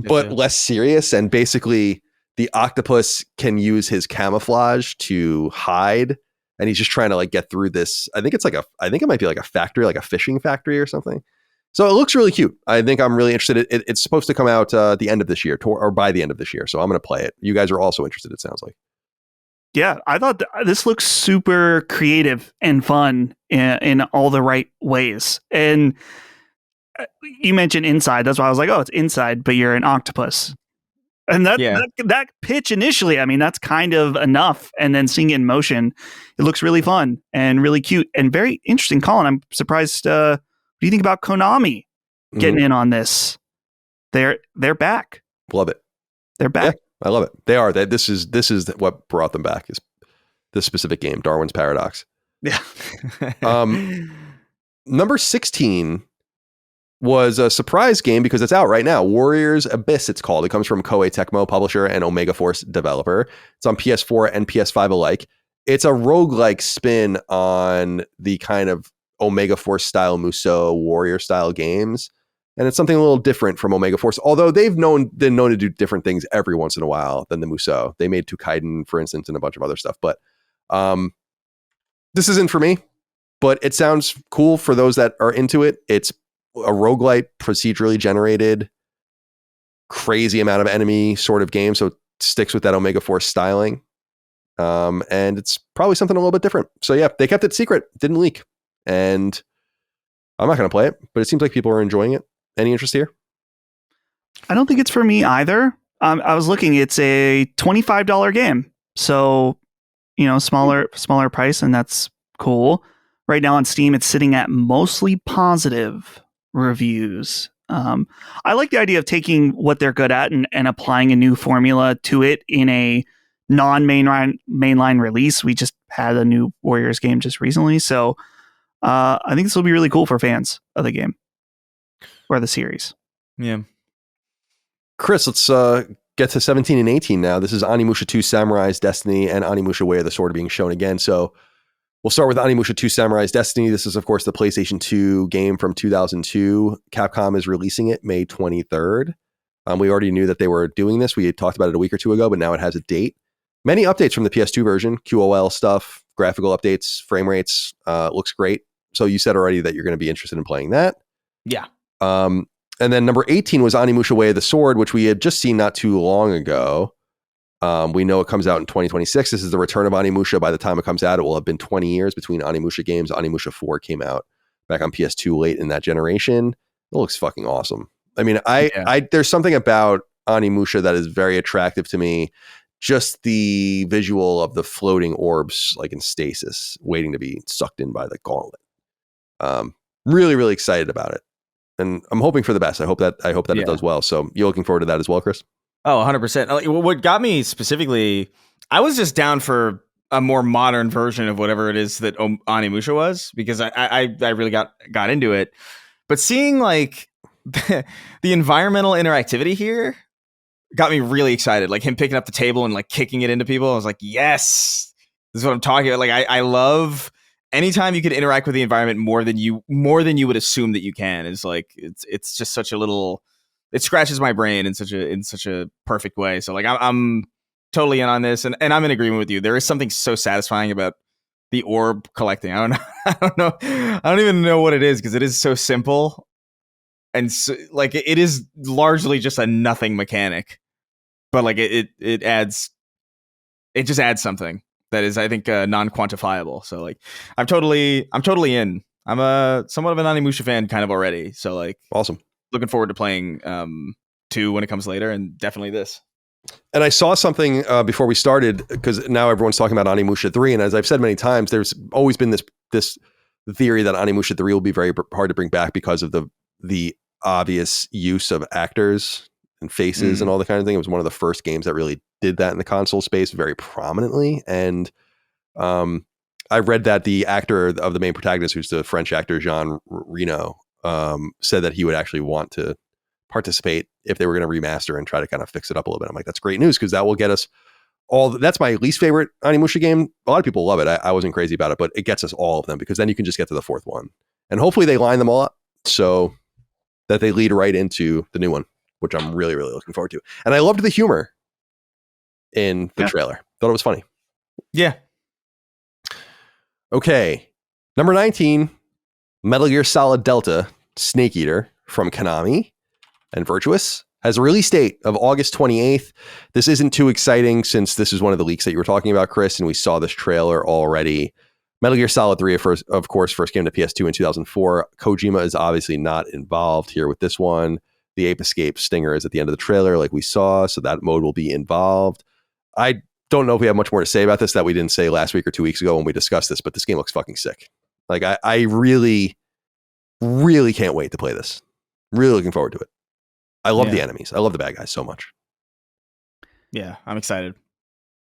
but less serious. And basically the octopus can use his camouflage to hide, and he's just trying to like get through this. I think it might be like a factory, like a fishing factory or something. So it looks really cute. I think I'm really interested. It's supposed to come out the end of this year, or by the end of this year. So I'm going to play it. You guys are also interested, it sounds like. Yeah, I thought this looks super creative and fun in all the right ways. And you mentioned Inside. That's why I was like, oh, it's Inside, but you're an octopus. And that pitch initially, I mean, that's kind of enough. And then seeing it in motion, it looks really fun and really cute and very interesting. Colin, I'm surprised. What do you think about Konami getting in on this? They're back. Love it. They're back. Yeah. I love it. They are. This is what brought them back, is this specific game, Darwin's Paradox. Yeah. Number 16 was a surprise game because it's out right now. Warriors Abyss, it's called. It comes from Koei Tecmo, publisher, and Omega Force developer. It's on PS4 and PS5 alike. It's a roguelike spin on the kind of Omega Force style Musou warrior style games. And it's something a little different from Omega Force, although they've been known to do different things every once in a while than the Musou. They made Tukaiden, for instance, and a bunch of other stuff. But this isn't for me, but it sounds cool for those that are into it. It's a roguelite, procedurally generated, crazy amount of enemy sort of game. So it sticks with that Omega Force styling. And it's probably something a little bit different. So yeah, they kept it secret, didn't leak. And I'm not going to play it, but it seems like people are enjoying it. Any interest here? I don't think it's for me either. I was looking, it's a $25 game. So, smaller price, and that's cool. Right now on Steam, it's sitting at mostly positive reviews. I like the idea of taking what they're good at and applying a new formula to it in a non-mainline release. We just had a new Warriors game just recently. So I think this will be really cool for fans of the game. Or the series. Yeah. Chris, let's get to 17 and 18 now. This is Onimusha 2 Samurai's Destiny and Onimusha Way of the Sword being shown again. So we'll start with Onimusha 2 Samurai's Destiny. This is, of course, the PlayStation 2 game from 2002. Capcom is releasing it May 23rd. We already knew that they were doing this. We had talked about it a week or two ago, but now it has a date. Many updates from the PS2 version, QOL stuff, graphical updates, frame rates. Looks great. So you said already that you're going to be interested in playing that. Yeah. And then number 18 was Onimusha Way of the Sword, which we had just seen not too long ago. We know it comes out in 2026. This is the return of Onimusha. By the time it comes out, it will have been 20 years between Onimusha games. Onimusha 4 came out back on PS2 late in that generation. It looks fucking awesome. I mean, there's something about Onimusha that is very attractive to me. Just the visual of the floating orbs, like in stasis, waiting to be sucked in by the gauntlet. Really, really excited about it. And I'm hoping for the best. I hope that it does well. So you're looking forward to that as well, Chris? Oh, 100%. What got me specifically, I was just down for a more modern version of whatever it is that Onimusha was, because I really got into it. But seeing like the environmental interactivity here got me really excited. Like him picking up the table and like kicking it into people. I was like, yes, this is what I'm talking about. Like I love anytime you can interact with the environment more than you would assume that you can. Is like it's just such a little, it scratches my brain in such a perfect way. So like I'm totally in on this, and I'm in agreement with you. There is something so satisfying about the orb collecting. I don't know. I don't even know what it is, because it is so simple, and so, like it is largely just a nothing mechanic, but like it just adds something that is, I think, non-quantifiable. So like I'm totally in. I'm a somewhat of an Onimusha fan kind of already. So like awesome. Looking forward to playing 2 when it comes later, and definitely this. And I saw something before we started, because now everyone's talking about Onimusha 3. And as I've said many times, there's always been this theory that Onimusha 3 will be very hard to bring back because of the obvious use of actors and faces and all the kind of thing. It was one of the first games that really did that in the console space very prominently. And I read that the actor of the main protagonist, who's the French actor Jean Reno, said that he would actually want to participate if they were going to remaster and try to kind of fix it up a little bit. I'm like, that's great news, because that will get us all. That's my least favorite Onimusha game. A lot of people love it. I wasn't crazy about it, but it gets us all of them, because then you can just get to the fourth one, and hopefully they line them all up so that they lead right into the new one, which I'm really, really looking forward to. And I loved the humor in the trailer. Thought it was funny. Yeah. Okay. Number 19, Metal Gear Solid Delta Snake Eater from Konami and Virtuous has a release date of August 28th. This isn't too exciting, since this is one of the leaks that you were talking about, Chris, and we saw this trailer already. Metal Gear Solid 3, of course, first came to PS2 in 2004. Kojima is obviously not involved here with this one. The Ape Escape stinger is at the end of the trailer, like we saw, so that mode will be involved. I don't know if we have much more to say about this that we didn't say last week or 2 weeks ago when we discussed this, but this game looks fucking sick. Like, I really, really can't wait to play this. Really looking forward to it. I love the enemies. I love the bad guys so much. Yeah, I'm excited.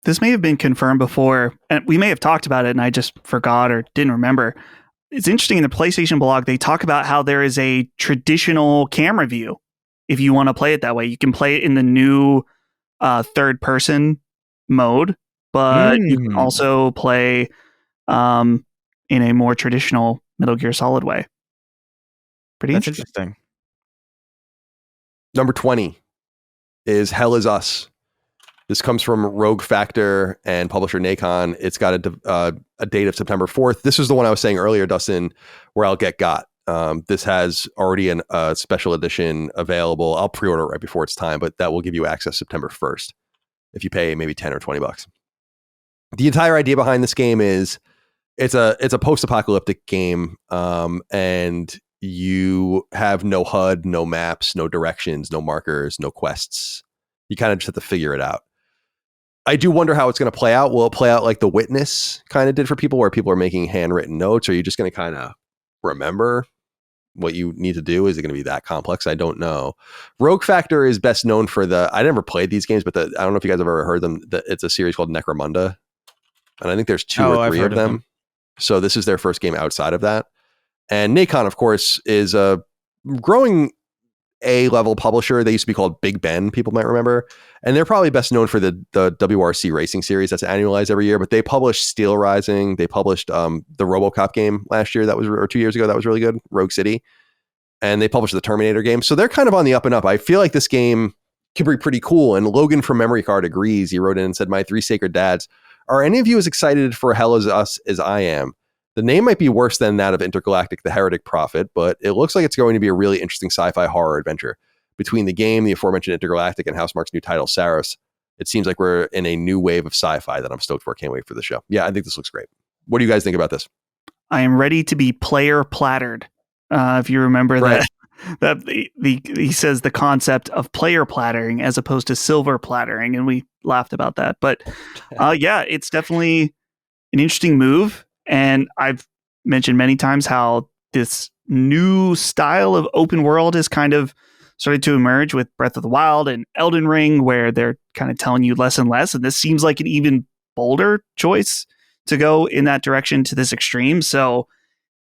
This may have been confirmed before, and we may have talked about it and I just forgot or didn't remember. It's interesting, in the PlayStation blog, they talk about how there is a traditional camera view. If you want to play it that way, you can play it in the new third person mode, but you can also play in a more traditional Metal Gear Solid way. That's interesting. Number 20 is Hell Is Us. This comes from Rogue Factor and publisher Nacon. It's got a date of September 4th. This is the one I was saying earlier, Dustin, where I'll get got. This has already a special edition available. I'll pre-order it right before it's time, but that will give you access September 1st if you pay maybe 10 or 20 bucks. The entire idea behind this game is it's a post-apocalyptic game, and you have no HUD, no maps, no directions, no markers, no quests. You kind of just have to figure it out. I do wonder how it's going to play out. Will it play out like The Witness kind of did for people, where people are making handwritten notes? Or are you just going to kind of remember what you need to do? Is it going to be that complex? I don't know. Rogue Factor is best known for I never played these games, but I don't know if you guys have ever heard them. It's a series called Necromunda. And I think there's two or three of them. So this is their first game outside of that. And Nacon, of course, is a growing A-level publisher. They used to be called Big Ben, people might remember. And they're probably best known for the WRC racing series that's annualized every year. But they published Steel Rising. They published the RoboCop game last year, or 2 years ago, that was really good, Rogue City. And they published the Terminator game. So they're kind of on the up and up. I feel like this game could be pretty cool. And Logan from Memory Card agrees. He wrote in and said, "My three sacred dads. Are any of you as excited for Hell Is Us as I am? The name might be worse than that of Intergalactic The Heretic Prophet, but it looks like it's going to be a really interesting sci-fi horror adventure. Between the game, the aforementioned Intergalactic, and Housemarque's new title, Saros, it seems like we're in a new wave of sci-fi that I'm stoked for. Can't wait for the show." Yeah, I think this looks great. What do you guys think about this? I am ready to be player plattered. If you remember that he says the concept of player plattering as opposed to silver plattering, and we laughed about that. But yeah, it's definitely an interesting move. And I've mentioned many times how this new style of open world is kind of started to emerge with Breath of the Wild and Elden Ring, where they're kind of telling you less and less. And this seems like an even bolder choice to go in that direction to this extreme. So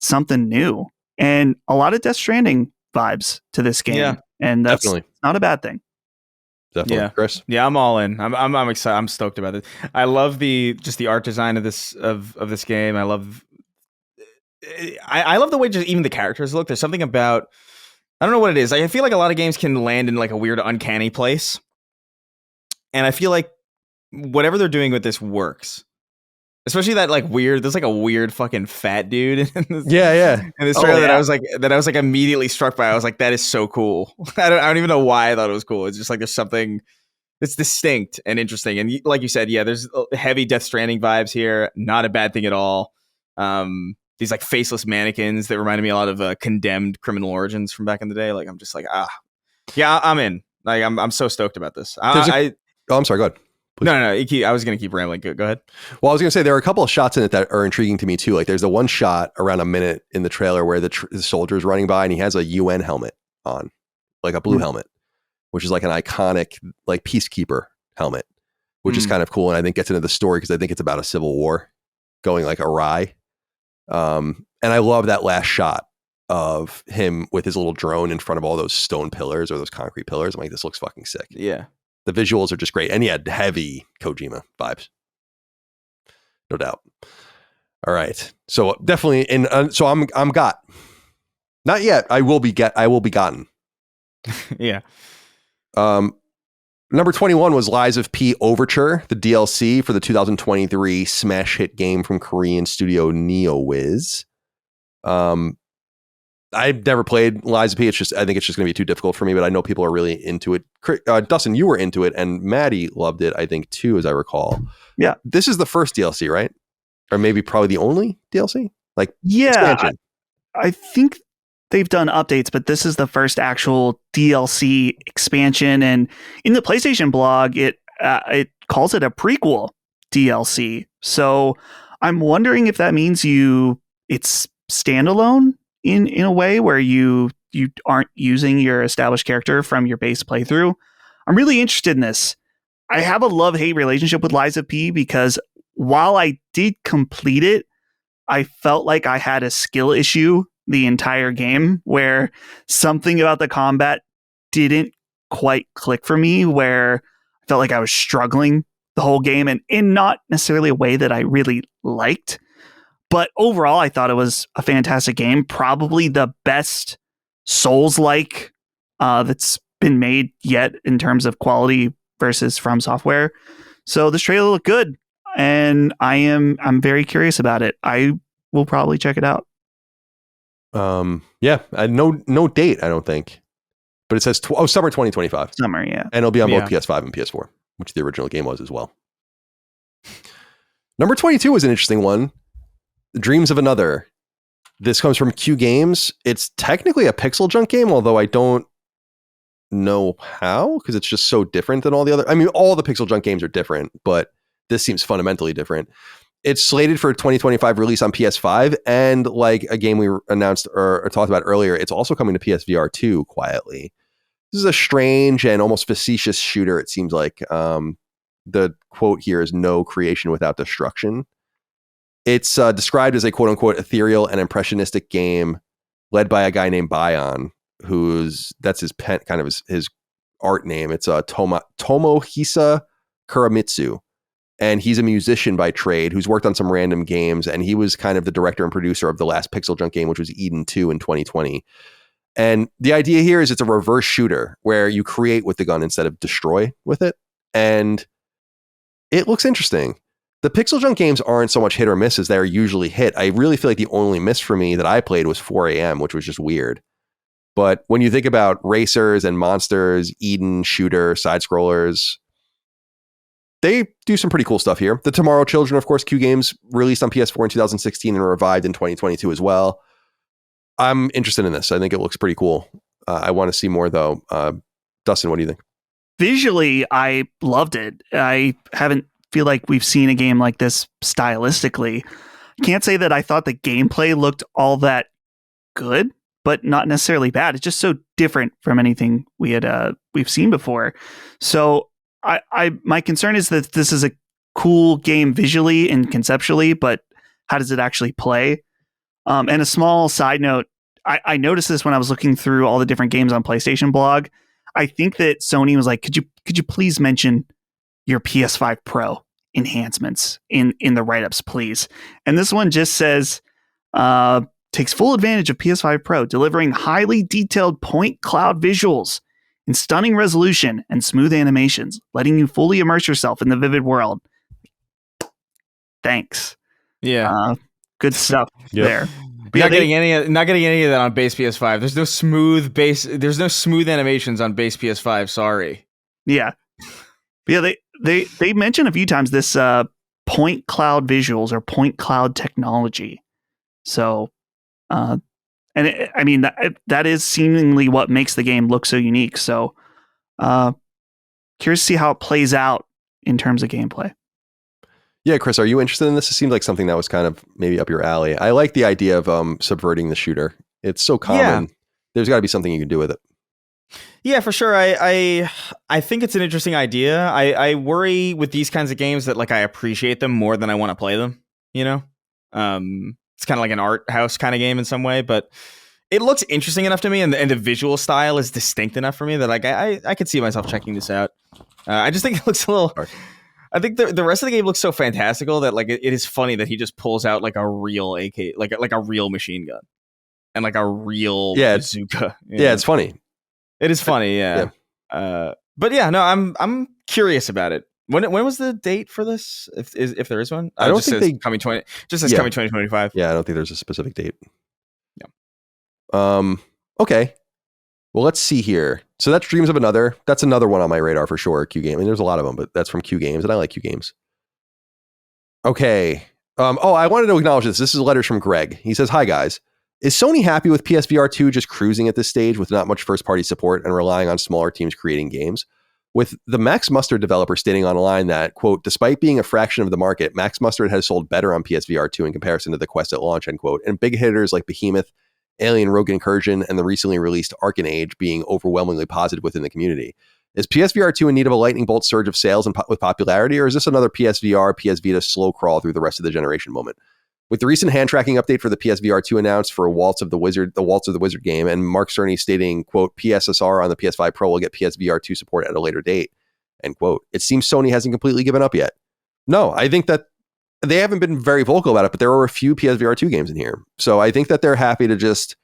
something new and a lot of Death Stranding vibes to this game. Yeah, and that's definitely not a bad thing. Definitely. Yeah, Chris. Yeah, I'm all in. I'm excited. I'm stoked about it. I love the art design of this game. I love the way just even the characters look. There's something about, I don't know what it is. I feel like a lot of games can land in like a weird uncanny place, and I feel like whatever they're doing with this works. Especially that like weird. There's like a weird fucking fat dude. In this trailer that I was like immediately struck by. I was like, that is so cool. I don't even know why I thought it was cool. It's just like there's something. It's distinct and interesting. And like you said, yeah, there's heavy Death Stranding vibes here. Not a bad thing at all. These like faceless mannequins that reminded me a lot of Condemned Criminal Origins from back in the day. Like I'm just like yeah, I'm in. Like I'm so stoked about this. Oh, I'm sorry. Go ahead. Please. No. I was going to keep rambling. Go ahead. Well, I was going to say there are a couple of shots in it that are intriguing to me too. Like there's the one shot around a minute in the trailer where the soldier's running by and he has a UN helmet on, like a blue helmet, which is like an iconic like peacekeeper helmet, which is kind of cool. And I think gets into the story because I think it's about a civil war going like awry. And I love that last shot of him with his little drone in front of all those stone pillars or those concrete pillars. I'm like, this looks fucking sick. Yeah. The visuals are just great. And he had heavy Kojima vibes. No doubt. All right. So definitely so I'm got. Not yet. I will be gotten. Yeah. Number 21 was Lies of P Overture, the DLC for the 2023 smash hit game from Korean studio NeoWiz. I've never played Lies of P. I think it's just going to be too difficult for me, but I know people are really into it. Dustin, you were into it, and Maddie loved it, I think, too, as I recall. Yeah. This is the first DLC, right? Or maybe probably the only DLC? Like, expansion. I think they've done updates, but this is the first actual DLC expansion. And in the PlayStation blog, it calls it a prequel DLC. So I'm wondering if that means it's standalone in a way where you aren't using your established character from your base playthrough. I'm really interested in this. I have a love-hate relationship with Lies of P because while I did complete it, I felt like I had a skill issue the entire game where something about the combat didn't quite click for me, where I felt like I was struggling the whole game and in not necessarily a way that I really liked. But overall, I thought it was a fantastic game. Probably the best Souls-like that's been made yet in terms of quality versus From Software. So this trailer looked good, and I'm very curious about it. I will probably check it out. Yeah, no date, I don't think, but it says summer 2025. Summer, yeah, and it'll be on both PS5 and PS4, which the original game was as well. Number 22 was an interesting one. Dreams of Another. This comes from Q Games. It's technically a pixel junk game, although I don't know how, because it's just so different than all the other. I mean, all the pixel junk games are different, but this seems fundamentally different. It's slated for 2025 release on PS5, and like a game we announced or talked about earlier, it's also coming to PSVR 2 quietly. This is a strange and almost facetious shooter, it seems like. The quote here is "no creation without destruction." It's described as a quote-unquote ethereal and impressionistic game led by a guy named Bion, that's his pen, kind of his art name. It's Tomohisa Kuramitsu. And he's a musician by trade who's worked on some random games. And he was kind of the director and producer of the last pixel junk game, which was Eden 2 in 2020. And the idea here is it's a reverse shooter where you create with the gun instead of destroy with it. And it looks interesting. The pixel junk games aren't so much hit or miss as they're usually hit. I really feel like the only miss for me that I played was 4 a.m., which was just weird. But when you think about racers and monsters, Eden, shooter, side scrollers, they do some pretty cool stuff here. The Tomorrow Children, of course, Q Games released on PS4 in 2016 and revived in 2022 as well. I'm interested in this. I think it looks pretty cool. I want to see more though. Dustin, what do you think? Visually, I loved it. I haven't feel like we've seen a game like this stylistically. Can't say that I thought the gameplay looked all that good, but not necessarily bad. It's just so different from anything we've seen before. So my concern is that this is a cool game visually and conceptually, but how does it actually play? And a small side note, I noticed this when I was looking through all the different games on PlayStation blog. I think that Sony was like, could you please mention your PS5 Pro enhancements in the write-ups, please? And this one just says, takes full advantage of PS5 Pro, delivering highly detailed point cloud visuals in stunning resolution and smooth animations, letting you fully immerse yourself in the vivid world. Thanks. Yeah. Good stuff there. Not getting any of that on base PS5. There's no smooth animations on base PS5. Sorry. Yeah. Yeah, they mention a few times this point cloud visuals or point cloud technology. So, that is seemingly what makes the game look so unique. So, curious to see how it plays out in terms of gameplay. Yeah, Chris, are you interested in this? It seemed like something that was kind of maybe up your alley. I like the idea of subverting the shooter. It's so common. Yeah. There's got to be something you can do with it. Yeah, for sure. I think it's an interesting idea. I worry with these kinds of games that like I appreciate them more than I want to play them. You know, it's kind of like an art house kind of game in some way, but it looks interesting enough to me, and the visual style is distinct enough for me that like I could see myself checking this out. I just think it looks a little. I think the rest of the game looks so fantastical that like it is funny that he just pulls out like a real AK, like a real machine gun, and like a real bazooka. Yeah, it's funny. It is funny, yeah. But yeah, no, I'm curious about it. When was the date for this? If there is one, I don't think they coming 20. Just says coming 2025. Yeah, I don't think there's a specific date. Yeah. Okay. Well, let's see here. So that's Dreams of Another. That's another one on my radar for sure. Q Game. I mean, there's a lot of them, but that's from Q Games, and I like Q Games. Okay. I wanted to acknowledge this. This is letters from Greg. He says, "Hi guys. Is Sony happy with PSVR 2 just cruising at this stage with not much first-party support and relying on smaller teams creating games? With the Max Mustard developer stating online that, quote, despite being a fraction of the market, Max Mustard has sold better on PSVR 2 in comparison to the Quest at launch, end quote, and big hitters like Behemoth, Alien Rogue Incursion, and the recently released Arcane Age being overwhelmingly positive within the community. Is PSVR 2 in need of a lightning bolt surge of sales and with popularity, or is this another PSVR, PS Vita slow crawl through the rest of the generation moment? With the recent hand tracking update for the PSVR 2 announced for Waltz of the Wizard game, and Mark Cerny stating, quote, PSSR on the PS5 Pro will get PSVR 2 support at a later date, end quote. It seems Sony hasn't completely given up yet. No, I think that they haven't been very vocal about it, but there are a few PSVR 2 games in here. So I think that they're happy to just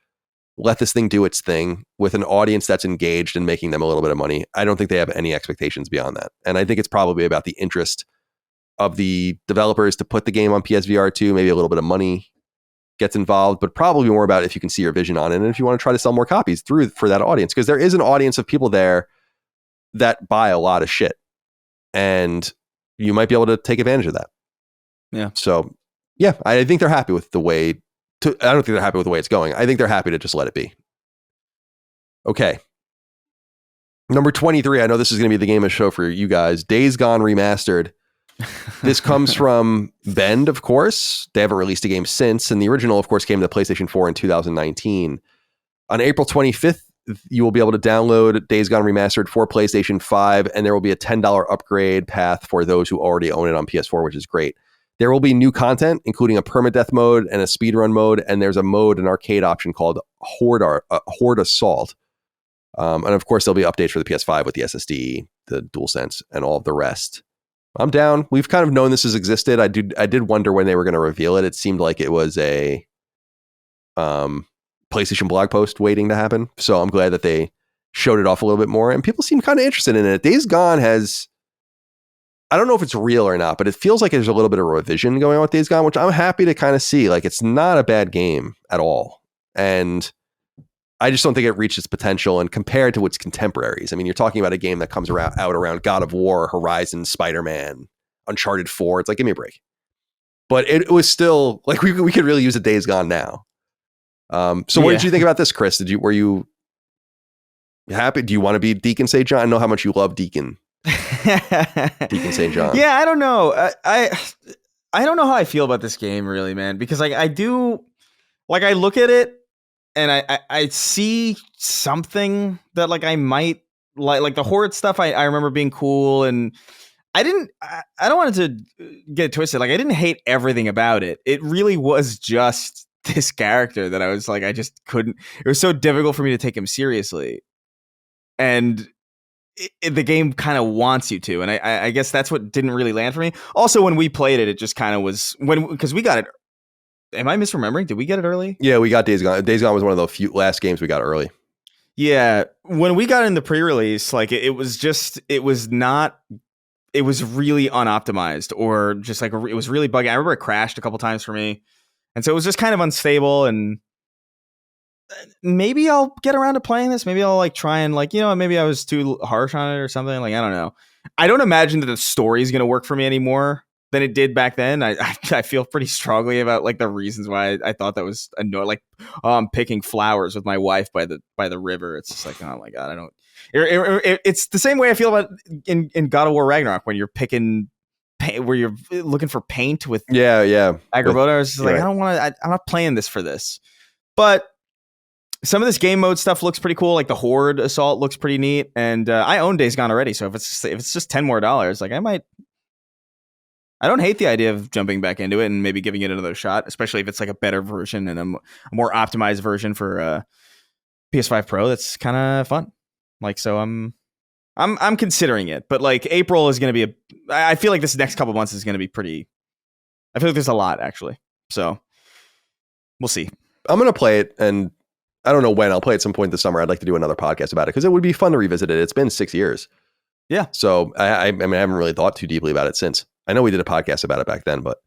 let this thing do its thing with an audience that's engaged and making them a little bit of money. I don't think they have any expectations beyond that. And I think it's probably about the interest of the developers to put the game on PSVR 2, maybe a little bit of money gets involved, but probably more about if you can see your vision on it and if you want to try to sell more copies for that audience, because there is an audience of people there that buy a lot of shit, and you might be able to take advantage of that. Yeah. So yeah, I think they're happy with the way I don't think they're happy with the way it's going. I think they're happy to just let it be. Okay. Number 23. I know this is going to be the game of the show for you guys. Days Gone Remastered. This comes from Bend, of course. They haven't released a game since, and the original, of course, came to PlayStation 4 in 2019. On April 25th, you will be able to download Days Gone Remastered for PlayStation 5, and there will be a $10 upgrade path for those who already own it on PS4, which is great. There will be new content, including a permadeath mode and a speedrun mode, and there's an arcade option called Horde Assault. And of course, there'll be updates for the PS5 with the SSD, the DualSense, and all of the rest. I'm down. We've kind of known this has existed. I did wonder when they were going to reveal it. It seemed like it was a PlayStation blog post waiting to happen. So I'm glad that they showed it off a little bit more, and people seem kind of interested in it. Days Gone has, I don't know if it's real or not, but it feels like there's a little bit of a revision going on with Days Gone, which I'm happy to kind of see. Like, it's not a bad game at all. And I just don't think it reached its potential. And compared to its contemporaries, I mean, you're talking about a game that comes out around God of War, Horizon, Spider-Man, Uncharted 4. It's like, give me a break. But it was still like we could really use a Days Gone now. So what did you think about this, Chris? Were you happy? Do you want to be Deacon St. John? I know how much you love Deacon. Deacon St. John. Yeah, I don't know. I don't know how I feel about this game, really, man. Because like I do, like I look at it and I see something that like I might like the horde stuff. I remember being cool, and I don't want it to get it twisted. Like I didn't hate everything about it. It really was just this character that I was like, I just couldn't. It was so difficult for me to take him seriously, and the game kind of wants you to, and I guess that's what didn't really land for me. Also, when we played it, it just kind of was because we got it. Am I misremembering? Did we get it early? Yeah, we got Days Gone. Days Gone was one of the few last games we got early. Yeah, when we got in the pre-release, like it was really unoptimized, or just like it was really buggy. I remember it crashed a couple times for me, and so it was just kind of unstable. And maybe I'll get around to playing this. Maybe I'll like try and like, maybe I was too harsh on it or something. Like, I don't know. I don't imagine that the story is going to work for me anymore. than it did back then. I feel pretty strongly about like the reasons why I thought that was annoying. Like, oh, I'm picking flowers with my wife by the river. It's just like, oh my god, I don't. It's the same way I feel about in God of War Ragnarok when you're picking where you're looking for paint with Agrabota. I was just like, right. I don't want to. I'm not playing this for this. But some of this game mode stuff looks pretty cool. Like the Horde Assault looks pretty neat, and I own Days Gone already. So if it's just $10 more, like I might. I don't hate the idea of jumping back into it and maybe giving it another shot, especially if it's like a better version and a more optimized version for PS5 Pro. That's kind of fun. Like, so I'm considering it, but like April is going to be I feel like this next couple months is going to be pretty. I feel like there's a lot actually, so we'll see. I'm going to play it, and I don't know when. I'll play it at some point this summer. I'd like to do another podcast about it because it would be fun to revisit it. It's been 6 years. Yeah. So I mean, I haven't really thought too deeply about it since. I know we did a podcast about it back then, but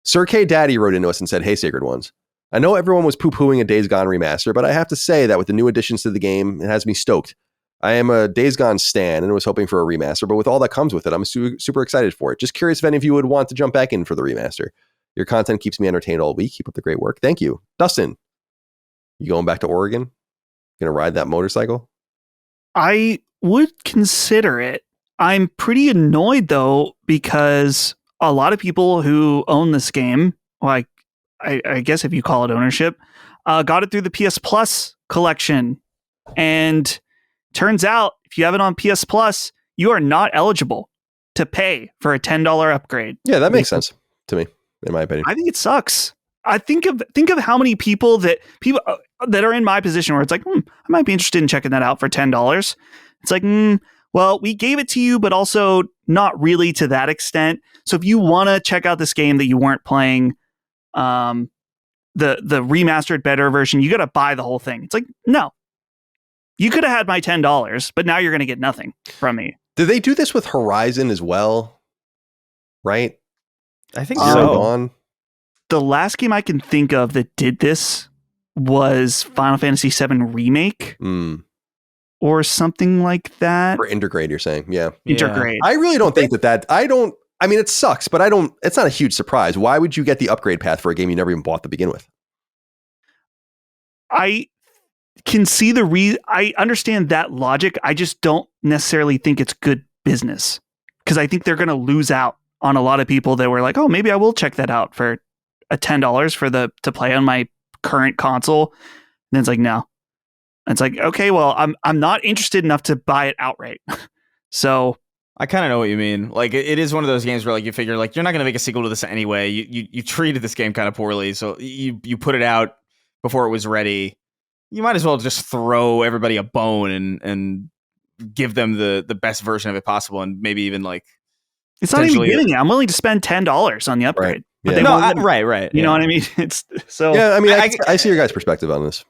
Sir K Daddy wrote into us and said, "Hey, Sacred Ones. I know everyone was poo-pooing a Days Gone remaster, but I have to say that with the new additions to the game, it has me stoked. I am a Days Gone stan and was hoping for a remaster, but with all that comes with it, I'm super excited for it. Just curious if any of you would want to jump back in for the remaster. Your content keeps me entertained all week. Keep up the great work. Thank you." Dustin, you going back to Oregon? Gonna ride that motorcycle? I would consider it. I'm pretty annoyed though, because a lot of people who own this game, like I guess if you call it ownership, got it through the PS Plus collection. And turns out if you have it on PS Plus, you are not eligible to pay for a $10 upgrade. Yeah, that makes sense to me, in my opinion. I think it sucks. I think of how many people that are in my position where it's like, I might be interested in checking that out for $10. It's like, well, we gave it to you, but also not really to that extent. So if you want to check out this game that you weren't playing, the remastered better version, you got to buy the whole thing. It's like, no, you could have had my $10, but now you're going to get nothing from me. Did they do this with Horizon as well? Right? I think so. Dawn. The last game I can think of that did this was Final Fantasy VII Remake. Or something like that. Or Intergrade, you're saying. Yeah. Intergrade. I really don't think I mean, it sucks, but it's not a huge surprise. Why would you get the upgrade path for a game you never even bought to begin with? I can see I understand that logic. I just don't necessarily think it's good business, because I think they're going to lose out on a lot of people that were like, oh, maybe I will check that out for a $10 to play on my current console. And then it's like, no. It's like, okay, well, I'm not interested enough to buy it outright. So I kind of know what you mean. Like, it is one of those games where like you figure like you're not going to make a sequel to this anyway. You treated this game kind of poorly, so you put it out before it was ready. You might as well just throw everybody a bone and give them the best version of it possible, and maybe even like it's not even getting it. I'm willing to spend $10 on the upgrade. Right. But Yeah. Right. You know what I mean? It's so. Yeah, I mean, I see your guys' perspective on this.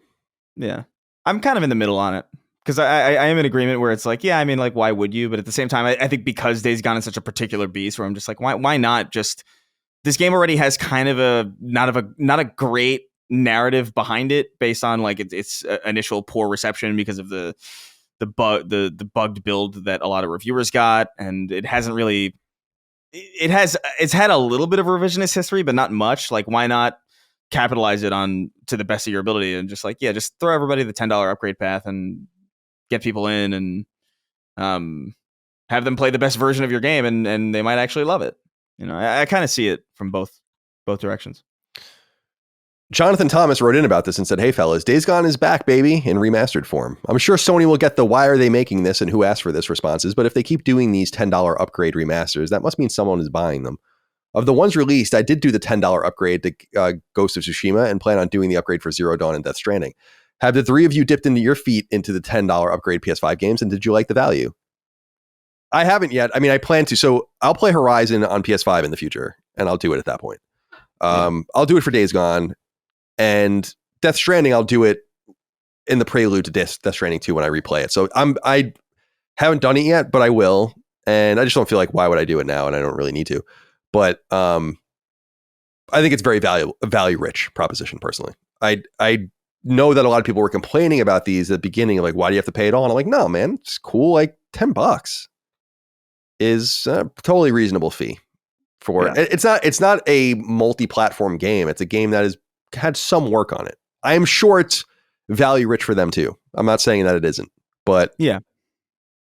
Yeah. I'm kind of in the middle on it, because I am in agreement where it's like, yeah, I mean, like, why would you? But at the same time, I think because Days Gone is such a particular beast, where I'm just like, why not just, this game already has kind of not a great narrative behind it based on like its initial poor reception because of the bugged build that a lot of reviewers got, and it hasn't really. It's had a little bit of revisionist history, but not much. Like, why not capitalize it on to the best of your ability and just like, yeah, just throw everybody the $10 upgrade path and get people in and have them play the best version of your game, and they might actually love it. You know, I kind of see it from both directions. Jonathan Thomas wrote in about this and said, "Hey fellas, Days Gone is back, baby, in remastered form. I'm sure Sony will get the why are they making this and who asked for this responses, but if they keep doing these $10 upgrade remasters, that must mean someone is buying them. Of the ones released, I did do the $10 upgrade to Ghost of Tsushima and plan on doing the upgrade for Zero Dawn and Death Stranding. Have the three of you dipped into your feet into the $10 upgrade PS5 games, and did you like the value?" I haven't yet. I mean, I plan to. So I'll play Horizon on PS5 in the future, and I'll do it at that point. I'll do it for Days Gone. And Death Stranding, I'll do it in the prelude to Death Stranding 2 when I replay it. So I haven't done it yet, but I will. And I just don't feel like, why would I do it now? And I don't really need to. But I think it's very value rich proposition personally. I know that a lot of people were complaining about these at the beginning, like, why do you have to pay it all? And I'm like, no, man, it's cool. Like $10 is a totally reasonable fee for it's not a multi-platform game. It's a game that has had some work on it. I am sure it's value rich for them too. I'm not saying that it isn't, but yeah,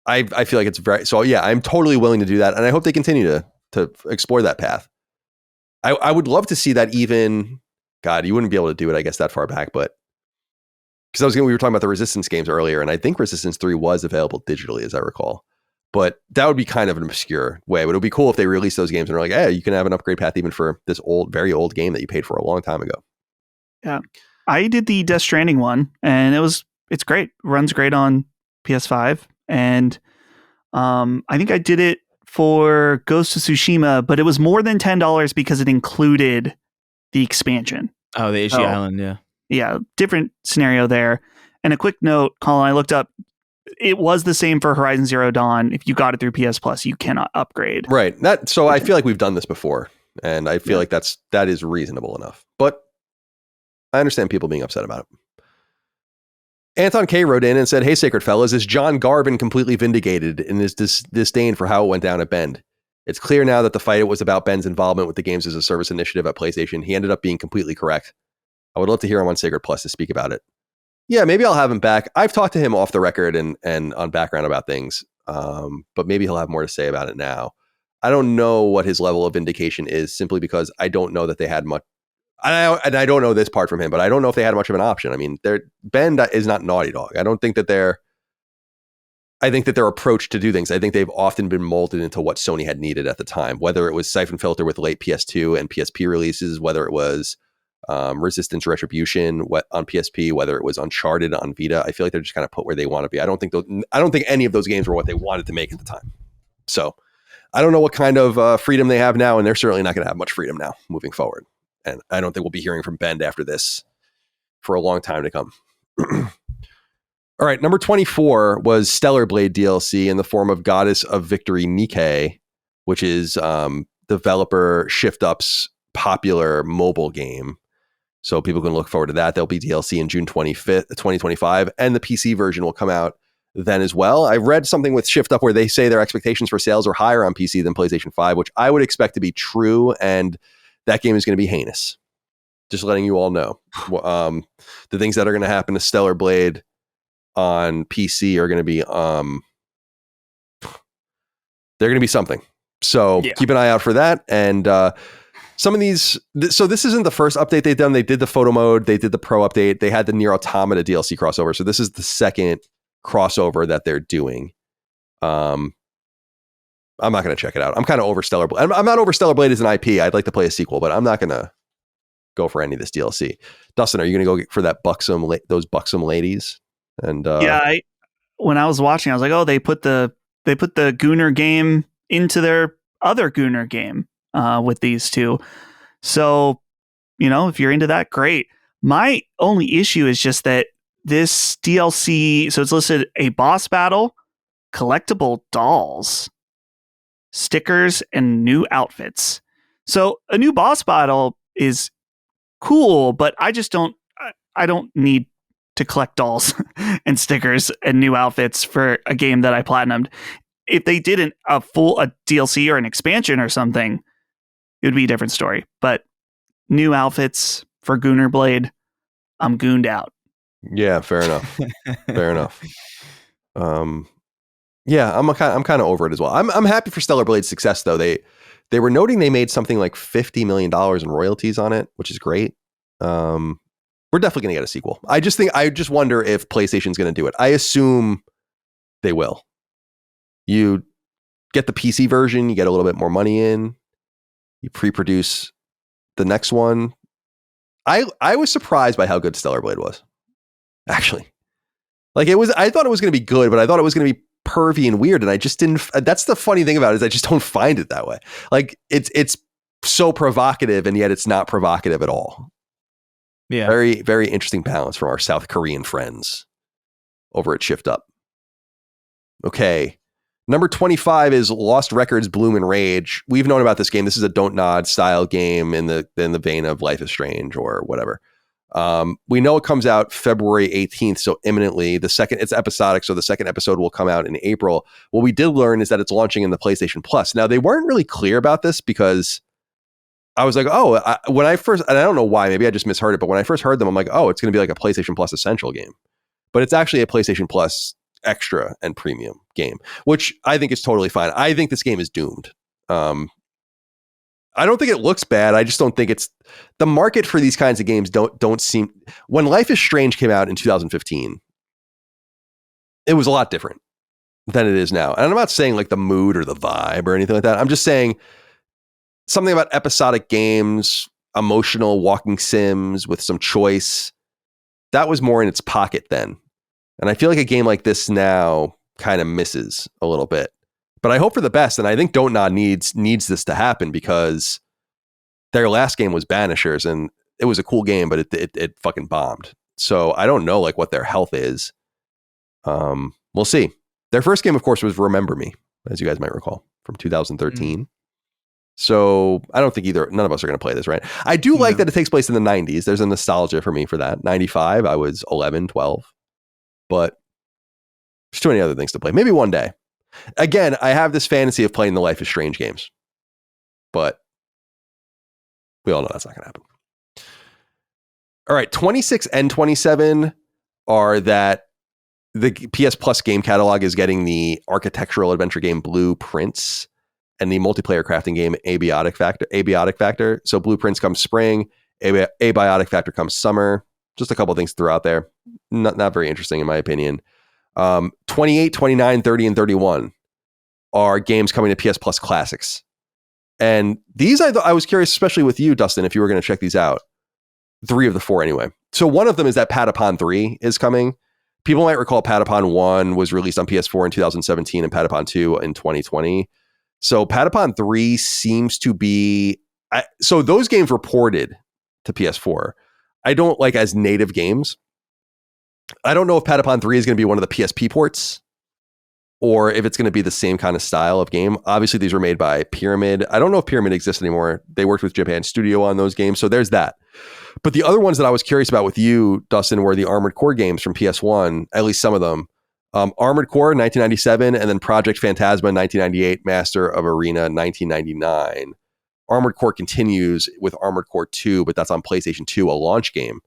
I feel like it's very, so yeah, I'm totally willing to do that. And I hope they continue to explore that path. I would love to see that even, God, you wouldn't be able to do it, I guess, that far back, but because we were talking about the Resistance games earlier, and I think Resistance 3 was available digitally, as I recall. But that would be kind of an obscure way. But it would be cool if they released those games and are like, hey, you can have an upgrade path even for this very old game that you paid for a long time ago. Yeah. I did the Death Stranding one, and it's great. Runs great on PS5. And I think I did it for Ghost of Tsushima, but it was more than $10 because it included the expansion. Oh, the Ishi Island, yeah. Yeah, different scenario there. And a quick note, Colin, I looked up, it was the same for Horizon Zero Dawn. If you got it through PS Plus, you cannot upgrade. Right. So I feel like we've done this before, and I feel like that is reasonable enough. But I understand people being upset about it. Anton K wrote in and said, hey, Sacred Fellas, is John Garvin completely vindicated in his disdain for how it went down at Bend? It's clear now that the fight was about Ben's involvement with the Games as a Service initiative at PlayStation. He ended up being completely correct. I would love to hear him on Sacred Plus to speak about it. Yeah, maybe I'll have him back. I've talked to him off the record and on background about things, but maybe he'll have more to say about it now. I don't know what his level of vindication is, simply because I don't know that they had much. And I don't know this part from him, but I don't know if they had much of an option. I mean, Ben is not Naughty Dog. I think that their approach to do things, I think they've often been molded into what Sony had needed at the time, whether it was Siphon Filter with late PS2 and PSP releases, whether it was Resistance Retribution on PSP, whether it was Uncharted on Vita. I feel like they're just kind of put where they want to be. I don't think any of those games were what they wanted to make at the time. So I don't know what kind of freedom they have now, and they're certainly not going to have much freedom now moving forward. And I don't think we'll be hearing from Bend after this for a long time to come. All right, number 24 was Stellar Blade DLC in the form of Goddess of Victory Nikkei, which is developer Shift Up's popular mobile game. So people can look forward to that. There'll be DLC in June 25th, 2025, and the PC version will come out then as well. I read something with Shift Up where they say their expectations for sales are higher on PC than PlayStation 5, which I would expect to be true, and that game is going to be heinous. Just letting you all know. The things that are going to happen to Stellar Blade on PC are going to be they're going to be something. So keep an eye out for that. And some of these, so this isn't the first update they've done. They did the photo mode, they did the pro update, they had the Nier Automata DLC crossover. So this is the second crossover that they're doing. I'm not going to check it out. I'm kind of over Stellar Blade. I'm not over Stellar Blade as an IP. I'd like to play a sequel, but I'm not going to go for any of this DLC. Dustin, are you going to go for that those buxom ladies? And when I was watching, I was like, oh, they put the Gooner game into their other Gooner game with these two. So, if you're into that, great. My only issue is just that this DLC, so it's listed a boss battle, collectible dolls, stickers, and new outfits. So a new boss battle is cool, but I don't need to collect dolls and stickers and new outfits for a game that I platinumed. If they did a DLC or an expansion or something, it would be a different story. But new outfits for Gooner Blade, I'm gooned out. Yeah, fair enough. Fair enough. Yeah, I'm kind of over it as well. I'm happy for Stellar Blade's success, though. They were noting they made something like $50 million in royalties on it, which is great. We're definitely going to get a sequel. I just wonder if PlayStation's going to do it. I assume they will. You get the PC version, you get a little bit more money in, you pre-produce the next one. I was surprised by how good Stellar Blade was, actually. Like I thought it was going to be good, but I thought it was going to be pervy and weird, and I just didn't. That's the funny thing about it, is I just don't find it that way. Like it's so provocative, and yet it's not provocative at all. Yeah, very, very interesting balance from our South Korean friends over at Shift Up. Okay, number 25 is Lost Records Bloom and Rage. We've known about this game. This is a Don't Nod style game in the vein of Life is Strange or whatever. We know it comes out February 18th, so imminently. It's episodic, so the second episode will come out in April. What we did learn is that it's launching in the PlayStation Plus. Now, they weren't really clear about this because I was like, when I first, and I don't know why, maybe I just misheard it, but when I first heard them, I'm like, it's going to be like a PlayStation Plus Essential game. But it's actually a PlayStation Plus Extra and Premium game, which I think is totally fine. I think this game is doomed. I don't think it looks bad. I just don't think it's the market for these kinds of games. Don't seem. When Life is Strange came out in 2015, it was a lot different than it is now. And I'm not saying like the mood or the vibe or anything like that. I'm just saying something about episodic games, emotional walking sims with some choice. That was more in its pocket then. And I feel like a game like this now kind of misses a little bit. But I hope for the best, and I think Don't Nod needs this to happen because their last game was Banishers, and it was a cool game, but it fucking bombed. So I don't know like what their health is. We'll see. Their first game, of course, was Remember Me, as you guys might recall, from 2013. So I don't think none of us are going to play this, right? I do like that it takes place in the 90s. There's a nostalgia for me for that. 95, I was 11, 12. But there's too many other things to play. Maybe one day. Again, I have this fantasy of playing the Life is Strange games, but we all know that's not going to happen. All right, 26 and 27 are that the PS Plus game catalog is getting the architectural adventure game Blueprints and the multiplayer crafting game Abiotic Factor. So Blueprints comes spring, Abiotic Factor comes summer. Just a couple of things throughout there. Not very interesting in my opinion. 28, 29, 30, and 31 are games coming to PS Plus Classics. And these, I was curious, especially with you, Dustin, if you were going to check these out. 3 of the 4 anyway. So one of them is that Patapon 3 is coming. People might recall Patapon 1 was released on PS4 in 2017 and Patapon 2 in 2020. So Patapon 3 seems to be... so those games reported to PS4. I don't like as native games. I don't know if Patapon 3 is going to be one of the PSP ports or if it's going to be the same kind of style of game. Obviously, these were made by Pyramid. I don't know if Pyramid exists anymore. They worked with Japan Studio on those games. So there's that. But the other ones that I was curious about with you, Dustin, were the Armored Core games from PS1, at least some of them. Armored Core 1997 and then Project Phantasma 1998, Master of Arena 1999. Armored Core continues with Armored Core 2, but that's on PlayStation 2, a launch game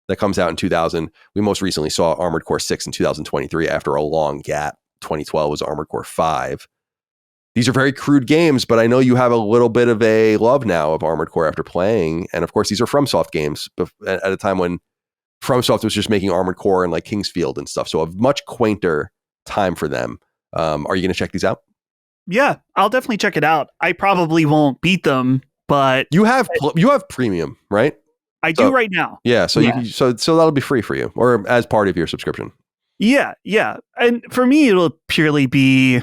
that comes out in 2000. We most recently saw Armored Core 6 in 2023 after a long gap. 2012 was Armored Core 5. These are very crude games, but I know you have a little bit of a love now of Armored Core after playing. And of course, these are FromSoft games at a time when FromSoft was just making Armored Core and like Kingsfield and stuff. So a much quainter time for them. Are you going to check these out? Yeah, I'll definitely check it out. I probably won't beat them, but you have premium, right? I do right now. Yeah, so yeah. So that'll be free for you or as part of your subscription. Yeah. And for me, it'll purely be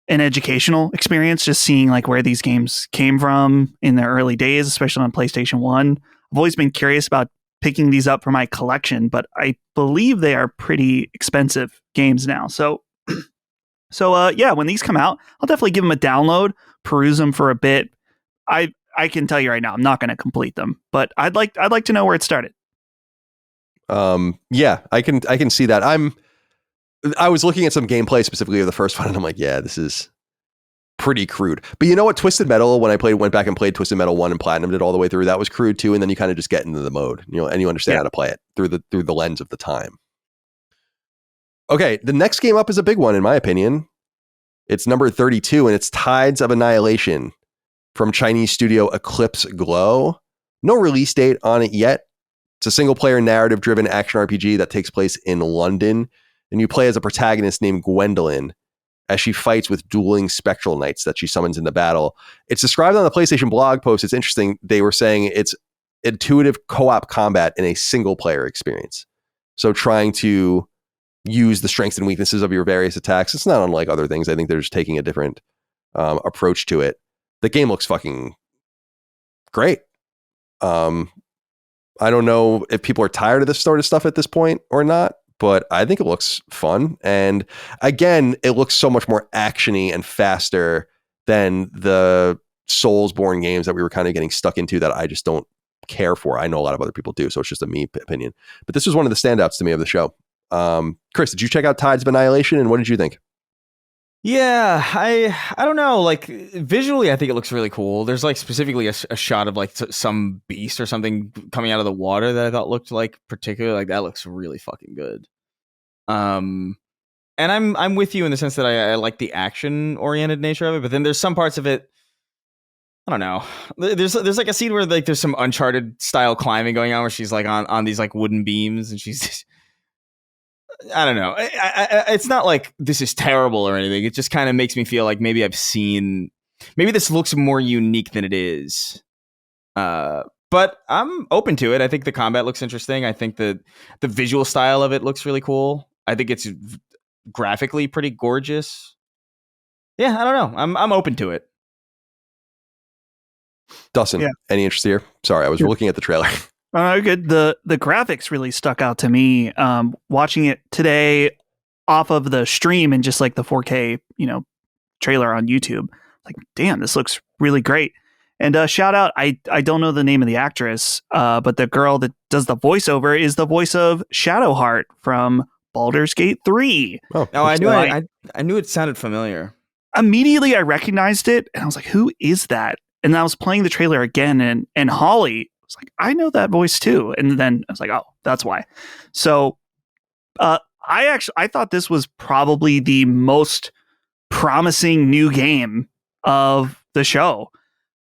an educational experience, just seeing like where these games came from in their early days, especially on PlayStation 1. I've always been curious about picking these up for my collection, but I believe they are pretty expensive games now. So when these come out, I'll definitely give them a download, peruse them for a bit. I can tell you right now, I'm not going to complete them, but I'd like to know where it started. Yeah, I can see that. I was looking at some gameplay specifically of the first one, and I'm like, yeah, this is pretty crude. But you know what? Twisted Metal, when I went back and played Twisted Metal 1 and platinumed it all the way through, that was crude too. And then you kind of just get into the mode, and you understand how to play it through the lens of the time. Okay, the next game up is a big one, in my opinion. It's number 32, and it's Tides of Annihilation from Chinese studio Eclipse Glow. No release date on it yet. It's a single-player, narrative-driven action RPG that takes place in London, and you play as a protagonist named Gwendolyn as she fights with dueling spectral knights that she summons in the battle. It's described on the PlayStation blog post. It's interesting. They were saying it's intuitive co-op combat in a single-player experience. So trying to use the strengths and weaknesses of your various attacks. It's not unlike other things. I think they're just taking a different approach to it. The game looks fucking great. I don't know if people are tired of this sort of stuff at this point or not, but I think it looks fun. And again, it looks so much more actiony and faster than the Soulsborne games that we were kind of getting stuck into that I just don't care for. I know a lot of other people do, so it's just a me opinion. But this was one of the standouts to me of the show. Chris, did you check out Tides of Annihilation, and what did you think? Yeah, I don't know. Like visually, I think it looks really cool. There's like specifically a shot of like some beast or something coming out of the water that I thought looked like particularly like that looks really fucking good. And I'm with you in the sense that I like the action oriented nature of it, but then there's some parts of it. I don't know. There's like a scene where like there's some Uncharted style climbing going on where she's like on these like wooden beams and she's I don't know. It's not like this is terrible or anything. It just kind of makes me feel like maybe maybe this looks more unique than it is. But I'm open to it. I think the combat looks interesting. I think the visual style of it looks really cool. I think it's graphically pretty gorgeous. Yeah, I don't know. I'm open to it. Dustin, any interest here? Sorry, I was looking at the trailer. Good. The graphics really stuck out to me. Watching it today off of the stream and just like the 4K, trailer on YouTube. Like, damn, this looks really great. And shout out, I don't know the name of the actress, but the girl that does the voiceover is the voice of Shadowheart from Baldur's Gate 3. Oh, I knew it sounded familiar. Immediately I recognized it and I was like, who is that? And I was playing the trailer again and Holly was like, I know that voice too. And then I was like, oh, that's why. So I thought this was probably the most promising new game of the show.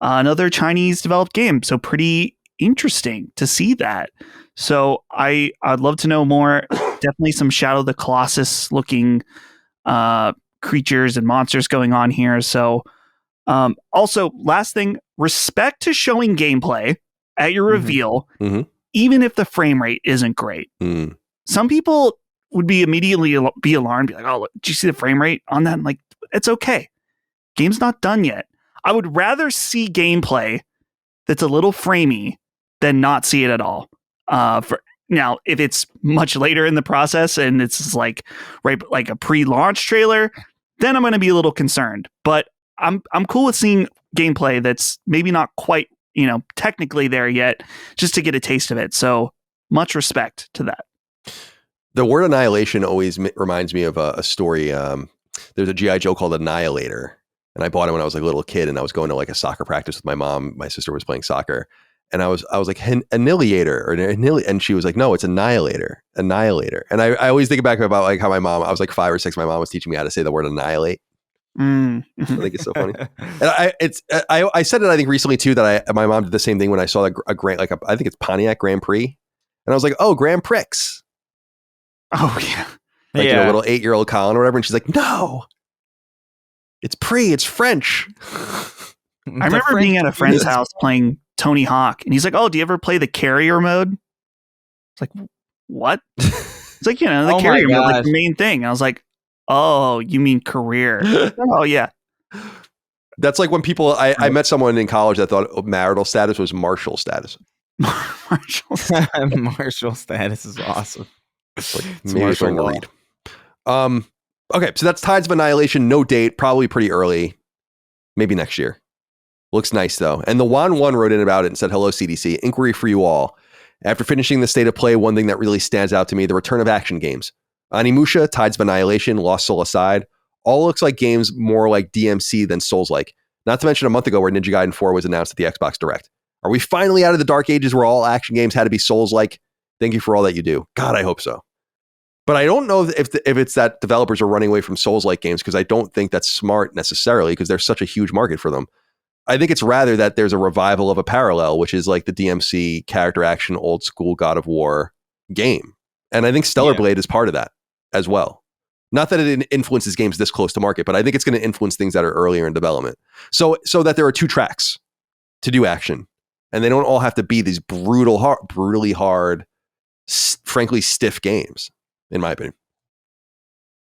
Another Chinese developed game. So pretty interesting to see that. So I'd love to know more. Definitely some Shadow of the Colossus looking creatures and monsters going on here. So also, last thing, respect to showing gameplay at your reveal, even if the frame rate isn't great. Some people would be immediately be alarmed, be like, oh, did you see the frame rate on that? I'm like, it's okay. Game's not done yet. I would rather see gameplay that's a little framey than not see it at all. Now, if it's much later in the process and it's like a pre-launch trailer, then I'm going to be a little concerned. But I'm cool with seeing gameplay that's maybe not quite, technically there yet, just to get a taste of it. So much respect to that. The word annihilation always reminds me of a story. There's a G.I. Joe called Annihilator, and I bought it when I was like a little kid, and I was going to like a soccer practice with my mom. My sister was playing soccer, and I was like Annihilator and she was like, no, it's Annihilator. And I always think back about like how my mom, I was like 5 or 6, my mom was teaching me how to say the word annihilate. I think it's so funny. And I said it, I think recently too, that my mom did the same thing when I saw I think it's Pontiac Grand Prix, and I was like, oh, Grand Prix. Oh yeah. Like, little 8-year-old Colin or whatever. And she's like, no, it's it's French. I remember being at a friend's house playing Tony Hawk, and he's like, oh, do you ever play the carrier mode? It's like, what? It's like, the carrier mode, like the main thing. I was like, oh, you mean career? Oh, yeah. That's like when people, I met someone in college that thought marital status was martial status. Martial status is awesome. Maybe it's to read. Okay, so that's Tides of Annihilation. No date, probably pretty early. Maybe next year. Looks nice though. And the Juan One wrote in about it and said, hello, CDC. Inquiry for you all. After finishing the state of play, one thing that really stands out to me, the return of action games. Onimusha, Tides of Annihilation, Lost Soul aside, all looks like games more like DMC than Souls-like. Not to mention a month ago where Ninja Gaiden 4 was announced at the Xbox Direct. Are we finally out of the dark ages where all action games had to be Souls-like? Thank you for all that you do. God, I hope so. But I don't know if it's that developers are running away from Souls-like games, because I don't think that's smart necessarily, because there's such a huge market for them. I think it's rather that there's a revival of a parallel, which is like the DMC character action, old school God of War game. And I think Stellar Blade is part of that as well. Not that it influences games this close to market, but I think it's going to influence things that are earlier in development. So that there are 2 tracks to do action, and they don't all have to be these brutally hard, frankly stiff games, in my opinion.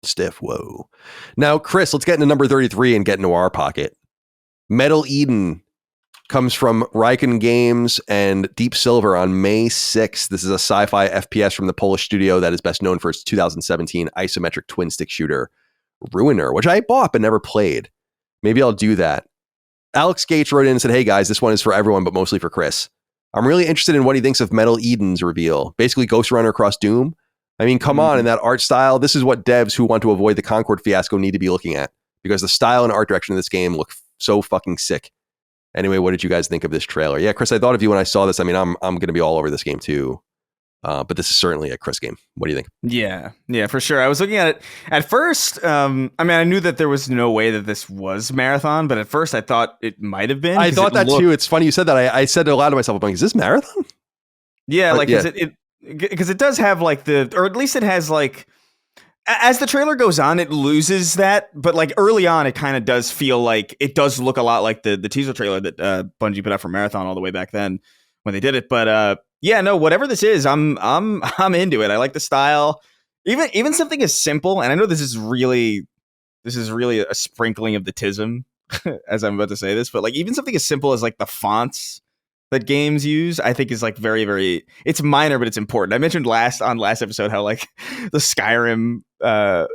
Stiff, whoa. Now, Chris, let's get into number 33 and get into our pocket. Metal Eden comes from Raiken Games and Deep Silver on May 6th. This is a sci-fi FPS from the Polish studio that is best known for its 2017 isometric twin-stick shooter, Ruiner, which I bought but never played. Maybe I'll do that. Alex Gates wrote in and said, hey guys, this one is for everyone, but mostly for Chris. I'm really interested in what he thinks of Metal Eden's reveal. Basically, Ghost Runner across Doom. I mean, come on, in that art style, this is what devs who want to avoid the Concord fiasco need to be looking at. because the style and art direction of this game look so fucking sick. Anyway, what did you guys think of this trailer? Yeah, Chris, I thought of you when I saw this. I mean, I'm going to be all over this game too. But this is certainly a Chris game. What do you think? Yeah, for sure. I was looking at it at first. I mean, I knew that there was no way that this was Marathon, but at first I thought it might have been. I thought that too. It's funny you said that. I said it aloud to myself, I'm like, is this Marathon? Yeah, like, because it does have like or at least it has like, as the trailer goes on, it loses that, but like early on, it kind of does feel like it does look a lot like the teaser trailer that Bungie put out for Marathon all the way back then when they did it. But yeah, no, whatever this is, I'm into it. I like the style, even something as simple. And I know this is really a sprinkling of the tism as I'm about to say this, but like even something as simple as like the fonts that games use, I think is like very, very, it's minor, but it's important. I mentioned last episode how like the Skyrim, the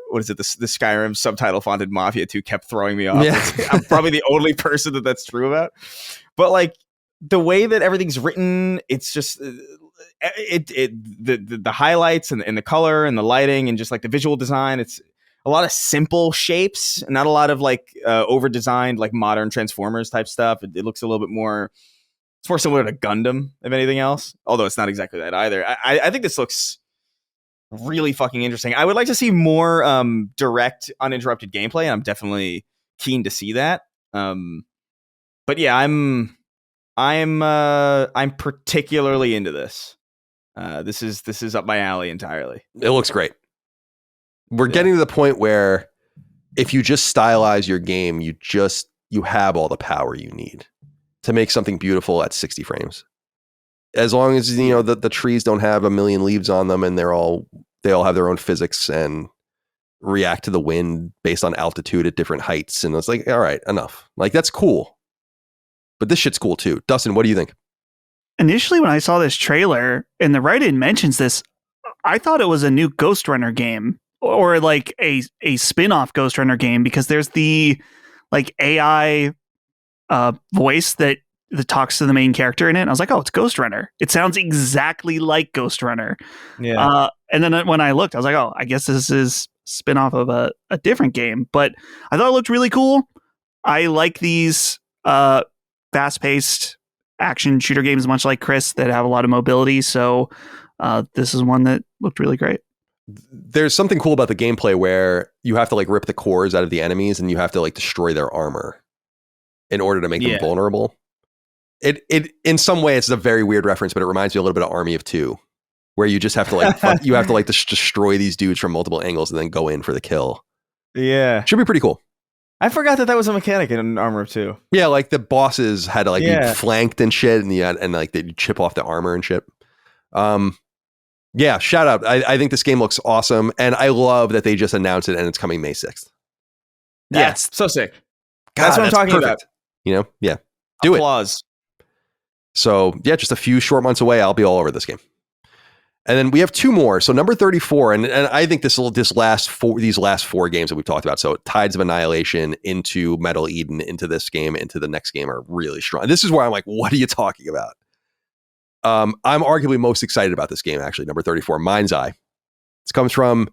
Skyrim subtitle fonted Mafia 2 kept throwing me off. Yeah. I'm probably the only person that's true about. But like the way that everything's written, it's just the highlights and the color and the lighting and just like the visual design. It's a lot of simple shapes, not a lot of like over designed like modern Transformers type stuff. It looks a little bit more. It's more similar to Gundam, if anything else. Although it's not exactly that either. I think this looks really fucking interesting. I would like to see more direct, uninterrupted gameplay. I'm definitely keen to see that. But yeah, I'm particularly into this. This is up my alley entirely. It looks great. We're getting to the point where if you just stylize your game, you have all the power you need to make something beautiful at 60 frames. As long as, you know, the trees don't have a million leaves on them and they all have their own physics and react to the wind based on altitude at different heights. And it's like, all right, enough. Like, that's cool. But this shit's cool too. Dustin, what do you think? Initially, when I saw this trailer and the write-in mentions this, I thought it was a new Ghost Runner game or like a spin-off Ghost Runner game, because there's the like AI voice that talks to the main character in it. And I was like, oh, it's Ghost Runner. It sounds exactly like Ghost Runner. Yeah. And then when I looked, I was like, oh, I guess this is spin-off of a different game. But I thought it looked really cool. I like these fast-paced action shooter games, much like Chris, that have a lot of mobility. So this is one that looked really great. There's something cool about the gameplay where you have to like rip the cores out of the enemies and you have to like destroy their armor in order to make them vulnerable. It in some way it's a very weird reference, but it reminds me a little bit of Army of Two, where you just have to like you have to like destroy these dudes from multiple angles and then go in for the kill. Yeah, should be pretty cool. I forgot that was a mechanic in Armor of Two. Yeah, like the bosses had to like be flanked and shit, and like they chip off the armor and shit. Yeah, shout out. I think this game looks awesome, and I love that they just announced it and it's coming May 6th. That's so sick. God, that's what I'm talking about. You know, yeah, do Applause. it. So yeah, just a few short months away, I'll be all over this game. And then we have two more. So number 34, and I think these last four games that we've talked about. So Tides of Annihilation into Metal Eden into this game into the next game are really strong. This is where I'm like, what are you talking about? I'm arguably most excited about this game, actually. Number 34, MindsEye. This comes from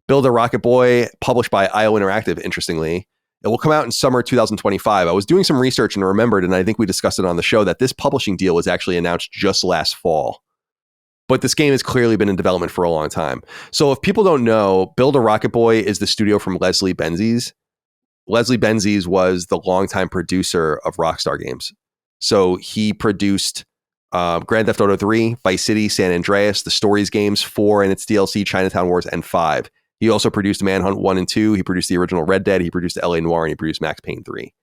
Build a Rocket Boy, published by IO Interactive, interestingly. It will come out in summer 2025. I was doing some research and remembered, and I think we discussed it on the show, that this publishing deal was actually announced just last fall. But this game has clearly been in development for a long time. So if people don't know, Build a Rocket Boy is the studio from Leslie Benzies. Leslie Benzies was the longtime producer of Rockstar games. So he produced Grand Theft Auto 3, Vice City, San Andreas, the Stories games, 4 and its DLC, Chinatown Wars, and 5. He also produced Manhunt 1 and 2. He produced the original Red Dead. He produced LA Noire, and he produced Max Payne 3.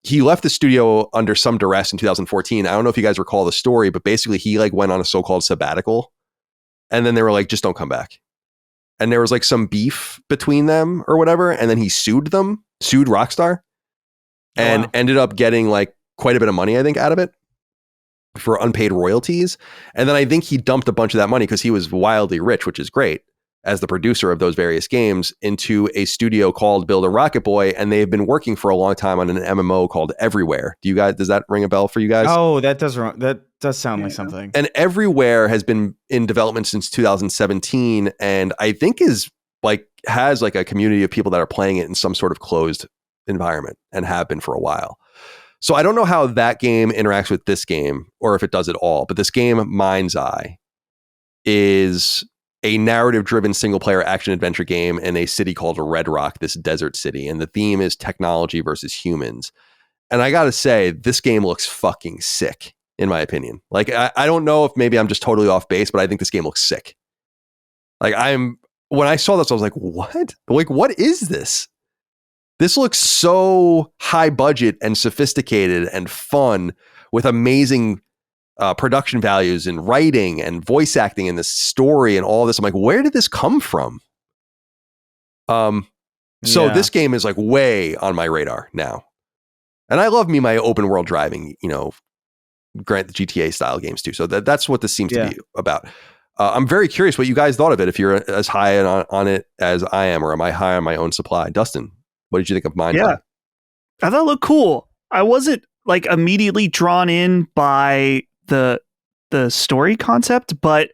He left the studio under some duress in 2014. I don't know if you guys recall the story, but basically he like went on a so-called sabbatical, and then they were like, just don't come back. And there was like some beef between them or whatever, and then he sued Rockstar, and ended up getting like quite a bit of money, I think, out of it for unpaid royalties. And then I think he dumped a bunch of that money, because he was wildly rich, which is great, as the producer of those various games, into a studio called Build a Rocket Boy, and they've been working for a long time on an MMO called Everywhere. Does that ring a bell for you guys? Oh, that does sound like something. And Everywhere has been in development since 2017, and I think is like has like a community of people that are playing it in some sort of closed environment and have been for a while. So I don't know how that game interacts with this game or if it does it all, but this game, MindsEye, is a narrative-driven single-player action-adventure game in a city called Red Rock, this desert city, and the theme is technology versus humans. And I gotta say, this game looks fucking sick, in my opinion. Like, I don't know if maybe I'm just totally off base, but I think this game looks sick. Like, when I saw this, I was like, what? Like, what is this? This looks so high budget and sophisticated and fun with amazing production values and writing and voice acting and the story and all this. I'm like, where did this come from? So this game is like way on my radar now. And I love my open world driving, Grant the GTA style games too. So that's what this seems to be about. I'm very curious what you guys thought of it. If you're as high on it as I am, or am I high on my own supply? Dustin, what did you think of mine? Yeah, I thought it looked cool. I wasn't like immediately drawn in by the story concept, but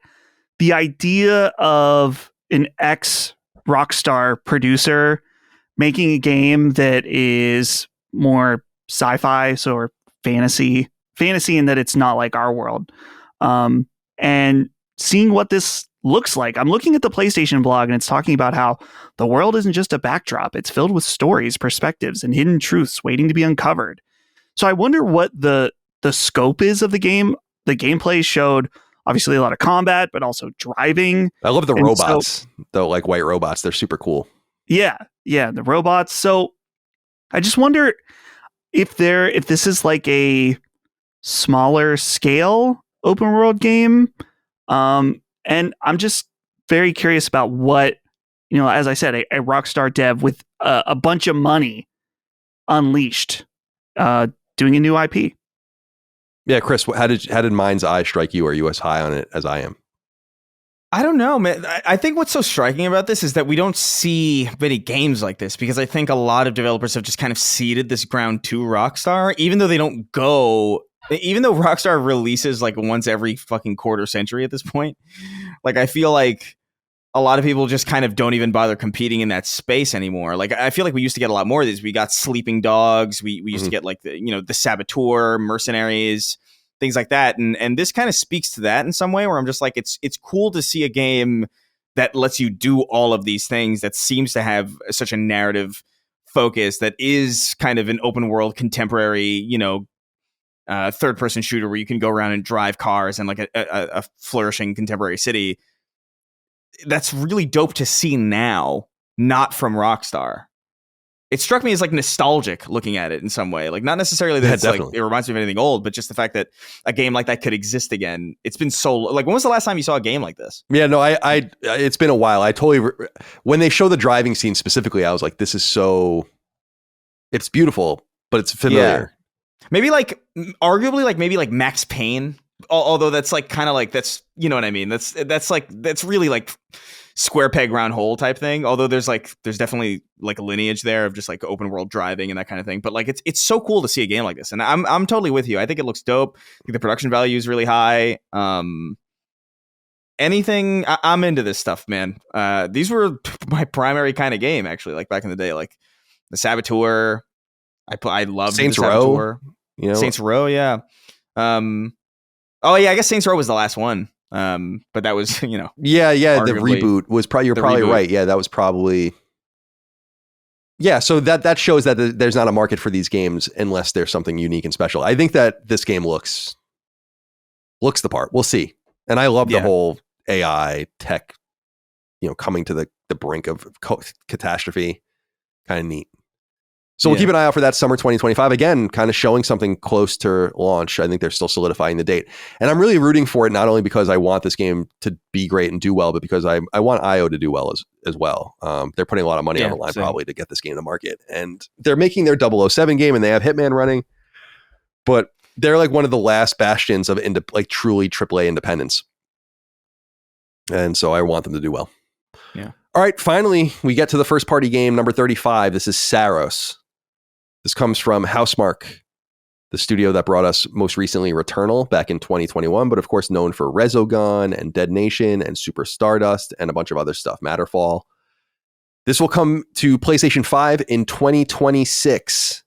the idea of an ex Rockstar producer making a game that is more sci-fi, so fantasy in that it's not like our world, and seeing what this looks like. I'm looking at the PlayStation blog and it's talking about how the world isn't just a backdrop. It's filled with stories, perspectives, and hidden truths waiting to be uncovered. So I wonder what the scope is of the game. The gameplay showed obviously a lot of combat, but also driving. I love the robots, though, like white robots. They're super cool. Yeah, the robots. So I just wonder if this is like a smaller scale open world game. And I'm just very curious about what, as I said, a Rockstar dev with a bunch of money unleashed, doing a new IP. Yeah, Chris, how did MindsEye strike you? Are you as high on it as I am? I don't know, man. I think what's so striking about this is that we don't see many games like this, because I think a lot of developers have just kind of ceded this ground to Rockstar, even though Rockstar releases like once every fucking quarter century at this point. Like, I feel like a lot of people just kind of don't even bother competing in that space anymore. Like, I feel like we used to get a lot more of these. We got Sleeping Dogs. We used to get like the Saboteur, Mercenaries, things like that. And this kind of speaks to that in some way, where I'm just like, it's cool to see a game that lets you do all of these things, that seems to have such a narrative focus, that is kind of an open world contemporary, third person shooter where you can go around and drive cars and like a flourishing contemporary city. That's really dope to see now, not from Rockstar. It struck me as like nostalgic looking at it in some way. Like, not necessarily that it's like it reminds me of anything old, but just the fact that a game like that could exist again. It's been so like, when was the last time you saw a game like this? Yeah, no, I it's been a while. I totally when they show the driving scene specifically, I was like, this is so, it's beautiful, but it's familiar. Yeah. Maybe like arguably like maybe like Max Payne. Although that's like kind of like, that's, you know what I mean? That's really like square peg round hole type thing. Although there's definitely like a lineage there of just like open world driving and that kind of thing. But like, it's so cool to see a game like this. And I'm totally with you. I think it looks dope. I think the production value is really high. I'm into this stuff, man. These were my primary kind of game, actually, like back in the day, like the Saboteur. I loved Saints the Saboteur. Row. Saints Row, yeah. Oh yeah, I guess Saints Row was the last one. But that was, Yeah, the reboot was probably, you're probably right. Yeah, that was probably. Yeah, so that shows that there's not a market for these games unless there's something unique and special. I think that this game looks the part. We'll see. And I love the whole AI tech, coming to the brink of catastrophe. Kind of neat. So we'll keep an eye out for that summer 2025. Again, kind of showing something close to launch. I think they're still solidifying the date. And I'm really rooting for it, not only because I want this game to be great and do well, but because I want IO to do well as well. They're putting a lot of money on the line probably to get this game to market. And they're making their 007 game and they have Hitman running. But they're like one of the last bastions of truly AAA independence. And so I want them to do well. Yeah. All right, finally, we get to the first party game, number 35. This is Saros. This comes from Housemarque, the studio that brought us most recently Returnal back in 2021, but of course known for Resogun and Dead Nation and Super Stardust and a bunch of other stuff, Matterfall. This will come to PlayStation 5 in 2026.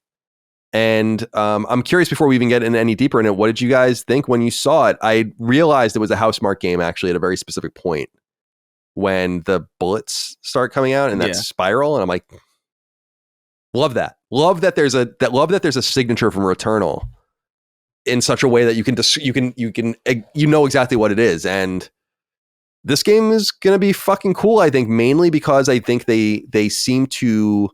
And I'm curious, before we even get any deeper in it, what did you guys think when you saw it? I realized it was a Housemarque game actually at a very specific point when the bullets start coming out and that spiral, and I'm like, love that. Love that there's a signature from Returnal in such a way that you know exactly what it is. And this game is gonna be fucking cool, I think, mainly because I think they seem to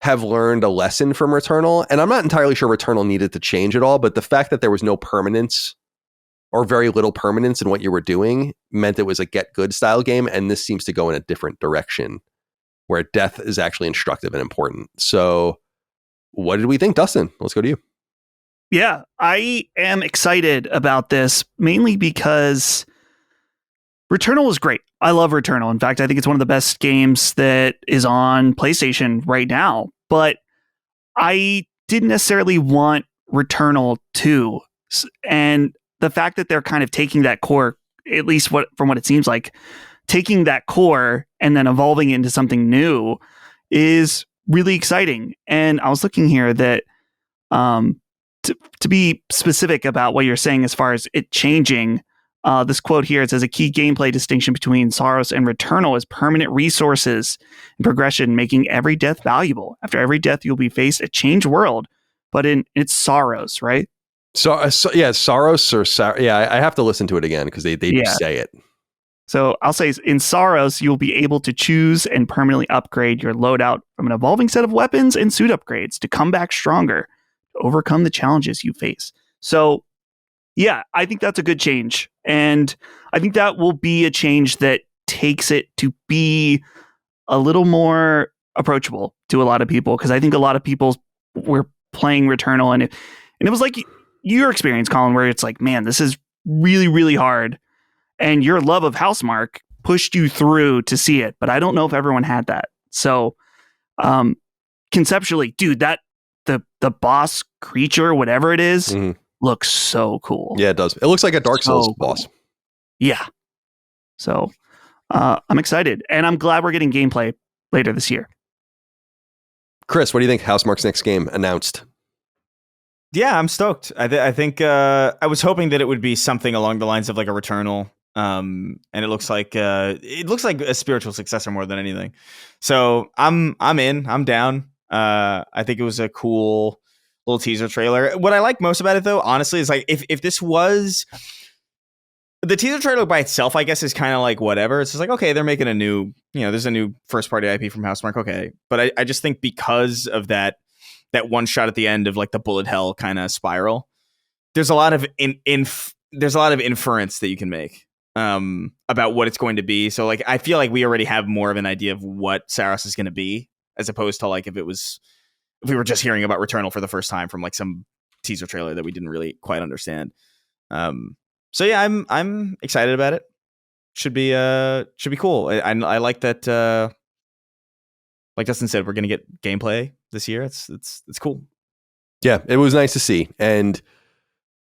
have learned a lesson from Returnal. And I'm not entirely sure Returnal needed to change at all, but the fact that there was no permanence or very little permanence in what you were doing meant it was a get good style game. And this seems to go in a different direction where death is actually instructive and important. So what did we think, Dustin? Let's go to you. Yeah, I am excited about this mainly because Returnal was great. I love Returnal. In fact, I think it's one of the best games that is on PlayStation right now. But I didn't necessarily want Returnal 2. And the fact that they're kind of taking that core, at least from what it seems like, taking that core and then evolving it into something new is really exciting. And I was looking here that to be specific about what you're saying as far as it changing, this quote here, it says a key gameplay distinction between Saros and Returnal is permanent resources and progression, making every death valuable. After every death, you'll be faced a changed world, but it's Saros, right? Saros or I have to listen to it again because they do say it. So I'll say in Saros, you'll be able to choose and permanently upgrade your loadout from an evolving set of weapons and suit upgrades to come back stronger, to overcome the challenges you face. So yeah, I think that's a good change. And I think that will be a change that takes it to be a little more approachable to a lot of people. Because I think a lot of people were playing Returnal and it was like your experience, Colin, where it's like, man, this is really, really hard. And your love of Housemarque pushed you through to see it. But I don't know if everyone had that. So conceptually, dude, that the boss creature, whatever it is, looks so cool. Yeah, it does. It looks like a Dark Souls boss. Yeah. So I'm excited. And I'm glad we're getting gameplay later this year. Chris, what do you think? Housemarque's next game announced? Yeah, I'm stoked. I think I was hoping that it would be something along the lines of like a Returnal. And it looks like a spiritual successor more than anything. So I'm in. I'm down. I think it was a cool little teaser trailer. What I like most about it, though, honestly, is like if this was the teaser trailer by itself, I guess is kind of like whatever. It's just like, okay, they're making a new, there's a new first party IP from Housemarque. Okay, but I just think because of that one shot at the end of like the bullet hell kind of spiral, there's a lot of there's a lot of inference that you can make about what it's going to be. So like I feel like we already have more of an idea of what Saros is going to be, as opposed to like if we were just hearing about Returnal for the first time from like some teaser trailer that we didn't really quite understand. So yeah, I'm excited about it. Should be cool. I like that. Like Dustin said, we're gonna get gameplay this year. It's cool. Yeah, it was nice to see, and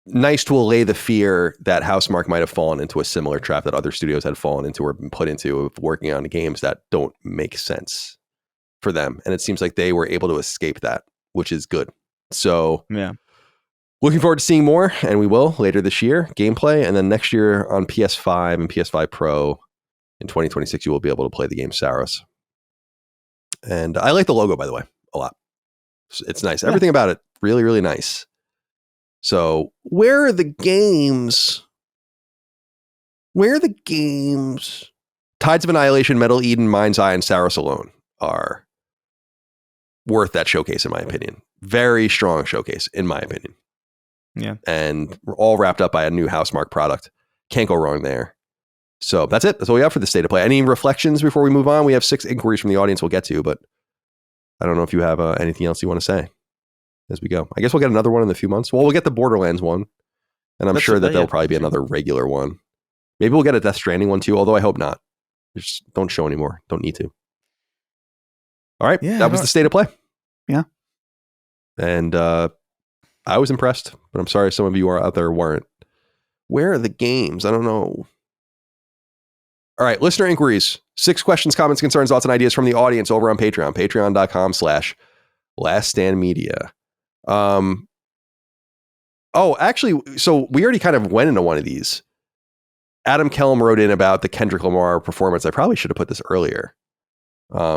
nice to allay the fear that Housemarque might have fallen into a similar trap that other studios had fallen into or been put into of working on games that don't make sense for them. And it seems like they were able to escape that, which is good. So yeah, looking forward to seeing more, and we will later this year, gameplay, and then next year on PS5 and PS5 Pro in 2026, you will be able to play the game Saros. And I like the logo, by the way, a lot. It's nice. Yeah. Everything about it, really, really nice. So where are the games? Tides of Annihilation, Metal Eden, MindsEye, and Saros alone are worth that showcase, in my opinion. Very strong showcase, in my opinion. Yeah. And we're all wrapped up by a new Housemarque product. Can't go wrong there. So that's it. That's all we have for the state of play. Any reflections before we move on? We have 6 inquiries from the audience we'll get to, but I don't know if you have anything else you want to say as we go. I guess we'll get another one in a few months. Well, we'll get the Borderlands one, and I'm sure that there'll probably be another regular one. Maybe we'll get a Death Stranding one too, although I hope not. Just don't show anymore. Don't need to. All right. Yeah, that was the state of play. Yeah. And I was impressed, but I'm sorry some of you out there weren't. Where are the games? I don't know. All right, listener inquiries. 6 questions, comments, concerns, thoughts, and ideas from the audience over on Patreon. Patreon.com/laststandmedia. Oh, actually, so we already kind of went into one of these. Adam Kelm wrote in about the Kendrick Lamar performance. I probably should have put this earlier.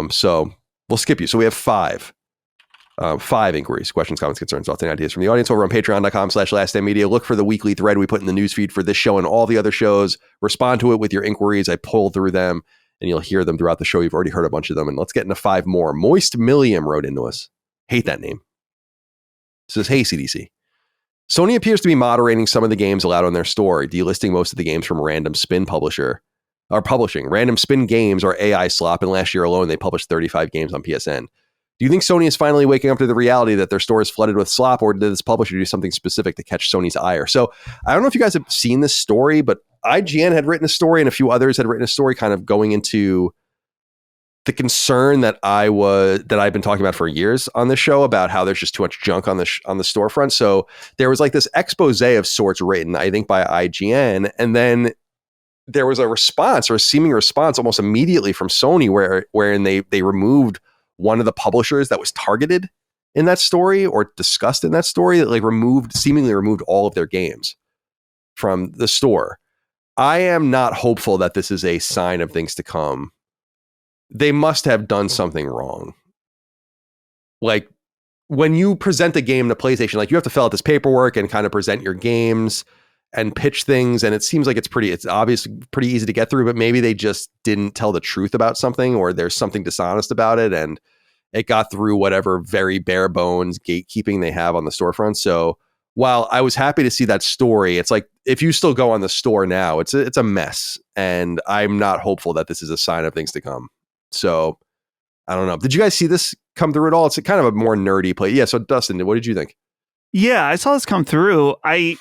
So we'll skip you. So we have 5 inquiries, questions, comments, concerns, thoughts, and ideas from the audience over on patreon.com/laststandmedia. Look for the weekly thread we put in the newsfeed for this show and all the other shows. Respond to it with your inquiries. I pull through them and you'll hear them throughout the show. You've already heard a bunch of them. And let's get into 5 more. Moist Milliam wrote into us. Hate that name. It says, hey, CDC. Sony appears to be moderating some of the games allowed on their store, delisting most of the games from Random Spin publishing. Random Spin Games or AI slop, and last year alone, they published 35 games on PSN. Do you think Sony is finally waking up to the reality that their store is flooded with slop, or did this publisher do something specific to catch Sony's ire? So I don't know if you guys have seen this story, but IGN had written a story and a few others had written a story kind of going into the concern that I've been talking about for years on this show about how there's just too much junk on the storefront. So there was like this expose of sorts written, I think, by IGN, and then there was a response, or a seeming response, almost immediately from Sony, wherein they removed one of the publishers that was targeted in that story or discussed in that story, that like seemingly removed all of their games from the store. I am not hopeful that this is a sign of things to come. They must have done something wrong. Like, when you present a game to PlayStation, like, you have to fill out this paperwork and kind of present your games and pitch things. And it seems like it's obviously pretty easy to get through, but maybe they just didn't tell the truth about something, or there's something dishonest about it. And it got through whatever very bare bones gatekeeping they have on the storefront. So while I was happy to see that story, it's like, if you still go on the store now, it's a mess. And I'm not hopeful that this is a sign of things to come. So I don't know. Did you guys see this come through at all? It's a kind of a more nerdy play. Yeah. So Dustin, what did you think? Yeah, I saw this come through. I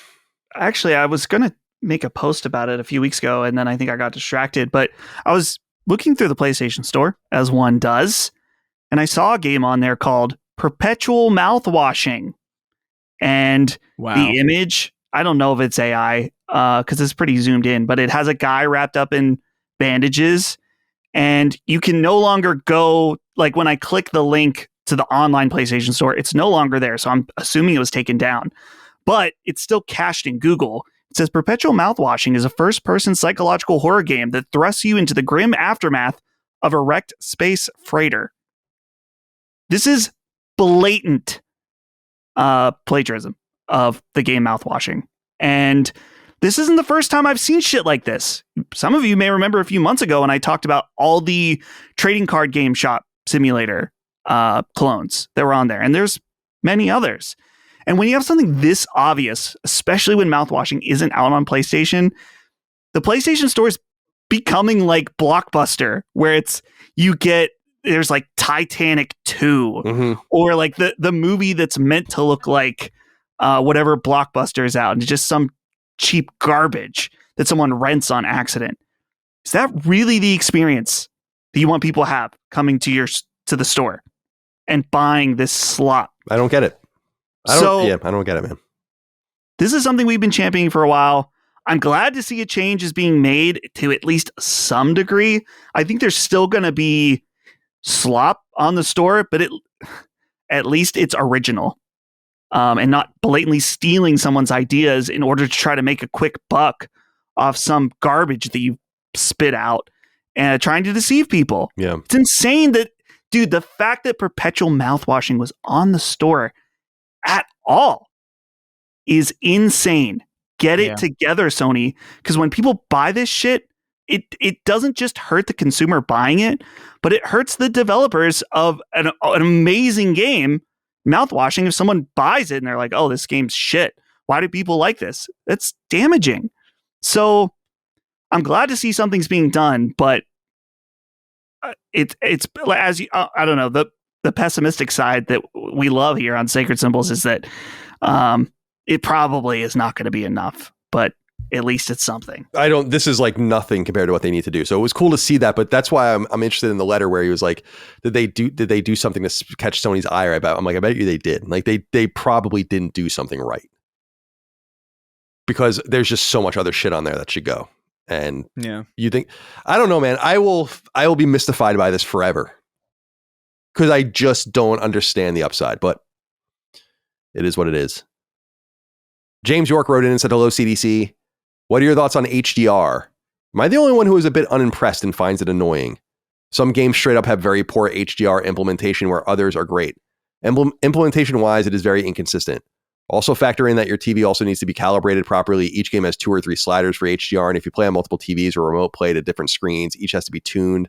was going to make a post about it a few weeks ago, and then I think I got distracted, but I was looking through the PlayStation Store, as one does, and I saw a game on there called Perpetual Mouthwashing. And the image, I don't know if it's AI, because it's pretty zoomed in, but it has a guy wrapped up in bandages, and you can no longer go, like, when I click the link to the online PlayStation Store, it's no longer there. So I'm assuming it was taken down, but it's still cached in Google. It says Perpetual Mouthwashing is a first-person psychological horror game that thrusts you into the grim aftermath of a wrecked space freighter. This is blatant plagiarism of the game Mouthwashing. And this isn't the first time I've seen shit like this. Some of you may remember a few months ago when I talked about all the trading card game shop simulator clones that were on there. And there's many others. And when you have something this obvious, especially when Mouthwashing isn't out on PlayStation, the PlayStation Store is becoming like Blockbuster, where there's like Titanic 2, or like the movie that's meant to look like whatever Blockbuster is out, and it's just some cheap garbage that someone rents on accident. Is that really the experience that you want people to have coming to the store and buying this slop? I don't get it. I don't get it, man. This is something we've been championing for a while. I'm glad to see a change is being made to at least some degree. I think there's still going to be slop on the store, but at least it's original, and not blatantly stealing someone's ideas in order to try to make a quick buck off some garbage that you spit out and trying to deceive people. Yeah. It's insane that, dude, the fact that Perpetual Mouthwashing was on the store at all is insane. Get it together, Sony, because when people buy this shit, it doesn't just hurt the consumer buying it, but it hurts the developers of an amazing game, Mouthwashing. If someone buys it and they're like, oh, this game's shit, why do people like this? That's damaging. So I'm glad to see something's being done, but it's as you, I don't know, the pessimistic side that we love here on Sacred Symbols is that it probably is not going to be enough, but at least it's something. This is like nothing compared to what they need to do. So it was cool to see that, but that's why I'm interested in the letter where he was like, did they do something to catch Sony's ire? I'm like, I bet you they did. Like they probably didn't do something right, because there's just so much other shit on there that should go. And Yeah. you think, I don't know, man, I will be mystified by this forever because I just don't understand the upside, but it is what it is. James York wrote in and said, hello, CDC. What are your thoughts on HDR? Am I the only one who is a bit unimpressed and finds it annoying? Some games straight up have very poor HDR implementation where others are great. Implementation-wise, it is very inconsistent. Also factor in that your TV also needs to be calibrated properly. Each game has 2 or 3 sliders for HDR, and if you play on multiple TVs or remote play to different screens, each has to be tuned,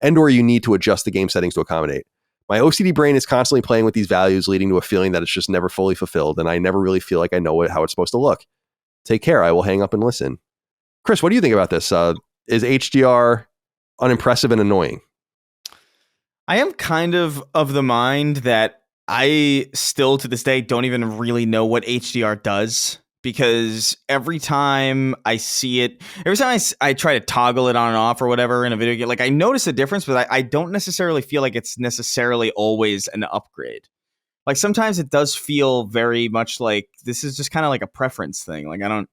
and or you need to adjust the game settings to accommodate. My OCD brain is constantly playing with these values, leading to a feeling that it's just never fully fulfilled, and I never really feel like I know how it's supposed to look. Take care. I will hang up and listen. Chris, what do you think about this? Is HDR unimpressive and annoying? I am kind of the mind that I still to this day don't even really know what HDR does, because every time I see it, every time I try to toggle it on and off or whatever in a video game, like I notice a difference, but I don't necessarily feel like it's necessarily always an upgrade. Like sometimes it does feel very much like this is just kind of like a preference thing. Like and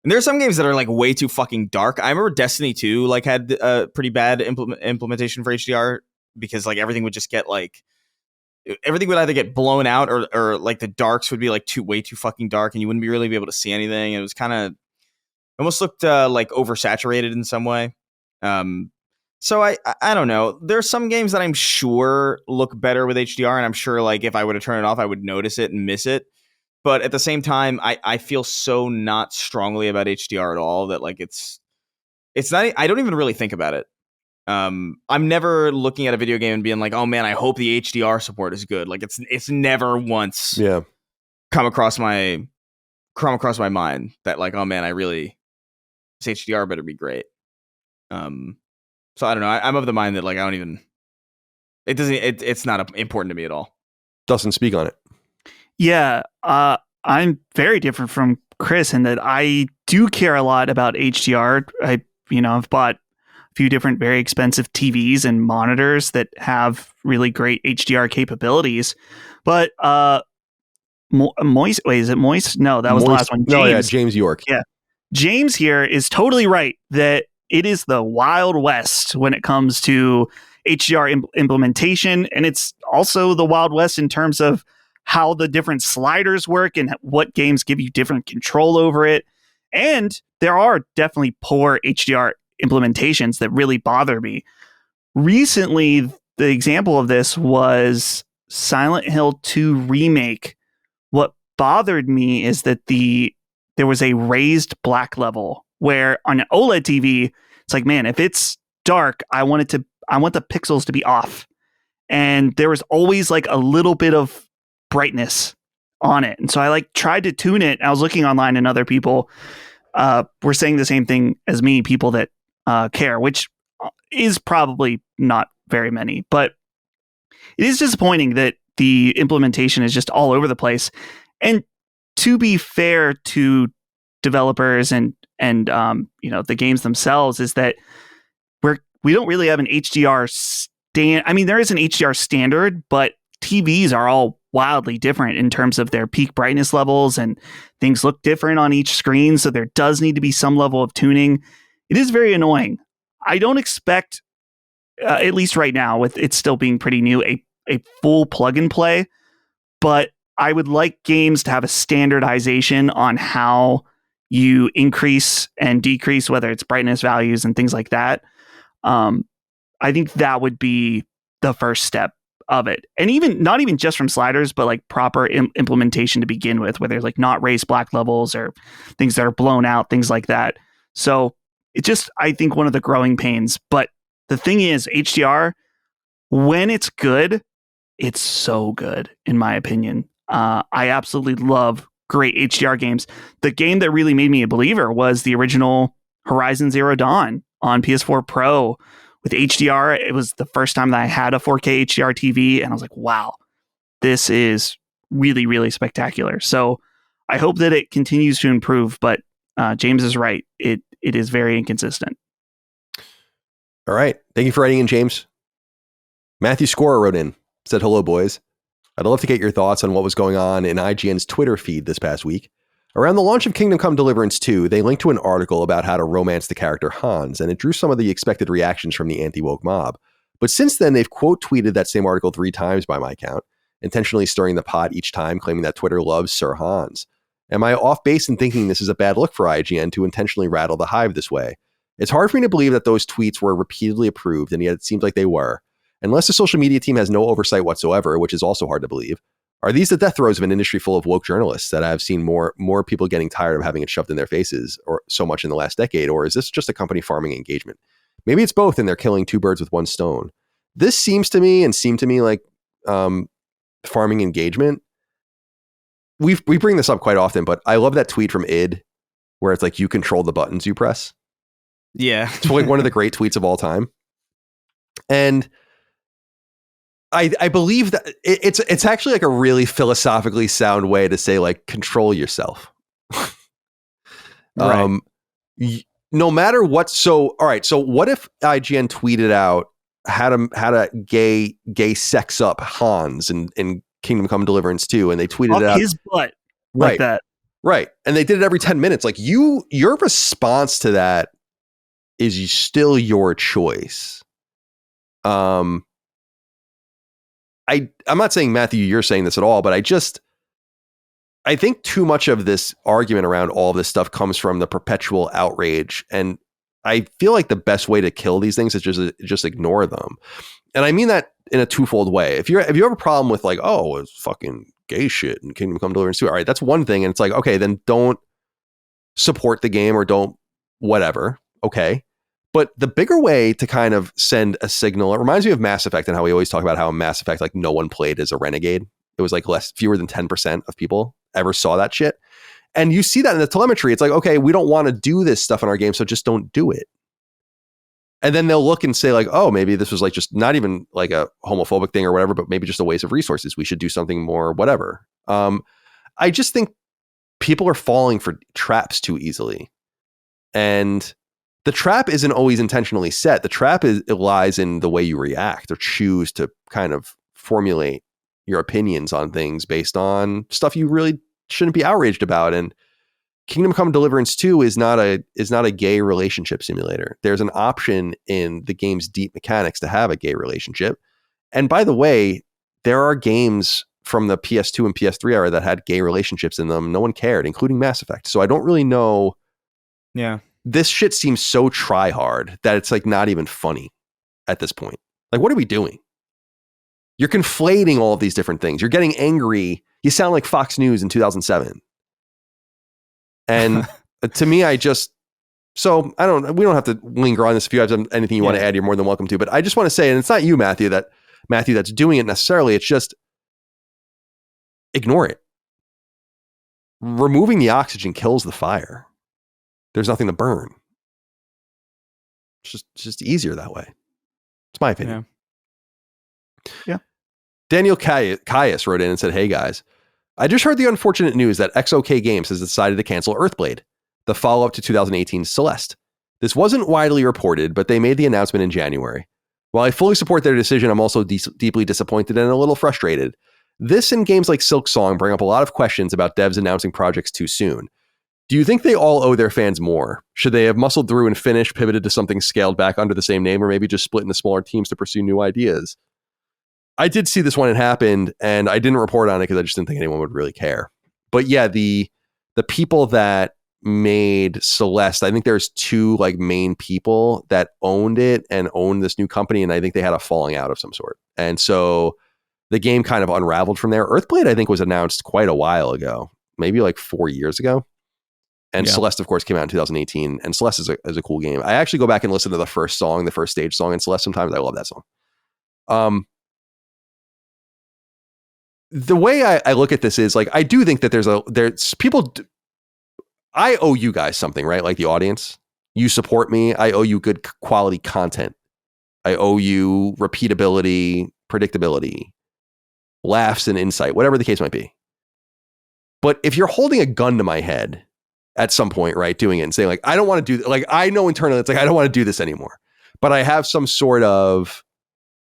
there's some games that are like way too fucking dark. I remember Destiny 2 like had a pretty bad implementation for HDR because like everything would just get like, everything would either get blown out or like the darks would be like way too fucking dark and you wouldn't really be able to see anything. It was kind of almost looked like oversaturated in some way. So I don't know. There's some games that I'm sure look better with HDR, and I'm sure like if I were to turn it off, I would notice it and miss it. But at the same time, I feel so not strongly about HDR at all that like it's not. I don't even really think about it. I'm never looking at a video game and being like, oh man, I hope the HDR support is good. Like it's never once come across my mind that like, oh man, this HDR better be great. So I don't know. I'm of the mind that like it's not important to me at all. Dustin, speak on it. Yeah, I'm very different from Chris in that I do care a lot about HDR. I've bought few different very expensive TVs and monitors that have really great HDR capabilities. But Moist, wait, is it Moist? No, that was the last one. James. No, yeah, James York. Yeah. James here is totally right that it is the Wild West when it comes to HDR implementation. And it's also the Wild West in terms of how the different sliders work and what games give you different control over it. And there are definitely poor HDR implementations that really bother me. Recently, the example of this was Silent Hill 2 Remake. What bothered me is that there was a raised black level where on an OLED TV, it's like, man, if it's dark, I want the pixels to be off. And there was always like a little bit of brightness on it. And so I like tried to tune it. I was looking online and other people were saying the same thing as me, people that care, which is probably not very many, but it is disappointing that the implementation is just all over the place. And to be fair to developers and the games themselves, is that we don't really have an HDR there is an HDR standard, but TVs are all wildly different in terms of their peak brightness levels, and things look different on each screen. So there does need to be some level of tuning. It is very annoying. I don't expect, at least right now, with it still being pretty new, a full plug and play, but I would like games to have a standardization on how you increase and decrease, whether it's brightness values and things like that. I think that would be the first step of it. And even not even just from sliders, but like proper implementation to begin with, where there's like not raised black levels or things that are blown out, things like that. So it's just, I think, one of the growing pains. But the thing is, HDR, when it's good, it's so good, in my opinion. I absolutely love great HDR games. The game that really made me a believer was the original Horizon Zero Dawn on PS4 Pro with HDR. It was the first time that I had a 4K HDR TV, and I was like, wow, this is really, really spectacular. So I hope that it continues to improve, but James is right. It is very inconsistent. All right. Thank you for writing in, James. Matthew Scorer wrote in, said, hello, boys. I'd love to get your thoughts on what was going on in IGN's Twitter feed this past week. Around the launch of Kingdom Come Deliverance 2, they linked to an article about how to romance the character Hans, and it drew some of the expected reactions from the anti-woke mob. But since then, they've quote tweeted that same article 3 times by my count, intentionally stirring the pot each time, claiming that Twitter loves Sir Hans. Am I off base in thinking this is a bad look for IGN to intentionally rattle the hive this way? It's hard for me to believe that those tweets were repeatedly approved, and yet it seems like they were. Unless the social media team has no oversight whatsoever, which is also hard to believe. Are these the death throes of an industry full of woke journalists that I've seen more people getting tired of having it shoved in their faces or so much in the last decade? Or is this just a company farming engagement? Maybe it's both and they're killing two birds with one stone. This seemed to me like farming engagement. We bring this up quite often, but I love that tweet from id where it's like, you control the buttons you press. Yeah. It's like one of the great tweets of all time. And I believe that it's actually like a really philosophically sound way to say, like, control yourself. Right. No matter what. So, all right. So what if IGN tweeted out how to gay sex up Hans in Kingdom Come Deliverance 2, and they tweeted it out his butt like that. Right. And they did it every 10 minutes. Like, your response to that is still your choice. I'm not saying, Matthew, you're saying this at all, but I think too much of this argument around all of this stuff comes from the perpetual outrage. And I feel like the best way to kill these things is just ignore them. And I mean that in a twofold way. If you have a problem with, like, oh, it's fucking gay shit and Kingdom Come Deliverance 2, all right, that's one thing. And it's like, okay, then don't support the game or don't whatever. Okay. But the bigger way to kind of send a signal, it reminds me of Mass Effect and how we always talk about how in Mass Effect, like, no one played as a renegade. It was like fewer than 10% of people ever saw that shit. And you see that in the telemetry. It's like, okay, we don't want to do this stuff in our game, so just don't do it. And then they'll look and say, like, oh, maybe this was like just not even like a homophobic thing or whatever, but maybe just a waste of resources. We should do something more, whatever. I just think people are falling for traps too easily. And the trap isn't always intentionally set. The trap it lies in the way you react or choose to kind of formulate your opinions on things based on stuff you really shouldn't be outraged about. And Kingdom Come Deliverance 2 is not a gay relationship simulator. There's an option in the game's deep mechanics to have a gay relationship. And by the way, there are games from the PS2 and PS3 era that had gay relationships in them. No one cared, including Mass Effect. So I don't really know. Yeah. This shit seems so try hard that it's like not even funny at this point. Like, what are we doing? You're conflating all of these different things. You're getting angry. You sound like Fox News in 2007. And to me, we don't have to linger on this. If you have anything you want to add, you're more than welcome to. But I just want to say, and it's not you, Matthew, that's doing it necessarily. It's just ignore it. Removing the oxygen kills the fire. There's nothing to burn. It's just easier that way. It's my opinion. Yeah. Daniel Caius wrote in and said, hey guys, I just heard the unfortunate news that XOK Games has decided to cancel Earthblade, the follow-up to 2018's Celeste. This wasn't widely reported, but they made the announcement in January. While I fully support their decision, I'm also deeply disappointed and a little frustrated. This and games like Silksong bring up a lot of questions about devs announcing projects too soon. Do you think they all owe their fans more? Should they have muscled through and finished, pivoted to something scaled back under the same name, or maybe just split into smaller teams to pursue new ideas? I did see this when it happened, and I didn't report on it because I just didn't think anyone would really care. But yeah, the people that made Celeste, I think there's two like main people that owned it and owned this new company, and I think they had a falling out of some sort. And so the game kind of unraveled from there. Earthblade, I think, was announced quite a while ago, maybe like 4 years ago. And Celeste, of course, came out in 2018. And Celeste is a cool game. I actually go back and listen to the first stage song in Celeste sometimes. I love that song. The way I look at this is like, I do think that there's people. I owe you guys something, right? Like the audience. You support me. I owe you good quality content. I owe you repeatability, predictability, laughs, and insight, whatever the case might be. But if you're holding a gun to my head at some point, right, doing it and saying like, I don't want to do, like, I know internally it's like, I don't want to do this anymore, but I have some sort of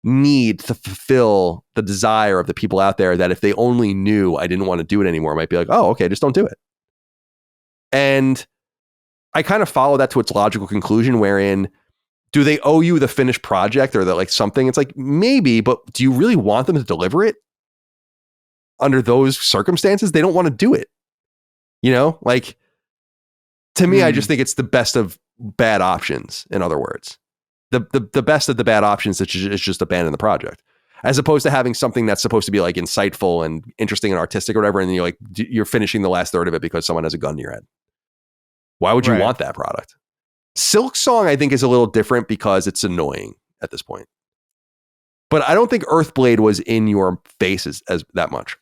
need to fulfill the desire of the people out there that if they only knew I didn't want to do it anymore, might be like, oh, okay, just don't do it. And I kind of follow that to its logical conclusion, wherein do they owe you the finished project or the like something? It's like maybe, but do you really want them to deliver it under those circumstances? They don't want to do it. Like to me, I just think it's the best of bad options. In other words, the best of the bad options is just abandon the project, as opposed to having something that's supposed to be like insightful and interesting and artistic or whatever, and you're finishing the last third of it because someone has a gun to your head. Why would you want that product? Silk Song, I think, is a little different because it's annoying at this point. But I don't think Earthblade was in your faces as that much.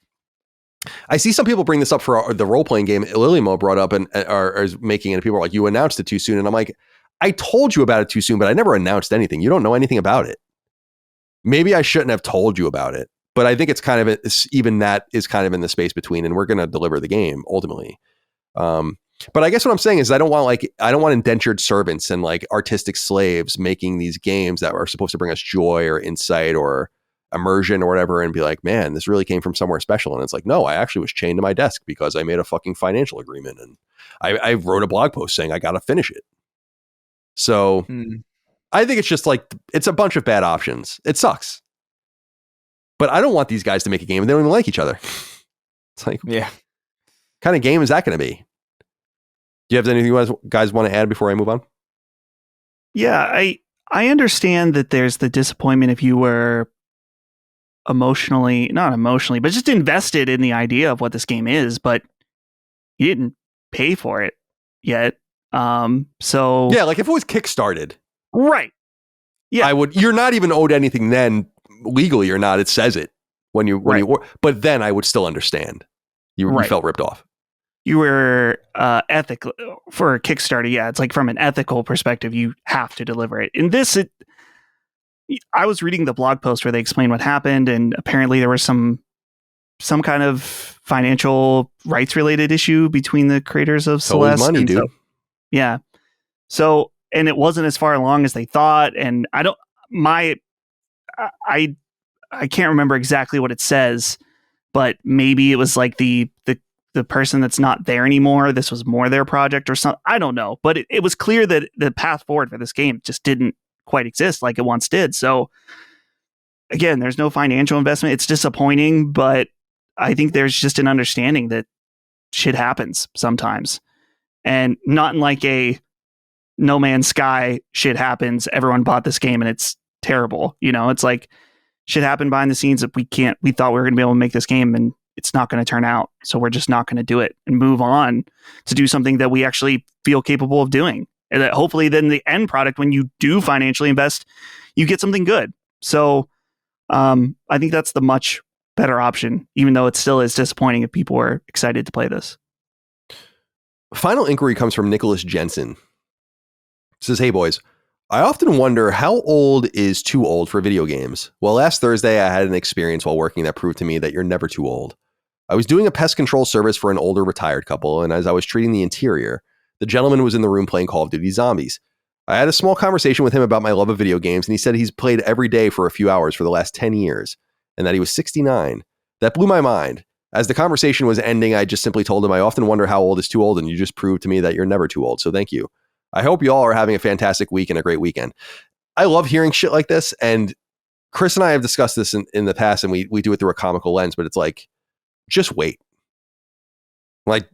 I see some people bring this up for the role-playing game Lilimo brought up and is making it. And people are like, you announced it too soon. And I'm like, I told you about it too soon, but I never announced anything. You don't know anything about it. Maybe I shouldn't have told you about it. But I think it's kind of, even that is kind of in the space between, and we're going to deliver the game ultimately. But I guess what I'm saying is I don't want indentured servants and like artistic slaves making these games that are supposed to bring us joy or insight or immersion or whatever and be like, man, this really came from somewhere special. And it's like, no, I actually was chained to my desk because I made a fucking financial agreement and I wrote a blog post saying I got to finish it. So I think it's just like, it's a bunch of bad options. It sucks. But I don't want these guys to make a game and they don't even like each other. It's like, yeah, what kind of game is that going to be? Do you have anything you guys want to add before I move on? Yeah, I understand that there's the disappointment if you were not emotionally, but just invested in the idea of what this game is, but you didn't pay for it yet. So yeah, like if it was Kickstarted, right? Yeah, I would. You're not even owed anything then, legally or not. It says it when you but then I would still understand. You felt ripped off. You were ethical for a Kickstarter. Yeah, it's like from an ethical perspective, you have to deliver it. In this, I was reading the blog post where they explained what happened, and apparently there was some kind of financial rights related issue between the creators of Celeste. Money, dude. Yeah. So, and it wasn't as far along as they thought, and I can't remember exactly what it says, but maybe it was like the person that's not there anymore. This was more their project or something. I don't know, but it was clear that the path forward for this game just didn't quite exist like it once did. So again, there's no financial investment. It's disappointing, but I think there's just an understanding that shit happens sometimes, and not in like a No Man's Sky shit happens. Everyone bought this game and it's terrible. It's like shit happened behind the scenes that we thought we were going to be able to make this game and it's not going to turn out. So we're just not going to do it and move on to do something that we actually feel capable of doing. And that hopefully then the end product, when you do financially invest, you get something good. So I think that's the much better option, even though it still is disappointing if people are excited to play this. Final inquiry comes from Nicholas Jensen. It says, hey boys, I often wonder how old is too old for video games. Well, last Thursday, I had an experience while working that proved to me that you're never too old. I was doing a pest control service for an older retired couple, and as I was treating the interior, the gentleman was in the room playing Call of Duty Zombies. I had a small conversation with him about my love of video games, and he said he's played every day for a few hours for the last 10 years, and that he was 69. That blew my mind. As the conversation was ending, I just simply told him, I often wonder how old is too old, and you just proved to me that you're never too old, so thank you. I hope you all are having a fantastic week and a great weekend. I love hearing shit like this, and Chris and I have discussed this in the past, and we do it through a comical lens, but it's like, just wait. Like,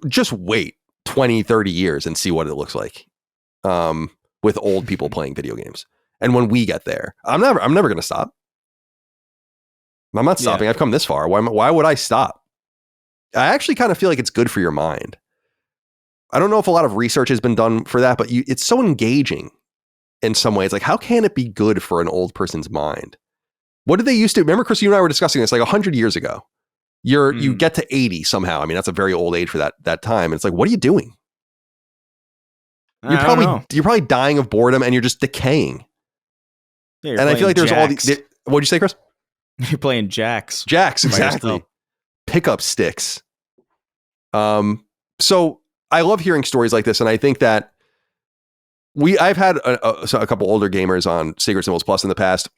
just wait 20, 30 years and see what it looks like with old people playing video games. And when we get there, I'm never going to stop. I'm not stopping. Yeah. I've come this far. Why would I stop? I actually kind of feel like it's good for your mind. I don't know if a lot of research has been done for that, but it's so engaging in some ways. Like, how can it be good for an old person's mind? What did they used to? Remember, Chris, you and I were discussing this like 100 years ago. You get to 80 somehow. I mean, that's a very old age for that time. And it's like, what are you doing? You're probably dying of boredom and you're just decaying. Yeah, and I feel like there's all these. What'd you say, Chris? You're playing jacks. Jacks, exactly. Pickup sticks. So I love hearing stories like this, and I think that I've had a couple older gamers on Sacred Symbols Plus in the past.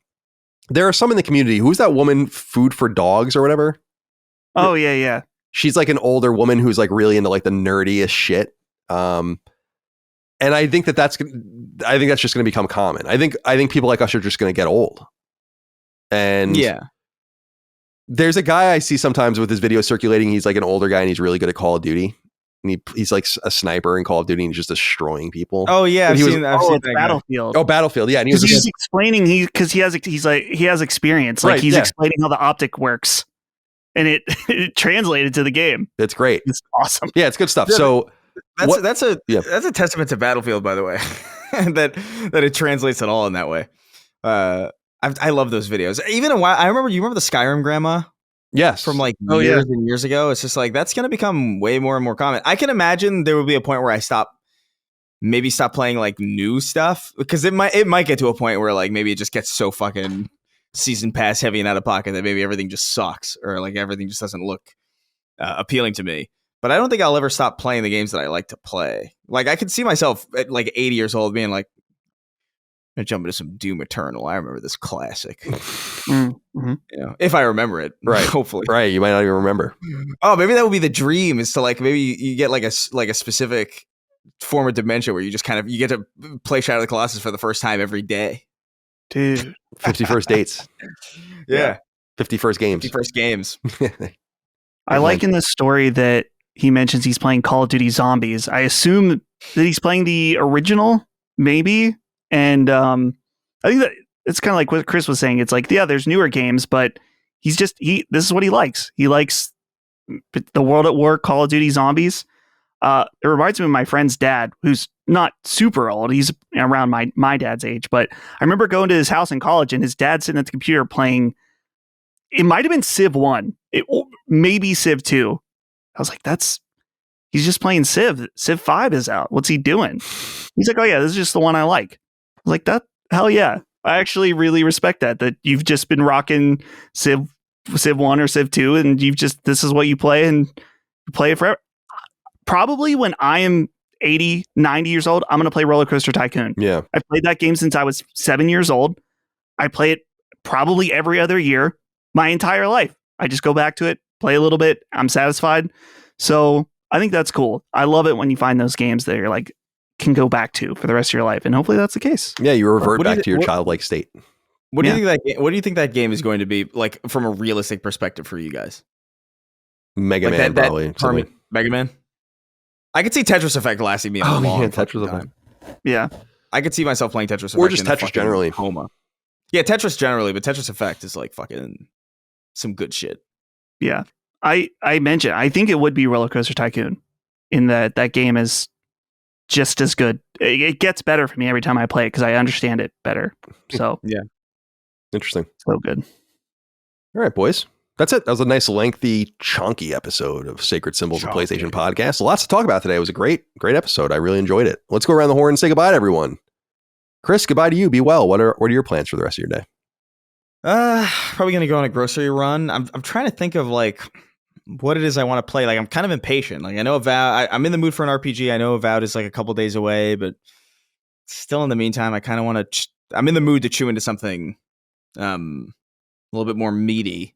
There are some in the community. Who's that woman, Food for Dogs or whatever? Oh, yeah. She's like an older woman who's like really into like the nerdiest shit. And I think that's just going to become common. I think people like us are just going to get old. And there's a guy I see sometimes with his videos circulating. He's like an older guy and he's really good at Call of Duty. And he's like a sniper in Call of Duty and he's just destroying people. Oh yeah, I've seen Battlefield. Oh, Battlefield. Yeah, and he's explaining he has experience. Like he's explaining how the optic works, and it translated to the game. It's great. It's awesome. Yeah, it's good stuff. Yeah, so that's a testament to Battlefield, by the way, that it translates at all in that way. I love those videos. Even I remember. You remember the Skyrim grandma? Yes. From like years and years ago. It's just like that's going to become way more and more common. I can imagine there will be a point where I stop playing like new stuff, because it might get to a point where like maybe it just gets so fucking season pass heavy and out of pocket that maybe everything just sucks, or like everything just doesn't look appealing to me. But I don't think I'll ever stop playing the games that I like to play. Like I could see myself at like 80 years old being like, I'm gonna jump into some Doom Eternal. I remember this classic. Mm-hmm. You know, if I remember it, right? Hopefully, right. You might not even remember. Oh, maybe that would be the dream. Is to like maybe you get like a specific form of dementia where you just kind of you get to play Shadow of the Colossus for the first time every day, dude. 51st dates. Yeah. 51st games. 51st games. I like in the story that he mentions he's playing Call of Duty Zombies. I assume that he's playing the original, maybe. And I think that it's kind of like what Chris was saying. It's like, yeah, there's newer games, but this is what he likes. He likes the World at War, Call of Duty Zombies. It reminds me of my friend's dad, who's not super old. He's around my dad's age, but I remember going to his house in college and his dad sitting at the computer playing. It might have been Civ 1, maybe Civ 2. I was like, he's just playing Civ. Civ 5 is out. What's he doing? He's like, oh yeah, this is just the one I like. I was like, that, hell yeah. I actually really respect that you've just been rocking Civ 1 or Civ 2 and this is what you play and you play it forever. Probably when I am 80, 90 years old, I'm going to play Roller Coaster Tycoon. Yeah. I've played that game since I was 7 years old. I play it probably every other year my entire life. I just go back to it, play a little bit. I'm satisfied. So I think that's cool. I love it when you find those games that you're like, can go back to for the rest of your life, and hopefully that's the case. Yeah, you revert back to your childlike state. What do you think that game is going to be like from a realistic perspective for you guys? Mega Man, probably. Mega Man. I could see Tetris Effect lasting me a long Tetris time. Yeah, I could see myself playing Tetris Effect, or just Tetris generally. Coma. Yeah, Tetris generally, but Tetris Effect is like fucking some good shit. Yeah, I mentioned I think it would be Roller Coaster Tycoon. In that game is just as good. It gets better for me every time I play it because I understand it better. So yeah, interesting. So good. All right, boys. That's it. That was a nice, lengthy, chunky episode of Sacred Symbols of PlayStation Podcast. Lots to talk about today. It was a great episode. I really enjoyed it. Let's go around the horn and say goodbye to everyone. Chris, goodbye to you. Be well. What are your plans for the rest of your day? Probably gonna go on a grocery run. I'm trying to think of like what it is I want to play. Like I'm kind of impatient. Like I know Avowed. I'm in the mood for an RPG. I know Avowed is like a couple days away, but still in the meantime, I kind of want to. I'm in the mood to chew into something a little bit more meaty.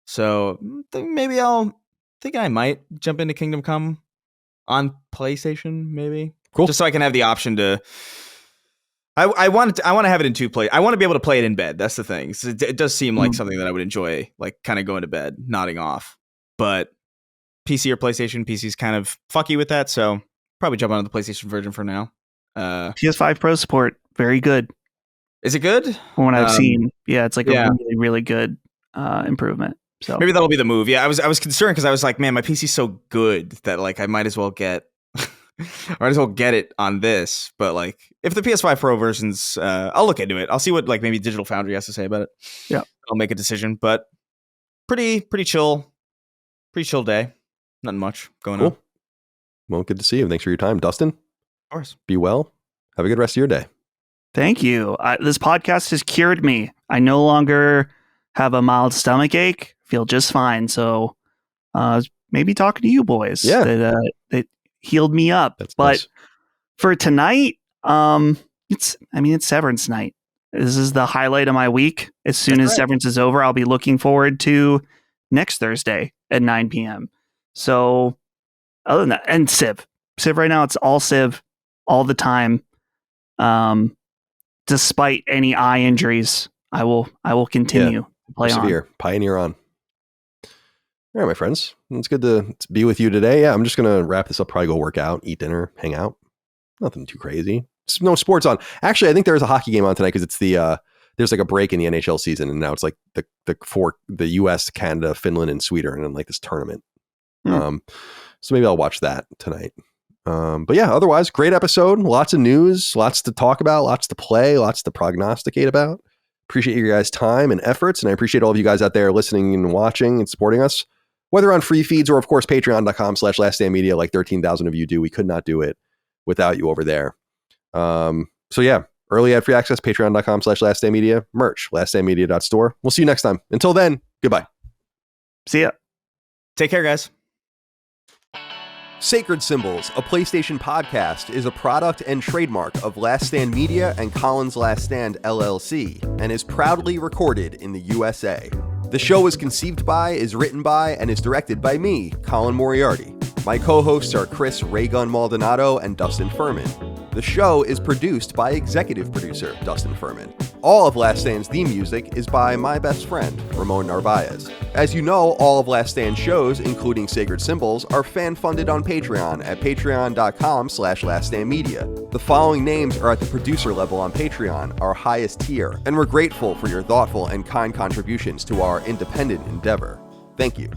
So maybe I might jump into Kingdom Come on PlayStation. Maybe cool. Just so I can have the option to. I want to have it in two play. I want to be able to play it in bed. That's the thing. So it does seem like something that I would enjoy, like kind of going to bed, nodding off. But PC or PlayStation, PC's kind of fucky with that. So probably jump onto the PlayStation version for now. PS5 Pro support, very good. Is it good? From what I've seen, yeah, it's like a really, really good improvement. So maybe that'll be the move. Yeah, I was concerned because I was like, man, my PC's so good that like I might as well get it on this. But like, if the PS5 Pro version's, I'll look into it. I'll see what like maybe Digital Foundry has to say about it. Yeah, I'll make a decision. But pretty chill day. Nothing much going on. Well, good to see you. Thanks for your time, Dustin. Of course. Be well. Have a good rest of your day. Thank you. This podcast has cured me. I no longer have a mild stomach ache. Feel just fine. So maybe talking to you boys. Yeah. That healed me up. That's but nice. For tonight, it's Severance night. This is the highlight of my week. As soon as Severance is over, I'll be looking forward to next Thursday at 9 p.m. So other than that, and Civ. Civ right now, it's all Civ all the time. Despite any eye injuries, I will continue to play persevere, on. Pioneer on. All right, my friends. It's good to be with you today. Yeah, I'm just going to wrap this up, probably go work out, eat dinner, hang out. Nothing too crazy. Just no sports on. Actually, I think there's a hockey game on tonight because it's there's like a break in the NHL season, and now it's like the US, Canada, Finland, and Sweden are in like this tournament. So maybe I'll watch that tonight. But yeah, otherwise, great episode. Lots of news, lots to talk about, lots to play, lots to prognosticate about. Appreciate your guys' time and efforts, and I appreciate all of you guys out there listening and watching and supporting us, whether on free feeds or, of course, patreon.com/laststandmedia, like 13,000 of you do. We could not do it without you over there. So yeah, early ad free access, patreon.com/laststandmedia, merch, laststandmedia.store. We'll see you next time. Until then, goodbye. See ya. Take care, guys. Sacred Symbols, a PlayStation podcast, is a product and trademark of Last Stand Media and Collins Last Stand LLC, and is proudly recorded in the USA. The show is conceived by, is written by, and is directed by me, Colin Moriarty. My co-hosts are Chris Raygun Maldonado and Dustin Furman. The show is produced by executive producer Dustin Furman. All of Last Stand's theme music is by my best friend, Ramon Narvaez. As you know, all of Last Stand's shows, including Sacred Symbols, are fan-funded on Patreon at patreon.com/laststandmedia. The following names are at the producer level on Patreon, our highest tier, and we're grateful for your thoughtful and kind contributions to our independent endeavor. Thank you.